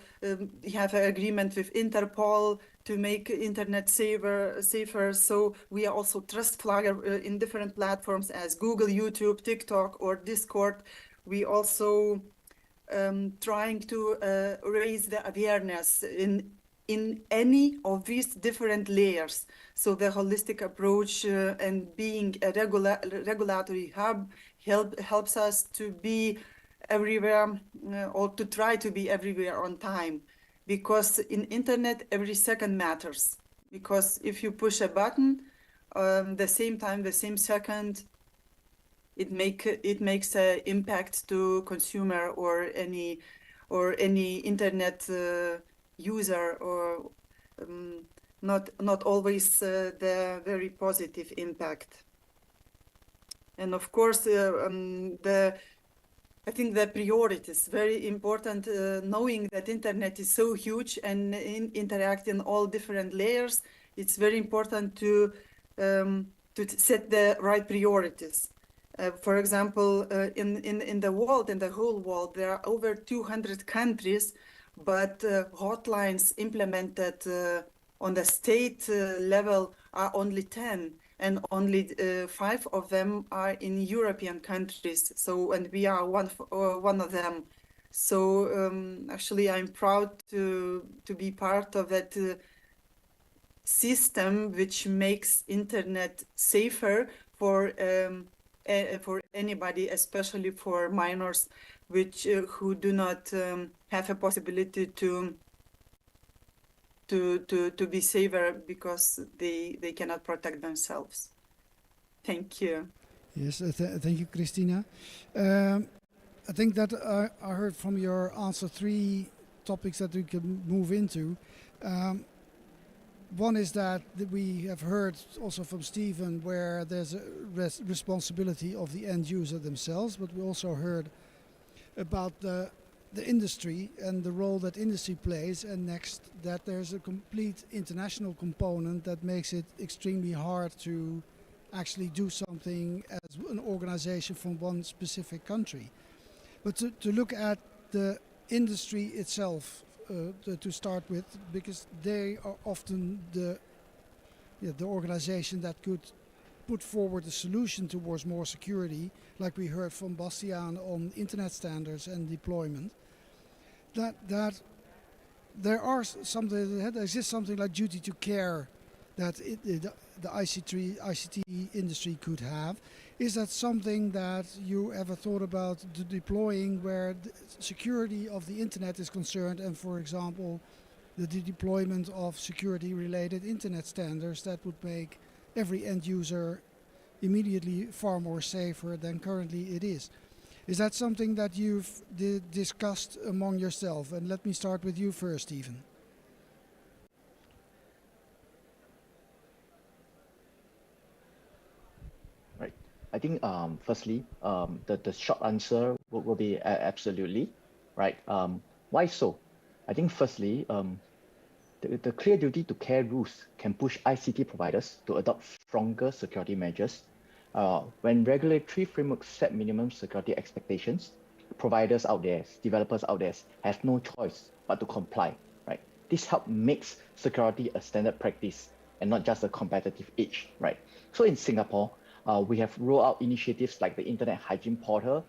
have an agreement with Interpol to make internet safer. So we are also trust flagger in different platforms as Google, YouTube, TikTok, or Discord. We also trying to raise the awareness in any of these different layers. So the holistic approach and being a regulatory hub helps us to be everywhere or to try to be everywhere on time. Because in internet, every second matters. Because if you push a button, the same time, the same second, it makes an impact to consumer or any internet user, or not always the very positive impact. And of course, I think the priority is very important, knowing that internet is so huge and interact in all different layers. It's very important to set the right priorities. For example, in the world, in the whole world, there are over 200 countries, but hotlines implemented on the state level are only 10, and only 5 of them are in European countries. So, and we are one of them. So actually, I'm proud to be part of that system, which makes internet safer for anybody, especially for minors, which who do not have a possibility to be safer because they cannot protect themselves. Thank you. Yes, thank you, Christina. I think that I heard from your answer 3 topics that we can move into. One is that we have heard also from Stephen where there's a responsibility of the end user themselves, but we also heard about the industry and the role that industry plays, and next that there's a complete international component that makes it extremely hard to actually do something as an organization from one specific country. But to look at the industry itself to start with, because they are often the organization that could put forward a solution towards more security, like we heard from Bastiaan on internet standards and deployment, that there exists something like duty to care that the ICT industry could have. Is that something that you ever thought about deploying, where the security of the internet is concerned, and for example the deployment of security related internet standards that would make every end user immediately far more safer than currently it is? Is that something that you've discussed among yourself? And let me start with you first, Stephen. Right. I think firstly, the short answer will be absolutely, right? Why so? I think firstly, the clear duty to care rules can push ICT providers to adopt stronger security measures. When regulatory frameworks set minimum security expectations, providers out there, developers out there have no choice but to comply, right? This help makes security a standard practice and not just a competitive edge, right? So in Singapore, we have rolled out initiatives like the Internet Hygiene Portal,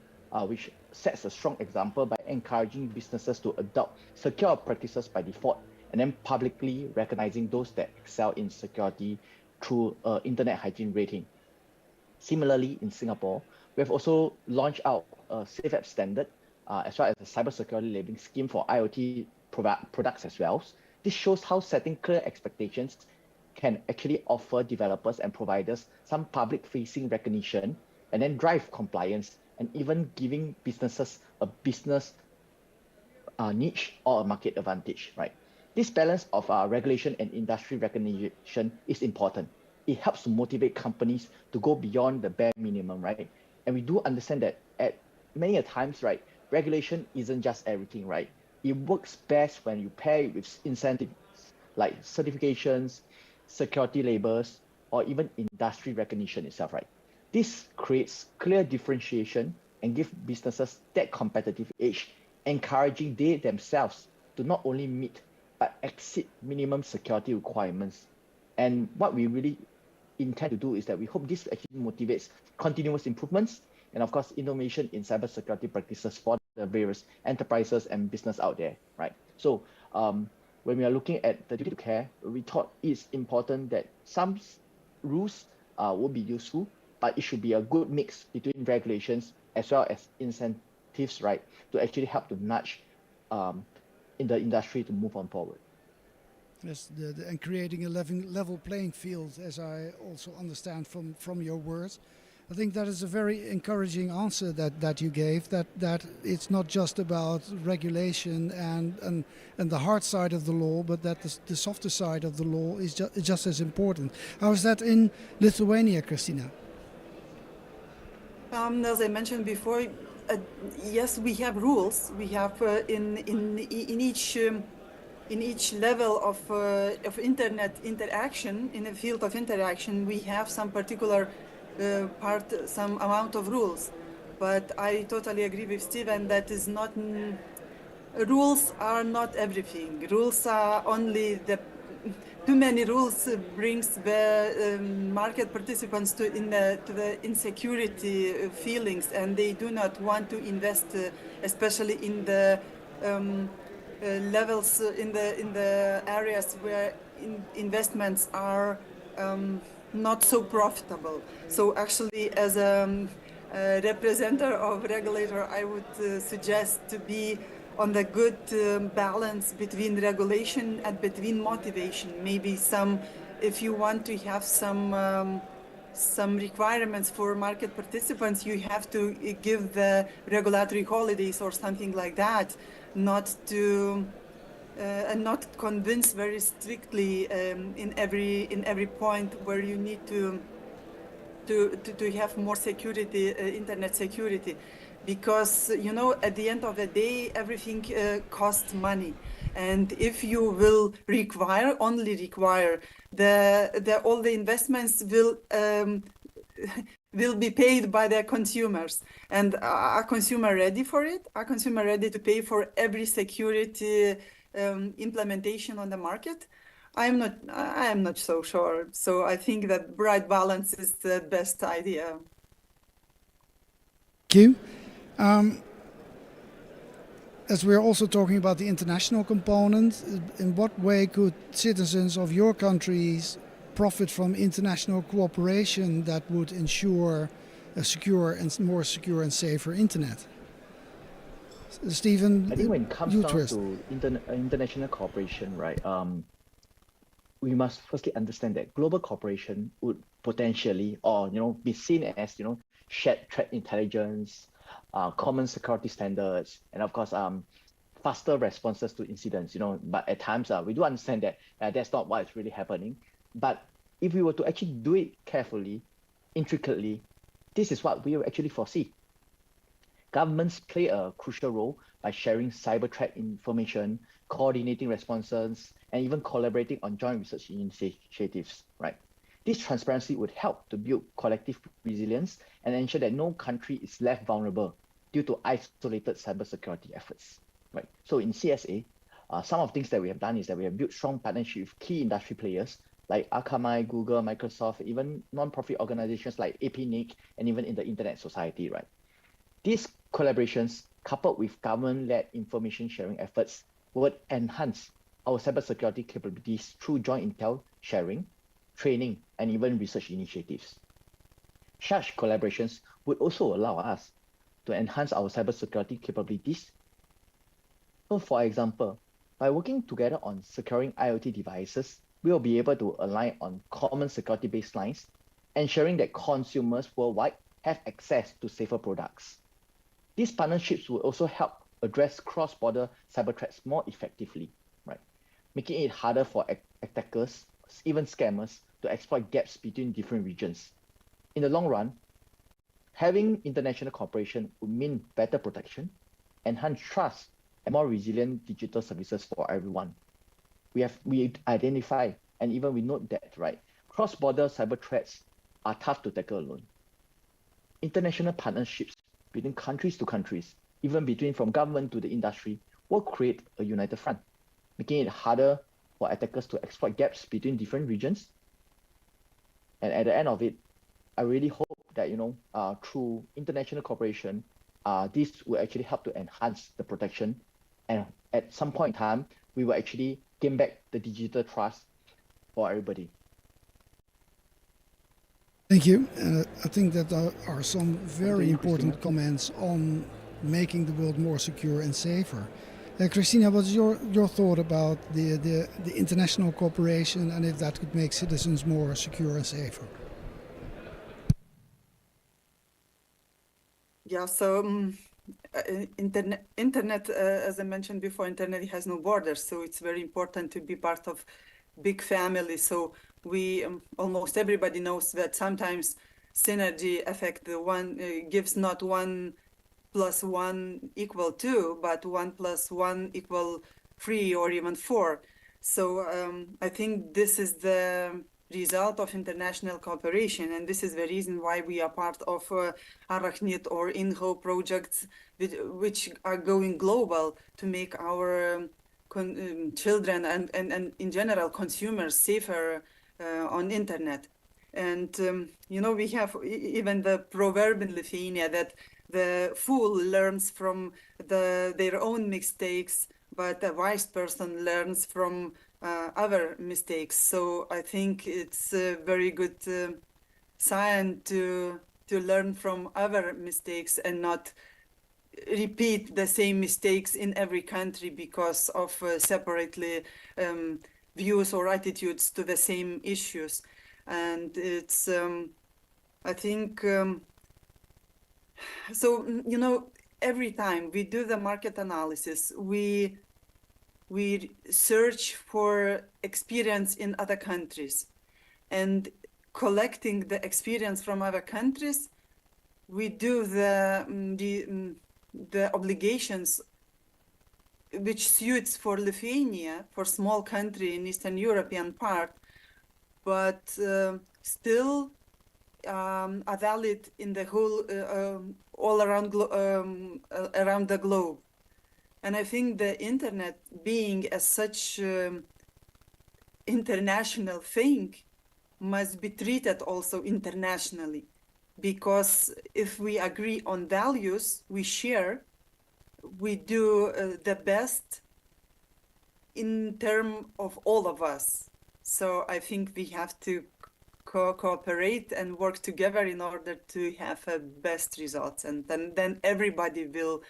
which sets a strong example by encouraging businesses to adopt secure practices by default, and then publicly recognizing those that excel in security through internet hygiene rating. Similarly, in Singapore, we have also launched out a Safe App Standard, as well as a cybersecurity labeling scheme for IoT products as well. This shows how setting clear expectations can actually offer developers and providers some public-facing recognition, and then drive compliance, and even giving businesses a business niche or a market advantage, right? This balance of regulation and industry recognition is important. it helps to motivate companies to go beyond the bare minimum, right? And we do understand that at many a times, right, regulation isn't just everything, right? It works best when you pair it with incentives like certifications, security labels, or even industry recognition itself, right? This creates clear differentiation and give businesses that competitive edge, encouraging they themselves to not only meet but exceed minimum security requirements. And what we really intend to do is that we hope this actually motivates continuous improvements and of course innovation in cybersecurity practices for the various enterprises and business out there, right? So when we are looking at the duty to care, we thought it's important that some rules will be useful, but it should be a good mix between regulations as well as incentives, right, to actually help to nudge in the industry to move on forward. Yes, and creating a level playing field, as I also understand from your words. I think that is a very encouraging answer that you gave, that it's not just about regulation and the hard side of the law, but that the softer side of the law is just as important. How is that in Lithuania, Christina? As I mentioned before, yes, we have rules. We have in each level of internet interaction, in the field of interaction, we have some particular some amount of rules. But I totally agree with Steven that is not rules are not everything. Rules are only too many rules brings the market participants to the insecurity feelings, and they do not want to invest, especially in the levels in the areas where investments are not so profitable. So actually, as a representative of regulator, I would suggest to be on the good balance between regulation and between motivation. Maybe if you want to have some requirements for market participants, you have to give the regulatory holidays or something like that, not to and not convince very strictly in every point where you need to have more security, internet security, because at the end of the day everything costs money, and if you will only require all the investments will be paid by the consumers. And are consumer ready for it? Are consumer ready to pay for every security implementation on the market? I am not so sure. So I think that right balance is the best idea. Thank you. As we're also talking about the international component, in what way could citizens of your countries profit from international cooperation that would ensure a more secure and safer internet? Steven, I think when it comes down to international cooperation, right, we must firstly understand that global cooperation would potentially, or be seen as shared threat intelligence, common security standards, and of course faster responses to incidents. But at times we do understand that that's not what is really happening. But if we were to actually do it carefully, intricately, this is what we will actually foresee. Governments play a crucial role by sharing cyber threat information, coordinating responses, and even collaborating on joint research initiatives, right? This transparency would help to build collective resilience and ensure that no country is left vulnerable due to isolated cybersecurity efforts, right? So in CSA, some of the things that we have done is that we have built strong partnerships with key industry players like Akamai, Google, Microsoft, even non-profit organizations like APNIC, and even in the Internet Society, right? These collaborations, coupled with government-led information sharing efforts, would enhance our cybersecurity capabilities through joint intel sharing, training, and even research initiatives. Such collaborations would also allow us to enhance our cybersecurity capabilities. So for example, by working together on securing IoT devices, we will be able to align on common security baselines, ensuring that consumers worldwide have access to safer products. These partnerships will also help address cross-border cyber threats more effectively, right? Making it harder for attackers, even scammers to exploit gaps between different regions. In the long run, having international cooperation would mean better protection, enhanced trust, and more resilient digital services for everyone. We identify and even we note that, right, cross-border cyber threats are tough to tackle alone. International partnerships between countries to countries, even between from government to the industry, will create a united front, making it harder for attackers to exploit gaps between different regions. And at the end of it, I really hope that, through international cooperation, this will actually help to enhance the protection. And at some point in time, we will actually gain back the digital trust for everybody. Thank you. I think that there are some very important comments on making the world more secure and safer. Christina, what's your thought about the international cooperation and if that could make citizens more secure and safer? Yeah, so internet, as I mentioned before, internet has no borders, so it's very important to be part of big family. So we almost everybody knows that sometimes synergy effect gives not 1 + 1 = 2, but 1 + 1 = 3 or even 4. So I think this is the result of international cooperation, and this is the reason why we are part of Arachnid or INHO projects, which are going global to make our children and in general consumers safer on internet. And we have even the proverb in Lithuania that the fool learns from their own mistakes, but a wise person learns from other mistakes. So I think it's a very good sign to learn from other mistakes and not repeat the same mistakes in every country because of separately views or attitudes to the same issues. And it's, I think, so, every time we do the market analysis, we search for experience in other countries, and collecting the experience from other countries, we do the obligations which suits for Lithuania, for small country in Eastern European part, but still are valid in the whole all around around the globe. And I think the internet, being as such international thing, must be treated also internationally, because if we agree on values we share, we do the best in terms of all of us. So I think we have to cooperate and work together in order to have best results, and then everybody will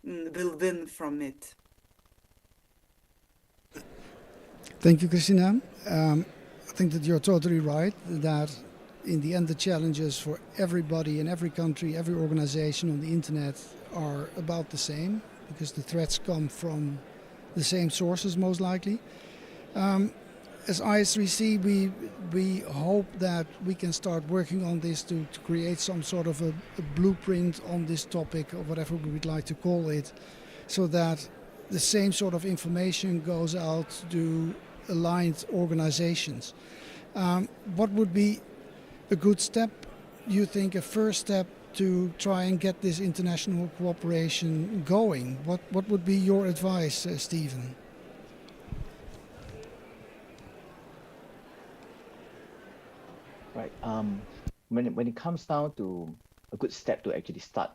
win from it. Thank you, Christina. I think that you're totally right, that in the end the challenges for everybody in every country, every organization on the internet are about the same, because the threats come from the same sources most likely. As IS3C, we hope that we can start working on this to create some sort of a blueprint on this topic, or whatever we would like to call it, so that the same sort of information goes out to aligned organizations. What would be a good step, you think, a first step to try and get this international cooperation going? What would be your advice, Stephen? Right. When it comes down to a good step to actually start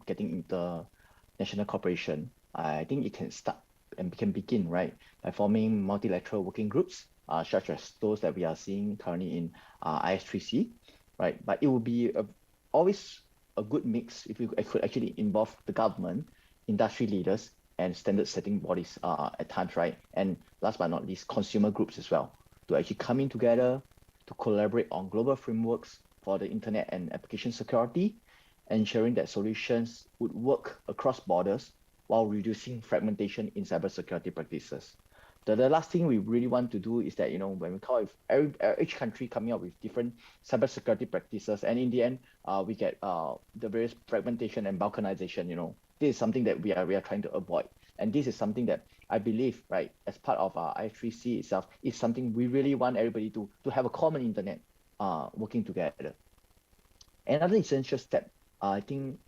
getting international cooperation, I think it can start and can begin, right, by forming multilateral working groups, such as those that we are seeing currently in IS3C, right? But it will be always a good mix if we could actually involve the government, industry leaders, and standard-setting bodies at times, right? And last but not least, consumer groups as well, to actually come in together to collaborate on global frameworks for the internet and application security, ensuring that solutions would work across borders while reducing fragmentation in cybersecurity practices. The last thing we really want to do is that, you know, when we come with each country coming up with different cybersecurity practices, and in the end, we get the various fragmentation and balkanization. You know, this is something that we are trying to avoid, and this is something that I believe, right, as part of our I3C itself, is something we really want everybody to have a common internet, working together. Another essential step, I think,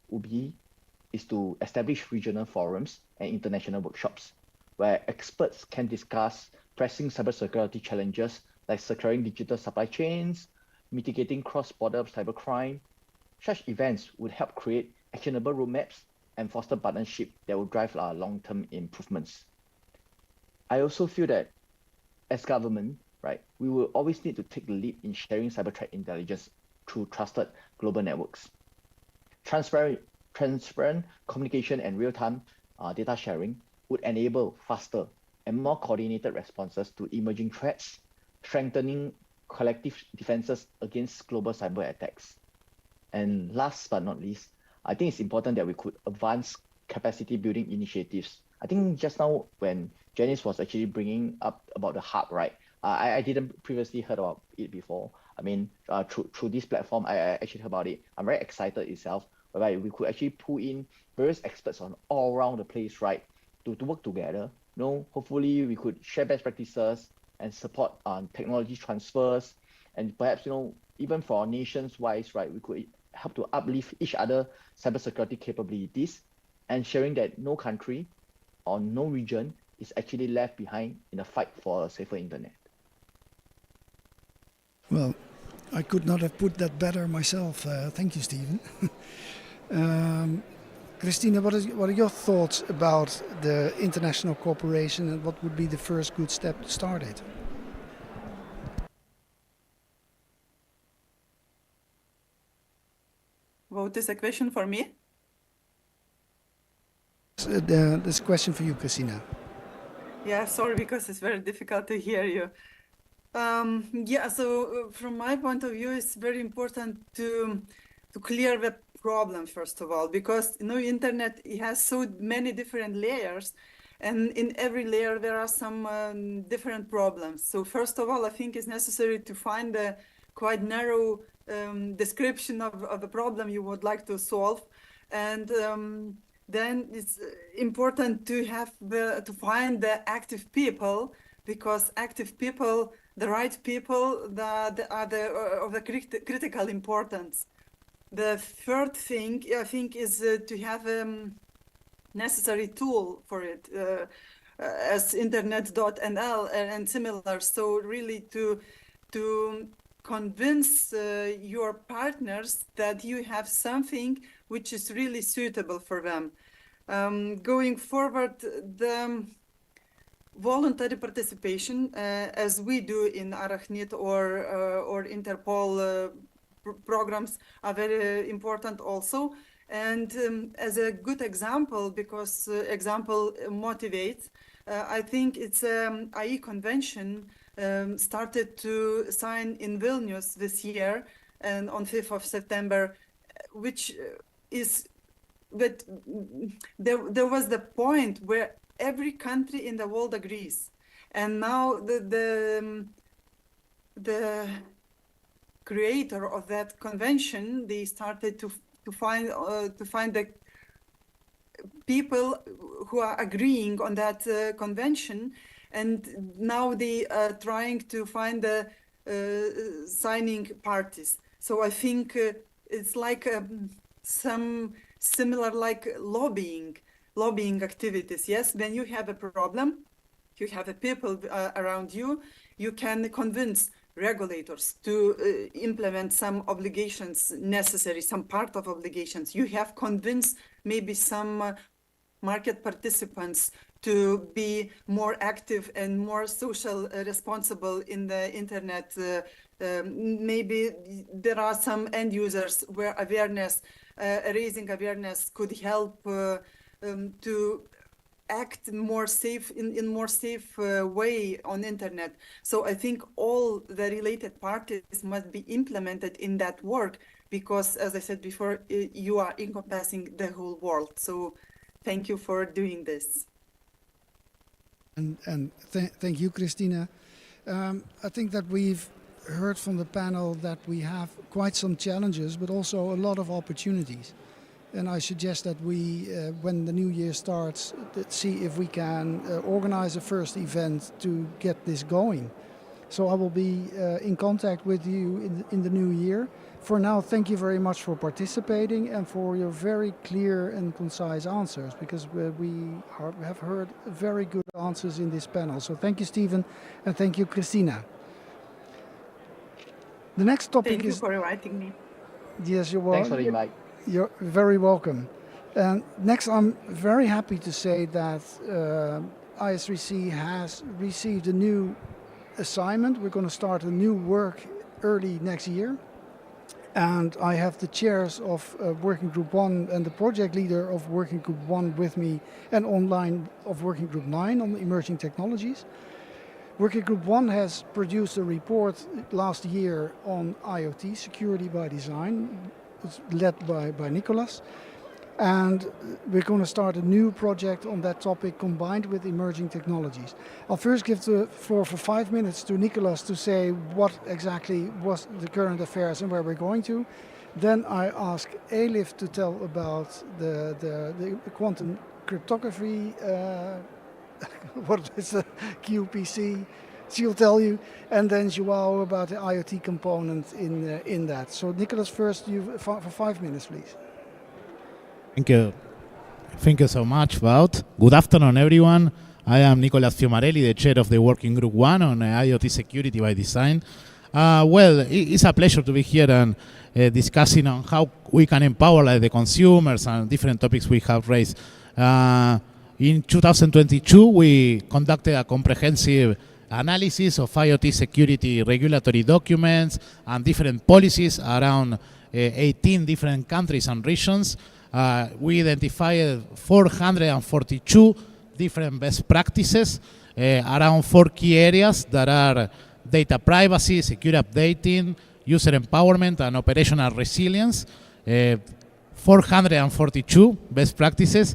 is to establish regional forums and international workshops where experts can discuss pressing cybersecurity challenges like securing digital supply chains, mitigating cross-border cybercrime. Such events would help create actionable roadmaps and foster partnership that will drive our long-term improvements. I also feel that as government, right, we will always need to take the lead in sharing cyber threat intelligence through trusted global networks. Transparent communication and real-time data sharing would enable faster and more coordinated responses to emerging threats, strengthening collective defenses against global cyber attacks. And last but not least, I think it's important that we could advance capacity building initiatives. I think just now when Janice was actually bringing up about the hub, right? I didn't previously heard about it before. I mean, through this platform, I actually heard about it. I'm very excited itself, whereby we could actually pull in various experts on all around the place, right? To work together. You know, hopefully we could share best practices and support technology transfers, and perhaps, you know, even for our nations wise, right, we could help to uplift each other cybersecurity capabilities, and sharing that no country or no region is actually left behind in the fight for a safer internet. Well, I could not have put that better myself. Thank you, Stephen. Christina, what are your thoughts about the international cooperation, and what would be the first good step to start it? Well, this is a question for me? This is a question for you, Christina. Yeah, sorry, because it's very difficult to hear you. Yeah, so from my point of view, it's very important to clear the problem, first of all, because, you know, internet, it has so many different layers, and in every layer there are some different problems. So first of all, I think it's necessary to find a quite narrow description of the problem you would like to solve, and then it's important to find the active people, because active people, the right people, are of the critical importance. The third thing, I think, is to have a necessary tool for it, as internet.nl and similar. So really to convince your partners that you have something which is really suitable for them. Going forward, the voluntary participation, as we do in Arachnid or Interpol programs, are very important also. And as a good example, because example motivates, I think it's IE convention started to sign in Vilnius this year, and on 5th of September, which is that there was the point where every country in the world agrees, and now the creator of that convention, they started to find the people who are agreeing on that convention, and now they are trying to find the signing parties. So I think it's like some similar like lobbying activities. Yes, when you have a problem, you have a people around you, you can convince regulators to implement some obligations necessary, some part of obligations. You have convinced maybe some market participants to be more active and more social responsible in the internet. Maybe there are some end users where awareness, raising awareness could help to act more safe in more safe way on internet. So I think all the related parties must be implemented in that work, because as I said before, you are encompassing the whole world. So thank you for doing this. And thank you, Christina. I think that we've heard from the panel that we have quite some challenges, but also a lot of opportunities. And I suggest that we, when the new year starts, see if we can organize a first event to get this going. So I will be in contact with you in the new year. For now, thank you very much for participating and for your very clear and concise answers, because we have heard very good answers in this panel. So thank you, Stephen, and thank you, Christina. The next topic Thank you is... for inviting me. Yes, you're welcome. Thanks for the invite. You're very welcome. And next, I'm very happy to say that IS3C has received a new assignment. We're going to start a new work early next year. And I have the chairs of Working Group 1 and the project leader of Working Group 1 with me, and online of Working Group 9 on emerging technologies. Working Group 1 has produced a report last year on IoT security by design. It's led by Nicolas. And we're going to start a new project on that topic combined with emerging technologies. I'll first give the floor for 5 minutes to Nicolas to say what exactly was the current affairs and where we're going to. Then I ask Elif to tell about the quantum cryptography, what is the QPC, she'll tell you, and then Joao about the IoT component in that. So Nicolas, first, you for 5 minutes, please. Thank you. Thank you so much, Wout. Good afternoon, everyone. I am Nicolas Fiomarelli, the chair of the Working Group 1 on IoT Security by Design. Well, it's a pleasure to be here and discussing on how we can empower the consumers and different topics we have raised. In 2022, we conducted a comprehensive analysis of IoT security regulatory documents and different policies around 18 different countries and regions. We identified 442 different best practices around 4 key areas that are data privacy, secure updating, user empowerment, and operational resilience. 442 best practices.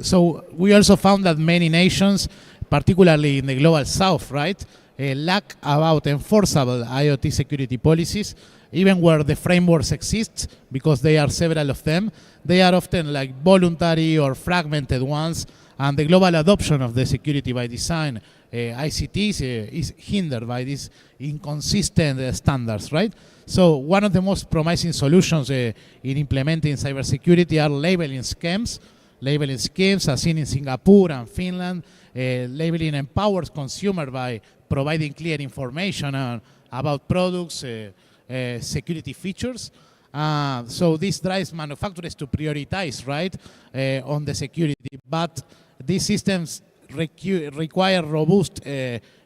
So we also found that many nations, particularly in the global south, right, lack about enforceable IoT security policies, even where the frameworks exist, because there are several of them. They are often like voluntary or fragmented ones, and the global adoption of the security by design ICTs is hindered by these inconsistent standards, right? So one of the most promising solutions in implementing cybersecurity are labeling schemes. Labeling schemes as seen in Singapore and Finland. Labeling empowers consumer by providing clear information about products, security features. So this drives manufacturers to prioritize, right, on the security. But these systems require robust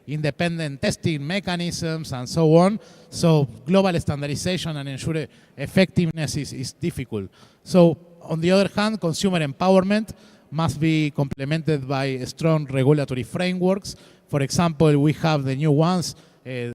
independent testing mechanisms and so on. So global standardization and ensure effectiveness is difficult. So on the other hand, consumer empowerment must be complemented by strong regulatory frameworks. For example, we have the new ones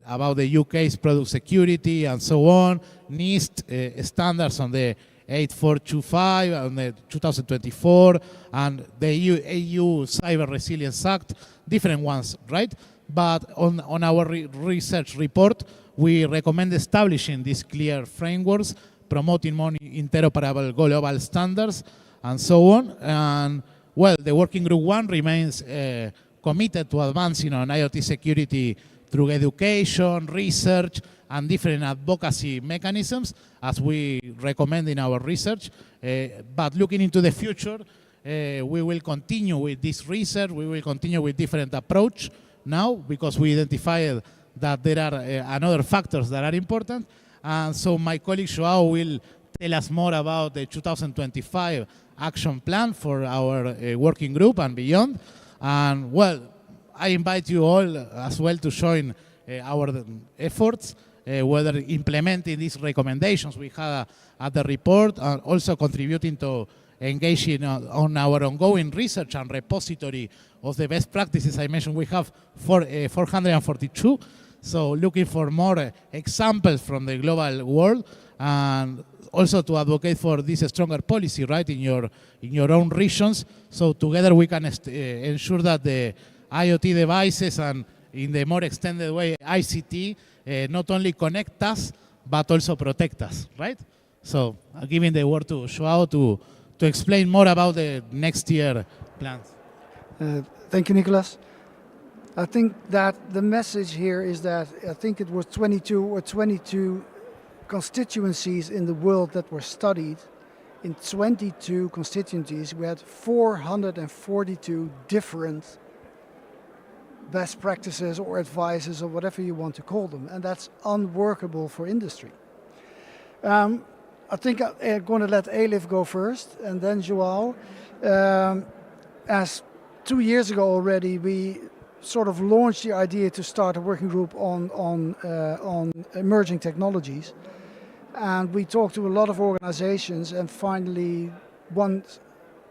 about the UK's product security and so on, NIST standards on the 8425 on the 2024, and the EU Cyber Resilience Act, different ones, right? But on our research report, we recommend establishing these clear frameworks, promoting more interoperable global standards, and so on. And well, the Working Group 1 remains committed to advancing on IoT security through education, research, and different advocacy mechanisms, as we recommend in our research. But looking into the future, we will continue with this research. We will continue with different approach now, because we identified that there are another factors that are important. And so my colleague Joao will tell us more about the 2025 action plan for our working group and beyond. And well, I invite you all as well to join our efforts, whether implementing these recommendations we had at the report, and also contributing to engaging on our ongoing research and repository of the best practices. I mentioned we have 442. So looking for more examples from the global world, and also to advocate for this stronger policy, right, in your own regions. So together we can ensure that the IoT devices and in the more extended way, ICT, not only connect us, but also protect us, right? So I'm giving the word to Joao to explain more about the next year plans. Thank you, Nicolas. I think that the message here is that I think it was 22 constituencies in the world that were studied. In 22 constituencies, we had 442 different best practices or advices or whatever you want to call them, and that's unworkable for industry. I think I'm going to let Elif go first, and then Joao. As 2 years ago already, we sort of launched the idea to start a working group on emerging technologies. And we talked to a lot of organizations, and finally, once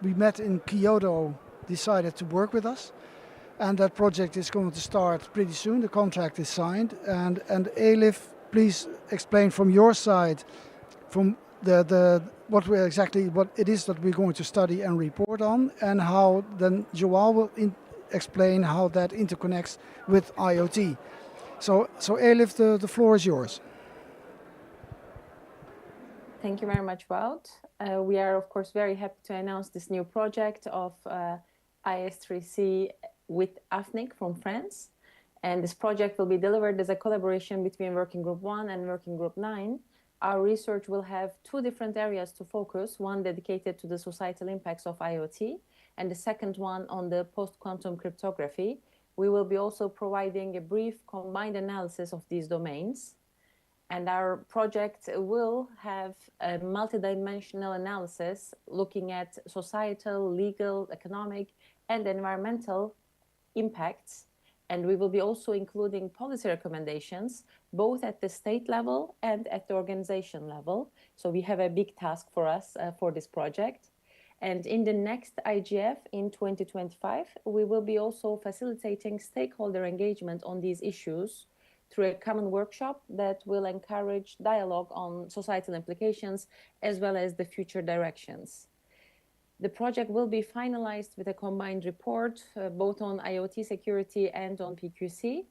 we met in Kyoto, decided to work with us. And that project is going to start pretty soon. The contract is signed. And Elif, please explain from your side, from what it is that we're going to study and report on, and how then Joao will explain how that interconnects with IoT. So Elif, the floor is yours. Thank you very much, Wout. We are, of course, very happy to announce this new project of IS3C with AFNIC from France. And this project will be delivered as a collaboration between Working Group 1 and Working Group 9. Our research will have two different areas to focus, one dedicated to the societal impacts of IoT, and the second one on the post-quantum cryptography. We will be also providing a brief combined analysis of these domains. And our project will have a multidimensional analysis looking at societal, legal, economic, and environmental impacts. And we will be also including policy recommendations, both at the state level and at the organization level. So we have a big task for us for this project. And in the next IGF in 2025, we will be also facilitating stakeholder engagement on these issues through a common workshop that will encourage dialogue on societal implications as well as the future directions. The project will be finalized with a combined report, both on IoT security and on PQC,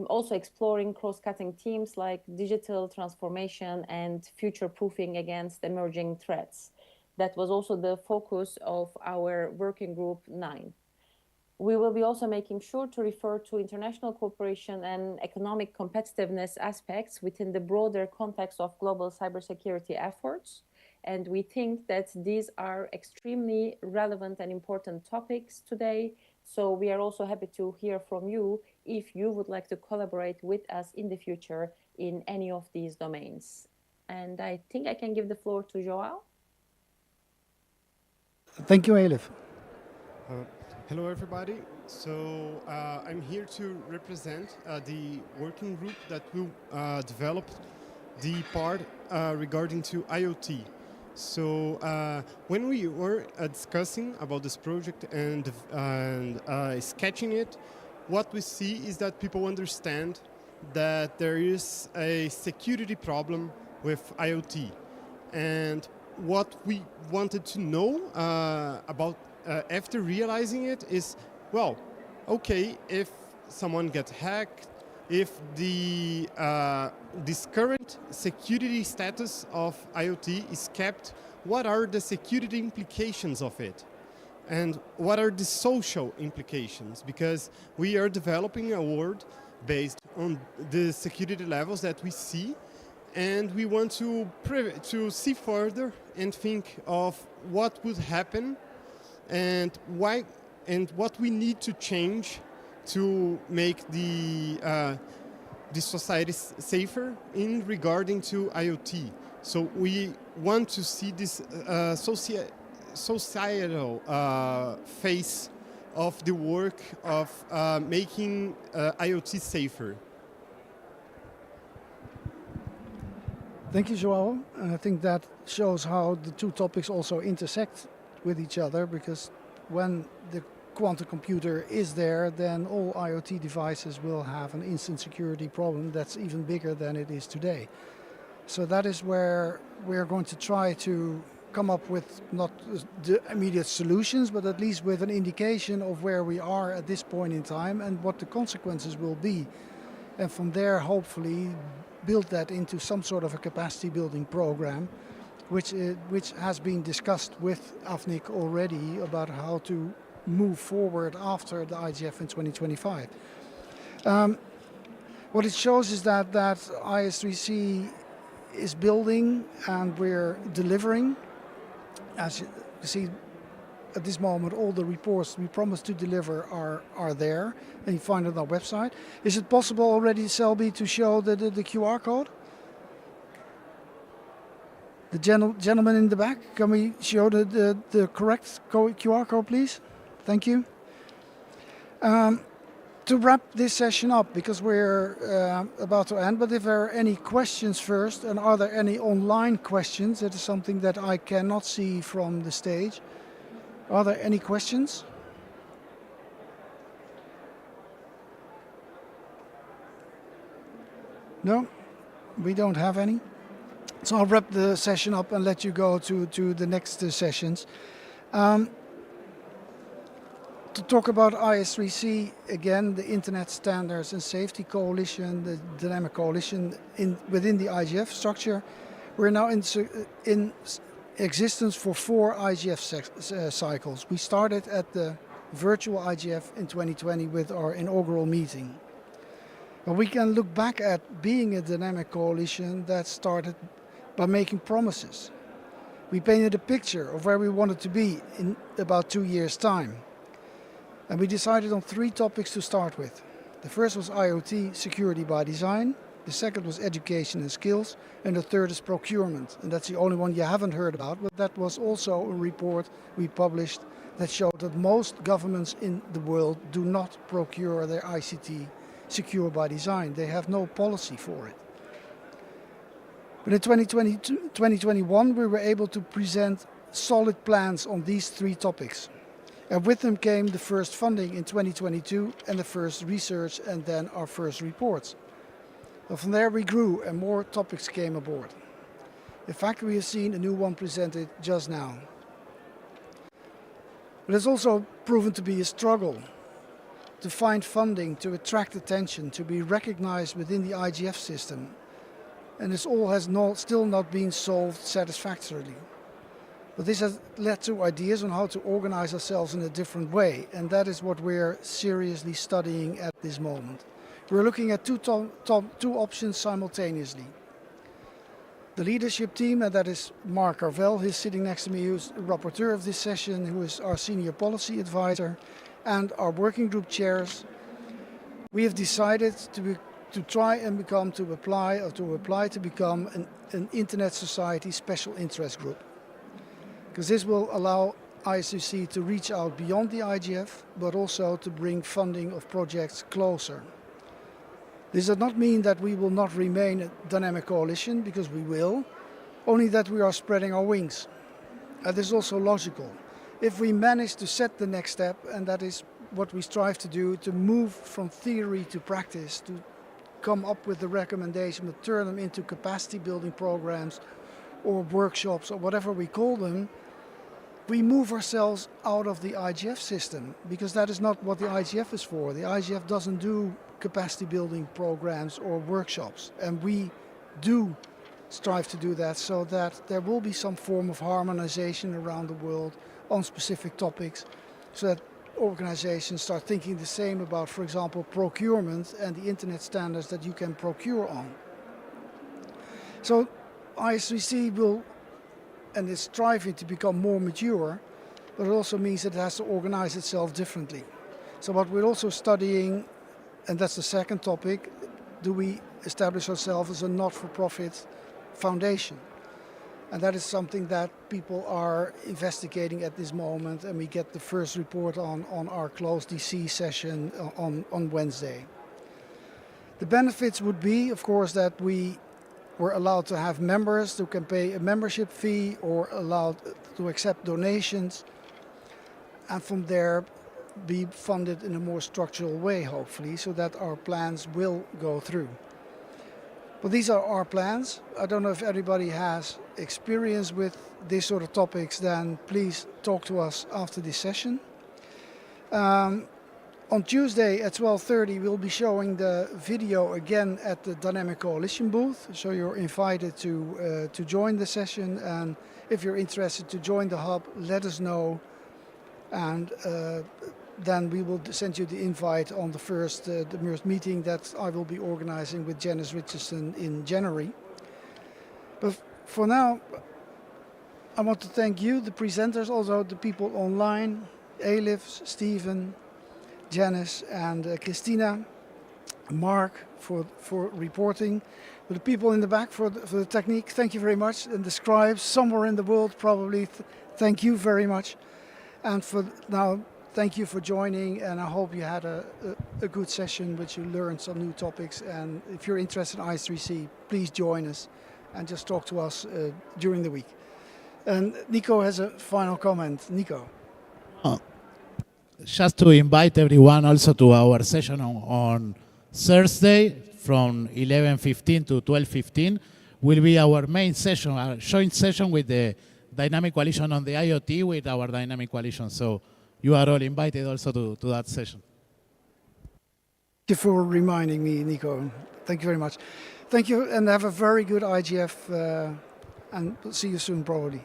also exploring cross-cutting themes like digital transformation and future-proofing against emerging threats. That was also the focus of our Working Group 9. We will be also making sure to refer to international cooperation and economic competitiveness aspects within the broader context of global cybersecurity efforts. And we think that these are extremely relevant and important topics today. So we are also happy to hear from you if you would like to collaborate with us in the future in any of these domains. And I think I can give the floor to Joao. Thank you, Elif. Hello, everybody. So I'm here to represent the working group that will develop the part regarding to IoT. So when we were discussing about this project and sketching it, what we see is that people understand that there is a security problem with IoT. And what we wanted to know about after realizing it is, well, okay, if someone gets hacked, if this current security status of IoT is kept, what are the security implications of it? And what are the social implications? Because we are developing a world based on the security levels that we see, and we want to see further and think of what would happen and why and what we need to change to make the society safer in regarding to IoT. So we want to see this societal face of the work of making IoT safer. Thank you, Joao. I think that shows how the two topics also intersect with each other, because when the quantum computer is there, then all IoT devices will have an instant security problem that's even bigger than it is today. So that is where we're going to try to come up with not the immediate solutions, but at least with an indication of where we are at this point in time and what the consequences will be. And from there, hopefully, build that into some sort of a capacity building program, which has been discussed with AFNIC already about how to move forward after the IGF in 2025. What it shows is that IS3C is building and we're delivering. As you see, at this moment, all the reports we promised to deliver are there, and you find it on our website. Is it possible already, Selby, to show the QR code? The gentleman in the back, can we show the correct QR code, please? Thank you. To wrap this session up, because we're about to end, but if there are any questions first, and are there any online questions? That is something that I cannot see from the stage. Are there any questions? No, we don't have any. So I'll wrap the session up and let you go to the next sessions. To talk about IS3C, again, the Internet Standards and Safety Coalition, the Dynamic Coalition within the IGF structure. We're now in existence for 4 IGF cycles. We started at the virtual IGF in 2020 with our inaugural meeting. But we can look back at being a dynamic coalition that started by making promises. We painted a picture of where we wanted to be in about 2 years' time. And we decided on 3 topics to start with. The first was IoT security by design. The second was education and skills. And the third is procurement. And that's the only one you haven't heard about. But that was also a report we published that showed that most governments in the world do not procure their ICT secure by design. They have no policy for it. But in 2021, we were able to present solid plans on these 3 topics. And with them came the first funding in 2022 and the first research and then our first reports. And from there we grew and more topics came aboard. In fact, we have seen a new one presented just now. But it's also proven to be a struggle to find funding, to attract attention, to be recognized within the IGF system. And this all has still not been solved satisfactorily. But this has led to ideas on how to organize ourselves in a different way, and that is what we're seriously studying at this moment. We're looking at two options simultaneously. The leadership team, and that is Mark Carvel, he's sitting next to me, who's the rapporteur of this session, who is our senior policy advisor, and our working group chairs. We have decided to try and apply to become an Internet Society special interest group. Because this will allow IS3C to reach out beyond the IGF, but also to bring funding of projects closer. This does not mean that we will not remain a dynamic coalition, because we will, only that we are spreading our wings. And this is also logical. If we manage to set the next step, and that is what we strive to do, to move from theory to practice, to come up with the recommendation, to turn them into capacity building programs or workshops or whatever we call them, we move ourselves out of the IGF system, because that is not what the IGF is for. The IGF doesn't do capacity building programs or workshops, and we do strive to do that so that there will be some form of harmonization around the world on specific topics, so that organizations start thinking the same about, for example, procurement and the internet standards that you can procure on. So IS3C will and is striving to become more mature, but it also means that it has to organize itself differently. So what we're also studying, and that's the second topic, do we establish ourselves as a not-for-profit foundation? And that is something that people are investigating at this moment, and we get the first report on our closed DC session on Wednesday. The benefits would be, of course, that we were allowed to have members who can pay a membership fee or allowed to accept donations, and from there be funded in a more structural way, hopefully, so that our plans will go through. But these are our plans. I don't know if everybody has experience with these sort of topics, then please talk to us after this session. On Tuesday at 12:30 we'll be showing the video again at the Dynamic Coalition booth, so you're invited to join the session, and if you're interested to join the hub, let us know, and then we will send you the invite on the first meeting that I will be organizing with Janice Richardson in January. But for now, I want to thank you, the presenters, also the people online, Elif, Stephen, Janice and Christina, Mark for reporting, but the people in the back for the technique, thank you very much, and the scribes somewhere in the world probably, thank you very much. And for now, thank you for joining, and I hope you had a good session, which you learned some new topics, and if you're interested in IS3C, please join us and just talk to us during the week. And Nico has a final comment. Nico. Just to invite everyone also to our session on Thursday from 11:15 to 12:15 will be our main session, our joint session with the Dynamic Coalition on the IoT with our Dynamic Coalition. So you are all invited also to that session. Thank you for reminding me, Nico. Thank you very much. Thank you, and have a very good IGF, and we'll see you soon probably.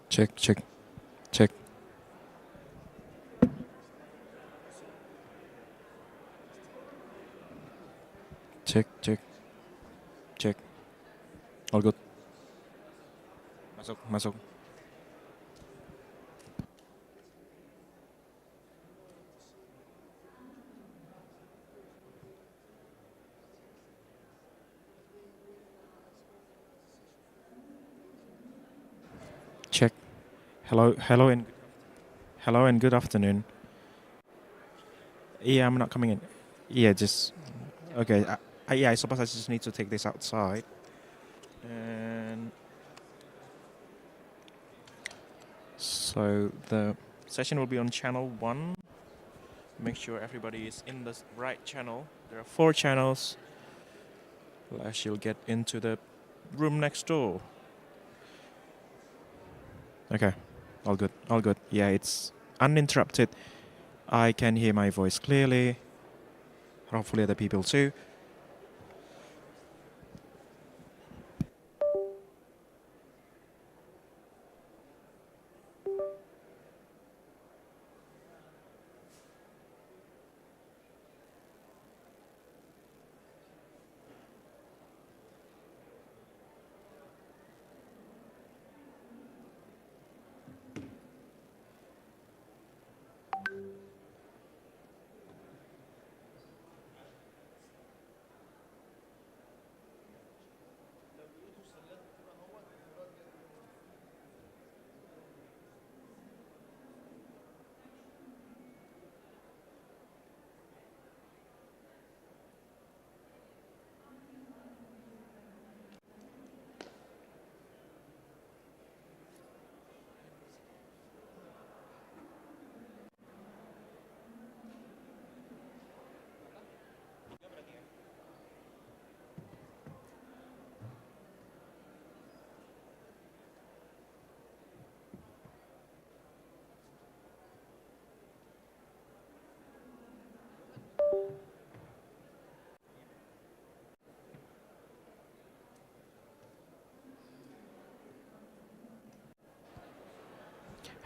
Check, check, check. Check, check, check. All good. Masuk, masuk. Check. Hello and good afternoon. Yeah, I'm not coming in. Yeah, just okay. I suppose I just need to take this outside. And so the session will be on channel 1. Make sure everybody is in the right channel. There are 4 channels. She'll get into the room next door. Okay, all good, all good. Yeah, it's uninterrupted. I can hear my voice clearly. Hopefully other people too.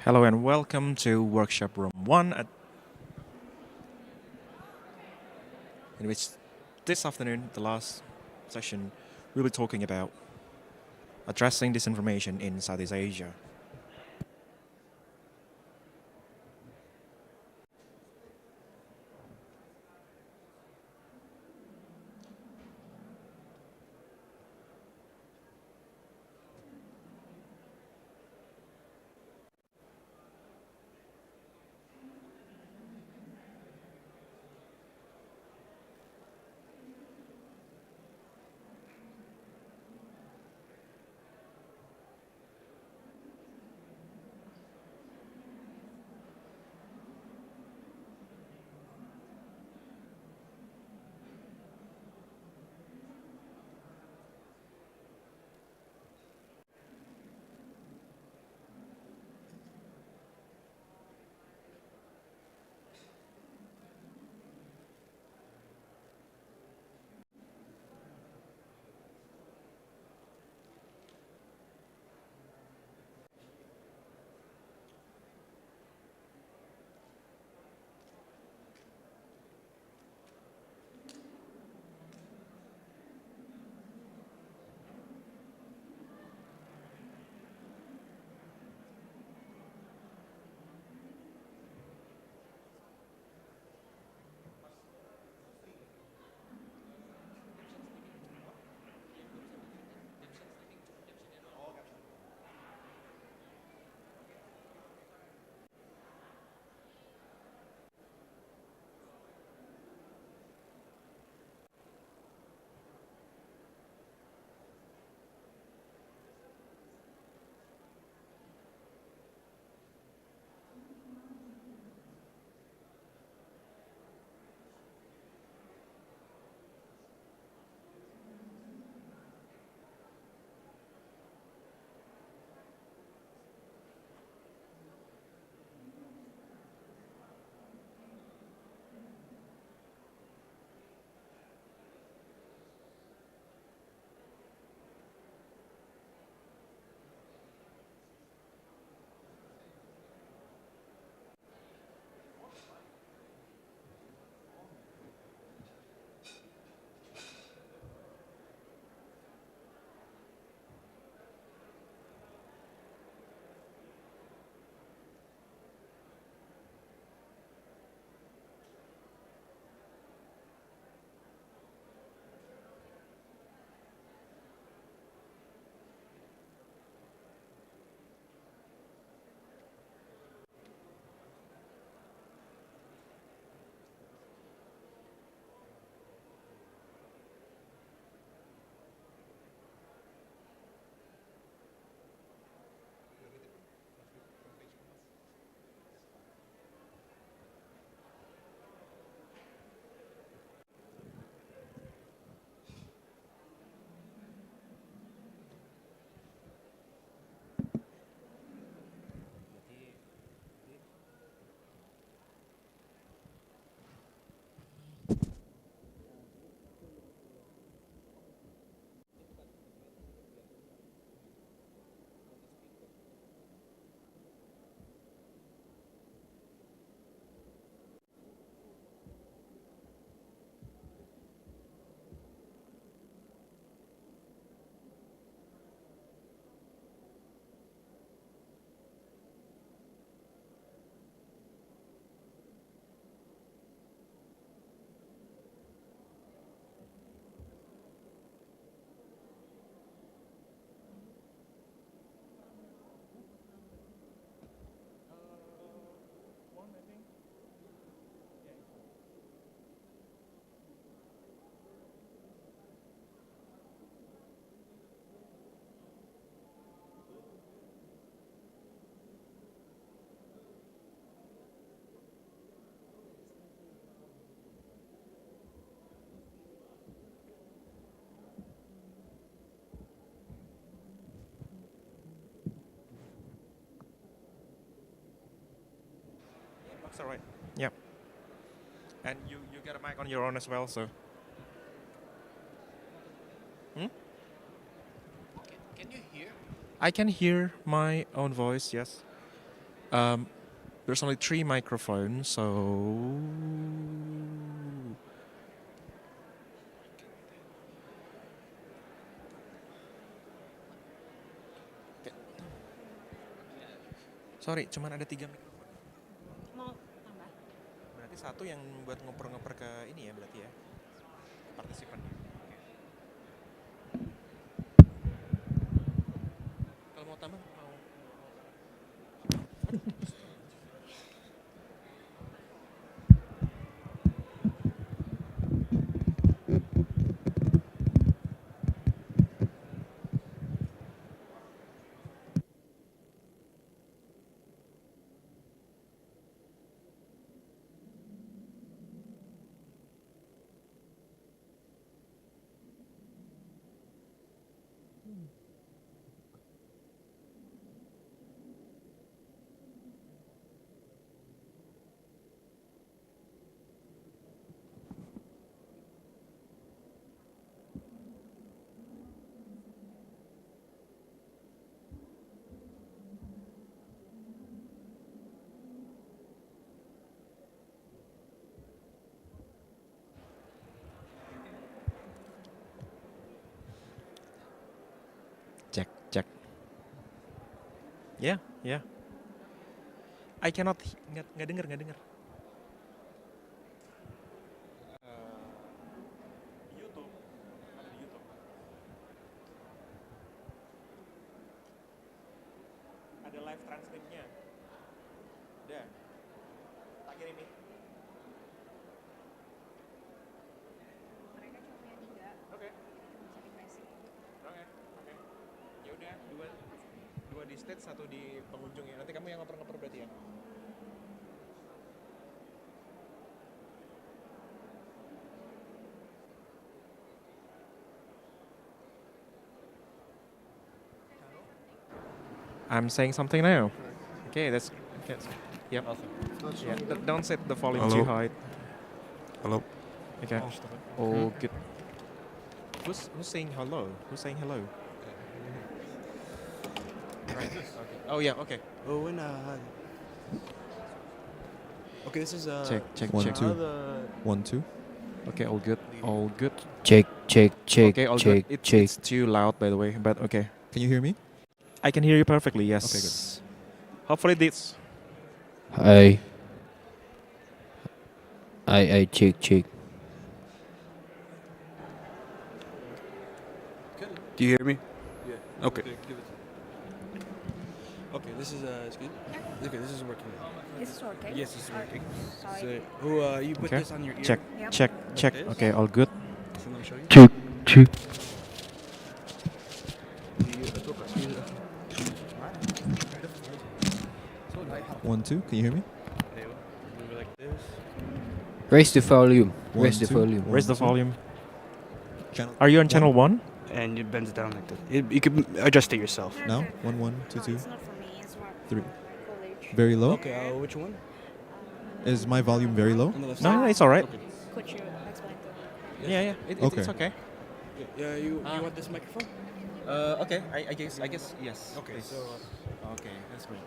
Hello and welcome to Workshop Room 1, in which this afternoon, the last session, we'll be talking about addressing disinformation in Southeast Asia. And you get a mic on your own as well, so. Hmm? Can you hear? I can hear my own voice, yes. There's only 3 microphones, so. Sorry, cuman ada 3 mikrofon. Mau tambah? Berarti satu yang buat ngoper-ngoper ke ini ya berarti ya. Partisipan. Kalau mau tambah mau. Cek. Ya, yeah. I cannot nggak dengar. YouTube. Ada di YouTube. Ada live transcriptnya. Udah. Tak kirim nih. Mereka cuma punya 3. Oke. Oke. Ya udah, dua di stage, 1 di pengunjung ya. Nanti kamu yang ngoper-ngoper berarti ya. I'm saying something now. Okay, that's okay. Yep. Yeah. Don't set the volume too high. Hello. Okay. Oh, good. Who's saying hello? Who's saying hello? Right. Okay. Oh yeah. Okay. Oh, when okay, this is check. 1 2. 1 2. Okay, all good. All good. Check. Okay, all good. It's too loud, by the way, but okay. Can you hear me? I can hear you perfectly. Yes. Okay, good. Hopefully this. I check. Do you hear me? Yeah. Okay. Okay, this is it's good. Okay, this is working. This is working? Yes, this is working. Sorry. So, you put Okay. this on your ear. Check. Yep. Check. Okay, all good. So let me show you. Check. 1 2. Can you hear me? Move it like this. Raise the volume. Raise the volume. Are you on channel 1? And it bends down like this. You can adjust it yourself. Now? 1 1 2 2. It's not for me, it's more 3. for college. Very low? Okay, which one? Is my volume very low? On the left No, side? it's all right. Okay. Could you explain to me? Yeah. It's okay. Yeah, you want this microphone? Okay. I guess yes. Okay, please. so Okay, that's great.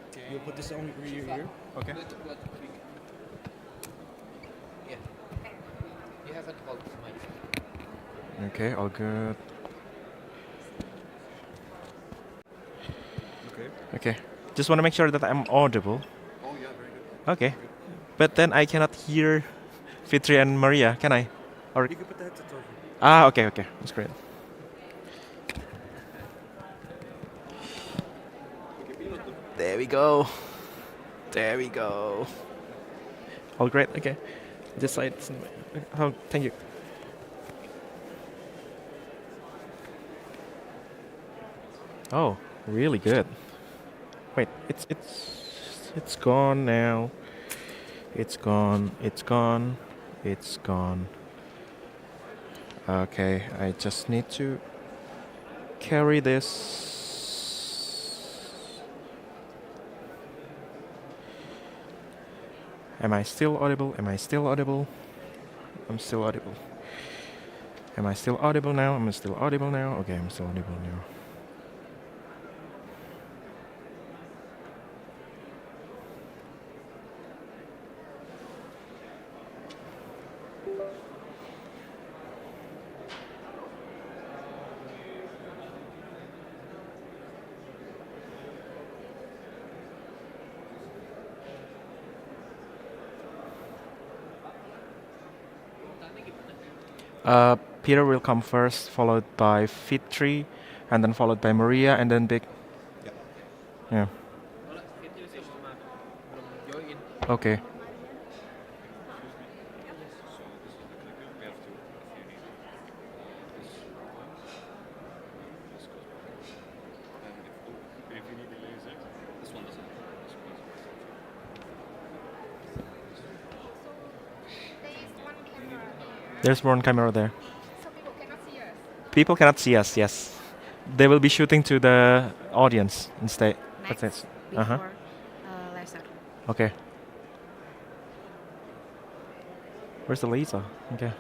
okay, you put this on your ear. Okay. Yeah. You haven't held the mic. Okay, all good. Okay. Just want to make sure that I'm audible. Oh yeah, very good. Okay. But then I cannot hear Fitri and Maria, can I? Or You can put the headset over. okay. That's great. There we go. All great. Okay. This side. Oh, thank you. Oh, really good. Wait, it's gone now. It's gone. Okay, I just need to carry this. Am I still audible? Am I still audible? I'm still audible. Am I still audible now? Am I still audible now? Okay, I'm still audible now. Peter will come first, followed by Fitri, and then followed by Maria, and then Big. Yeah. Okay. There's one camera there. People cannot see us, yes. They will be shooting to the audience instead. Next, That's it. before live start. Okay. Where's the laser? Okay.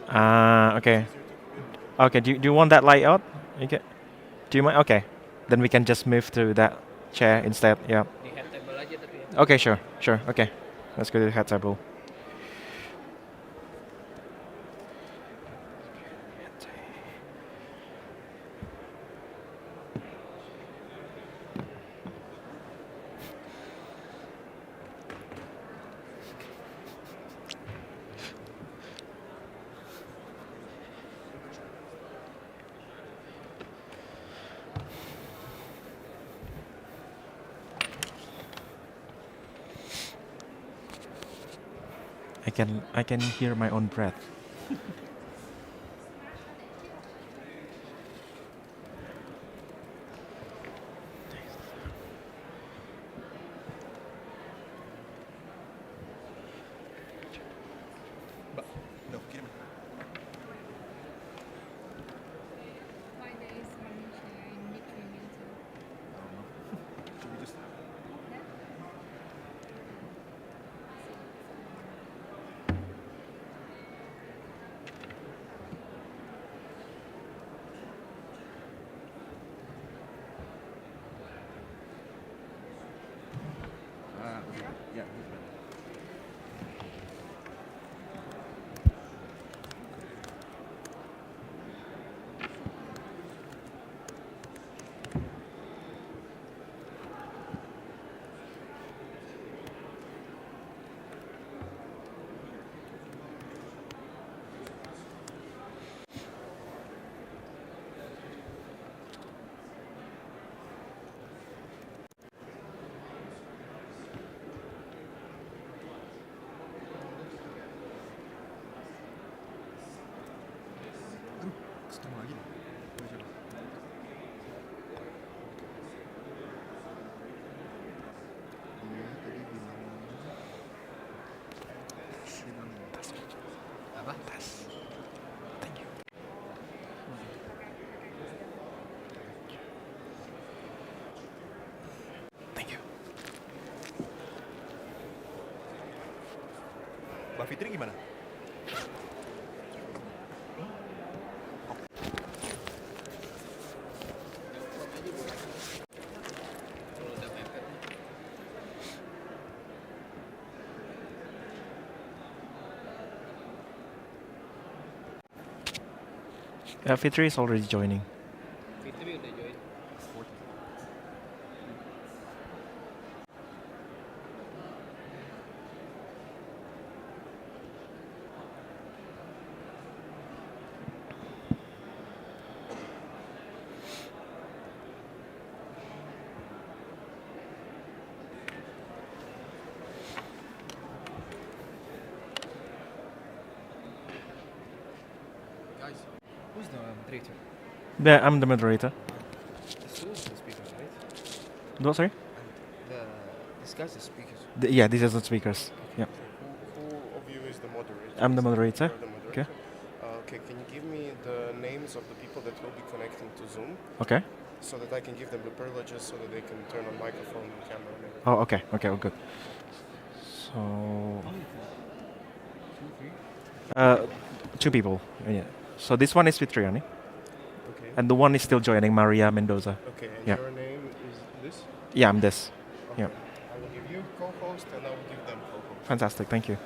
Okay. Okay, do you want that light out? Okay. Do you mind? Okay. Then we can just move to that chair instead. Yeah. Okay, sure. Okay. Let's go to the head table. I can hear my own breath. Mbak Fitri gimana? Fitri is already joining. Guys, who's the moderator? Yeah, I'm the moderator. Who's the speakers, right? What, sorry? This guy's the speakers. Yeah, these are the speakers. Yeah. Who of you is the moderator? I'm the moderator. You're the moderator. Okay. Okay, can you give me the names of the people that will be connecting to Zoom? Okay. so that I can give them the privileges so that they can turn on microphone and camera and everything. Oh, okay, okay, well, good. So, two people. Yeah. So this one is with Triani. Okay. And the one is still joining, Maria Mendoza. Okay, and Yeah. your name is this? Yeah, I'm this. Okay. Yeah. I will give you co-host and I will give them co-host. Fantastic, thank you.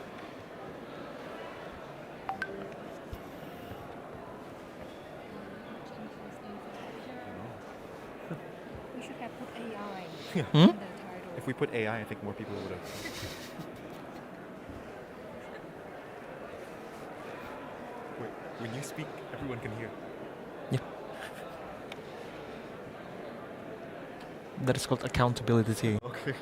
We should have put AI Hmm? in the title. If we put AI, I think more people would have. When you speak, everyone can hear. Yeah. That is called accountability. Okay.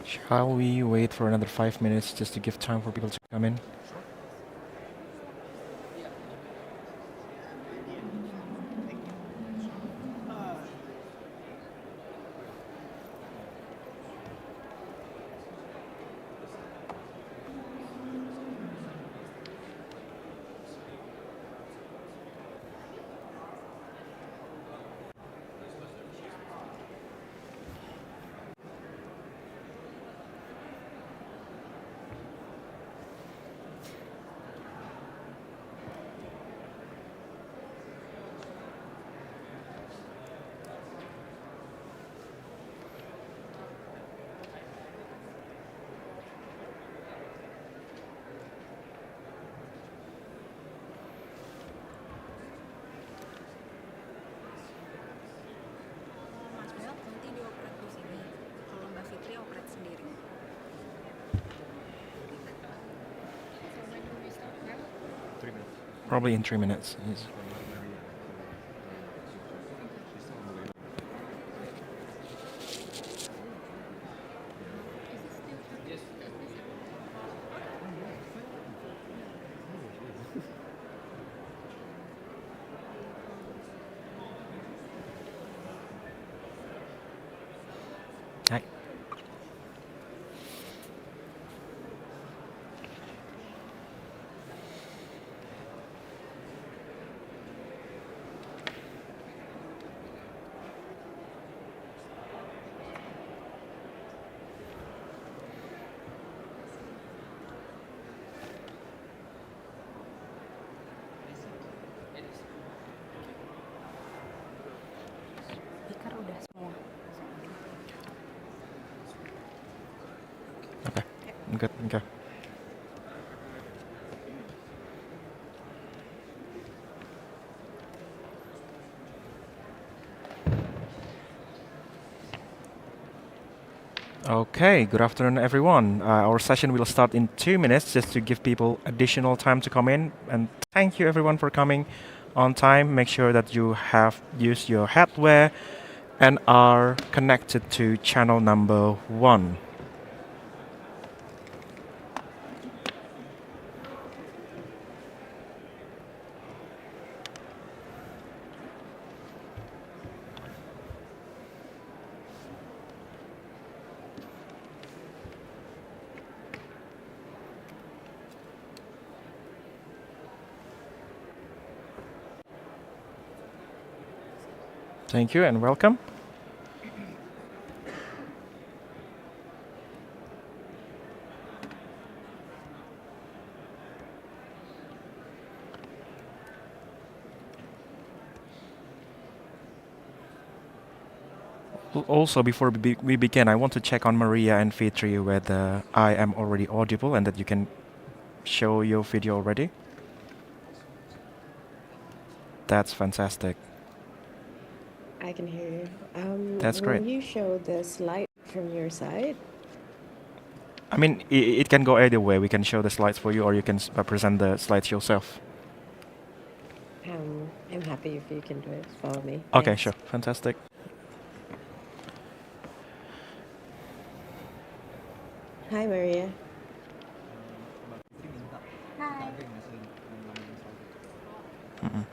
Shall we wait for another 5 minutes just to give time for people to come in? Mas Bel nanti dioperate di sini. Kalau Mbak Fitri operate sendiri. So when do we start now? 3 minutes. Probably in 3 minutes. Yes. Hi. Speaker udah semua. Okay. Good. Okay. Okay, good afternoon, everyone. Our session will start in 2 minutes just to give people additional time to come in. And thank you, everyone, for coming on time. Make sure that you have used your headwear and are connected to channel number 1. Thank you and welcome. Also, before we begin, I want to check on Maria and Fitri whether I am already audible and that you can show your video already. That's fantastic. I can hear you. That's will great. you show the slide from your side? I mean, it can go either way. We can show the slides for you, or you can present the slides yourself. I'm happy if you can do it for me. Okay, Thanks. sure. Fantastic. Hi, Maria. Hi. Mm-mm.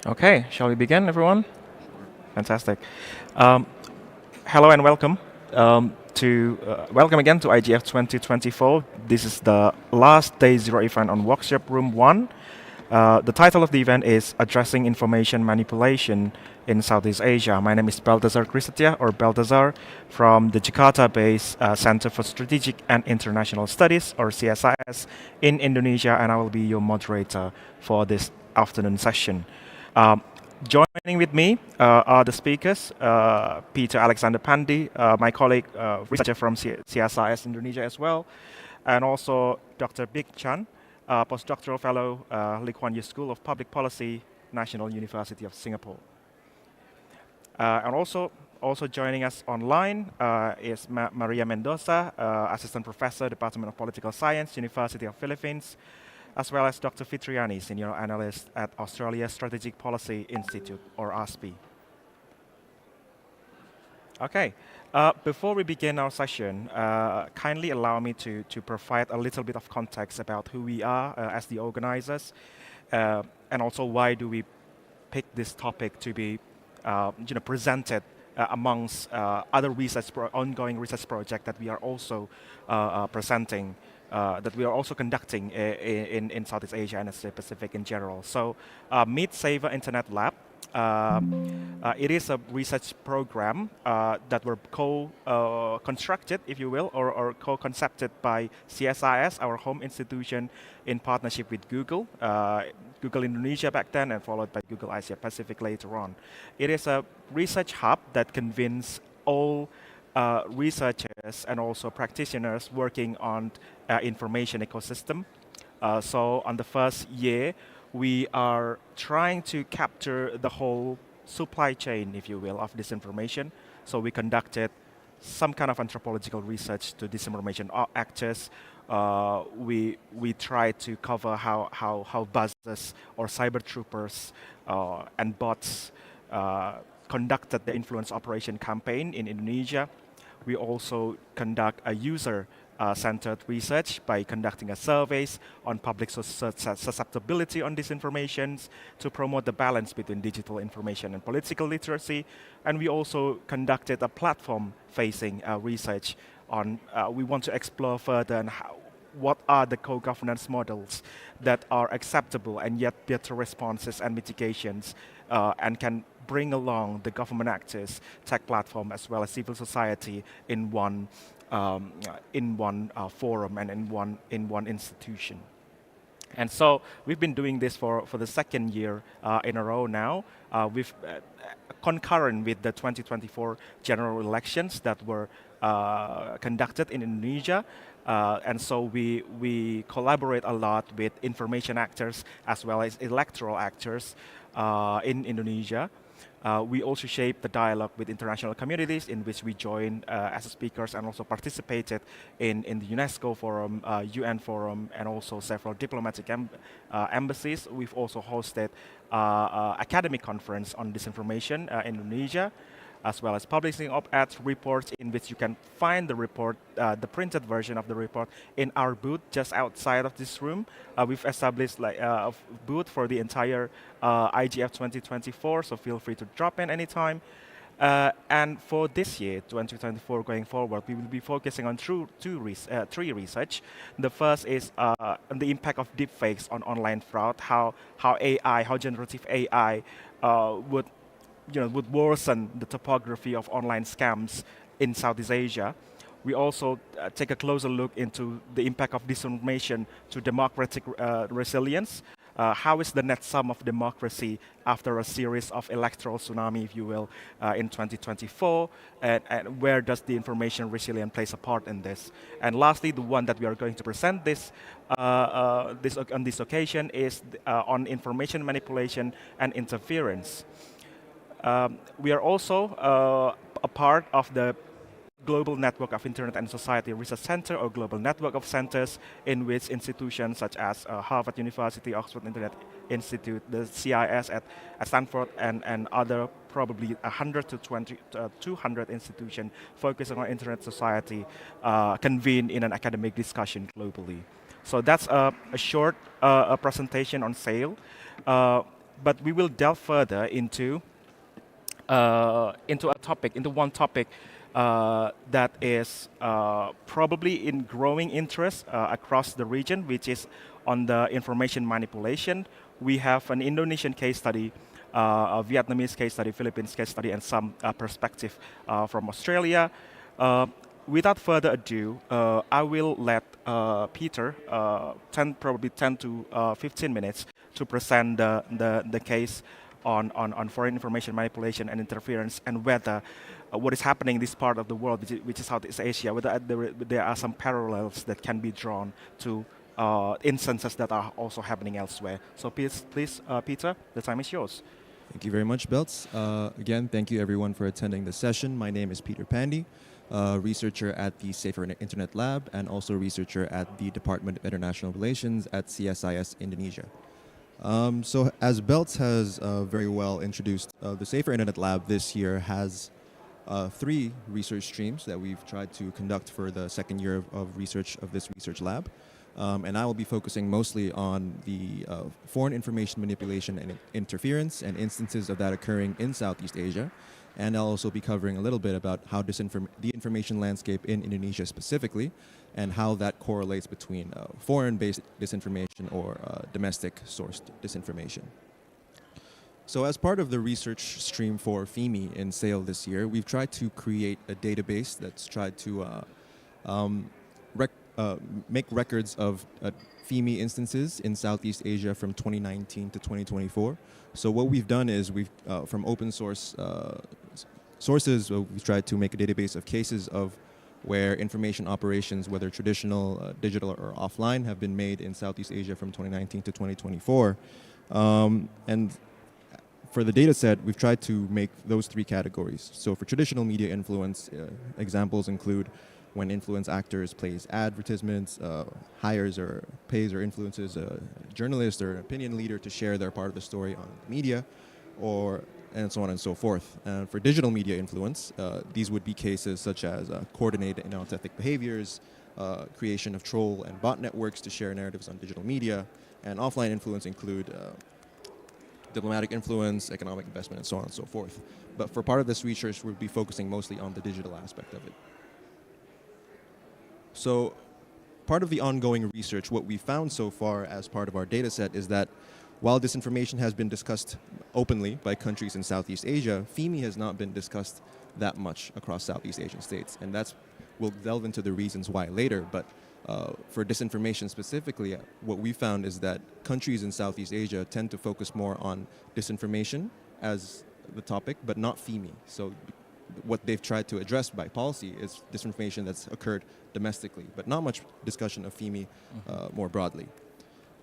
Okay, shall we begin, everyone? Fantastic. Hello and welcome welcome again to IGF 2024. This is the last day zero event on Workshop Room 1. The title of the event is Addressing Information Manipulation in Southeast Asia. My name is Baltazar Krisatia, or Baltazar, from the Jakarta-based Center for Strategic and International Studies, or CSIS, in Indonesia, and I will be your moderator for this afternoon session. Joining with me are the speakers, Peter Alexander Pandi, my colleague, researcher from CSIS Indonesia as well, and also Dr. Big Chan, postdoctoral fellow, Lee Kuan Yew School of Public Policy, National University of Singapore. And also joining us online is Maria Mendoza, assistant professor, Department of Political Science, University of Philippines, as well as Dr. Fitriani, senior analyst at Australia Strategic Policy Institute, or ASPI. Okay, before we begin our session, kindly allow me to provide a little bit of context about who we are as the organizers, and also why do we pick this topic to be presented amongst other ongoing research projects that we are also presenting, that we are also conducting in Southeast Asia and Asia Pacific in general. So, Meet Saver Internet Lab. It is a research program that were co-constructed, if you will, or co-concepted by CSIS, our home institution, in partnership with Google, Google Indonesia back then, and followed by Google Asia Pacific later on. It is a research hub that convenes all researchers and also practitioners working on information ecosystem. So on the first year, we are trying to capture the whole supply chain, if you will, of this information. So we conducted some kind of anthropological research to disinformation actors. We tried to cover how buzzers or cyber troopers and bots conducted the influence operation campaign in Indonesia. We also conduct a user-centered research by conducting surveys on public susceptibility on disinformation to promote the balance between digital information and political literacy. And we also conducted a platform-facing research on, we want to explore further on what are the co-governance models that are acceptable and yet better responses and mitigations and can bring along the government actors, tech platform, as well as civil society in one forum and in one institution. And so we've been doing this for the second year in a row now. We've concurrent with the 2024 general elections that were conducted in Indonesia. And so we collaborate a lot with information actors as well as electoral actors in Indonesia. We also shape the dialogue with international communities in which we join as speakers and also participated in the UNESCO forum, UN forum, and also several diplomatic embassies. We've also hosted academic conference on disinformation in Indonesia, as well as publishing op-eds, reports in which you can find the report, the printed version of the report in our booth just outside of this room. We've established like a booth for the entire IGF 2024, so feel free to drop in anytime. And for this year, 2024, going forward, we will be focusing on three research. The first is on the impact of deepfakes on online fraud, how generative AI would worsen the topography of online scams in Southeast Asia. We also take a closer look into the impact of disinformation to democratic resilience. How is the net sum of democracy after a series of electoral tsunami, if you will, in 2024, and where does the information resilience plays a part in this? And lastly, the one that we are going to present on this occasion is on information manipulation and interference. We are also a part of the Global Network of Internet and Society Research Center, or Global Network of Centers, in which institutions such as Harvard University, Oxford Internet Institute, the CIS at Stanford, and other probably 100 to 200 institutions focusing on Internet society convene in an academic discussion globally. So that's a short presentation on SAIL, but we will delve further into one topic that is probably in growing interest across the region, which is on the information manipulation. We have an Indonesian case study, a Vietnamese case study, Philippines case study, and some perspective from Australia. Without further ado, I will let Peter, probably 10 to 15 minutes, to present the case on foreign information manipulation and interference, and whether what is happening in this part of the world, which is Southeast Asia, whether there are some parallels that can be drawn to instances that are also happening elsewhere. So please, Peter, the time is yours. Thank you very much, Belts. Again, thank you everyone for attending the session. My name is Peter Pandy, researcher at the Safer Internet Lab and also researcher at the Department of International Relations at CSIS Indonesia. So as Belts has very well introduced, the Safer Internet Lab this year has 3 research streams that we've tried to conduct for the second year of research of this research lab. And I will be focusing mostly on the foreign information manipulation and interference and instances of that occurring in Southeast Asia. And I'll also be covering a little bit about how the information landscape in Indonesia specifically, and how that correlates between foreign-based disinformation or domestic-sourced disinformation. So as part of the research stream for FIMI in SAIL this year, we've tried to create a database that's tried to make records of FIMI instances in Southeast Asia from 2019 to 2024. So what we've done is from open source sources, we've tried to make a database of cases of where information operations, whether traditional, digital, or offline, have been made in Southeast Asia from 2019 to 2024. And for the data set, we've tried to make those 3 categories. So for traditional media influence, examples include when influence actors plays advertisements, hires or pays or influences a journalist or an opinion leader to share their part of the story on the media, and so on and so forth. And for digital media influence, these would be cases such as coordinated inauthentic behaviors, creation of troll and bot networks to share narratives on digital media, and offline influence include diplomatic influence, economic investment, and so on and so forth. But for part of this research, we'll be focusing mostly on the digital aspect of it. So part of the ongoing research, what we found so far as part of our data set is that while disinformation has been discussed openly by countries in Southeast Asia, FIMI has not been discussed that much across Southeast Asian states. And we'll delve into the reasons why later, but For disinformation specifically, what we found is that countries in Southeast Asia tend to focus more on disinformation as the topic, but not FEMI. So what they've tried to address by policy is disinformation that's occurred domestically, but not much discussion of FEMI more broadly.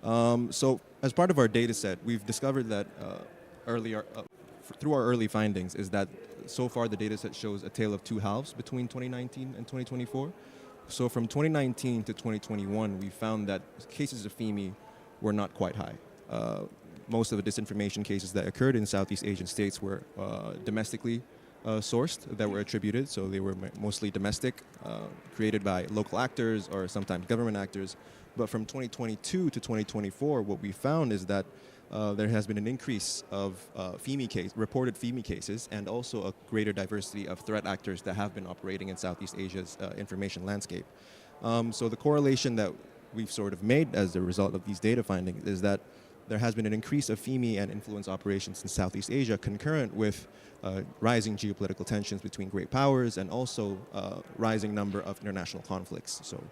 So as part of our data set, we've discovered that through our early findings is that so far the data set shows a tale of two halves between 2019 and 2024. So from 2019 to 2021, we found that cases of FEMI were not quite high. Most of the disinformation cases that occurred in Southeast Asian states were domestically sourced, that were attributed, so they were mostly domestic, created by local actors or sometimes government actors. But from 2022 to 2024, what we found is that there has been an increase of reported FEMI cases, and also a greater diversity of threat actors that have been operating in Southeast Asia's information landscape. So the correlation that we've sort of made as a result of these data findings is that there has been an increase of FEMI and influence operations in Southeast Asia concurrent with rising geopolitical tensions between great powers, and also rising number of international conflicts. So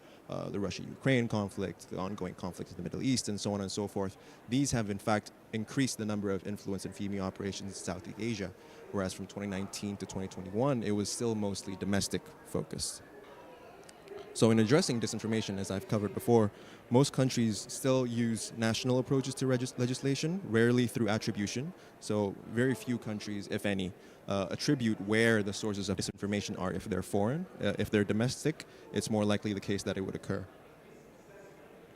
the Russia-Ukraine conflict, the ongoing conflict in the Middle East, and so on and so forth. These have in fact increased the number of influence and FEMI operations in Southeast Asia, whereas from 2019 to 2021, it was still mostly domestic focused. So in addressing disinformation, as I've covered before, most countries still use national approaches to legislation, rarely through attribution. So very few countries, if any, attribute where the sources of disinformation are if they're foreign. If they're domestic, it's more likely the case that it would occur.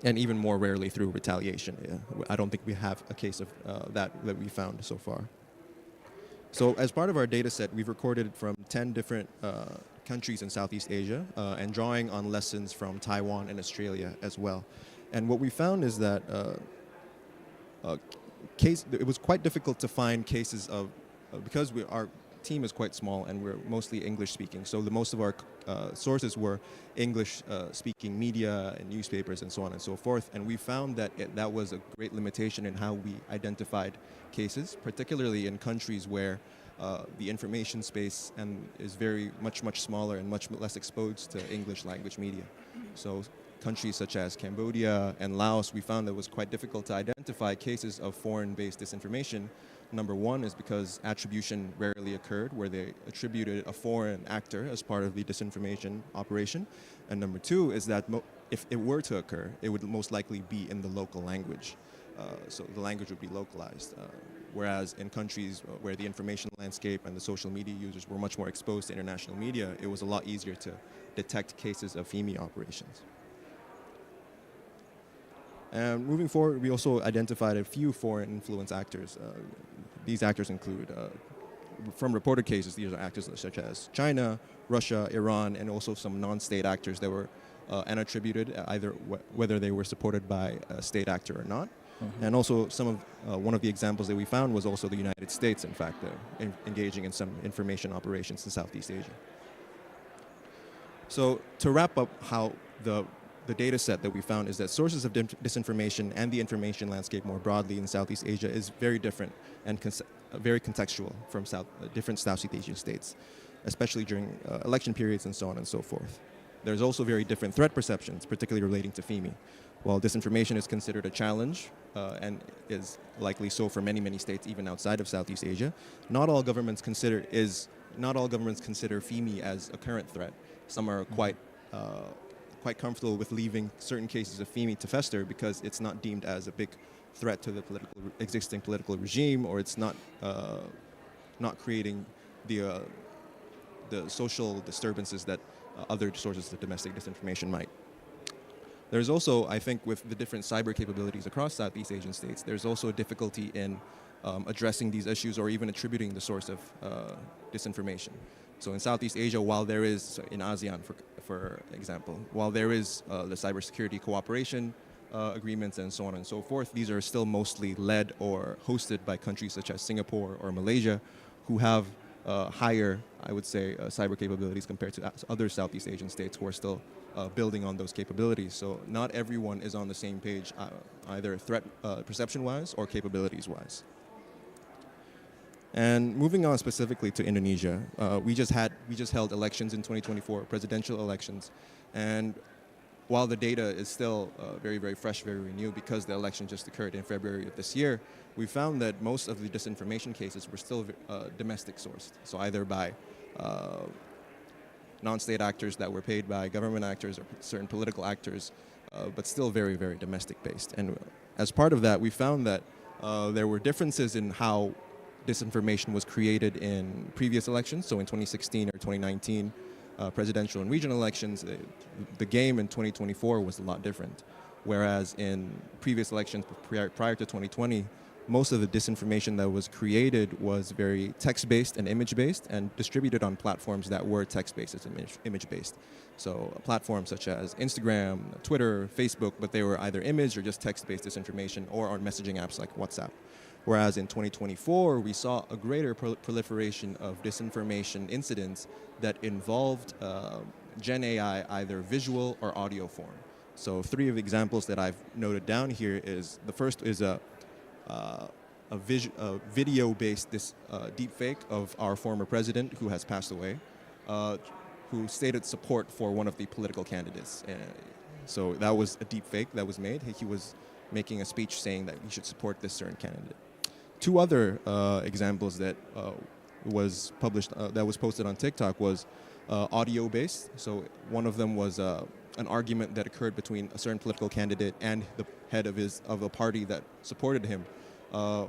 And even more rarely through retaliation. I don't think we have a case of that we found so far. So as part of our data set, we've recorded from 10 different countries in Southeast Asia, and drawing on lessons from Taiwan and Australia as well. And what we found is that it was quite difficult to find cases of, because our team is quite small and we're mostly English speaking, so most of our sources were English speaking media and newspapers and so on and so forth, and we found that that was a great limitation in how we identified cases, particularly in countries where the information space is much smaller and much less exposed to English language media. So countries such as Cambodia and Laos, we found that it was quite difficult to identify cases of foreign-based disinformation. Number one is because attribution rarely occurred, where they attributed a foreign actor as part of the disinformation operation. And number two is that if it were to occur, it would most likely be in the local language. So the language would be localized. Whereas in countries where the information landscape and the social media users were much more exposed to international media, it was a lot easier to detect cases of FEMI operations. And moving forward, we also identified a few foreign influence actors. These actors include, from reported cases, these are actors such as China, Russia, Iran, and also some non-state actors that were unattributed, either whether they were supported by a state actor or not. And also one of the examples that we found was also the United States, in fact, engaging in some information operations in Southeast Asia. So to wrap up, how the data set that we found is that sources of disinformation and the information landscape more broadly in Southeast Asia is very different and very contextual from different Southeast Asian states, especially during election periods and so on and so forth. There's also very different threat perceptions, particularly relating to FEMI. While disinformation is considered a challenge and is likely so for many states even outside of Southeast Asia, not all governments consider FEMI as a current threat. Some are quite comfortable with leaving certain cases of FEMI to fester because it's not deemed as a big threat to the existing political regime, or it's not creating the social disturbances that other sources of domestic disinformation might. There's also, I think, with the different cyber capabilities across Southeast Asian states, there's also a difficulty in addressing these issues or even attributing the source of disinformation. So in Southeast Asia, while there is, in ASEAN, for example, while there is the cybersecurity cooperation agreements and so on and so forth, these are still mostly led or hosted by countries such as Singapore or Malaysia, who have higher, I would say, cyber capabilities compared to other Southeast Asian states who are still building on those capabilities. So not everyone is on the same page, either threat perception-wise or capabilities-wise. And moving on specifically to Indonesia, we just held elections in 2024, presidential elections, and while the data is still very, very fresh, very new, because the election just occurred in February of this year, we found that most of the disinformation cases were still domestic sourced. So either by non-state actors that were paid by government actors or certain political actors, but still very, very domestic based. And as part of that, we found that there were differences in how disinformation was created in previous elections. So in 2016 or 2019, presidential and regional elections, the game in 2024 was a lot different. Whereas in previous elections prior to 2020, most of the disinformation that was created was very text-based and image-based and distributed on platforms that were text-based and image-based. So platforms such as Instagram, Twitter, Facebook, but they were either image or just text-based disinformation, or on messaging apps like WhatsApp. Whereas in 2024, we saw a greater proliferation of disinformation incidents that involved Gen AI, either visual or audio form. So 3 of the examples that I've noted down here is, the first is a video-based deepfake of our former president who has passed away, who stated support for one of the political candidates. So that was a deepfake that was made. He was making a speech saying that we should support this certain candidate. 2 other examples that was published, that was posted on TikTok, was audio-based. So one of them was an argument that occurred between a certain political candidate and the head of a party that supported him,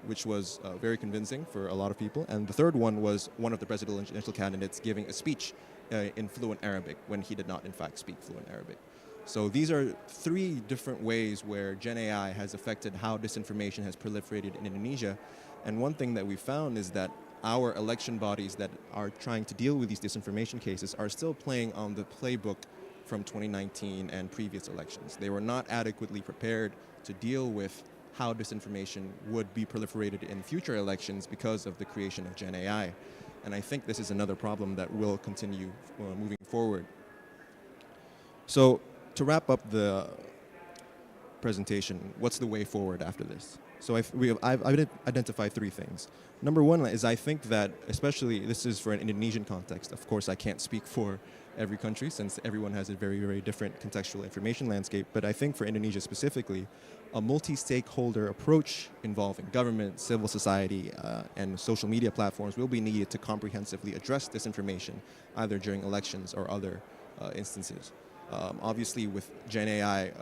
which was very convincing for a lot of people. And the third one was one of the presidential candidates giving a speech in fluent Arabic when he did not in fact speak fluent Arabic. So these are 3 different ways where Gen AI has affected how disinformation has proliferated in Indonesia. And one thing that we found is that our election bodies that are trying to deal with these disinformation cases are still playing on the playbook from 2019 and previous elections. They were not adequately prepared to deal with how disinformation would be proliferated in future elections because of the creation of Gen AI. And I think this is another problem that will continue moving forward. So to wrap up the presentation, what's the way forward after this? So I've identified 3 things. Number one is, I think that, especially this is for an Indonesian context, of course I can't speak for every country since everyone has a very, very different contextual information landscape, but I think for Indonesia specifically, a multi-stakeholder approach involving government, civil society, and social media platforms will be needed to comprehensively address disinformation, either during elections or other instances. Obviously, with Gen AI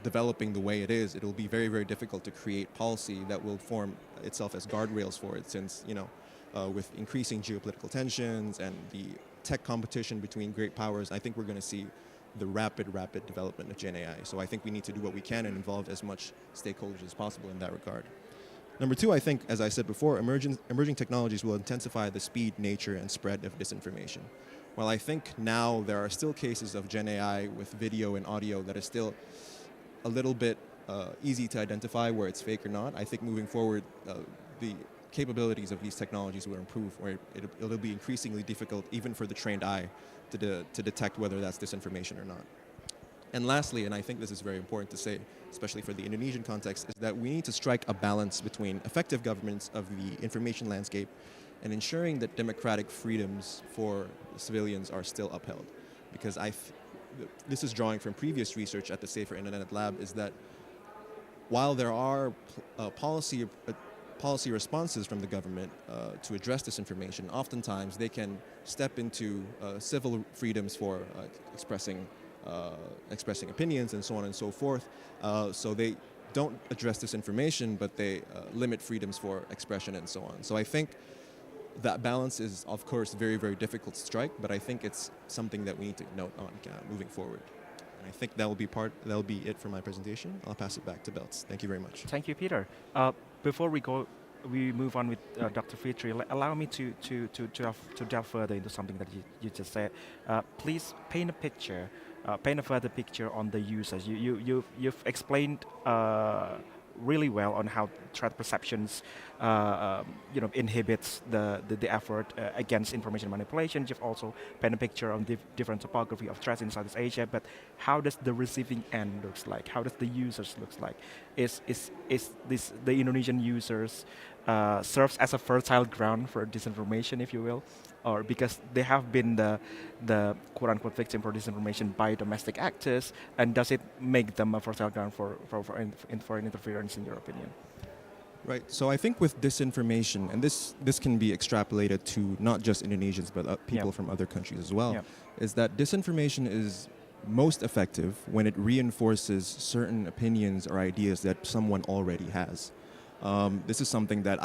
developing the way it is, it'll be very, very difficult to create policy that will form itself as guardrails for it, since, with increasing geopolitical tensions and the tech competition between great powers, I think we're going to see the rapid development of Gen AI. So I think we need to do what we can and involve as much stakeholders as possible in that regard. Number 2, I think, as I said before, emerging technologies will intensify the speed, nature, and spread of disinformation. While I think now there are still cases of Gen AI with video and audio that is still a little bit easy to identify where it's fake or not, I think moving forward, the capabilities of these technologies will improve, where it'll be increasingly difficult even for the trained eye to detect whether that's disinformation or not. And lastly, and I think this is very important to say, especially for the Indonesian context, is that we need to strike a balance between effective governance of the information landscape and ensuring that democratic freedoms for civilians are still upheld. Because this is drawing from previous research at the Safer Internet Lab, is that while there are policy responses from the government to address this information, oftentimes they can step into civil freedoms for expressing opinions and so on and so forth. So they don't address this information, but they limit freedoms for expression and so on. So I think that balance is, of course, very, very difficult to strike, but I think it's something that we need to note on moving forward. And I think that will be it for my presentation. I'll pass it back to Belts. Thank you very much. Thank you, Peter. Before we move on with Dr. Fitri, allow me to delve further into something that you just said. Please paint a further picture on the users. You've explained really well on how threat perceptions inhibits the effort against information manipulation. You've also painted a picture on different topography of threats in Southeast Asia, but how does the receiving end looks like? How does the users looks like? Is this the Indonesian users serves as a fertile ground for disinformation, if you will, or because they have been the quote unquote victim for disinformation by domestic actors, and does it make them a fertile ground for foreign interference, in your opinion? Right. So I think with disinformation, and this can be extrapolated to not just Indonesians but people from other countries as well, is that disinformation is most effective when it reinforces certain opinions or ideas that someone already has. This is something that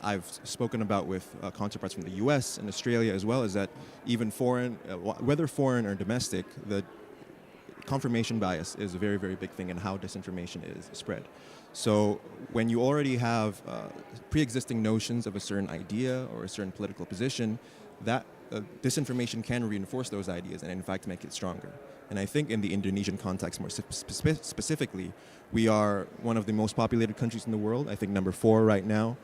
I've spoken about with counterparts from the U.S. and Australia as well. Is that even foreign, whether foreign or domestic, the confirmation bias is a very, very big thing in how disinformation is spread. So when you already have pre-existing notions of a certain idea or a certain political position, that disinformation can reinforce those ideas and in fact make it stronger. And I think in the Indonesian context more specifically, we are one of the most populated countries in the world. I think number 4 right now.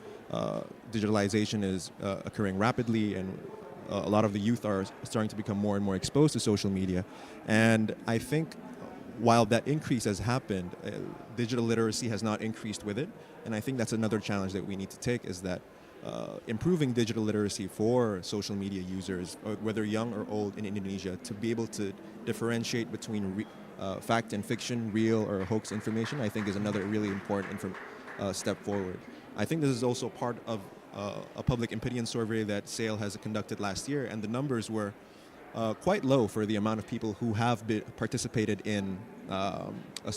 Digitalization is occurring rapidly, and a lot of the youth are starting to become more and more exposed to social media. And I think while that increase has happened, digital literacy has not increased with it. And I think that's another challenge that we need to take, is that improving digital literacy for social media users, whether young or old in Indonesia, to be able to differentiate between fact and fiction, real or hoax information, I think is another really important step forward. I think this is also part of a public opinion survey that SAIL has conducted last year, and the numbers were quite low for the amount of people who have participated in a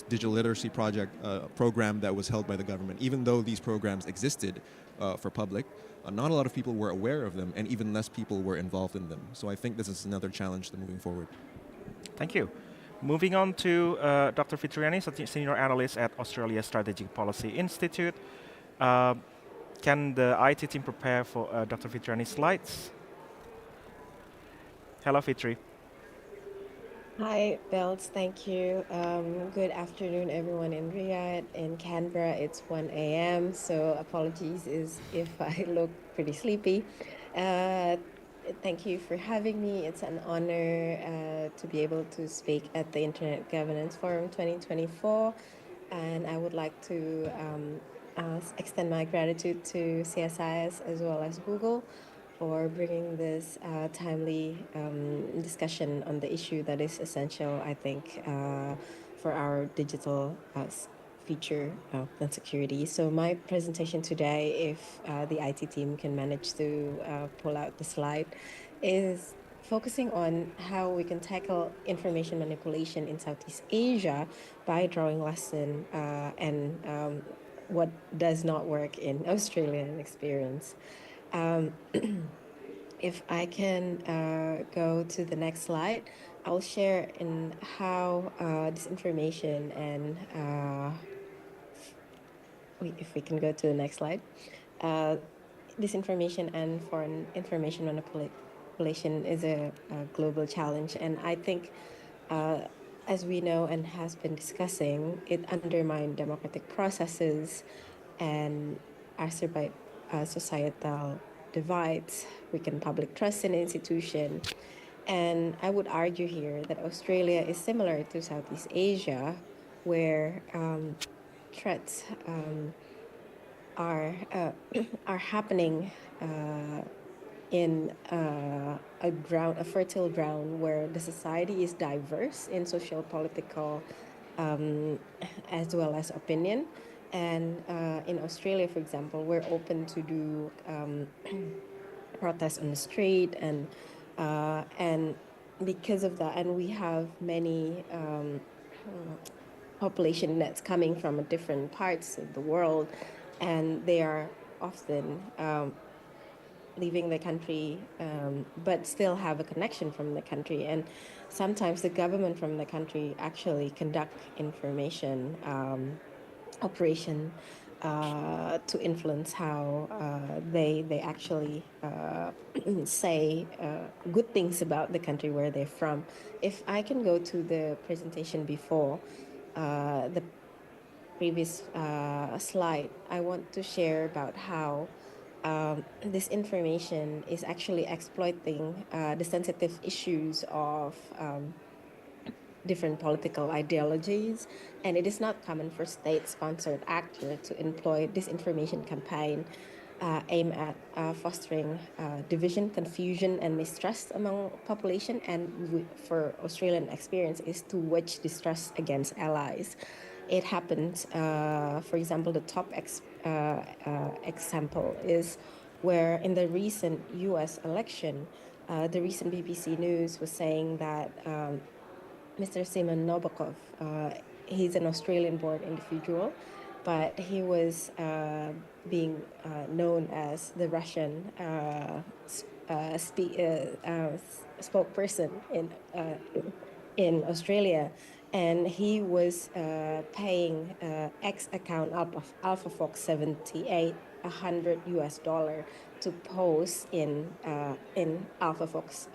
digital literacy program that was held by the government. Even though these programs existed for public, not a lot of people were aware of them, and even less people were involved in them. So I think this is another challenge to moving forward. Thank you. Moving on to Dr. Fitriani, Senior Analyst at Australia Strategic Policy Institute. Can the IT team prepare for Dr. Fitriani's slides? Hello, Fitri. Hi, Belts. Thank you. Good afternoon, everyone in Riyadh. In Canberra, it's 1 a.m., so apologies if I look pretty sleepy. Thank you for having me. It's an honor to be able to speak at the Internet Governance Forum 2024, and I would like to extend my gratitude to CSIS as well as Google for bringing this timely discussion on the issue that is essential, I think, for our digital future and security. So my presentation today, if the IT team can manage to pull out the slide, is focusing on how we can tackle information manipulation in Southeast Asia by drawing lesson and what does not work in Australian experience. If I can go to the next slide, I'll share in how disinformation and if we can go to the next slide, disinformation and foreign information manipulation is a global challenge, and I think, as we know and has been discussing, it undermines democratic processes and exacerbate societal divides, weaken public trust in institution. And I would argue here that Australia is similar to Southeast Asia, where threats are happening in a fertile ground where the society is diverse in social, political, as well as opinion. And in Australia, for example, we're open to do protests on the street, and because of that, and we have many population that's coming from different parts of the world, and they are often leaving the country, but still have a connection from the country. And sometimes the government from the country actually conduct information operation to influence how they actually say good things about the country where they're from. If I can go to the presentation before the previous slide, I want to share about how this information is actually exploiting the sensitive issues of different political ideologies, and it is not common for state-sponsored actors to employ disinformation campaign aimed at fostering division, confusion, and mistrust among population. And for Australian experience is to wage distrust against allies. It happens, for example, the top example is where in the recent US election, the recent BBC News was saying that Mr. Simon Nabokov, he's an Australian-born individual, but he was being known as the Russian spokesperson in Australia, and he was paying X account of AlphaFox 78 $100 to post in AlphaFox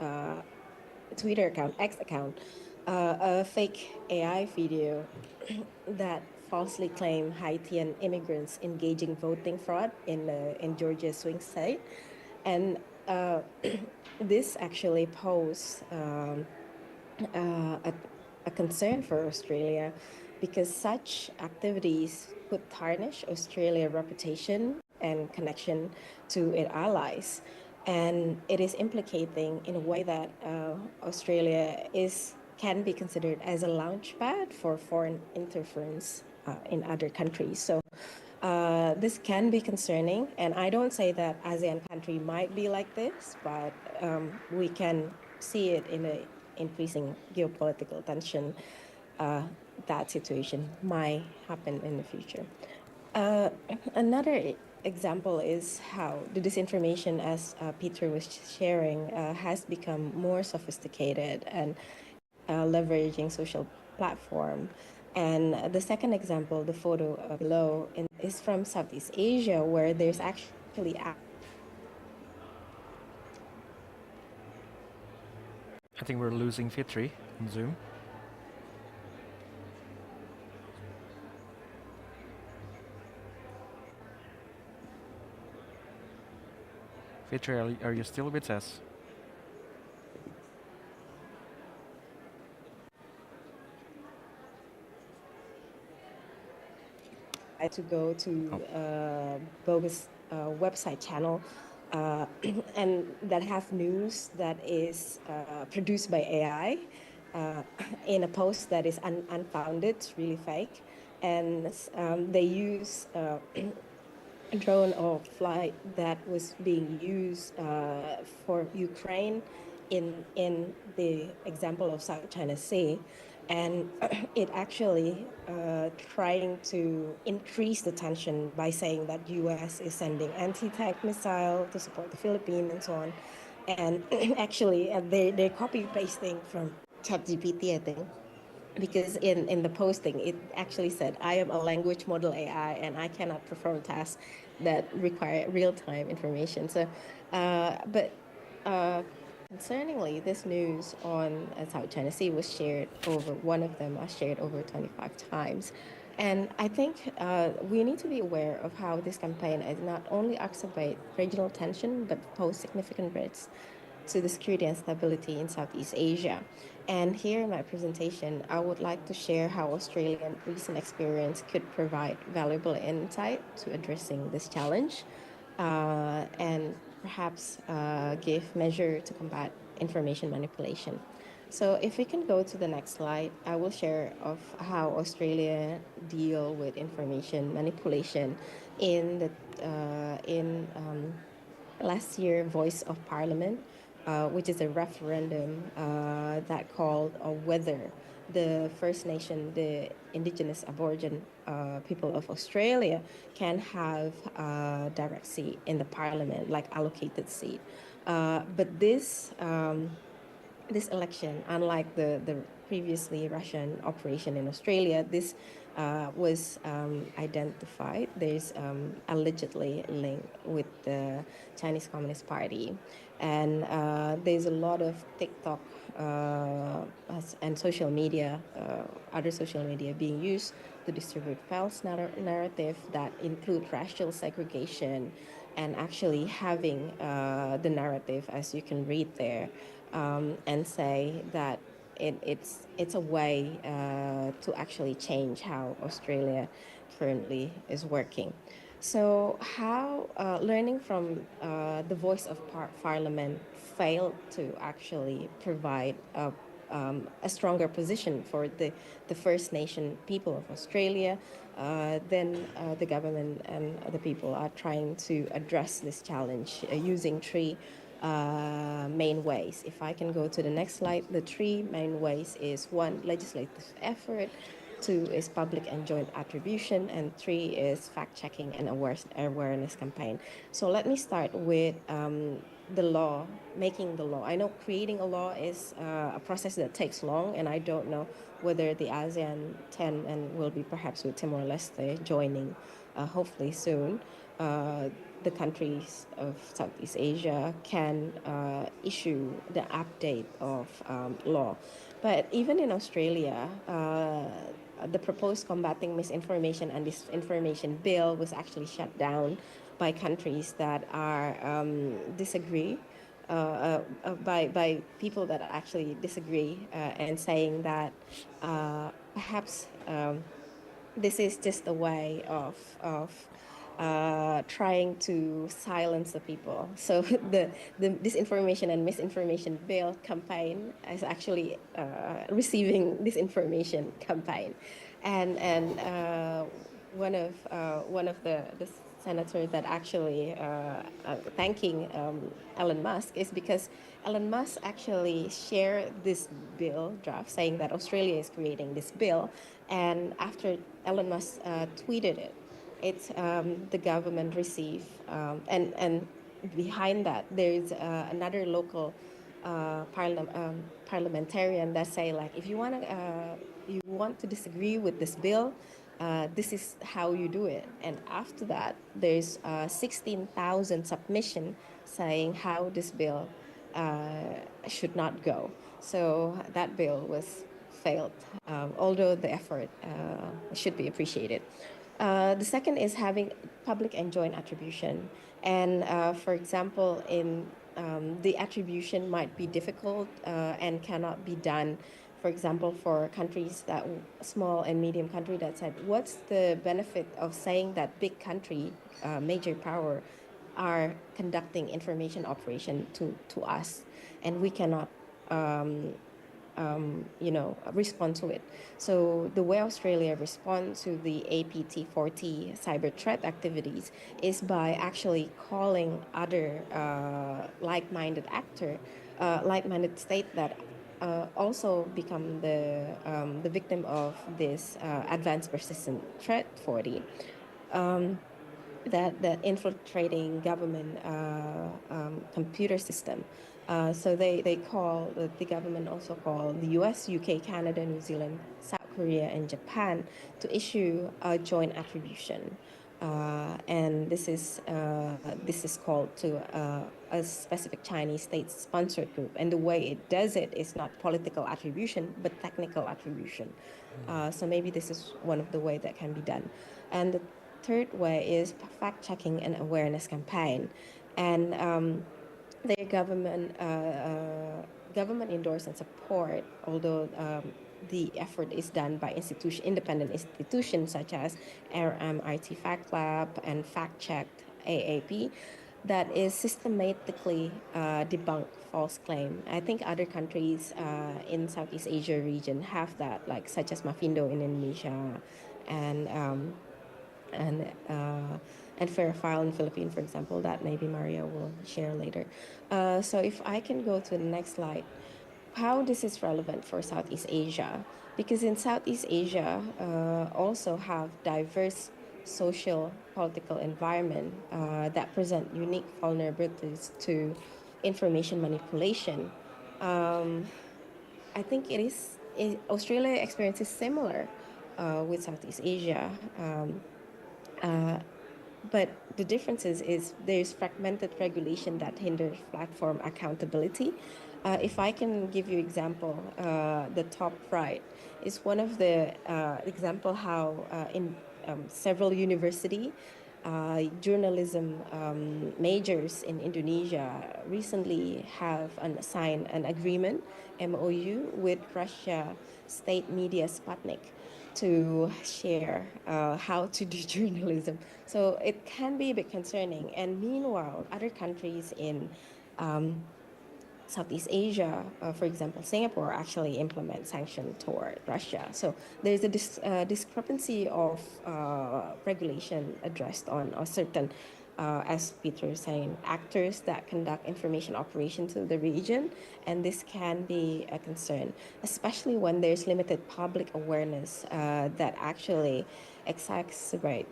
Twitter account, X account, a fake AI video that falsely claimed Haitian immigrants engaging voting fraud in Georgia's swing state. And this actually posed a concern for Australia because such activities could tarnish Australia's reputation and connection to its allies. And it is implicating in a way that Australia can be considered as a launchpad for foreign interference in other countries. So this can be concerning, and I don't say that ASEAN country might be like this, but we can see it in a increasing geopolitical tension. That situation might happen in the future. Another example is how the disinformation, as Peter was sharing, has become more sophisticated and leveraging social platform. And the second example, the photo below, is from Southeast Asia, where there's actually I think we're losing Fitri on Zoom. Fitri, are you still with us? to go to bogus website channel and that have news that is produced by AI in a post that is unfounded, really fake, and they use a drone or flight that was being used for Ukraine in the example of South China Sea. And it actually trying to increase the tension by saying that U.S. is sending anti-tank missile to support the Philippines and so on. And actually, they're copy-pasting from ChatGPT, I think, because in the posting, it actually said, I am a language model AI, and I cannot perform tasks that require real-time information. So, concerningly, this news on South China Sea was shared over, one of them was shared over 25 times. And I think we need to be aware of how this campaign is not only exacerbate regional tension, but pose significant risks to the security and stability in Southeast Asia. And here in my presentation, I would like to share how Australian recent experience could provide valuable insight to addressing this challenge. And perhaps give measure to combat information manipulation. So if we can go to the next slide, I will share of how Australia deal with information manipulation in the last year Voice of Parliament, which is a referendum that called whether the First Nation, the Indigenous Aborigine people of Australia can have a direct seat in the parliament, like allocated seat. But this election, unlike the previously Russian operation in Australia, this was identified. There's allegedly linked with the Chinese Communist Party. And there's a lot of TikTok and social media, other social media being used to distribute false narrative that include racial segregation, and actually having the narrative, as you can read there, and say that it's a way to actually change how Australia currently is working. So how learning from the voice of Parliament failed to actually provide a stronger position for the First Nation people of Australia, then the government and the people are trying to address this challenge using three main ways. If I can go to the next slide, the three main ways is one, legislative effort, two is public and joint attribution, and three is fact-checking and awareness campaign. So let me start with the law, making the law. I know creating a law is a process that takes long, and I don't know whether the ASEAN 10 and will be perhaps with Timor-Leste joining hopefully soon. The countries of Southeast Asia can issue the update of law. But even in Australia, the proposed Combating Misinformation and Disinformation Bill was actually shut down by countries that are disagree, by people that actually disagree and saying that perhaps this is just a way of trying to silence the people. So the disinformation and misinformation bill campaign is actually receiving disinformation campaign, and one of the senators that actually thanking Elon Musk is because Elon Musk actually shared this bill draft saying that Australia is creating this bill, and after Elon Musk tweeted it, it's the government receive, and behind that there's another local parliamentarian that say like, if you want to disagree with this bill, this is how you do it. And after that, there's 16,000 submission saying how this bill should not go. So that bill was failed, although the effort should be appreciated. The second is having public and joint attribution. And for example, in the attribution might be difficult and cannot be done. For example, for countries that small and medium country that said, what's the benefit of saying that big country, major power, are conducting information operation to us, and we cannot respond to it. So the way Australia responds to the APT40 cyber threat activities is by actually calling other like-minded like-minded state that also become the victim of this advanced persistent threat 40. That infiltrating government computer system. So they call, the government also call the US, UK, Canada, New Zealand, South Korea, and Japan to issue a joint attribution. And this is called to a specific Chinese state-sponsored group. And the way it does it is not political attribution, but technical attribution. So maybe this is one of the ways that can be done. And the third way is fact-checking and awareness campaign. And their government endorse and support, although the effort is done by independent institutions such as RMIT Fact Lab and Fact Check AAP, that is systematically debunk false claim. I think other countries in Southeast Asia region have that, like such as Mafindo in Indonesia, and Fair File in Philippines, for example, that maybe Mario will share later. So if I can go to the next slide, how this is relevant for Southeast Asia, because in Southeast Asia also have diverse social political environment that present unique vulnerabilities to information manipulation. I think Australia experiences similar with Southeast Asia. But the difference is there's fragmented regulation that hinders platform accountability. If I can give you example, the top right is one of the example how in several university journalism majors in Indonesia recently have signed an agreement, MOU, with Russia state media Sputnik to share how to do journalism. So it can be a bit concerning. And meanwhile, other countries in Southeast Asia, for example, Singapore actually implement sanctions toward Russia. So there's a discrepancy of regulation addressed on a certain, as Peter was saying, actors that conduct information operations to the region, and this can be a concern, especially when there's limited public awareness that actually exacerbate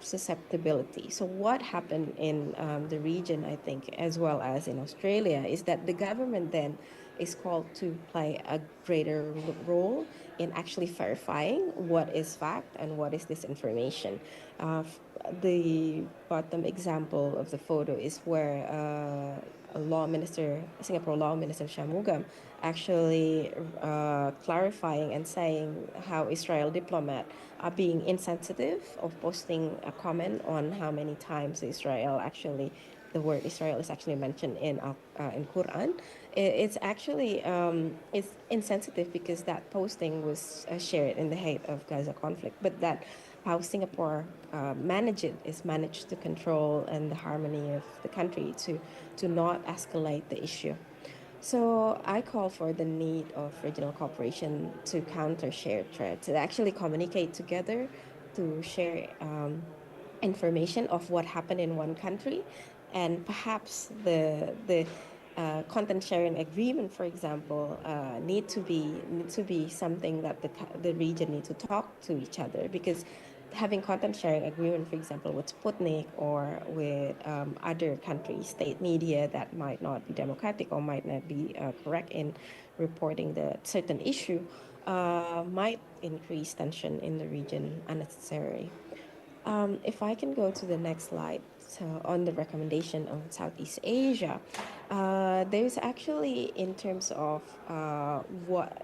susceptibility. So what happened in the region, I think, as well as in Australia, is that the government then is called to play a greater role in actually verifying what is fact and what is disinformation. The bottom example of the photo is where a law minister, Singapore law minister Shanmugam, actually clarifying and saying how Israel diplomat are being insensitive of posting a comment on how many times Israel actually, the word Israel is actually mentioned in Quran. It's actually it's insensitive because that posting was shared in the height of Gaza conflict, but that how Singapore managed to control and the harmony of the country to not escalate the issue. So I call for the need of regional cooperation to counter shared threats, to actually communicate together, to share information of what happened in one country, and perhaps the content sharing agreement, for example, need to be something that the region need to talk to each other, because having content sharing agreement, for example, with Sputnik or with other countries, state media that might not be democratic or might not be correct in reporting the certain issue, might increase tension in the region unnecessarily. If I can go to the next slide, so on the recommendation on Southeast Asia, there's actually in terms of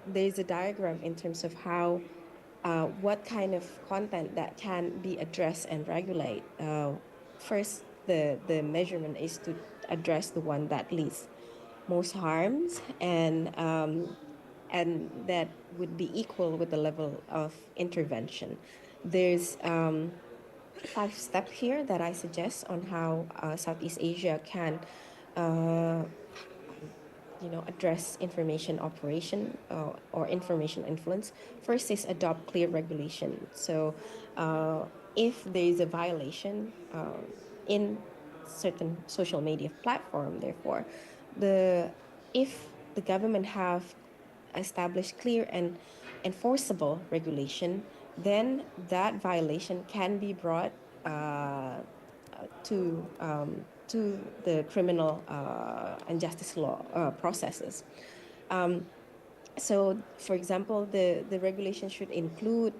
there's a diagram in terms of how what kind of content that can be addressed and regulate. First, the measurement is to address the one that leads most harms, and that would be equal with the level of intervention. There's 5 steps here that I suggest on how Southeast Asia can address information operation or information influence. First is adopt clear regulation. So if there is a violation in certain social media platform, therefore, if the government have established clear and enforceable regulation, then that violation can be brought to the criminal and justice law processes. So, for example, the regulation should include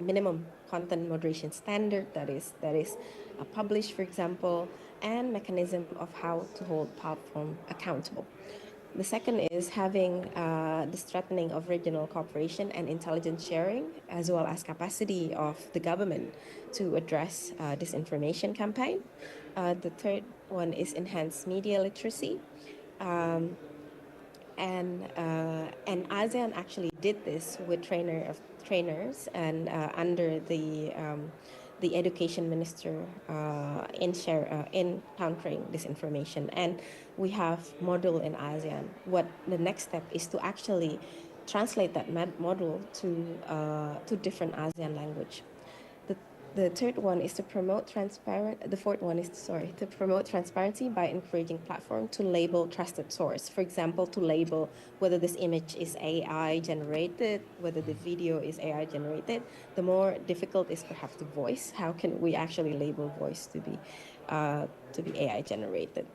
minimum content moderation standard that is published, for example, and mechanism of how to hold platform accountable. The second is having the strengthening of regional cooperation and intelligence sharing, as well as capacity of the government to address disinformation campaign. The third one is enhanced media literacy. And ASEAN actually did this with trainers and under the education minister in countering disinformation. And we have model in ASEAN. What the next step is to actually translate that model to different ASEAN language. The third one is to promote the fourth one is, to promote transparency by encouraging platform to label trusted source. For example, to label whether this image is AI generated, whether the video is AI generated. The more difficult is perhaps the voice. How can we actually label voice to be AI generated?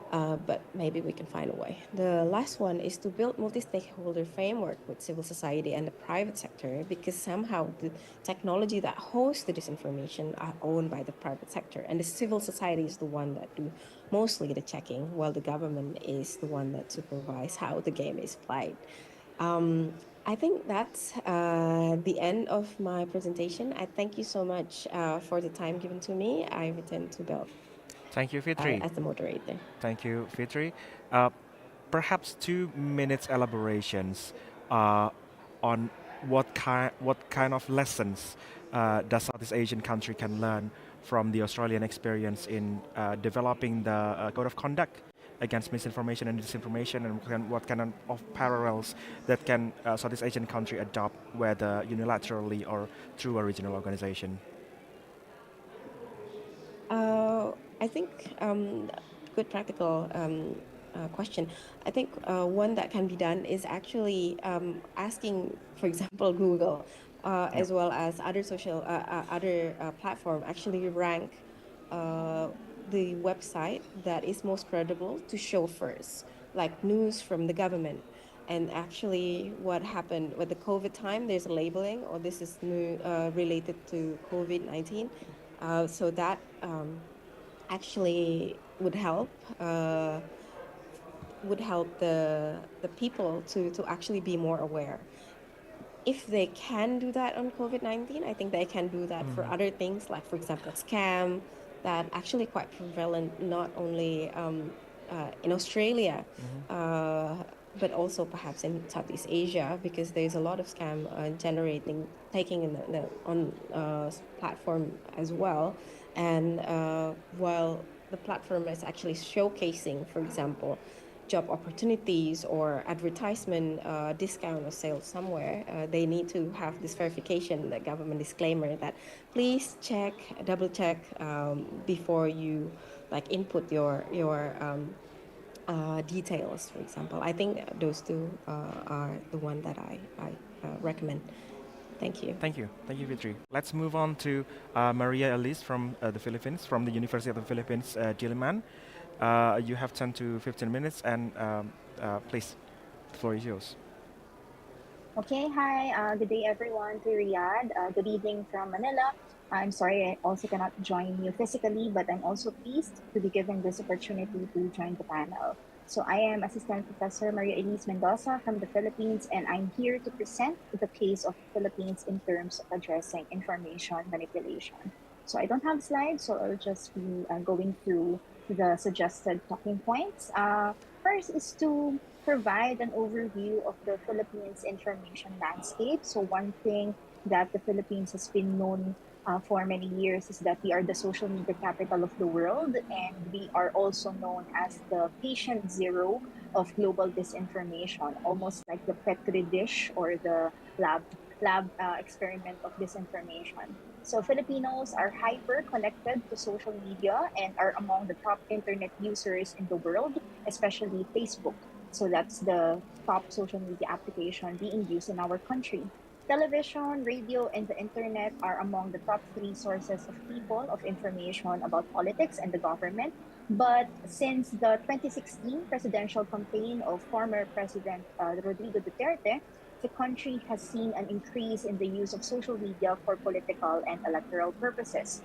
But maybe we can find a way. The last one is to build multi-stakeholder framework with civil society and the private sector, because somehow the technology that hosts the disinformation are owned by the private sector, and the civil society is the one that do mostly the checking, while the government is the one that supervise how the game is played. I think that's the end of my presentation. I thank you so much for the time given to me. I return to Bill Thank you, Fitri. as the moderator. Thank you, Fitri. Perhaps 2 minutes elaborations on what kind of lessons does Southeast Asian country can learn from the Australian experience in developing the code of conduct against misinformation and disinformation, and what kind of parallels that can Southeast Asian country adopt, whether unilaterally or through a regional organization. I think good practical question. I think one that can be done is actually asking, for example, Google, as well as other social other platform, actually rank the website that is most credible to show first, like news from the government. And actually, what happened with the COVID time, there's a labeling, or this is new related to COVID-19. So that actually would help the people to actually be more aware. If they can do that on COVID-19, I think they can do that for other things, like, for example, scam that actually quite prevalent, not only in Australia, but also perhaps in Southeast Asia, because there's a lot of scam taking in on platform as well. And while the platform is actually showcasing, for example, job opportunities or advertisement discount or sale somewhere, they need to have this verification, the government disclaimer that please check, double check before you like input your details, for example. I think those two are the one that I recommend. Thank you. Thank you. Thank you, Fitri. Let's move on to Maria Elise from the Philippines, from the University of the Philippines, Diliman. You have 10 to 15 minutes, and please, the floor is yours. Okay, hi. Good day, everyone, to Riyadh. Good evening from Manila. I'm sorry I also cannot join you physically, but I'm also pleased to be given this opportunity to join the panel. So I am Assistant Professor Maria Elise Mendoza from the Philippines, and I'm here to present the case of the Philippines in terms of addressing information manipulation. So I don't have slides, so I'll just be going through the suggested talking points. First is to provide an overview of the Philippines information landscape. So one thing that the Philippines has been known for many years is that we are the social media capital of the world, and we are also known as the patient zero of global disinformation, almost like the petri dish or the lab experiment of disinformation. So Filipinos are hyper connected to social media and are among the top internet users in the world, especially Facebook. So that's the top social media application being used in our country. Television, radio, and the internet are among the top 3 sources of people of information about politics and the government. But since the 2016 presidential campaign of former President Rodrigo Duterte, the country has seen an increase in the use of social media for political and electoral purposes.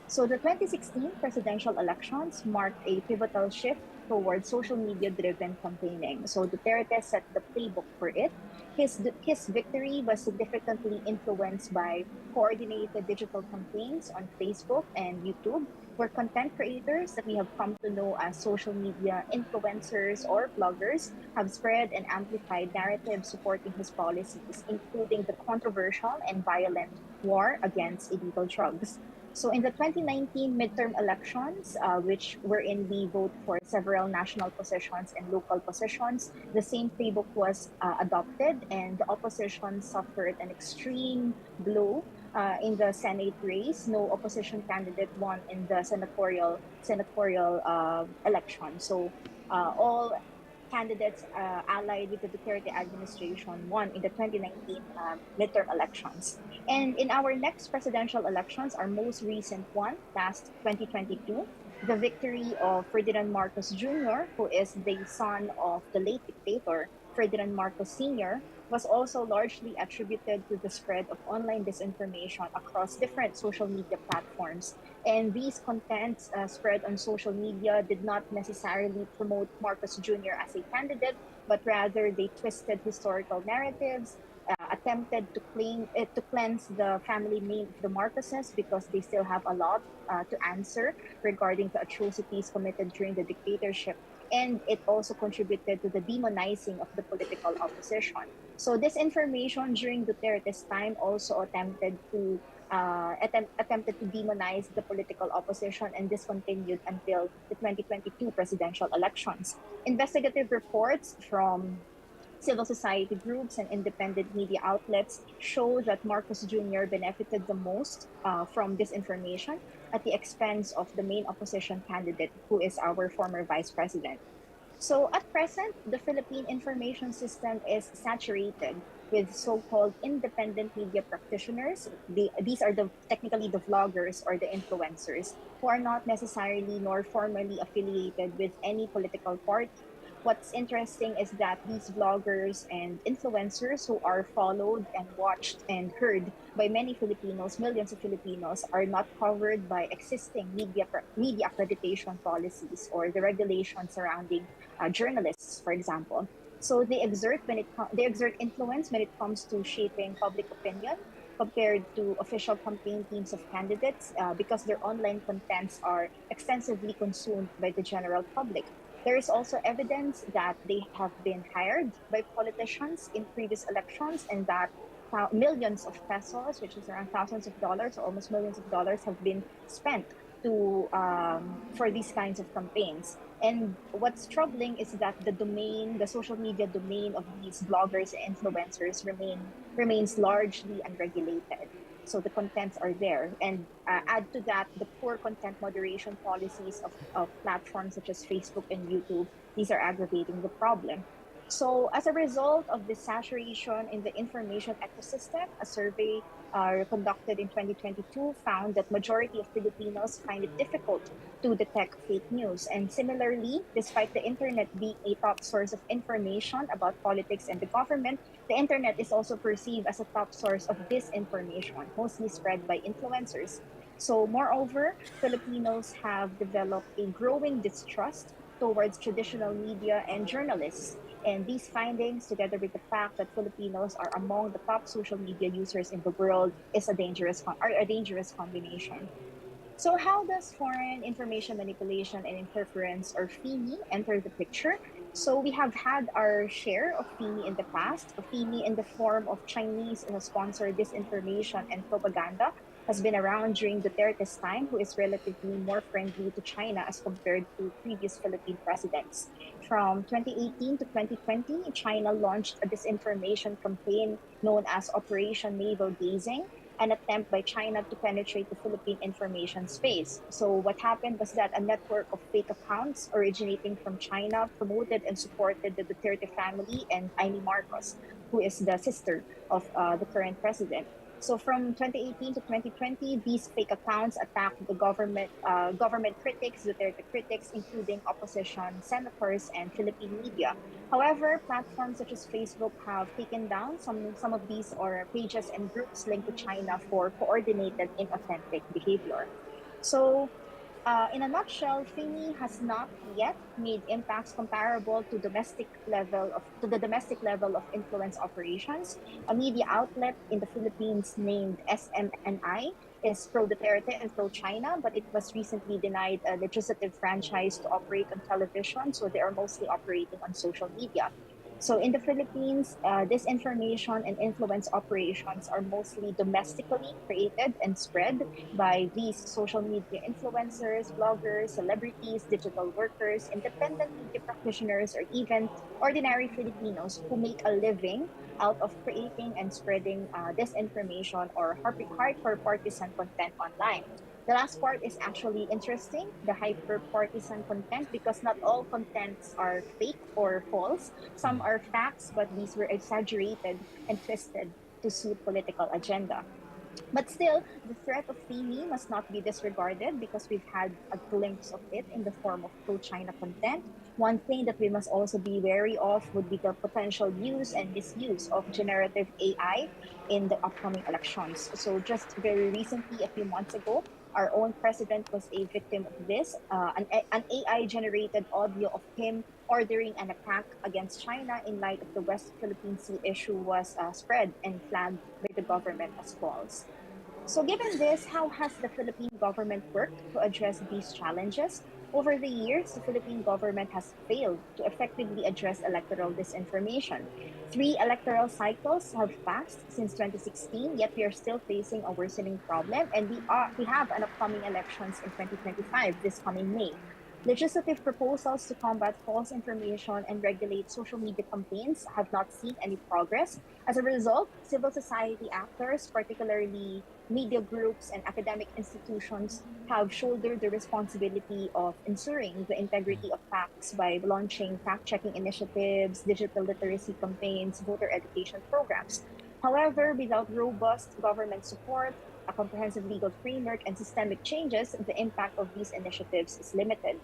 So the 2016 presidential elections marked a pivotal shift towards social media-driven campaigning. So Duterte set the playbook for it. His victory was significantly influenced by coordinated digital campaigns on Facebook and YouTube, where content creators that we have come to know as social media influencers or bloggers have spread and amplified narratives supporting his policies, including the controversial and violent war against illegal drugs. So in the 2019 midterm elections, which wherein we vote for several national positions and local positions, the same playbook was adopted, and the opposition suffered an extreme blow in the Senate race. No opposition candidate won in the senatorial election. So all candidates allied with the Duterte administration won in the 2019 midterm elections. And in our next presidential elections, our most recent one, last 2022, the victory of Ferdinand Marcos Jr., who is the son of the late dictator Ferdinand Marcos Sr., was also largely attributed to the spread of online disinformation across different social media platforms. And these contents spread on social media did not necessarily promote Marcos Jr. as a candidate, but rather they twisted historical narratives, attempted to to cleanse the family name of the Marcoses because they still have a lot to answer regarding the atrocities committed during the dictatorship. And it also contributed to the demonizing of the political opposition. So this information during Duterte's time also attempted to demonize the political opposition, and this continued until the 2022 presidential elections. Investigative reports from civil society groups and independent media outlets show that Marcos Jr. benefited the most from this information at the expense of the main opposition candidate, who is our former vice president. So at present, the Philippine information system is saturated with so-called independent media practitioners. These are technically the vloggers or the influencers who are not necessarily nor formally affiliated with any political party. What's interesting is that these vloggers and influencers who are followed and watched and heard by many Filipinos, millions of Filipinos, are not covered by existing media accreditation policies or the regulations surrounding journalists, for example. So they exert influence when it comes to shaping public opinion compared to official campaign teams of candidates because their online contents are extensively consumed by the general public. There is also evidence that they have been hired by politicians in previous elections and that millions of pesos, which is around thousands of dollars or almost millions of dollars, have been spent to for these kinds of campaigns. And what's troubling is that the social media domain of these bloggers and influencers remains largely unregulated. So the contents are there. And add to that the poor content moderation policies of platforms such as Facebook and YouTube. These are aggravating the problem. So as a result of the saturation in the information ecosystem, a survey conducted in 2022 found that majority of Filipinos find it difficult to detect fake news. And similarly, despite the internet being a top source of information about politics and the government, the internet is also perceived as a top source of disinformation, mostly spread by influencers. So moreover, Filipinos have developed a growing distrust towards traditional media and journalists. And these findings, together with the fact that Filipinos are among the top social media users in the world, is a dangerous combination. So how does foreign information manipulation and interference, or FIMI, enter the picture? So we have had our share of FIMI in the past. FIMI in the form of Chinese sponsored disinformation and propaganda has been around during Duterte's time, who is relatively more friendly to China as compared to previous Philippine presidents. From 2018 to 2020, China launched a disinformation campaign known as Operation Navel Gazing, an attempt by China to penetrate the Philippine information space. So what happened was that a network of fake accounts originating from China promoted and supported the Duterte family and Amy Marcos, who is the sister of the current president. So from 2018 to 2020, these fake accounts attacked the government critics, Duterte critics, including opposition senators and Philippine media. However, platforms such as Facebook have taken down some of these or pages and groups linked to China for coordinated inauthentic behavior. So in a nutshell, FIMI has not yet made impacts comparable to the domestic level of influence operations. A media outlet in the Philippines named SMNI is pro Duterte and pro China, but it was recently denied a legislative franchise to operate on television, so they are mostly operating on social media. So in the Philippines, disinformation and influence operations are mostly domestically created and spread by these social media influencers, bloggers, celebrities, digital workers, independent media practitioners, or even ordinary Filipinos who make a living out of creating and spreading disinformation or hardcore partisan content online. The last part is actually interesting, the hyper partisan content, because not all contents are fake or false. Some are facts, but these were exaggerated and twisted to suit political agenda. But still, the threat of FIMI must not be disregarded because we've had a glimpse of it in the form of pro China content. One thing that we must also be wary of would be the potential use and misuse of generative AI in the upcoming elections. So, just very recently, a few months ago, Our own president was a victim of this. An AI-generated audio of him ordering an attack against China in light of the West Philippine Sea issue was spread and flagged by the government as false. So, given this, how has the Philippine government worked to address these challenges? Over the years, the Philippine government has failed to effectively address electoral disinformation. Three electoral cycles have passed since 2016, yet we are still facing a worsening problem, and we have an upcoming elections in 2025 this coming May. Legislative proposals to combat false information and regulate social media campaigns have not seen any progress. As a result, civil society actors, particularly media groups and academic institutions, have shouldered the responsibility of ensuring the integrity of facts by launching fact checking initiatives, digital literacy campaigns, voter education programs. However, without robust government support, a comprehensive legal framework, and systemic changes, the impact of these initiatives is limited.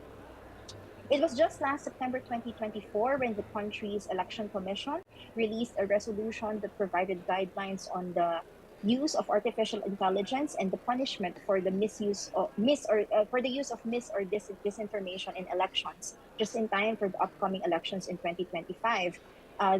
It was just last September 2024 when the country's election commission released a resolution that provided guidelines on the use of artificial intelligence and the punishment for the misuse of for the use of disinformation in elections, just in time for the upcoming elections in 2025.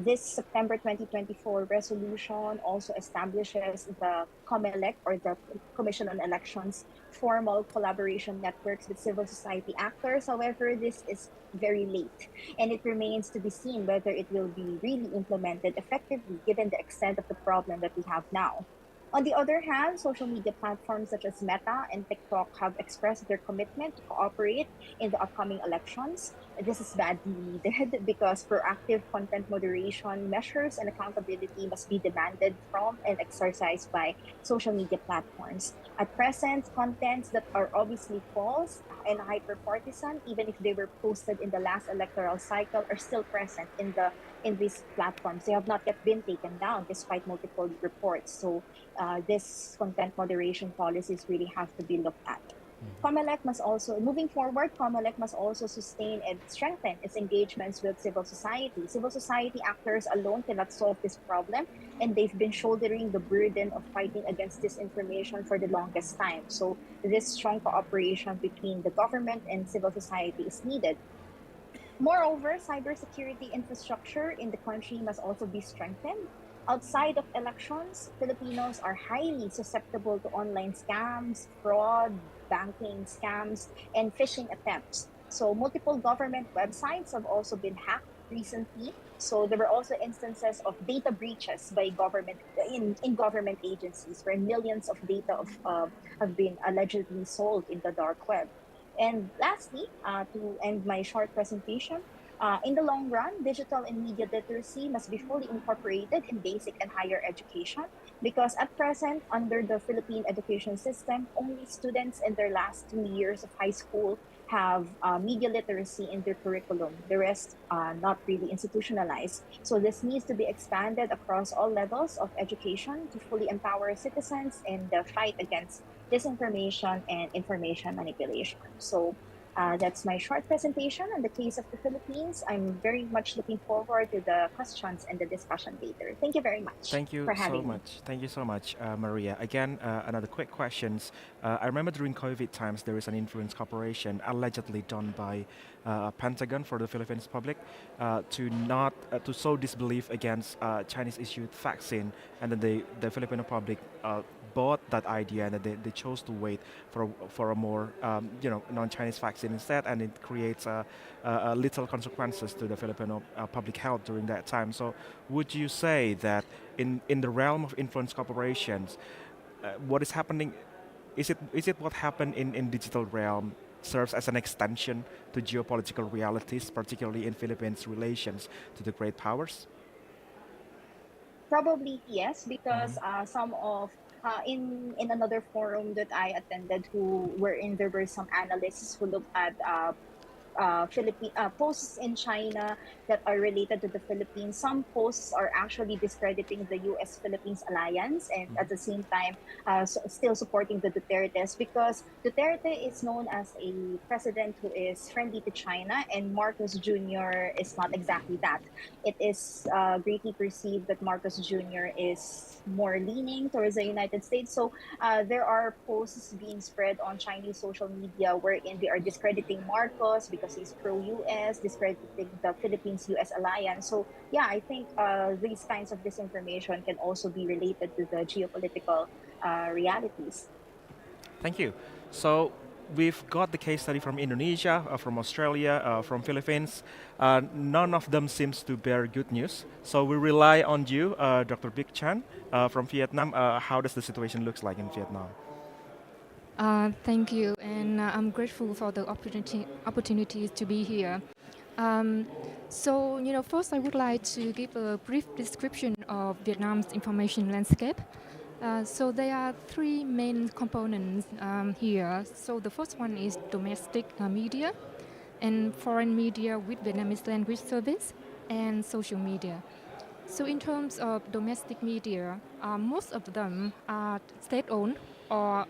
This September 2024 resolution also establishes the COMELEC, or the Commission on Elections, formal collaboration networks with civil society actors. However, this is very late, and it remains to be seen whether it will be really implemented effectively given the extent of the problem that we have now. On the other hand, social media platforms such as Meta and TikTok have expressed their commitment to cooperate in the upcoming elections. This is badly needed because proactive content moderation measures and accountability must be demanded from and exercised by social media platforms. At present, contents that are obviously false and hyper-partisan, even if they were posted in the last electoral cycle, are still present in these platforms. They have not yet been taken down despite multiple reports. So this content moderation policies really have to be looked at. COMELEC must also, moving forward, COMELEC must also sustain and strengthen its engagements with civil society. Civil society actors alone cannot solve this problem, and they've been shouldering the burden of fighting against disinformation for the longest time. So this strong cooperation between the government and civil society is needed. Moreover, cybersecurity infrastructure in the country must also be strengthened. Outside of elections, Filipinos are highly susceptible to online scams, fraud, banking scams, and phishing attempts. So, multiple government websites have also been hacked recently. So, there were also instances of data breaches by government in government agencies where millions of data have been allegedly sold in the dark web. And lastly, to end my short presentation, in the long run, digital and media literacy must be fully incorporated in basic and higher education because at present, under the Philippine education system, only students in their last 2 years of high school have media literacy in their curriculum. The rest not really institutionalized. So this needs to be expanded across all levels of education to fully empower citizens in the fight against disinformation and information manipulation. So that's my short presentation on the case of the Philippines. I'm very much looking forward to the questions and the discussion later. Thank you very much Thank you for so having me. much. Thank you so much, Maria. Again, another quick questions. I remember during COVID times there is an influence corporation allegedly done by Pentagon for the Philippines public to sow disbelief against Chinese issued vaccine, and then the Filipino public bought that idea and they chose to wait for a more non-Chinese vaccine instead, and it creates little consequences to the Filipino public health during that time. So would you say that in the realm of influence corporations, what is happening, is it what happened in digital realm serves as an extension to geopolitical realities, particularly in Philippines' relations to the great powers? Probably yes, because some of in another forum that I attended, who wherein there were some analysts who looked at posts in China that are related to the Philippines. Some posts are actually discrediting the U.S.-Philippines alliance, and at the same time, still supporting the Dutertes, because Duterte is known as a president who is friendly to China, and Marcos Jr. is not exactly that. It is greatly perceived that Marcos Jr. is more leaning towards the United States. So there are posts being spread on Chinese social media wherein they are discrediting Marcos because he's pro-US, discrediting the Philippines-US alliance. So yeah, I think these kinds of disinformation can also be related to the geopolitical realities. Thank you. So we've got the case study from Indonesia, from Australia, from Philippines. None of them seems to bear good news. So we rely on you, Dr. Big Chan, from Vietnam. How does the situation looks like in Vietnam? Thank you, and I'm grateful for the opportunities to be here. First I would like to give a brief description of Vietnam's information landscape. So there are three main components here. So the first one is domestic media and foreign media with Vietnamese language service and social media. So in terms of domestic media, most of them are state-owned or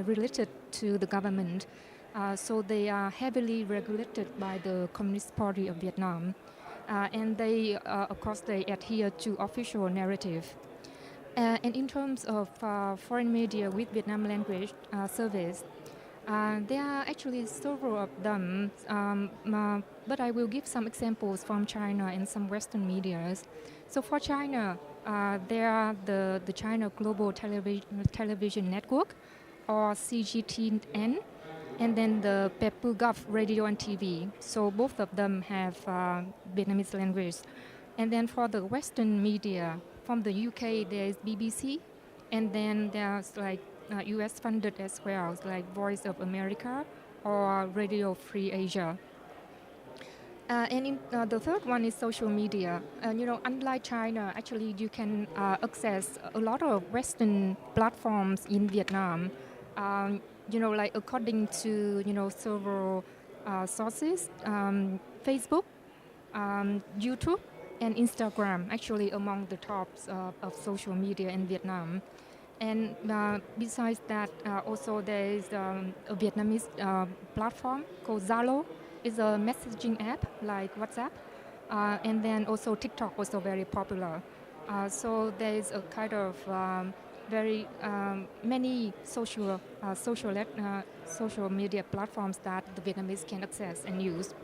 related to the government. So they are heavily regulated by the Communist Party of Vietnam. And they, of course, they adhere to official narrative. And in terms of foreign media with Vietnam language service, there are actually several of them, but I will give some examples from China and some Western medias. So for China, there are the China Global Television Network, or CGTN, and then the Pepugov Radio and TV. So both of them have Vietnamese language. And then for the Western media, from the UK, there is BBC, and then there's like US funded as well, like Voice of America or Radio Free Asia. The third one is social media. Unlike China, actually you can access a lot of Western platforms in Vietnam. Like according to several sources, Facebook, YouTube, and Instagram actually among the tops of social media in Vietnam. And besides that, also there is a Vietnamese platform called Zalo. It's a messaging app like WhatsApp. And then also TikTok also very popular. So there is a kind of very many social media platforms that the Vietnamese can access and use.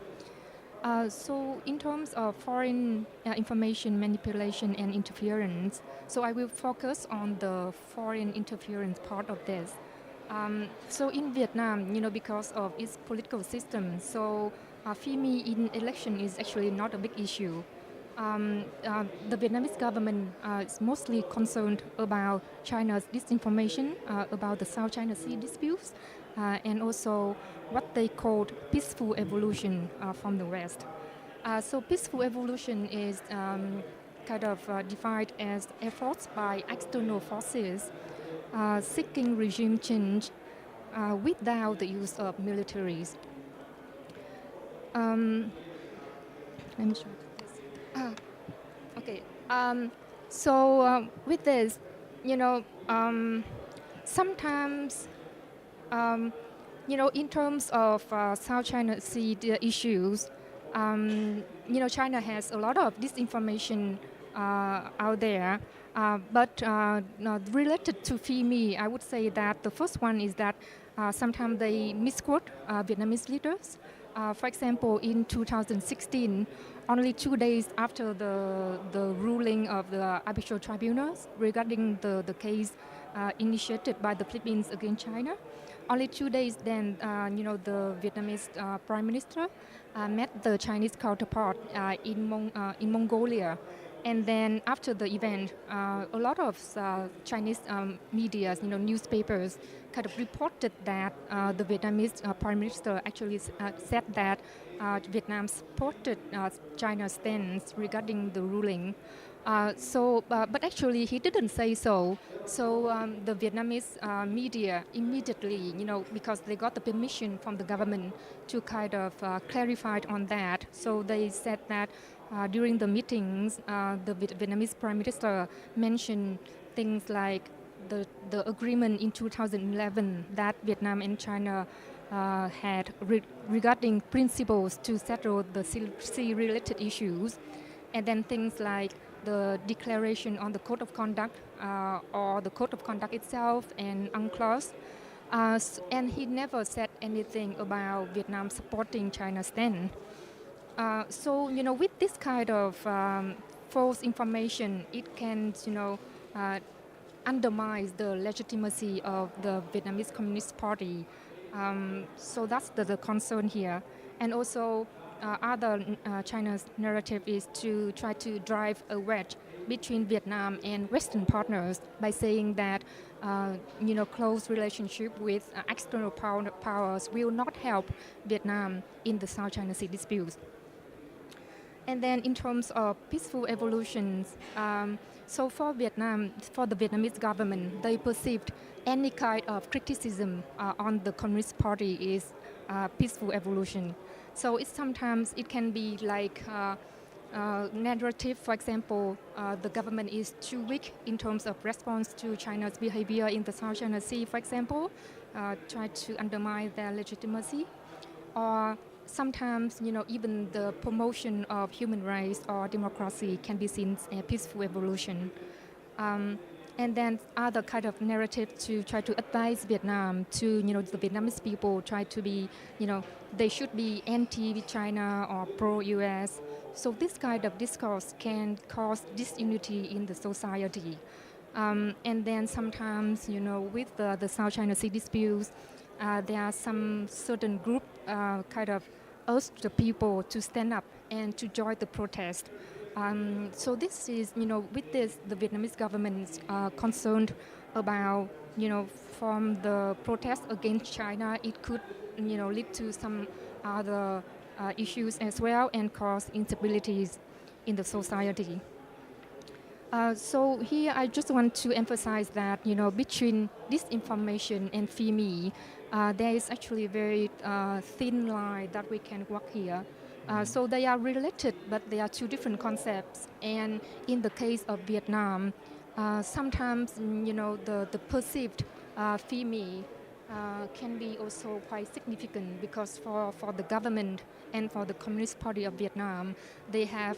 So in terms of foreign information manipulation and interference, so I will focus on the foreign interference part of this. So in Vietnam, because of its political system, so FIMI in election is actually not a big issue. The Vietnamese government is mostly concerned about China's disinformation about the South China Sea disputes, and also what they called peaceful evolution from the West. So peaceful evolution is kind of defined as efforts by external forces seeking regime change without the use of militaries. Let me show this. Okay. With this, sometimes, in terms of South China Sea issues, China has a lot of disinformation out there. But related to FIMI, I would say that the first one is that sometimes they misquote Vietnamese leaders. For example, in 2016, only 2 days after the ruling of the arbitral tribunals regarding the case initiated by the Philippines against China, only 2 days then, the Vietnamese prime minister met the Chinese counterpart in Mongolia. And then after the event, a lot of Chinese media, newspapers, kind of reported that the Vietnamese prime minister actually said that Vietnam supported China's stance regarding the ruling. But actually, he didn't say so. So the Vietnamese media immediately, because they got the permission from the government to kind of clarify on that. So they said that during the meetings, the Vietnamese Prime Minister mentioned things like the agreement in 2011 that Vietnam and China had regarding principles to settle the sea-related issues, and then things like the declaration on the code of conduct or the code of conduct itself and UNCLOS. And he never said anything about Vietnam supporting China's stand. So, with this kind of false information, it can, undermines the legitimacy of the Vietnamese Communist Party. So that's the concern here. And also, China's narrative is to try to drive a wedge between Vietnam and Western partners by saying that close relationship with external powers will not help Vietnam in the South China Sea disputes. And then in terms of peaceful evolutions, so for Vietnam, for the Vietnamese government, they perceived any kind of criticism on the Communist Party is peaceful evolution. So sometimes it can be like narrative. For example, the government is too weak in terms of response to China's behavior in the South China Sea, for example, try to undermine their legitimacy. Or sometimes, even the promotion of human rights or democracy can be seen as a peaceful evolution. And then other kind of narrative to try to advise Vietnam to, the Vietnamese people try to be, they should be anti-China or pro-US. So this kind of discourse can cause disunity in the society. And then sometimes, with the South China Sea disputes, there are some certain group kind of urge the people to stand up and to join the protest. So this is, with this, the Vietnamese government is concerned about, from the protest against China, it could, lead to some other issues as well and cause instabilities in the society. So here I just want to emphasize that, between disinformation and FIMI, there is actually a very thin line that we can walk here. So they are related, but they are two different concepts. And in the case of Vietnam, sometimes, the perceived FIMI can be also quite significant because for the government and for the Communist Party of Vietnam, they have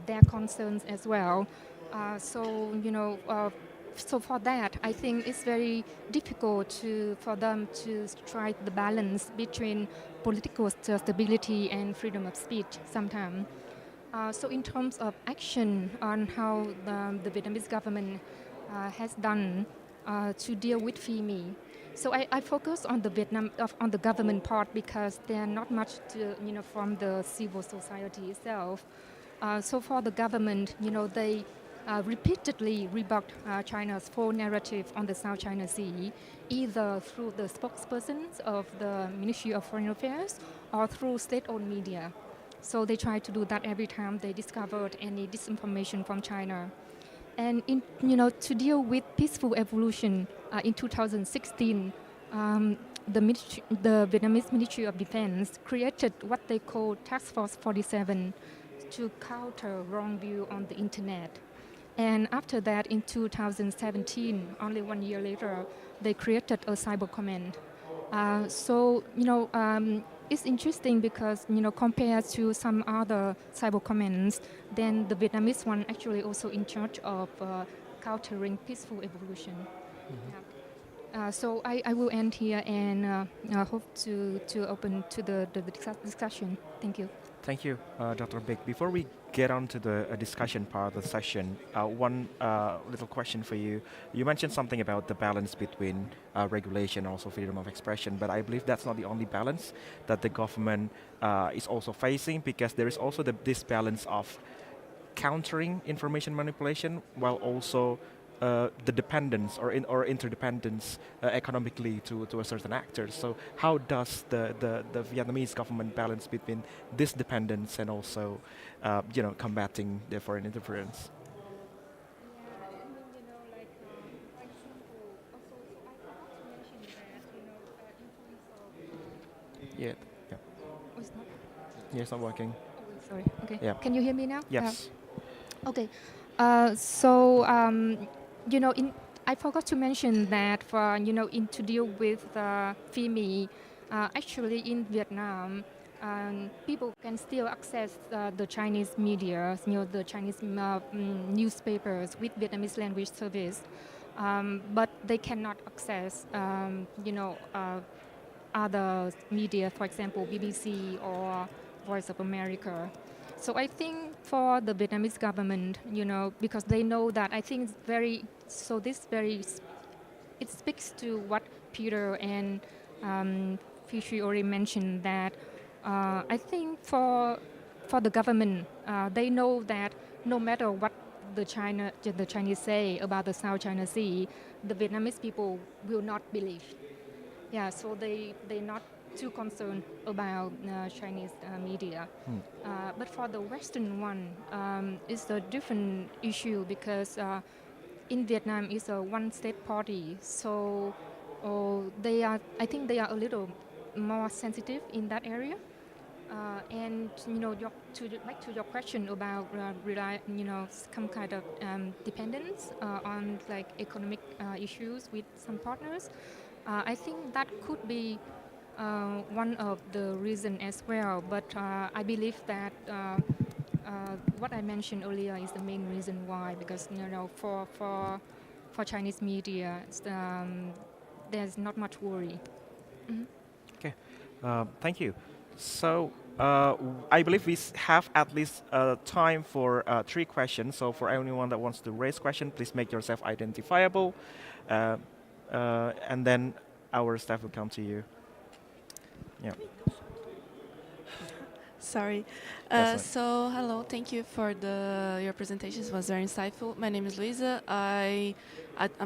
their concerns as well. So for that, I think it's very difficult for them to strike the balance between political stability and freedom of speech sometimes. So in terms of action on how the Vietnamese government has done to deal with FIMI, so I focus on on the government part because there are not much from the civil society itself. So for the government, they repeatedly rebuffed China's false narrative on the South China Sea, either through the spokespersons of the Ministry of Foreign Affairs or through state-owned media. So they try to do that every time they discovered any disinformation from China. And to deal with peaceful evolution, in 2016, the Vietnamese Ministry of Defense created what they call Task Force 47 to counter wrong view on the internet. And after that, in 2017, only 1 year later, they created a cyber command. It's interesting because, compared to some other cyber commands, then the Vietnamese one actually also in charge of countering peaceful evolution. Yeah. So I will end here and hope to open to the discussion. Thank you. Thank you, Dr. Big. Before we get on to the discussion part of the session, one little question for you. You mentioned something about the balance between regulation and also freedom of expression, but I believe that's not the only balance that the government is also facing, because there is also this balance of countering information manipulation while also the dependence or interdependence economically to a certain actor. So how does the Vietnamese government balance between this dependence and also combating the foreign interference? Yeah. Yeah. Oh, it's not. Yeah, it's not working. Sorry. Okay. Yeah. Can you hear me now? Yes. Okay. I forgot to mention that for to deal with FIMI, actually in Vietnam, people can still access the Chinese media, the Chinese newspapers with Vietnamese language service, but they cannot access other media, for example, BBC or Voice of America. So I think for the Vietnamese government, because they know that, I think it's very, so this very, it speaks to what Peter and Fishy already mentioned, that I think for the government, they know that no matter what the Chinese say about the South China Sea, the Vietnamese people will not believe. Yeah, so they're not too concerned about Chinese media. But for the Western one, it's a different issue because in Vietnam it's a one-state party. So I think they are a little more sensitive in that area. And back to your question about some kind of dependence on like economic issues with some partners. I think that could be one of the reasons as well, but I believe that what I mentioned earlier is the main reason why, because for Chinese media, there's not much worry. Okay, thank you. So I believe we have at least time for 3 questions. So for anyone that wants to raise question, please make yourself identifiable, and then our staff will come to you. Yeah. Sorry. So hello, thank you for your presentations. It was very insightful. My name is Luisa. I'm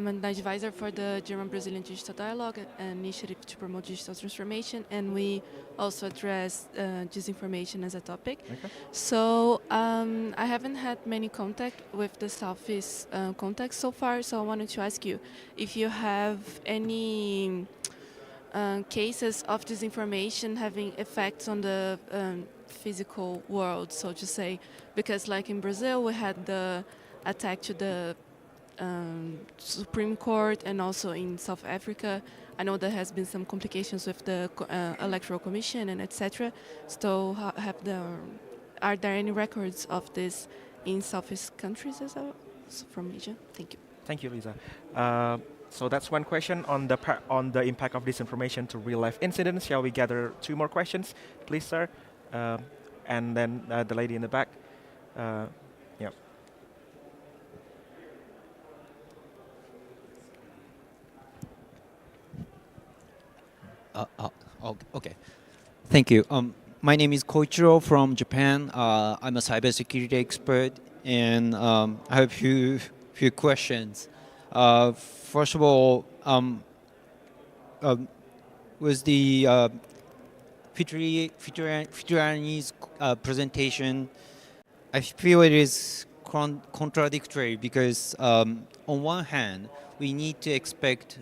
an advisor for the German-Brazilian Digital Dialogue, an initiative to promote digital transformation, and we also address disinformation as a topic. Okay. So I haven't had many contact with the Southeast context so far, so I wanted to ask you if you have any cases of disinformation having effects on the physical world, so to say, because like in Brazil we had the attack to the Supreme Court, and also in South Africa I know there has been some complications with the Electoral Commission and etc. So are there any records of this in Southeast countries as well from Asia? Thank you. Thank you, Lisa. So that's one question on the impact of disinformation to real life incidents. Shall we gather 2 more questions, please, sir? And then the lady in the back. Yeah. Okay. Thank you. My name is Koichiro from Japan. I'm a cybersecurity expert, and I have few questions. First of all, was the Fitriani's presentation, I feel it is contradictory because on one hand, we need to expect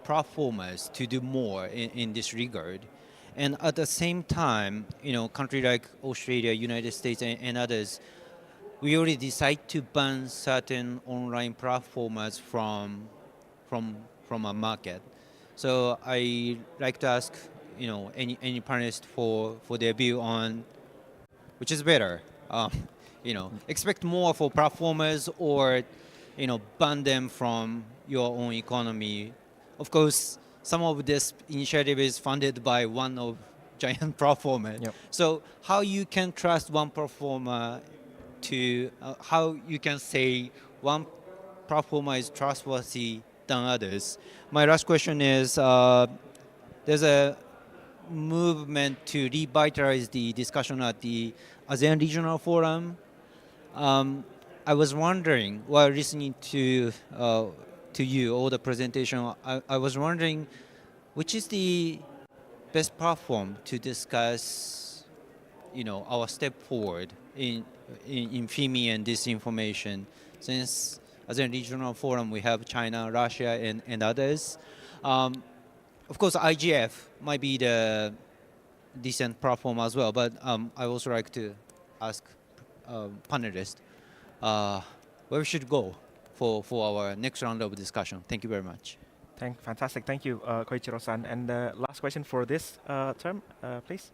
platformers to do more in this regard. And at the same time, countries like Australia, United States, and others, we already decide to ban certain online platformers from a market. So I like to ask, any panelists for their view on which is better. Expect more for platformers or, ban them from your own economy. Of course, some of this initiative is funded by one of giant platformer. Yep. So how you can trust one platformer to, how you can say one platformer is trustworthy than others? My last question is, there's a movement to revitalize the discussion at the ASEAN Regional Forum. I was wondering while listening to you all the presentation. I was wondering which is the best platform to discuss, our step forward in FIMI and disinformation, since as a regional forum we have China, Russia, and others. Of course, IGF might be the decent platform as well, but I also like to ask panelists where we should go for our next round of discussion. Thank you very much. Fantastic. Thank you, Koichiro-san. And the last question for this term, please.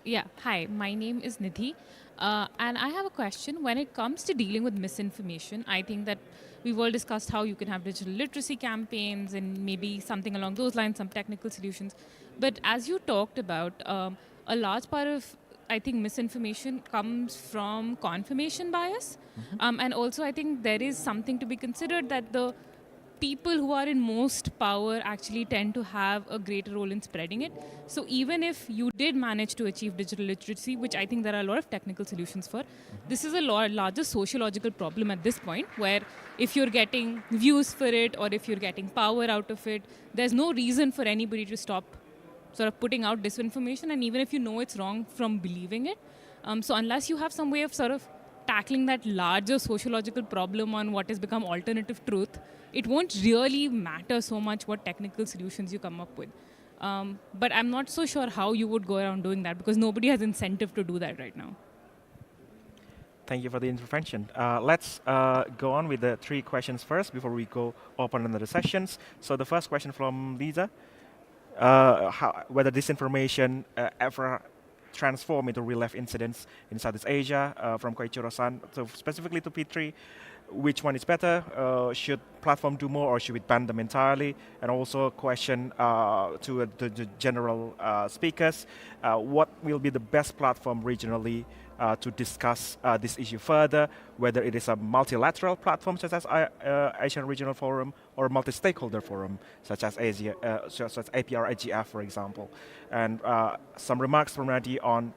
Yeah, hi, my name is Nidhi. And I have a question. When it comes to dealing with misinformation, I think that we've all discussed how you can have digital literacy campaigns and maybe something along those lines, some technical solutions. But as you talked about, a large part of, I think, misinformation comes from confirmation bias. And also, I think there is something to be considered that the people who are in most power actually tend to have a greater role in spreading it. So even if you did manage to achieve digital literacy, which I think there are a lot of technical solutions for, this is a larger sociological problem at this point, where if you're getting views for it or if you're getting power out of it, there's no reason for anybody to stop sort of putting out disinformation, and even if you know it's wrong, from believing it. So unless you have some way of sort of tackling that larger sociological problem on what has become alternative truth, it won't really matter so much what technical solutions you come up with. But I'm not so sure how you would go around doing that, because nobody has incentive to do that right now. Thank you for the intervention. Let's go on with the 3 questions first before we go open another sessions. So the first question from Lisa, whether disinformation ever transform into real-life incidents in Southeast Asia, from Koichiro-san. So specifically to P3, which one is better? Should platform do more, or should we ban them entirely? And also a question to the general speakers, what will be the best platform regionally to discuss this issue further, whether it is a multilateral platform such as Asian Regional Forum or multi-stakeholder forum such as such as APR IGF, for example. And some remarks from Radi on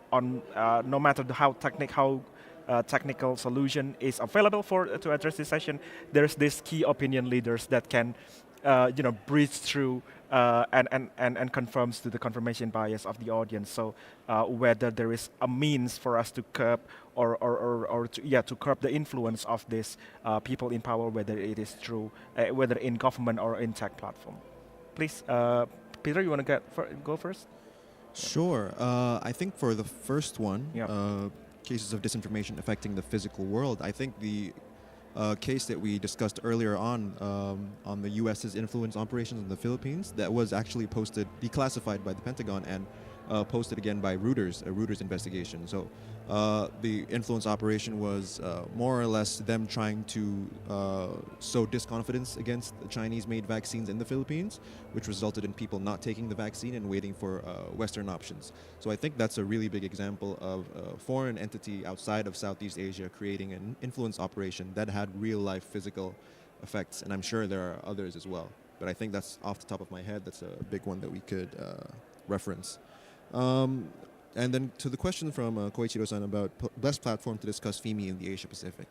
no matter how technical solution is available to address this session, there's this key opinion leaders that can breathe through and confirms to the confirmation bias of the audience. So whether there is a means for us to curb to curb the influence of these people in power, whether it is through whether in government or in tech platform. Please, Peter, you want to go first? Sure. I think for the first one, cases of disinformation affecting the physical world, I think the case that we discussed earlier on the U.S.'s influence operations in the Philippines, that was actually declassified by the Pentagon and posted again by Reuters, a Reuters investigation. So the influence operation was more or less them trying to sow disconfidence against the Chinese-made vaccines in the Philippines, which resulted in people not taking the vaccine and waiting for Western options. So I think that's a really big example of a foreign entity outside of Southeast Asia creating an influence operation that had real-life physical effects, and I'm sure there are others as well. But I think that's off the top of my head, that's a big one that we could reference. And then to the question from Koichiro-san about best platform to discuss FIMI in the Asia Pacific,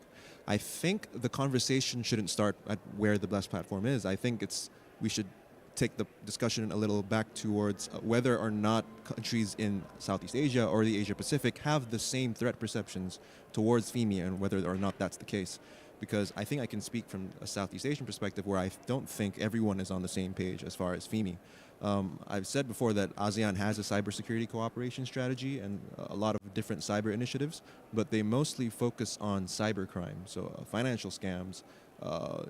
I think the conversation shouldn't start at where the best platform is. I think we should take the discussion a little back towards whether or not countries in Southeast Asia or the Asia Pacific have the same threat perceptions towards FIMI, and whether or not that's the case. Because I think I can speak from a Southeast Asian perspective where I don't think everyone is on the same page as far as FIMI. I've said before that ASEAN has a cybersecurity cooperation strategy and a lot of different cyber initiatives, but they mostly focus on cybercrime, so financial scams,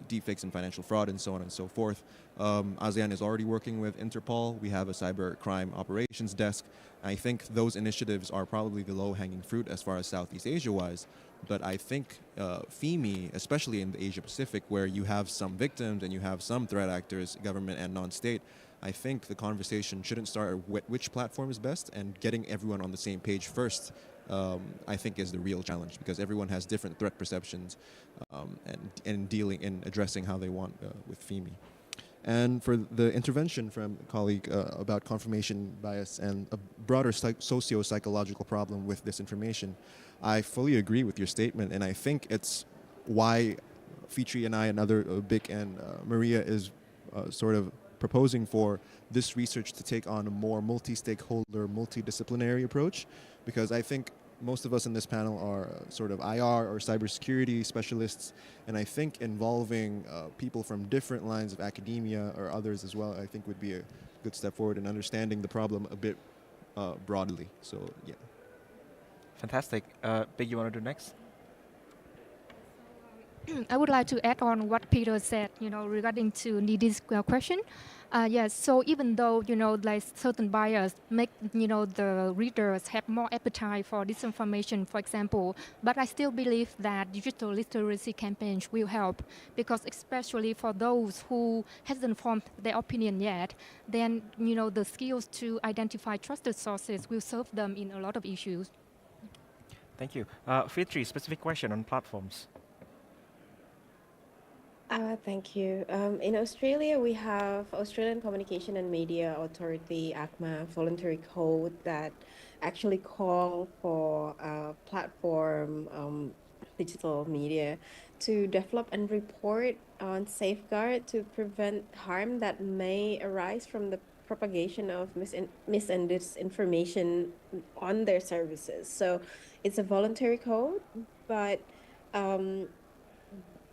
deepfakes and financial fraud, and so on and so forth. ASEAN is already working with Interpol. We have a cybercrime operations desk. I think those initiatives are probably the low-hanging fruit as far as Southeast Asia-wise. But I think FIMI, especially in the Asia Pacific, where you have some victims and you have some threat actors, government and non-state, I think the conversation shouldn't start at which platform is best, and getting everyone on the same page first, I think is the real challenge, because everyone has different threat perceptions and addressing how they want with FIMI. And for the intervention from a colleague about confirmation bias and a broader socio-psychological problem with disinformation, I fully agree with your statement, and I think it's why Fitri and I and other Bic and Maria is sort of proposing for this research to take on a more multi-stakeholder, multidisciplinary approach, because I think most of us in this panel are sort of IR or cybersecurity specialists, and I think involving people from different lines of academia or others as well, I think would be a good step forward in understanding the problem a bit broadly. So, yeah. Fantastic. Big, you want to do next? I would like to add on what Peter said, regarding to Nidhi's question. Yes, so even though, like certain buyers make, the readers have more appetite for disinformation, for example, but I still believe that digital literacy campaigns will help, because especially for those who hasn't formed their opinion yet, then, the skills to identify trusted sources will serve them in a lot of issues. Thank you. Fitri, specific question on platforms. Thank you. In Australia, we have Australian Communication and Media Authority, ACMA, voluntary code that actually call for platform digital media to develop and report on safeguard to prevent harm that may arise from the propagation of mis and disinformation on their services. So it's a voluntary code, but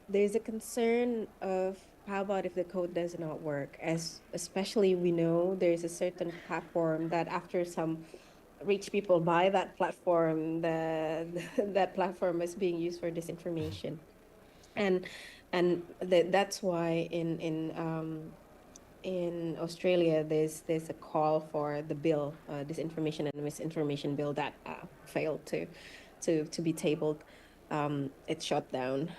there's a concern of how about if the code does not work, as especially we know there's a certain platform that after some rich people buy that platform, that platform is being used for disinformation. And that's why in Australia there's a call for the bill, disinformation and misinformation bill that failed to be tabled. It's shut down.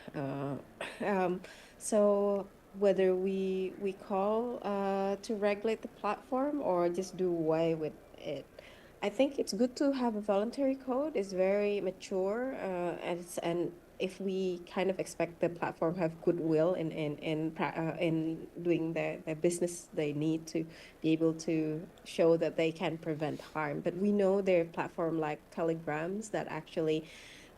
So whether we call to regulate the platform or just do away with it, I think it's good to have a voluntary code. It's very mature, and if we kind of expect the platform have goodwill in doing their business, they need to be able to show that they can prevent harm. But we know there are platforms like Telegrams that actually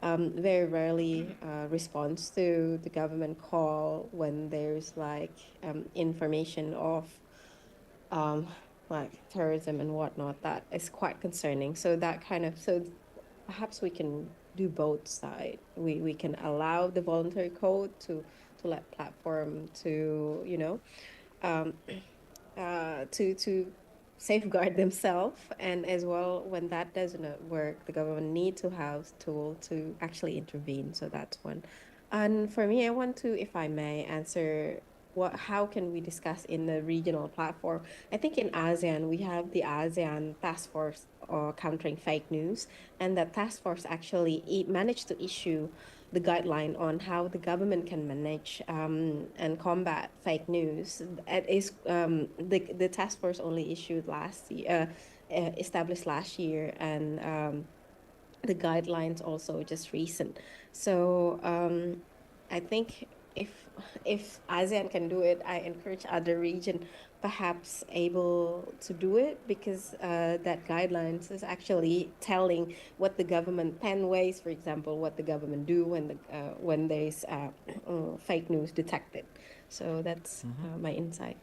very rarely responds to the government call when there's like information of like terrorism and whatnot. That is quite concerning. So perhaps we can do both sides. We can allow the voluntary code to let platform to to safeguard themselves, and as well when that doesn't work, the government need to have tool to actually intervene. So that's one. And for me, I want to, if I may, answer how can we discuss in the regional platform. I think in ASEAN we have the ASEAN task force countering fake news, and that task force actually managed to issue the guideline on how the government can manage and combat fake news. It is the task force only issued last year, established last year, and the guidelines also just recent. So I think if ASEAN can do it, I encourage other region perhaps able to do it, because that guidelines is actually telling what the government 10 ways, for example, what the government do when there's fake news detected. So that's my insight,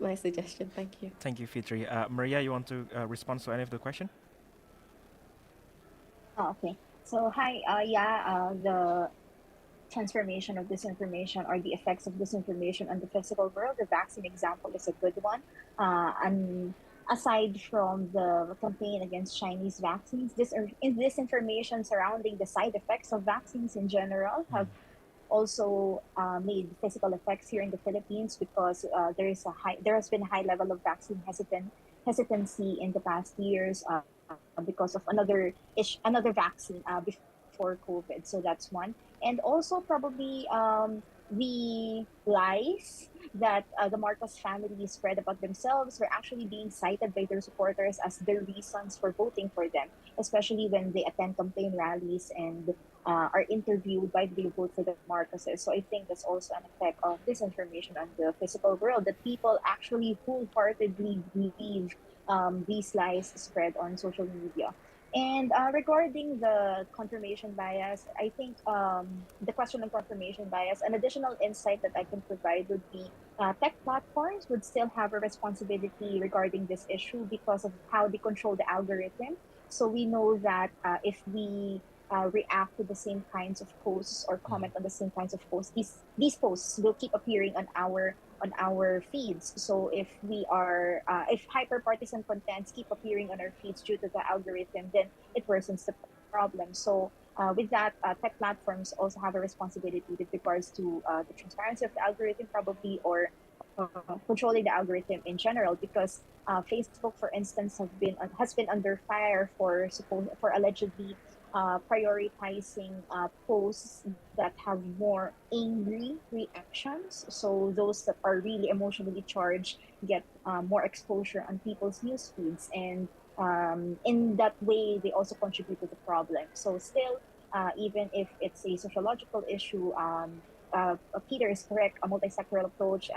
my suggestion. Thank you. Thank you, Fitri. Maria, you want to respond to any of the question? Oh, okay. So hi, the transformation of disinformation or the effects of disinformation on the physical world, the vaccine example is a good one. And aside from the campaign against Chinese vaccines, disinformation surrounding the side effects of vaccines in general have also made physical effects here in the Philippines, because there has been a high level of vaccine hesitancy in the past years because of another vaccine before COVID. So that's one. And also probably the lies that the Marcos family spread about themselves were actually being cited by their supporters as their reasons for voting for them, especially when they attend campaign rallies and are interviewed why they vote for the Marcoses. So I think that's also an effect of disinformation on the physical world, that people actually wholeheartedly believe these lies spread on social media. And regarding the confirmation bias, I think the question of confirmation bias, an additional insight that I can provide would be tech platforms would still have a responsibility regarding this issue because of how they control the algorithm. So we know that if we react to the same kinds of posts or comment on the same kinds of posts, these posts will keep appearing on our feeds. So if we are if hyper partisan contents keep appearing on our feeds due to the algorithm, then it worsens the problem. So with that, tech platforms also have a responsibility with regards to the transparency of the algorithm, probably, or controlling the algorithm in general, because Facebook, for instance, has been under fire for allegedly prioritizing posts that have more angry reactions. So those that are really emotionally charged get more exposure on people's news feeds, and in that way, they also contribute to the problem. So still, even if it's a sociological issue, Peter is correct, a multi-sectoral approach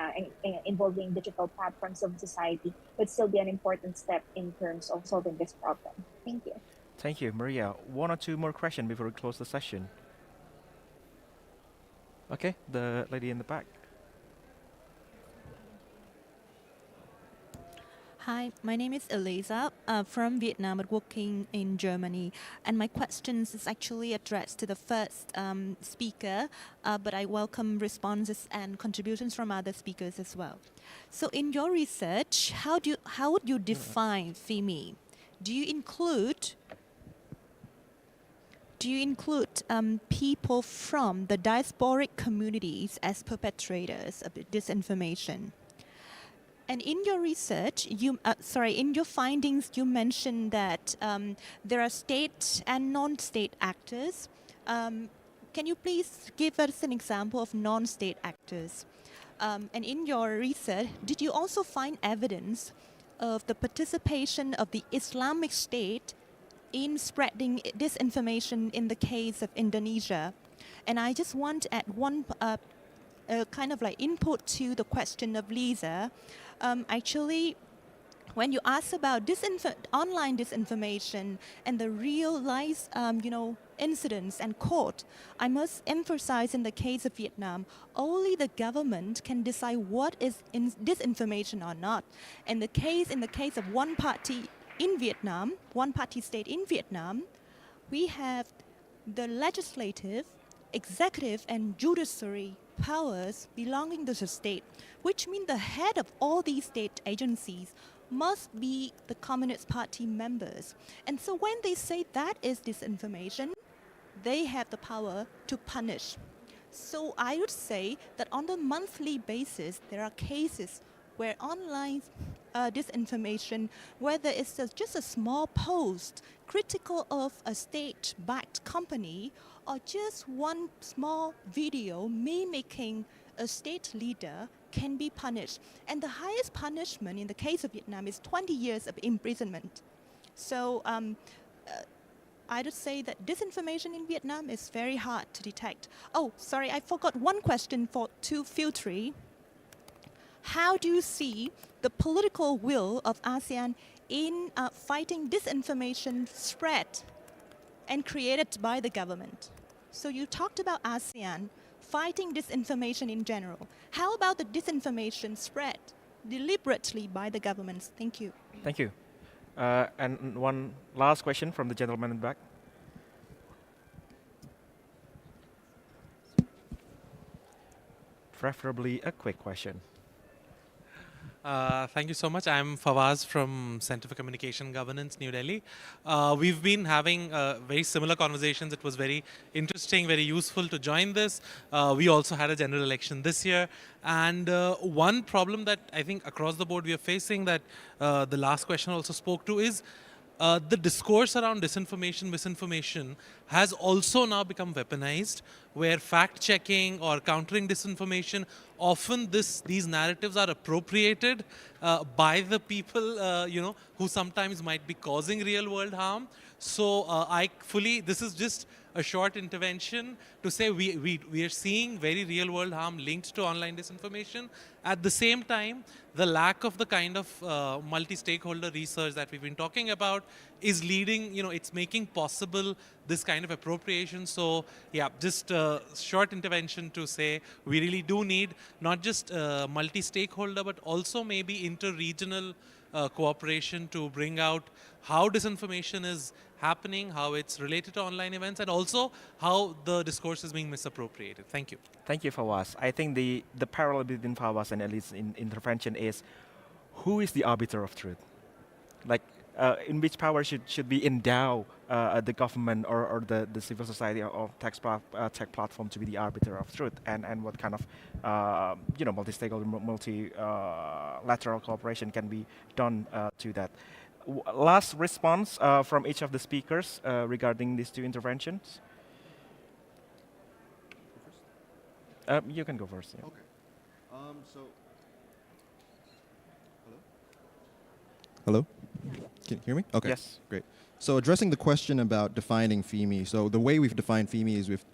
involving digital platforms of society would still be an important step in terms of solving this problem. Thank you. Thank you, Maria. One or two more questions before we close the session. Okay, the lady in the back. Hi, my name is Eliza from Vietnam but working in Germany. And my questions is actually addressed to the first speaker, but I welcome responses and contributions from other speakers as well. So in your research, how would you define FEMI? Do you include people from the diasporic communities as perpetrators of disinformation? And in your research, in your findings, you mentioned that there are state and non-state actors. Can you please give us an example of non-state actors? And in your research, did you also find evidence of the participation of the Islamic State in spreading disinformation in the case of Indonesia? And I just want to add one kind of like input to the question of Lisa. Actually, when you ask about online disinformation and the real life, incidents and court, I must emphasize in the case of Vietnam, only the government can decide what is disinformation or not. In the case of one party in Vietnam, one party state in Vietnam, we have the legislative, executive, and judiciary powers belonging to the state, which means the head of all these state agencies must be the Communist Party members. And so when they say that is disinformation, they have the power to punish. So I would say that on a monthly basis, there are cases where online disinformation, whether it's just a small post critical of a state-backed company or just one small video mimicking a state leader, can be punished. And the highest punishment in the case of Vietnam is 20 years of imprisonment. So I would say that disinformation in Vietnam is very hard to detect. Oh, sorry, I forgot one question to Filtry. How do you see the political will of ASEAN in fighting disinformation spread and created by the government? So you talked about ASEAN fighting disinformation in general. How about the disinformation spread deliberately by the governments? Thank you. Thank you. And one last question from the gentleman in the back. Preferably a quick question. Thank you so much. I'm Fawaz from Center for Communication Governance, New Delhi. We've been having very similar conversations. It was very interesting, very useful to join this. We also had a general election this year. And one problem that I think across the board we are facing that the last question also spoke to is the discourse around disinformation, misinformation has also now become weaponized, where fact-checking or countering disinformation, often these narratives are appropriated by the people, who sometimes might be causing real-world harm. So this is just a short intervention to say we are seeing very real-world harm linked to online disinformation. At the same time, the lack of the kind of multi-stakeholder research that we've been talking about, is leading, it's making possible this kind of appropriation. So yeah, just a short intervention to say we really do need not just multi-stakeholder, but also maybe inter-regional cooperation to bring out how disinformation is happening, how it's related to online events, and also how the discourse is being misappropriated. Thank you. Thank you, Fawaz. I think the parallel between Fawaz and Elite's intervention is who is the arbiter of truth? Like, in which power should be endow the government or the civil society or tech platform to be the arbiter of truth, and what kind of multi-stakeholder, multilateral cooperation can be done to that. Last response from each of the speakers regarding these two interventions. You can go first. Yeah. Okay. Hello? Can you hear me? Okay. Yes. Great. So addressing the question about defining FEMI, so the way we've defined FEMI is with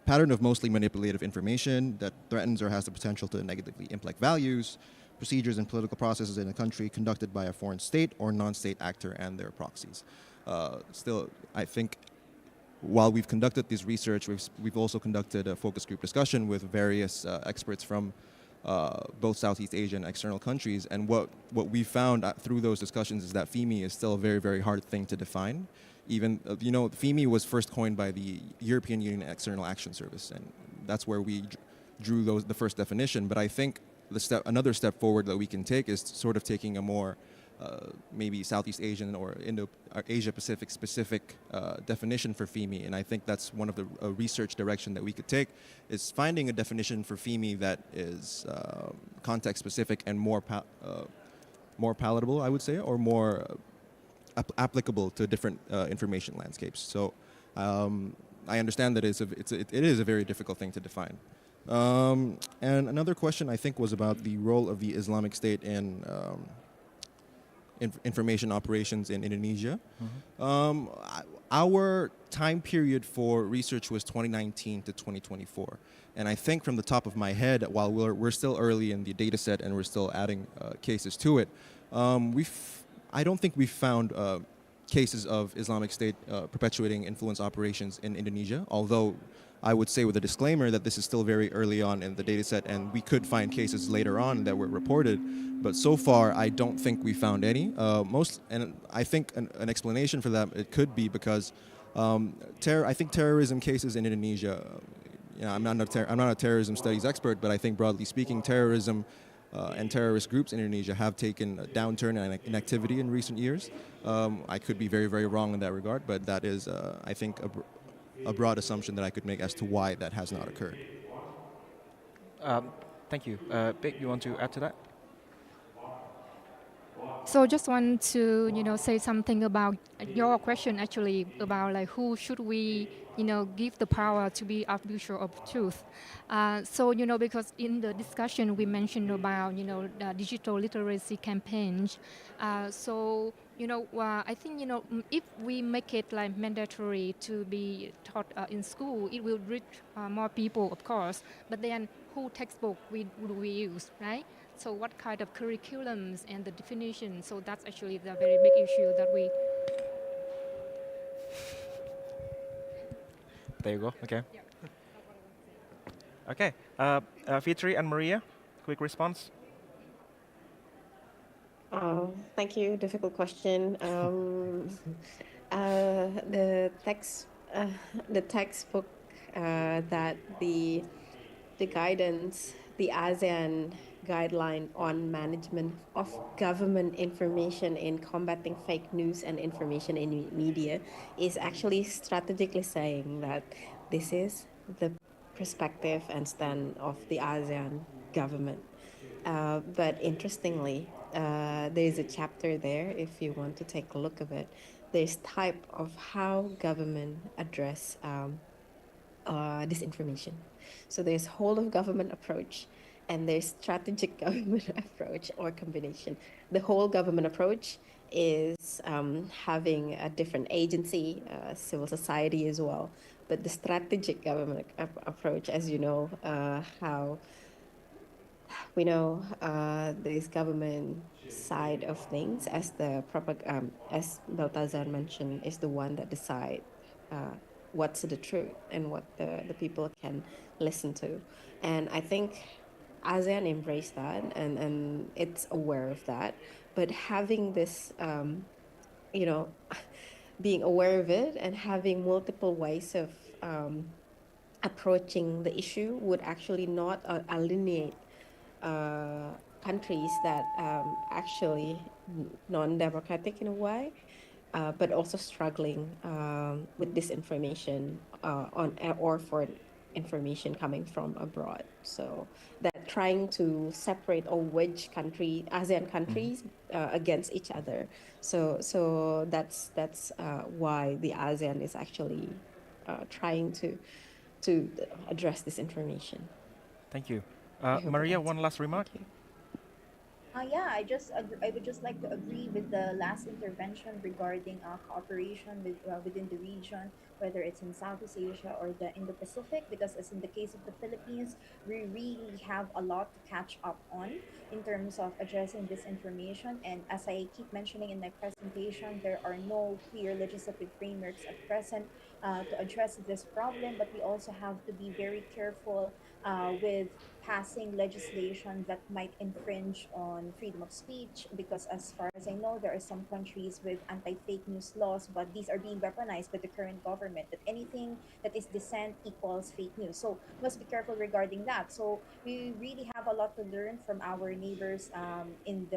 pattern of mostly manipulative information that threatens or has the potential to negatively impact values, procedures, and political processes in a country conducted by a foreign state or non-state actor and their proxies. Still, I think while we've conducted this research, we've also conducted a focus group discussion with various experts from both Southeast Asia and external countries. And what we found through those discussions is that FEMI is still a very, very hard thing to define. Even, FEMI was first coined by the European Union External Action Service, and that's where we drew the first definition. But I think another step forward that we can take is sort of taking a more maybe Southeast Asian or Asia-Pacific specific definition for FEMI, and I think that's one of the research direction that we could take, is finding a definition for FEMI that is context-specific and more palatable, I would say, or more applicable to different information landscapes. So I understand that it is a very difficult thing to define. And another question I think was about the role of the Islamic State in information operations in Indonesia. Mm-hmm. Our time period for research was 2019 to 2024. And I think from the top of my head, while we're still early in the data set and we're still adding cases to it, I don't think we've found cases of Islamic State perpetuating influence operations in Indonesia, although I would say with a disclaimer that this is still very early on in the data set and we could find cases later on that were reported. But so far, I don't think we found any. And I think an explanation for that, it could be because I think terrorism cases in Indonesia, I'm not a terrorism studies expert, but I think broadly speaking, terrorism and terrorist groups in Indonesia have taken a downturn in activity in recent years. I could be very, very wrong in that regard, but that is, I think, a broad assumption that I could make as to why that has not occurred. Thank you. Big, you want to add to that? So just want to, say something about your question actually about like who should we, give the power to be arbiter of truth. So, because in the discussion we mentioned about, the digital literacy campaigns. So, I think, if we make it like mandatory to be taught in school, it will reach more people, of course. But then who textbook would we use, right? So what kind of curriculums and the definition, so that's actually the very big issue that we... There you go, okay. Okay, Fitri and Maria, quick response. Thank you. Difficult question. The textbook that the guidance, the ASEAN guideline on management of government information in combating fake news and information in media is actually strategically saying that this is the perspective and stand of the ASEAN government. But interestingly, there's a chapter there, if you want to take a look at it. There's type of how government address disinformation. So there's whole of government approach, and there's strategic government approach or combination. The whole government approach is having a different agency, civil society as well. But the strategic government approach, as you know, how we know this government side of things, as as Baltazar mentioned, is the one that decide what's the truth and what the people can listen to. And I think ASEAN embraced that, and it's aware of that. But having this, you know, being aware of it and having multiple ways of approaching the issue would actually not alienate countries that actually non-democratic in a way, but also struggling with disinformation on or for information coming from abroad. So that trying to separate or wedge ASEAN countries against each other. So that's why the ASEAN is actually trying to address this information. Thank you. I hope it Maria, answers. one last remark. Yeah, I would just like to agree with the last intervention regarding cooperation within the region, whether it's in Southeast Asia or the Indo-Pacific, because as in the case of the Philippines, we really have a lot to catch up on in terms of addressing this information. And as I keep mentioning in my presentation, there are no clear legislative frameworks at present to address this problem, but we also have to be very careful with passing legislation that might infringe on freedom of speech, because as far as I know, there are some countries with anti-fake news laws, but these are being weaponized by the current government, that anything that is dissent equals fake news. So we must be careful regarding that. So we really have a lot to learn from our neighbors in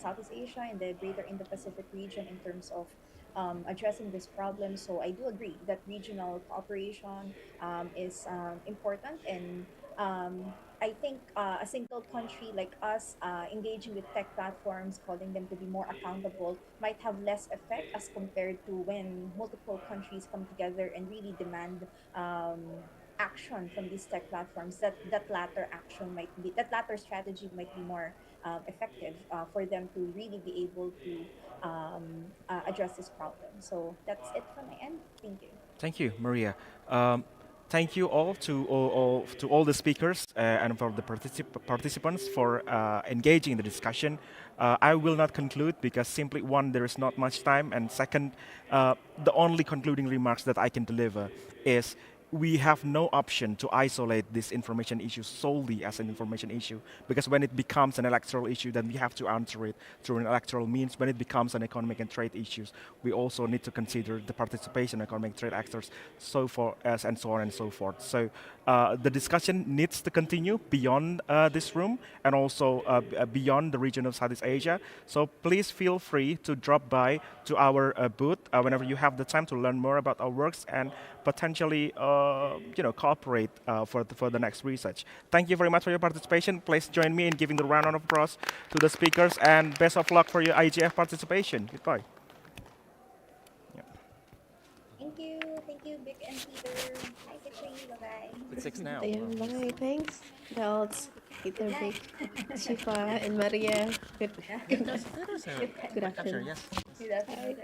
Southeast Asia, in the greater Indo-Pacific region, in terms of addressing this problem. So I do agree that regional cooperation is important, and I think a single country like us engaging with tech platforms, calling them to be more accountable, might have less effect as compared to when multiple countries come together and really demand action from these tech platforms. That latter strategy might be more effective for them to really be able to address this problem. So that's it from my end. Thank you. Thank you, Maria. Um, thank you all to all the speakers and for the participants for engaging in the discussion. I will not conclude because simply one, there is not much time, and second, the only concluding remarks that I can deliver is we have no option to isolate this information issue solely as an information issue, because when it becomes an electoral issue, then we have to answer it through an electoral means. When it becomes an economic and trade issues, we also need to consider the participation of economic trade actors, so for as and so on and so forth. So the discussion needs to continue beyond this room and also beyond the region of Southeast Asia. So please feel free to drop by to our booth whenever you have the time to learn more about our works and potentially cooperate for the next research. Thank you very much for your participation. Please join me in giving the round of applause to the speakers, and best of luck for your IGF participation. Goodbye. Thank you, Vic and Peter. Hi, Katri. Bye bye. It's 6 now. Yeah, bye. Thanks, Belts, Peter, Good Vic, night. Shifa, and Maria. Good Yeah. good There's a good afternoon. yes. Good afternoon.